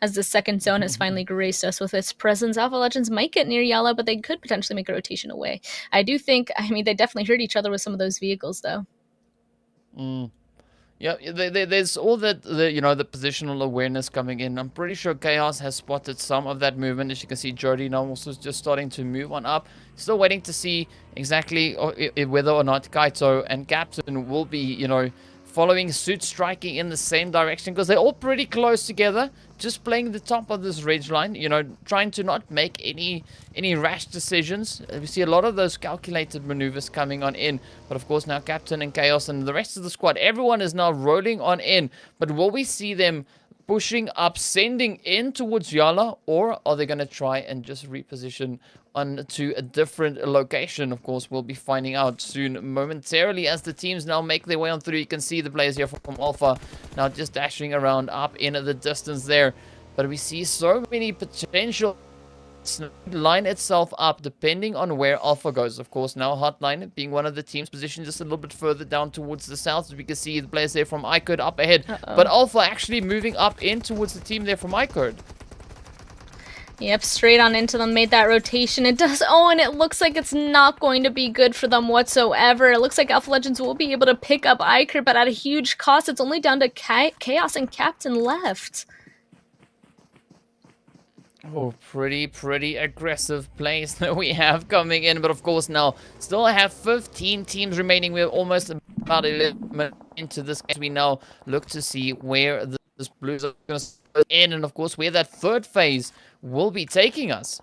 as the second zone has finally graced us with its presence. Alpha Legends might get near YaLLa, but they could potentially make a rotation away. I do think, I mean, they definitely hurt each other with some of those vehicles, though. Yeah, there's all that, you know, the positional awareness coming in. I'm pretty sure Chaos has spotted some of that movement. As you can see, Jody now also just starting to move on up. Still waiting to see exactly whether or not Kaito and Captain will be, you know, following suit, striking in the same direction, because they're all pretty close together, just playing the top of this ridge line, you know, trying to not make any rash decisions. We see a lot of those calculated maneuvers coming on in, but of course now Captain and Chaos and the rest of the squad, everyone is now rolling on in. But will we see them pushing up, sending in towards YaLLa, or are they going to try and just reposition onto a different location? Of course, we'll be finding out soon momentarily as the teams now make their way on through. You can see the players here from Alpha now just dashing around up in the distance there. But we see so many potential line itself up depending on where Alpha goes. Of course, now HOTLINE being one of the teams positioned just a little bit further down towards the south, as we can see the players there from iKURD up ahead. But Alpha actually moving up in towards the team there from iKURD. Yep, straight on into them, made that rotation. It does, oh, and it looks like it's not going to be good for them whatsoever. It looks like Alpha Legends will be able to pick up iKURD, but at a huge cost. It's only down to Chaos and Captain left. Oh, pretty aggressive plays that we have coming in. But of course now, still have 15 teams remaining. We're almost about 11 minutes into this game. We now look to see where the this Blues are going to in, and of course, where that third phase will be taking us.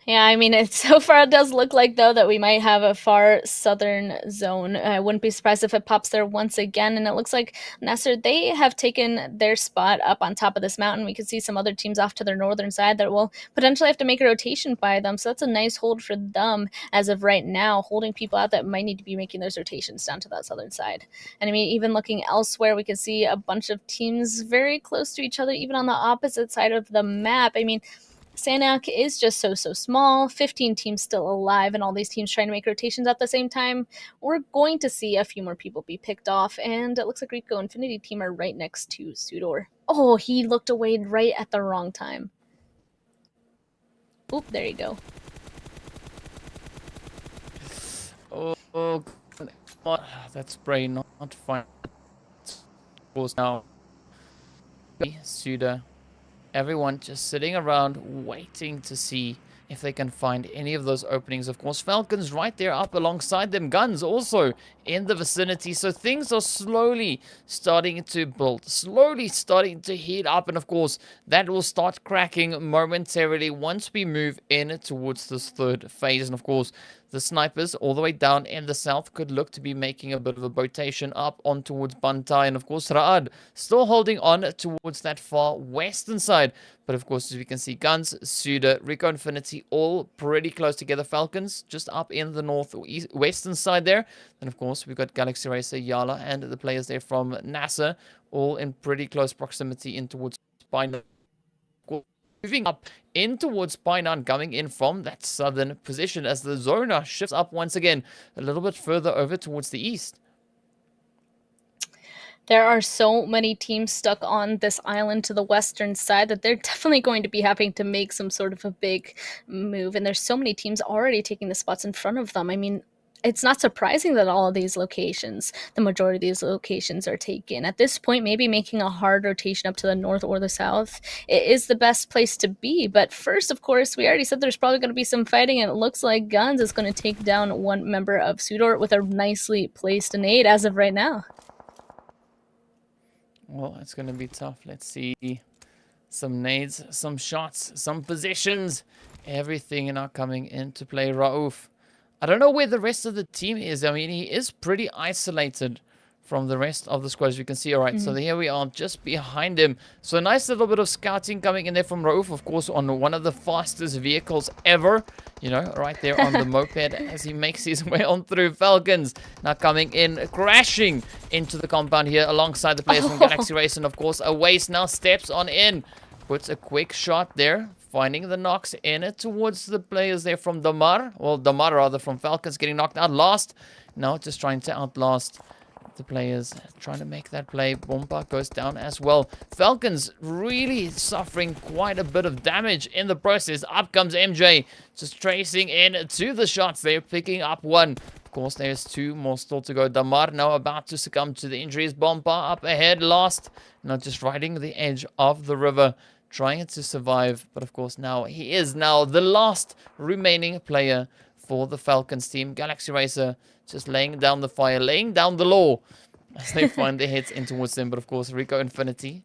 Yeah, I mean, so far it does look like, though, that we might have a far southern zone. I wouldn't be surprised if it pops there once again. And it looks like NASR, they have taken their spot up on top of this mountain. We can see some other teams off to their northern side that will potentially have to make a rotation by them. So that's a nice hold for them as of right now, holding people out that might need to be making those rotations down to that southern side. And I mean, even looking elsewhere, we can see a bunch of teams very close to each other, even on the opposite side of the map. I mean, Sanhok is just so small, 15 teams still alive, and all these teams trying to make rotations at the same time. We're going to see a few more people be picked off, and it looks like RICO Infinity Team are right next to SUDOR. Oh, he looked away right at the wrong time. Oop, there you go. Oh, that spray not fine. Of course, now SUDOR. Everyone just sitting around waiting to see if they can find any of those openings. Of course, Falcons right there up alongside them. GUNZ also in the vicinity. So things are slowly starting to build, slowly starting to heat up. And of course, that will start cracking momentarily once we move in towards this third phase. And of course, the snipers all the way down in the south could look to be making a bit of a rotation up on towards Bantai. And of course, Ra'ad still holding on towards that far western side. But of course, as we can see, GUNZ, SUDOR, RICO Infinity, all pretty close together. Falcons just up in the western side there. And of course, we've got Galaxy Racer, YaLLa, and the players there from NASR, all in pretty close proximity in towards Pine. Moving up in towards Pine, coming in from that southern position as the zona shifts up once again a little bit further over towards the east. There are so many teams stuck on this island to the western side that they're definitely going to be having to make some sort of a big move. And there's so many teams already taking the spots in front of them. I mean, it's not surprising that all of these locations, the majority of these locations are taken. At this point, maybe making a hard rotation up to the north or the south, it is the best place to be. But first, of course, we already said there's probably going to be some fighting, and it looks like GUNZ is going to take down one member of SUDOR with a nicely placed nade as of right now. Well, it's going to be tough. Let's see. Some nades, some shots, some positions. Everything now coming into play. Rauf. I don't know where the rest of the team is. I mean, he is pretty isolated from the rest of the squad, as you can see. All right, so here we are just behind him. So a nice little bit of scouting coming in there from Rauf, of course, on one of the fastest vehicles ever. You know, right there on the moped as he makes his way on through. Falcons now coming in, crashing into the compound here alongside the players from Galaxy Race. And of course, Awace now steps on in. Puts a quick shot there, finding the knocks in it towards the players there from Damar. Well, Damar rather from Falcons getting knocked out last. Now just trying to outlast the players, trying to make that play. Bomba goes down as well. Falcons really suffering quite a bit of damage in the process. Up comes MJ, just tracing in to the shots. They're picking up one. Of course, there's two more still to go. Damar now about to succumb to the injuries. Bomba up ahead, last. Now just riding the edge of the river, trying to survive. But of course, now he is now the last remaining player for the Falcons team. Galaxy Racer just laying down the fire, laying down the law as they find their heads in towards them. But of course, RICO Infinity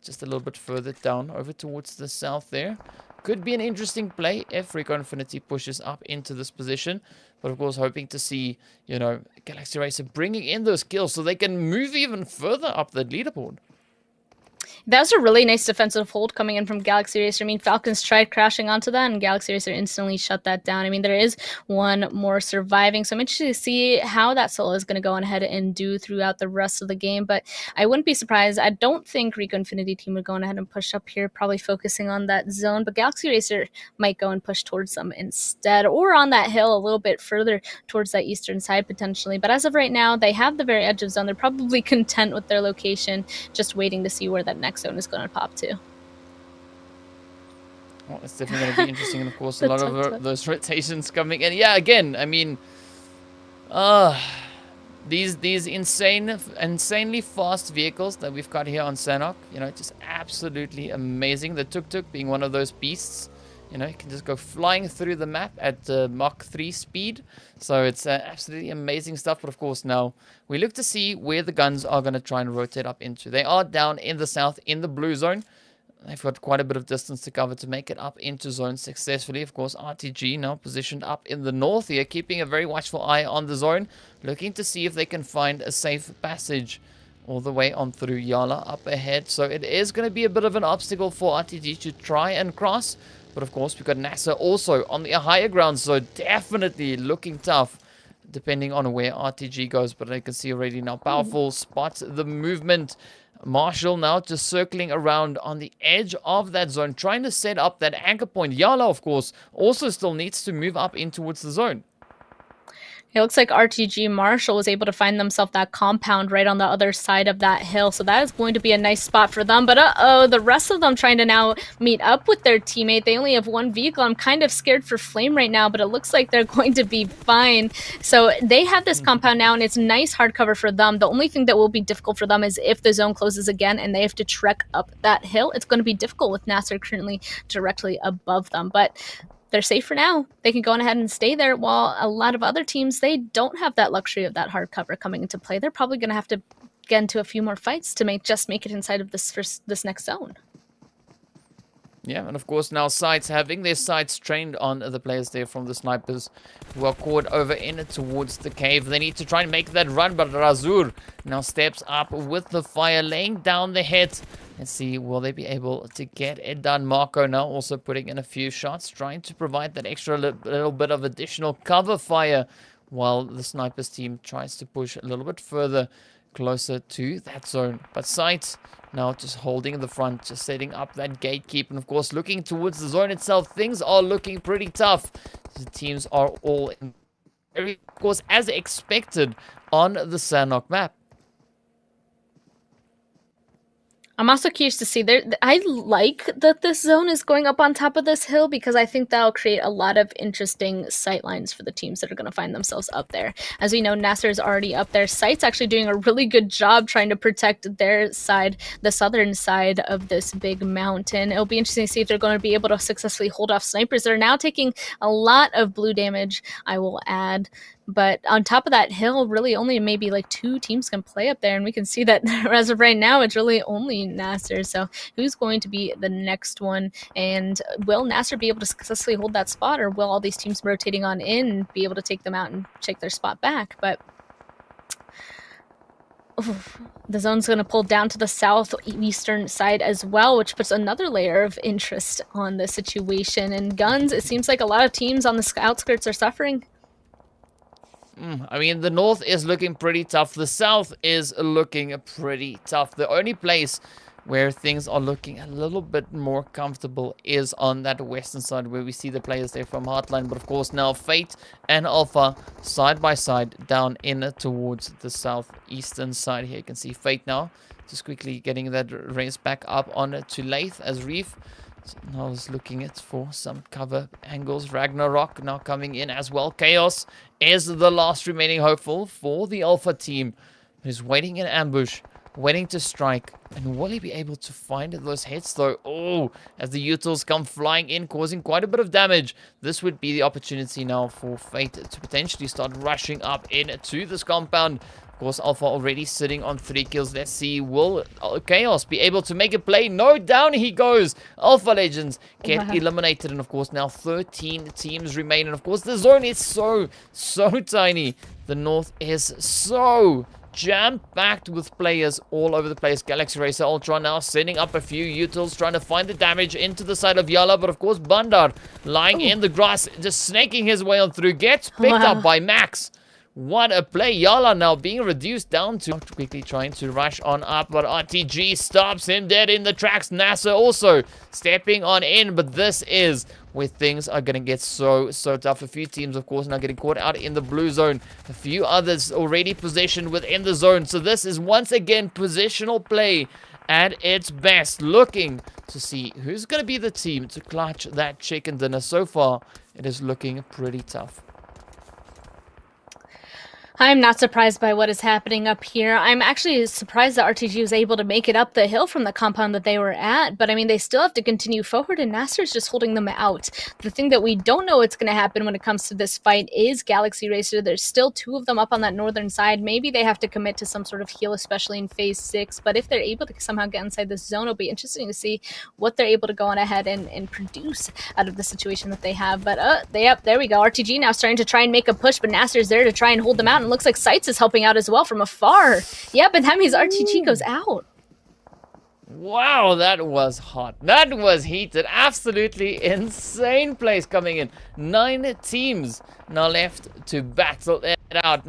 just a little bit further down over towards the south there. Could be an interesting play if RICO Infinity pushes up into this position. But of course, hoping to see, you know, Galaxy Racer bringing in those kills so they can move even further up the leaderboard. That was a really nice defensive hold coming in from Galaxy Racer. I mean, Falcons tried crashing onto that, and Galaxy Racer instantly shut that down. I mean, there is one more surviving, so I'm interested to see how that solo is going to go on ahead and do throughout the rest of the game, but I wouldn't be surprised. I don't think RICO Infinity team would go on ahead and push up here, probably focusing on that zone, but Galaxy Racer might go and push towards them instead, or on that hill a little bit further towards that eastern side potentially. But as of right now, they have the very edge of zone. They're probably content with their location, just waiting to see where that next zone is going to pop to. Well, it's definitely going to be interesting, and of course, a lot of those rotations coming in. Yeah, again, I mean, these insanely fast vehicles that we've got here on Sanhok, you know, just absolutely amazing. The tuk-tuk being one of those beasts, You know, you can just go flying through the map at Mach 3 speed. So it's absolutely amazing stuff. But of course, now we look to see where the guns are going to try and rotate up into. They are down in the south, in the blue zone. They've got quite a bit of distance to cover to make it up into zone successfully. Of course, RTG now positioned up in the north here, keeping a very watchful eye on the zone, looking to see if they can find a safe passage all the way on through YaLLa up ahead. So it is going to be a bit of an obstacle for RTG to try and cross. But of course, we've got NASR also on the higher ground, so definitely looking tough depending on where RTG goes. But I can see already now, powerful spots the movement. Marshall now just circling around on the edge of that zone, trying to set up that anchor point. YaLLa, of course, also still needs to move up in towards the zone. It looks like RTG Marshall was able to find themselves that compound right on the other side of that hill. So that is going to be a nice spot for them. But the rest of them trying to now meet up with their teammate. They only have one vehicle. I'm kind of scared for Flame right now, but it looks like they're going to be fine. So they have this compound now, and it's nice hard cover for them. The only thing that will be difficult for them is if the zone closes again and they have to trek up that hill. It's going to be difficult with NASR currently directly above them. But they're safe for now. They can go on ahead and stay there, while a lot of other teams, they don't have that luxury of that hard cover coming into play. They're probably going to have to get into a few more fights to make it inside of this next zone. Yeah, and of course now SCYTES having their sights trained on the players there from the snipers who are caught over in towards the cave. They need to try and make that run, but Razur now steps up with the fire, laying down the hit. Let's see, will they be able to get it done? Marco now also putting in a few shots, trying to provide that extra little bit of additional cover fire, while the snipers team tries to push a little bit further closer to that zone. But SCYTES now just holding the front, just setting up that gatekeep, and of course looking towards the zone itself. Things are looking pretty tough. The teams are all in, of course, as expected on the Sanhok map. I'm also curious to see there. I like that this zone is going up on top of this hill, because I think that'll create a lot of interesting sight lines for the teams that are going to find themselves up there. As we know, NASR is already up there. SCYTES actually doing a really good job trying to protect their side, the southern side of this big mountain. It'll be interesting to see if they're going to be able to successfully hold off snipers that are now taking a lot of blue damage, I will add. But on top of that hill, really only maybe like 2 teams can play up there. And we can see that as of right now, it's really only NASR. So who's going to be the next one? And will NASR be able to successfully hold that spot? Or will all these teams rotating on in be able to take them out and take their spot back? But the zone's going to pull down to the southeastern side as well, which puts another layer of interest on the situation. And GUNZ, it seems like a lot of teams on the outskirts are suffering. I mean, the north is looking pretty tough. The south is looking pretty tough. The only place where things are looking a little bit more comfortable is on that western side, where we see the players there from HOTLINE. But of course now Fate and Alpha side by side down in towards the southeastern side here. You can see Fate now just quickly getting that race back up on to Lathe as Reef. So now I was looking for some cover angles. Ragnarok now coming in as well. Chaos is the last remaining hopeful for the Alpha team, who's waiting in ambush, waiting to strike. And will he be able to find those hits though? Oh, as the utils come flying in, causing quite a bit of damage. This would be the opportunity now for Fate to potentially start rushing up into this compound. Of course, Alpha already sitting on 3 kills. Let's see, will Chaos be able to make a play? No, down he goes. Alpha Legends get eliminated. And of course, now 13 teams remain. And of course, the zone is so tiny. The north is so jam-packed with players all over the place. Galaxy Racer Ultra now sending up a few utils, trying to find the damage into the side of YaLLa. But of course, Bandar lying in the grass, just snaking his way on through. Gets picked up by Max. What a play. YaLLa now being reduced down to quickly trying to rush on up, but RTG stops him dead in the tracks. NASR also stepping on in, but this is where things are going to get so tough. A few teams, of course, now getting caught out in the blue zone. A few others already positioned within the zone. So this is once again positional play at its best, looking to see who's going to be the team to clutch that chicken dinner. So far, it is looking pretty tough. I'm not surprised by what is happening up here. I'm actually surprised that RTG was able to make it up the hill from the compound that they were at, but I mean, they still have to continue forward, and NASR is just holding them out. The thing that we don't know what's going to happen when it comes to this fight is Galaxy Racer. There's still 2 of them up on that northern side. Maybe they have to commit to some sort of heal, especially in phase 6, but if they're able to somehow get inside this zone, it'll be interesting to see what they're able to go on ahead and produce out of the situation that they have. But there we go. RTG now starting to try and make a push, but NASR is there to try and hold them out, and looks like SCYTES is helping out as well from afar. Yeah, but that means RTG goes out. Wow, that was hot. That was heated. Absolutely insane place coming in. 9 teams now left to battle it out.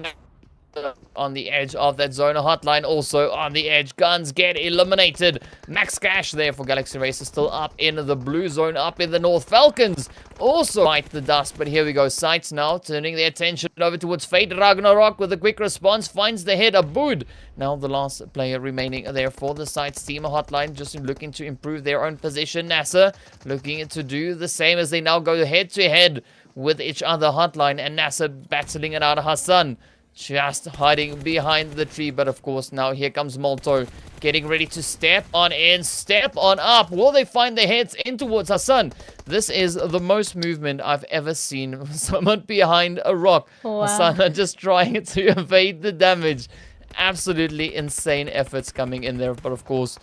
On the edge of that zone. HOTLINE also on the edge. GUNZ get eliminated. Max Cash there for Galaxy Racer, still up in the blue zone, up in the north. Falcons also bite the dust, but here we go. SCYTES now turning their attention over towards Fate. Ragnarok with a quick response finds the head of Abood. Now the last player remaining there for the SCYTES team. HOTLINE just looking to improve their own position. NASR looking to do the same as they now go head to head with each other. HOTLINE and NASR battling it out. Hassan just hiding behind the tree, but of course now here comes Molto getting ready to step on in, step on up. Will they find their heads in towards Hassan? This is the most movement I've ever seen. Someone behind a rock. Wow. Hassan just trying to evade the damage. Absolutely insane efforts coming in there, but of course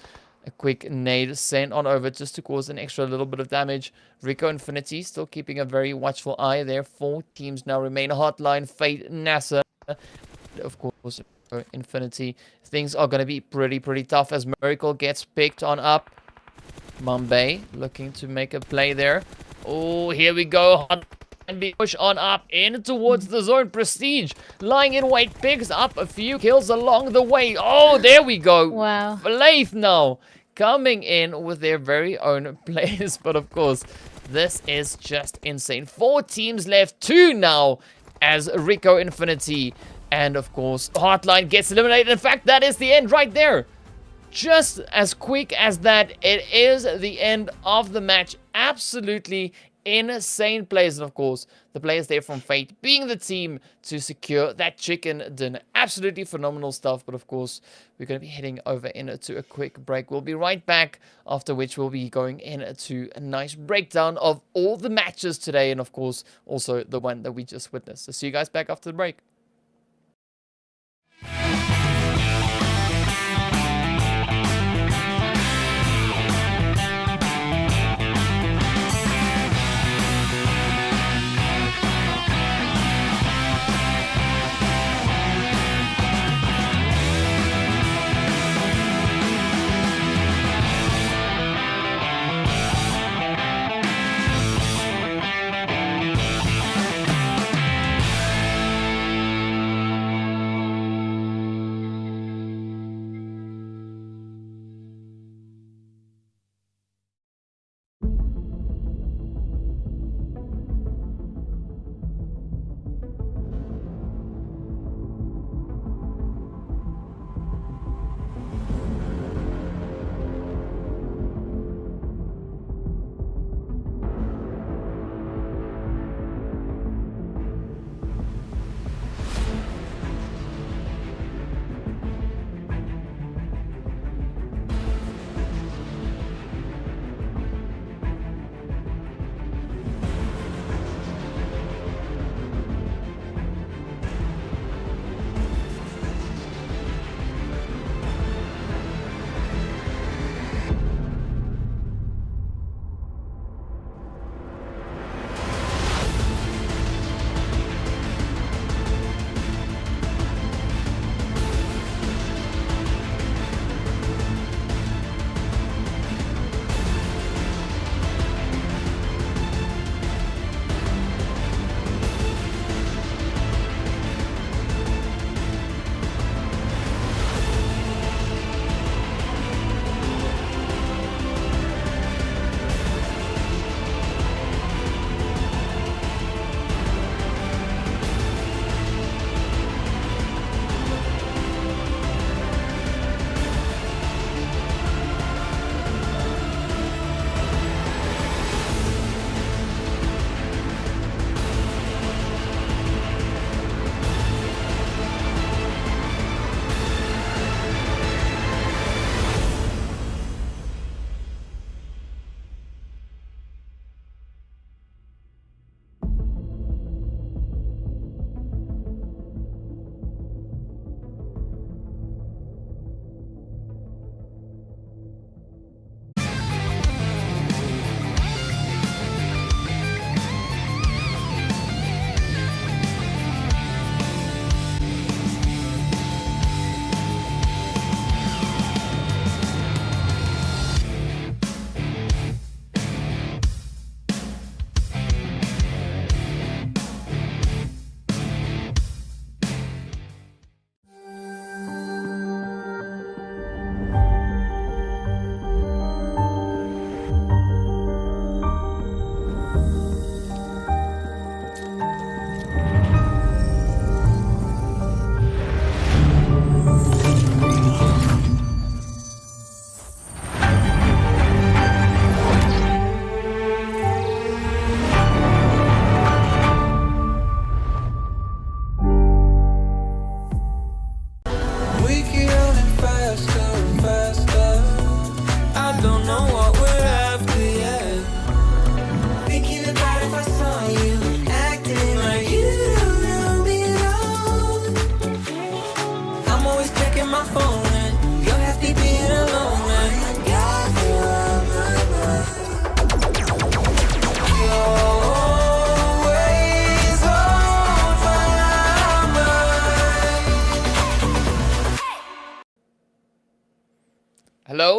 a quick nade sent on over just to cause an extra little bit of damage. RICO Infinity still keeping a very watchful eye there. 4 teams now remain. HOTLINE, Fate, NASR. Of course, Infinity. Things are going to be pretty tough as Miracle gets picked on up. Mumbai looking to make a play there. Oh, here we go. And be push on up in towards the zone. Prestige lying in wait, picks up a few kills along the way. Oh, there we go. Wow. Faith now coming in with their very own players. But of course, this is just insane. 4 teams left, 2 now as RICO Infinity. And of course, HOTLINE gets eliminated. In fact, that is the end right there. Just as quick as that, it is the end of the match. Absolutely insane plays. And of course, the players there from Fate being the team to secure that chicken dinner. Absolutely phenomenal stuff. But of course, we're going to be heading over into a quick break. We'll be right back, after which we'll be going into a nice breakdown of all the matches today. And of course, also the one that we just witnessed. So see you guys back after the break.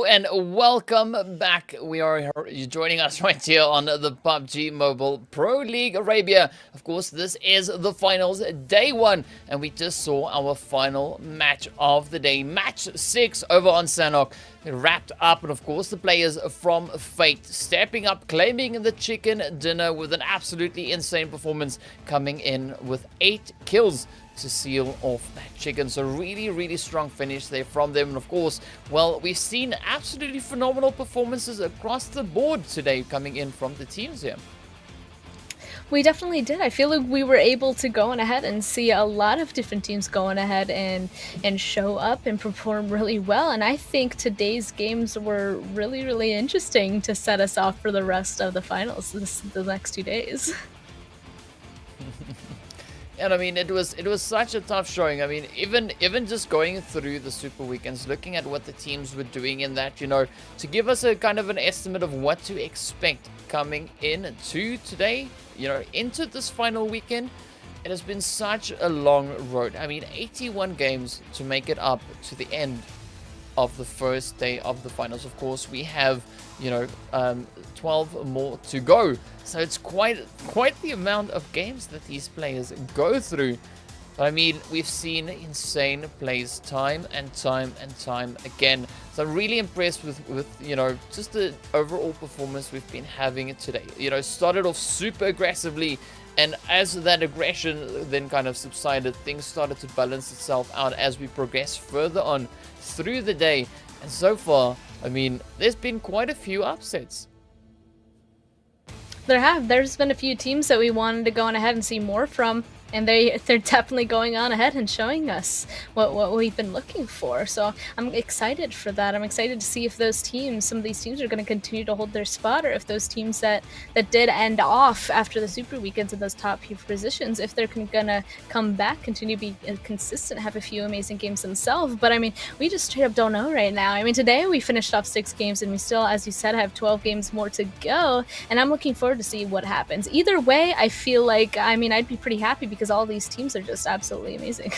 and welcome back. You're joining us right here on the PUBG Mobile Pro League Arabia. Of course, this is the finals, day 1, and we just saw our final match of the day, match 6 over on Sanhok. It wrapped up, and of course, the players from Fate stepping up, claiming the chicken dinner with an absolutely insane performance, coming in with 8 kills to seal off that chicken. So really strong finish there from them. And of course, well, we've seen absolutely phenomenal performances across the board today coming in from the teams here. We definitely did. I feel like we were able to go on ahead and see a lot of different teams going ahead and show up and perform really well. And I think today's games were really interesting to set us off for the rest of the finals the next 2 days. And I mean, it was such a tough showing. I mean, even just going through the super weekends, looking at what the teams were doing in that, you know, to give us a kind of an estimate of what to expect coming into today, you know, into this final weekend. It has been such a long road. I mean, 81 games to make it up to the end of the first day of the finals. Of course, we have, you know, 12 more to go. So it's quite the amount of games that these players go through. But I mean, we've seen insane plays time and time again. So I'm really impressed with you know, just the overall performance we've been having today. You know, started off super aggressively, and as that aggression then kind of subsided, things started to balance itself out as we progressed further on through the day. And so far, I mean, there's been quite a few upsets. There's been a few teams that we wanted to go on ahead and see more from, and they're definitely going on ahead and showing us what we've been looking for. So I'm excited for that. I'm excited to see if those teams, some of these teams, are going to continue to hold their spot, or if those teams that did end off after the super weekends in those top few positions, if they're going to come back, continue to be consistent, have a few amazing games themselves. But I mean, we just straight up don't know right now. I mean, today we finished off 6 games, and we still, as you said, have 12 games more to go, and I'm looking forward to see what happens. Either way, I feel like, I mean, I'd be pretty happy, because all these teams are just absolutely amazing.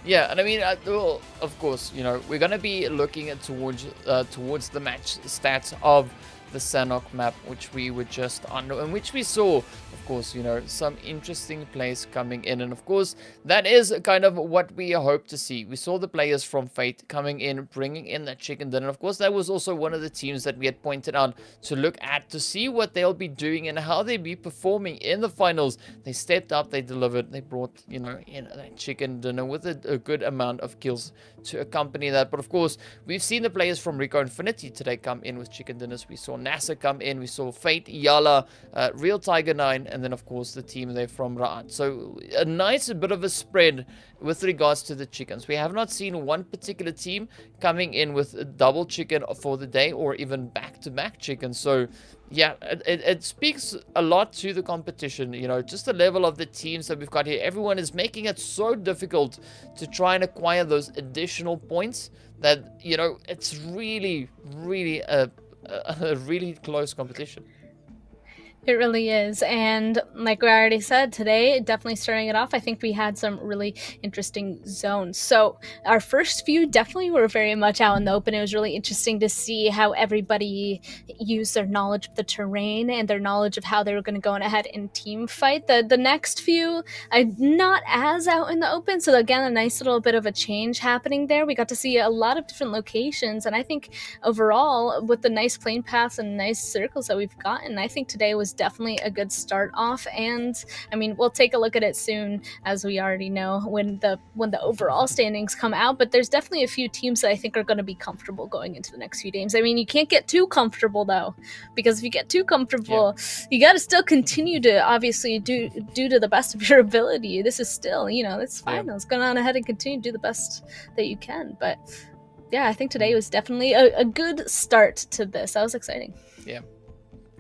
Yeah, and I mean, well, of course, you know, we're going to be looking at towards the match stats of the Sanhok map, which we were just on, and which we saw, of course, you know, some interesting plays coming in. And of course, that is kind of what we hope to see. We saw the players from Fate coming in, bringing in that chicken dinner. And of course, that was also one of the teams that we had pointed out to look at, to see what they'll be doing and how they'll be performing in the finals. They stepped up, they delivered, they brought, you know, in that chicken dinner with a good amount of kills to accompany that. But of course, we've seen the players from RICO Infinity today come in with chicken dinners. We saw NASR come in, we saw Fate, YaLLa, Real Tiger 9, and then of course the team there from Ra'at. So a nice bit of a spread with regards to the chickens. We have not seen one particular team coming in with a double chicken for the day, or even back-to-back chickens. So yeah, it speaks a lot to the competition, you know, just the level of the teams that we've got here. Everyone is making it so difficult to try and acquire those additional points that, you know, it's really a really close competition. It really is. And like we already said today, definitely starting it off, I think we had some really interesting zones. So our first few definitely were very much out in the open. It was really interesting to see how everybody used their knowledge of the terrain and their knowledge of how they were going to go on ahead and team fight. The next few, not as out in the open. So again, a nice little bit of a change happening there. We got to see a lot of different locations. And I think overall, with the nice plane paths and nice circles that we've gotten, I think today was definitely a good start off. And I mean, we'll take a look at it soon, as we already know, when the overall standings come out. But there's definitely a few teams that I think are going to be comfortable going into the next few games. I mean, you can't get too comfortable though, because if you get too comfortable, you got to still continue to obviously do to the best of your ability. This is still, you know, it's finals. Go on ahead and continue to do the best that you can. But yeah, I think today was definitely a good start to this. That was exciting.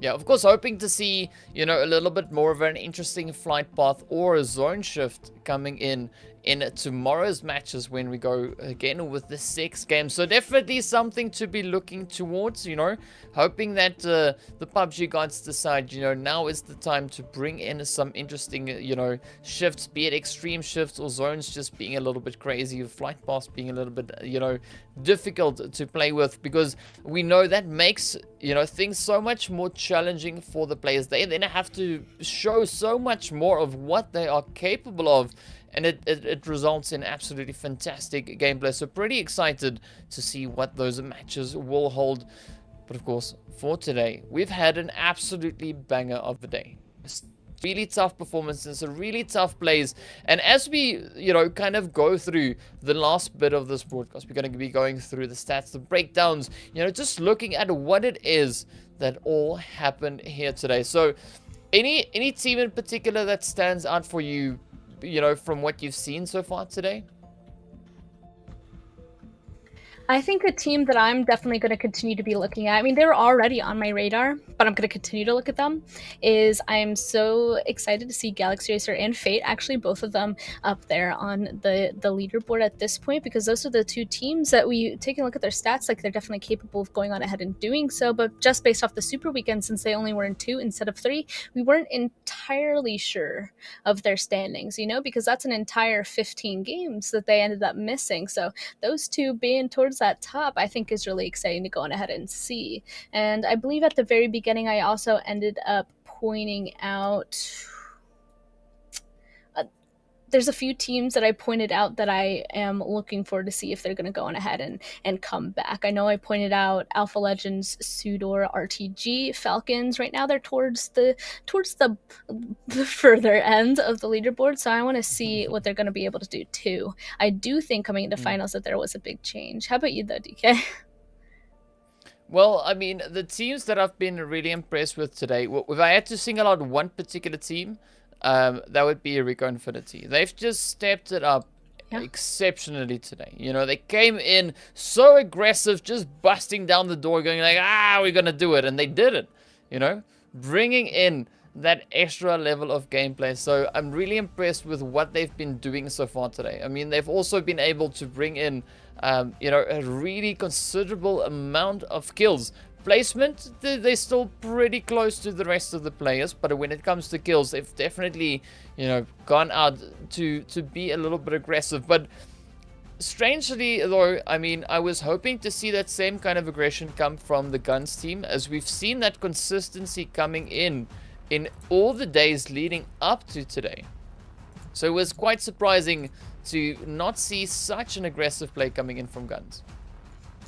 Yeah, of course, hoping to see, you know, a little bit more of an interesting flight path or a zone shift coming in in tomorrow's matches when we go again with the 6 games. So definitely something to be looking towards, you know, hoping that the PUBG gods decide, you know, now is the time to bring in some interesting, you know, shifts, be it extreme shifts or zones just being a little bit crazy, flight paths being a little bit, you know, difficult to play with, because we know that makes, you know, things so much more challenging for the players. They then have to show so much more of what they are capable of, and it results in absolutely fantastic gameplay. So pretty excited to see what those matches will hold. But of course, for today, we've had an absolutely banger of the day. Really tough performances, really tough plays. And as we, you know, kind of go through the last bit of this broadcast, we're going to be going through the stats, the breakdowns, you know, just looking at what it is that all happened here today. So any team in particular that stands out for you, you know, from what you've seen so far today? I think a team that I'm definitely going to continue to be looking at, I mean, they're already on my radar, but I'm going to continue to look at them, is I'm so excited to see Galaxy Racer and Fate, actually both of them up there on the leaderboard at this point, because those are the two teams that we take a look at their stats, like they're definitely capable of going on ahead and doing so, but just based off the Super Weekend, since they only were in 2 instead of 3, we weren't entirely sure of their standings, you know, because that's an entire 15 games that they ended up missing. So those two being towards that top, I think is really exciting to go on ahead and see. And I believe at the very beginning, I also ended up pointing out there's a few teams that I pointed out that I am looking forward to see if they're going to go on ahead and come back. I know I pointed out Alpha Legends, SUDOR, RTG, Falcons. Right now they're towards the further end of the leaderboard, so I want to see what they're going to be able to do too. I do think coming into finals that there was a big change. How about you though, DK? Well, I mean, the teams that I've been really impressed with today, if I had to single out one particular team, that would be RICO Infinity. They've just stepped it up exceptionally today. You know, they came in so aggressive, just busting down the door, going like, we're going to do it. And they did it, you know, bringing in that extra level of gameplay. So I'm really impressed with what they've been doing so far today. I mean, they've also been able to bring in, you know, a really considerable amount of kills. Placement, they're still pretty close to the rest of the players, but when it comes to kills, they've definitely, you know, gone out to be a little bit aggressive. But strangely though, I mean, I was hoping to see that same kind of aggression come from the GUNZ team, as we've seen that consistency coming in all the days leading up to today. So it was quite surprising to not see such an aggressive play coming in from GUNZ.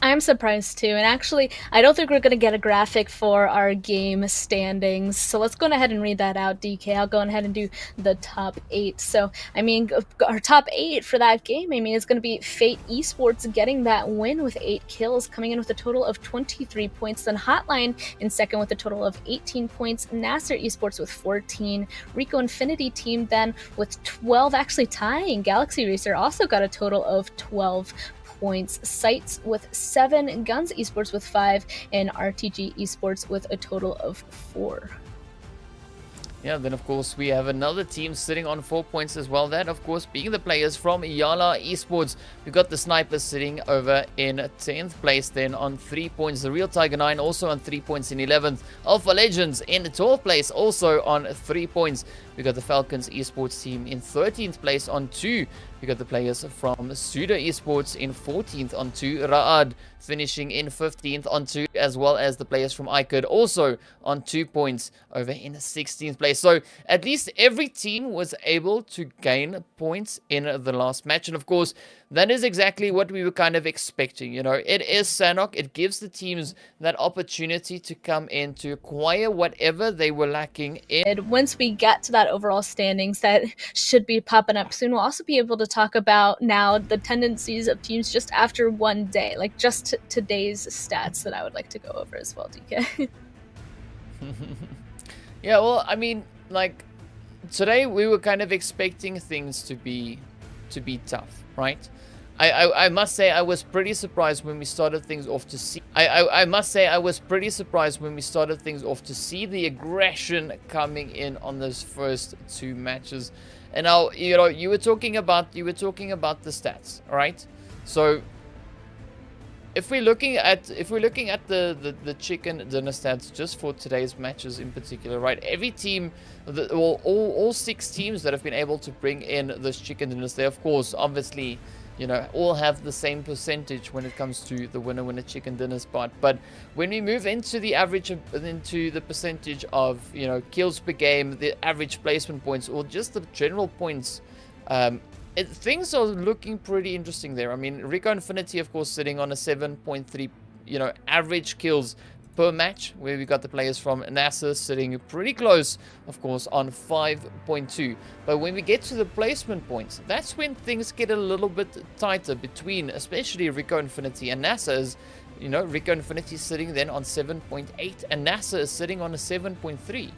I'm surprised too, and actually, I don't think we're going to get a graphic for our game standings, so let's go ahead and read that out, DK. I'll go ahead and do the top 8. So, I mean, our top 8 for that game, I mean, it's going to be Fate Esports getting that win with 8 kills, coming in with a total of 23 points, then Hotline in second with a total of 18 points, NASR Esports with 14, RICO Infinity team then with 12, actually tying. Galaxy Racer also got a total of 12 points, SCYTES with 7, GUNZ Esports with 5, and RTG Esports with a total of 4. Yeah, then of course we have another team sitting on 4 points as well. That of course being the players from YaLLa Esports. We've got the Snipers sitting over in 10th place then on 3 points. The Real Tiger 9 also on 3 points in 11th. Alpha Legends in 12th place also on 3 points. We got the FalconsEsport team in 13th place on 2. We got the players from SUDOR Esports in 14th on 2. Raad finishing in 15th on 2, as well as the players from iKURD also on 2 points over in 16th place. So at least every team was able to gain points in the last match. And of course, that is exactly what we were kind of expecting. You know, it is Sanhok. It gives the teams that opportunity to come in to acquire whatever they were lacking in. Once we get to that overall standings that should be popping up soon, we'll also be able to talk about now the tendencies of teams just after one day, like just today's stats that I would like to go over as well, DK. Yeah, well, I mean, like today we were kind of expecting things to be tough, right? I must say I was pretty surprised when we started things off to see I must say I was pretty surprised when we started things off to see the aggression coming in on those first two matches. And now, you know, you were talking about the stats, all right? So if we're looking at the chicken dinner stats just for today's matches in particular, right? Every team, all 6 teams that have been able to bring in those chicken dinners, they of course obviously, you know, all have the same percentage when it comes to the winner chicken dinner spot. But when we move into the average, into the percentage of, you know, kills per game, the average placement points, or just the general points, things are looking pretty interesting there. I mean, RICO Infinity, of course, sitting on a 7.3, you know, average kills per match, where we got the players from NASR sitting pretty close, of course, on 5.2. But when we get to the placement points, that's when things get a little bit tighter between, especially RICO Infinity and NASR's. You know, RICO Infinity sitting then on 7.8, and NASR is sitting on a 7.3.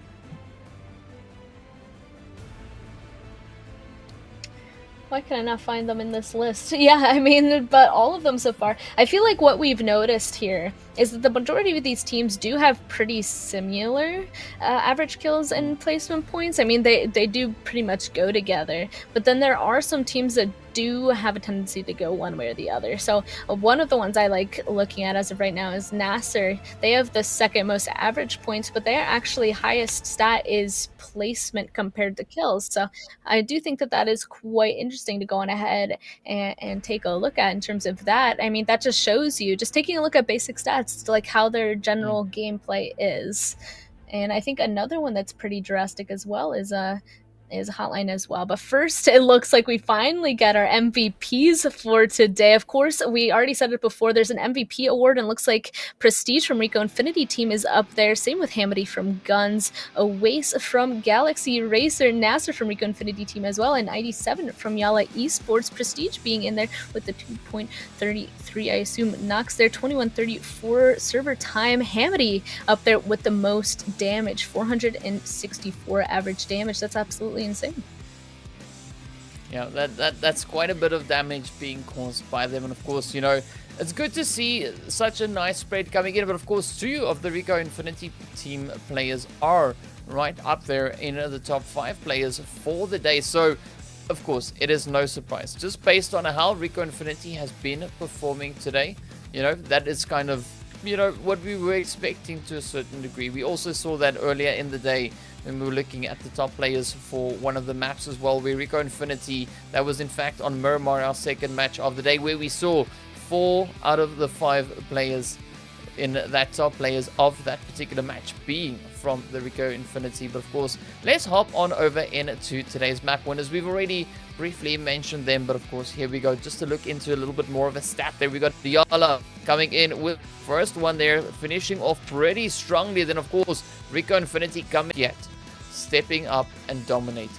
Why can I not find them in this list? Yeah, I mean, but all of them so far. I feel like what we've noticed here is that the majority of these teams do have pretty similar average kills and placement points. I mean, they do pretty much go together. But then there are some teams that do have a tendency to go one way or the other. So one of the ones I like looking at as of right now is NASR. They have the second most average points, but their actually highest stat is placement compared to kills. So I do think that that is quite interesting to go on ahead and take a look at in terms of that. I mean, that just shows you, just taking a look at basic stats, to like how their general gameplay is. And I think another one that's pretty drastic as well is HOTLINE as well. But first, it looks like we finally get our MVPs for today. Of course, we already said it before, there's an MVP award, and looks like Prestige from RICO Infinity team is up there. Same with Hamity from GUNZ, Awace from Galaxy Racer, NASR from RICO Infinity team as well, and 97 from YaLLa Esports. Prestige being in there with the 2.33, I assume, knocks there. 2134 server time. Hamity up there with the most damage, 464 average damage. That's absolutely insane. Yeah, that's quite a bit of damage being caused by them. And of course, you know, it's good to see such a nice spread coming in. But of course, 2 of the RICO Infinity team players are right up there in the top 5 players for the day. So of course, it is no surprise, just based on how RICO Infinity has been performing today. You know, that is kind of, you know, what we were expecting to a certain degree. We also saw that earlier in the day when we were looking at the top players for one of the maps as well, where RICO Infinity, that was in fact on Miramar, our second match of the day, where we saw 4 out of the 5 players in that top players of that particular match being from the RICO Infinity. But of course, let's hop on over into today's map winners. We've already briefly mentioned them, but of course, here we go, just to look into a little bit more of a stat there. We got the YaLLa coming in with first one there, finishing off pretty strongly. Then of course, RICO Infinity coming yet, stepping up and dominating.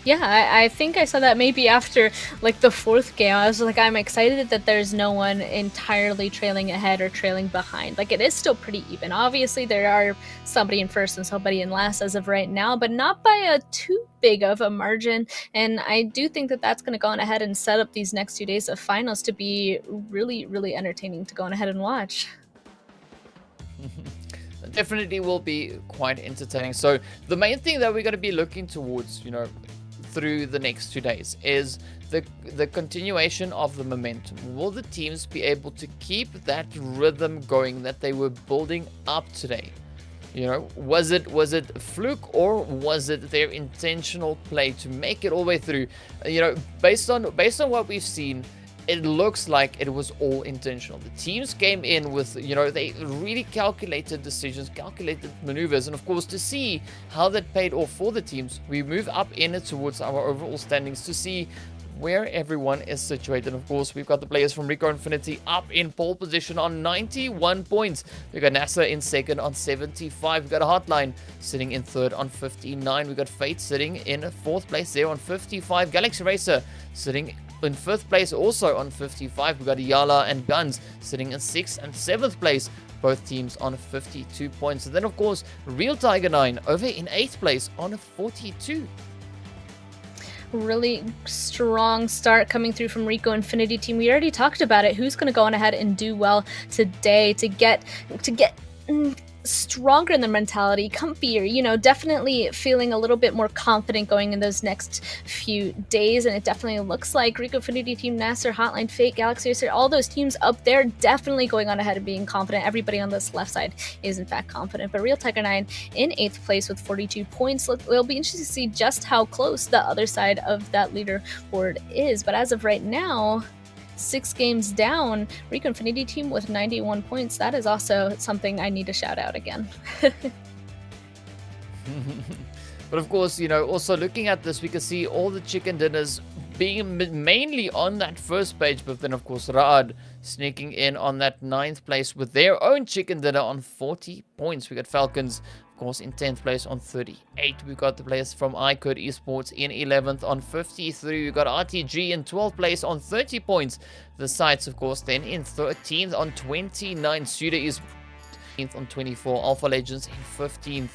Yeah, I think I saw that maybe after like the 4th game. I was like, I'm excited that there's no one entirely trailing ahead or trailing behind. Like, it is still pretty even. Obviously, there are somebody in first and somebody in last as of right now, but not by a too big of a margin. And I do think that that's going to go on ahead and set up these next 2 days of finals to be really, really entertaining to go on ahead and watch. Definitely will be quite entertaining. So the main thing that we're going to be looking towards, you know, through the next 2 days is the continuation of the momentum. Will the teams be able to keep that rhythm going that they were building up today? You know, was it fluke, or was it their intentional play to make it all the way through? You know, based on what we've seen, it looks like it was all intentional. The teams came in with, you know, they really calculated decisions, calculated maneuvers, and of course, to see how that paid off for the teams, we move up in towards our overall standings to see where everyone is situated. Of course, we've got the players from RICO Infinity up in pole position on 91 points. We've got NASR in second on 75. We've got HOTLINE sitting in third on 59. We've got Fate sitting in 4th place there on 55. Galaxy Racer sitting in 5th place also on 55. We've got YaLLa and GUNZ sitting in 6th and 7th place, both teams on 52 points. And then of course, Real Tiger 9 over in 8th place on 42. really strong start coming through from RICO Infinity team. We already talked about it. Who's going to go on ahead and do well today to get stronger in their mentality, comfier, you know, definitely feeling a little bit more confident going in those next few days. And it definitely looks like RICO Infinity team, NASR, HOTLINE, Fake, Galaxy, all those teams up there definitely going on ahead and being confident. Everybody on this left side is in fact confident. But Real Tiger 9 in 8th place with 42 points. It'll be interesting to see just how close the other side of that leaderboard is. But as of right now, 6 games down, RICO Infinity team with 91 points. That is also something I need to shout out again. But of course, you know, also looking at this, we can see all the chicken dinners being mainly on that first page, but then of course Raad sneaking in on that 9th place with their own chicken dinner on 40 points. We got Falcons, of course, in 10th place on 38. We got the players from iKURD Esports in 11th on 53. We got RTG in 12th place on 30 points. The SCYTES, of course, then in 13th on 29. SUDOR is on 24. Alpha Legends in 15th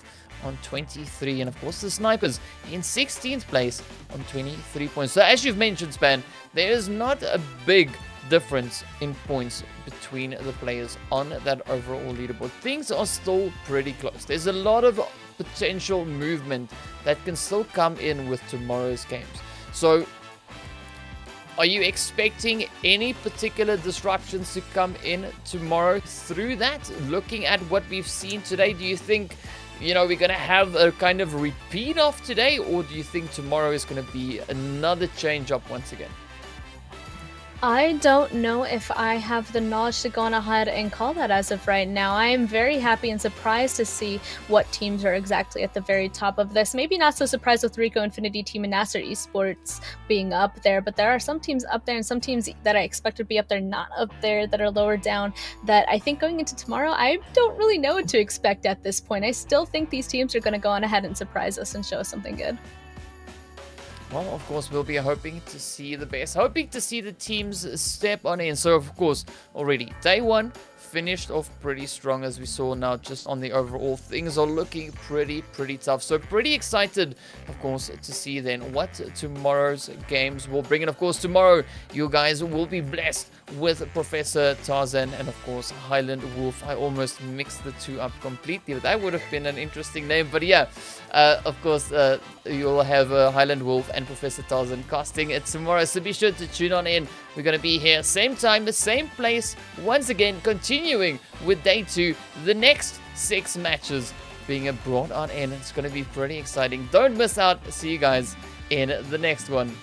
on 23, and of course the Snipers in 16th place on 23 points. So as you've mentioned, Span, there is not a big difference in points between the players on that overall leaderboard. Things are still pretty close. There's a lot of potential movement that can still come in with tomorrow's games. So are you expecting any particular disruptions to come in tomorrow through that? Looking at what we've seen today, do you think, you know, we're going to have a kind of repeat of today, or do you think tomorrow is going to be another change up once again? I don't know if I have the knowledge to go on ahead and call that as of right now. I am very happy and surprised to see what teams are exactly at the very top of this. Maybe not so surprised with RICO Infinity team and NASR Esports being up there, but there are some teams up there and some teams that I expect to be up there, not up there, that are lower down, that I think going into tomorrow, I don't really know what to expect at this point. I still think these teams are going to go on ahead and surprise us and show us something good. Well, of course, we'll be hoping to see the best, hoping to see the teams step on in. So, of course, already day one finished off pretty strong, as we saw now just on the overall. Things are looking pretty tough. So, pretty excited, of course, to see then what tomorrow's games will bring. And, of course, tomorrow you guys will be blessed with Professor Tarzan and, of course, Highland Wolf. I almost mixed the two up completely, but that would have been an interesting name. But yeah, of course, you'll have Highland Wolf and Professor Tarzan casting it tomorrow. So be sure to tune on in. We're going to be here same time, the same place, once again, continuing with day 2, the next 6 matches being brought on in. It's going to be pretty exciting. Don't miss out. See you guys in the next one.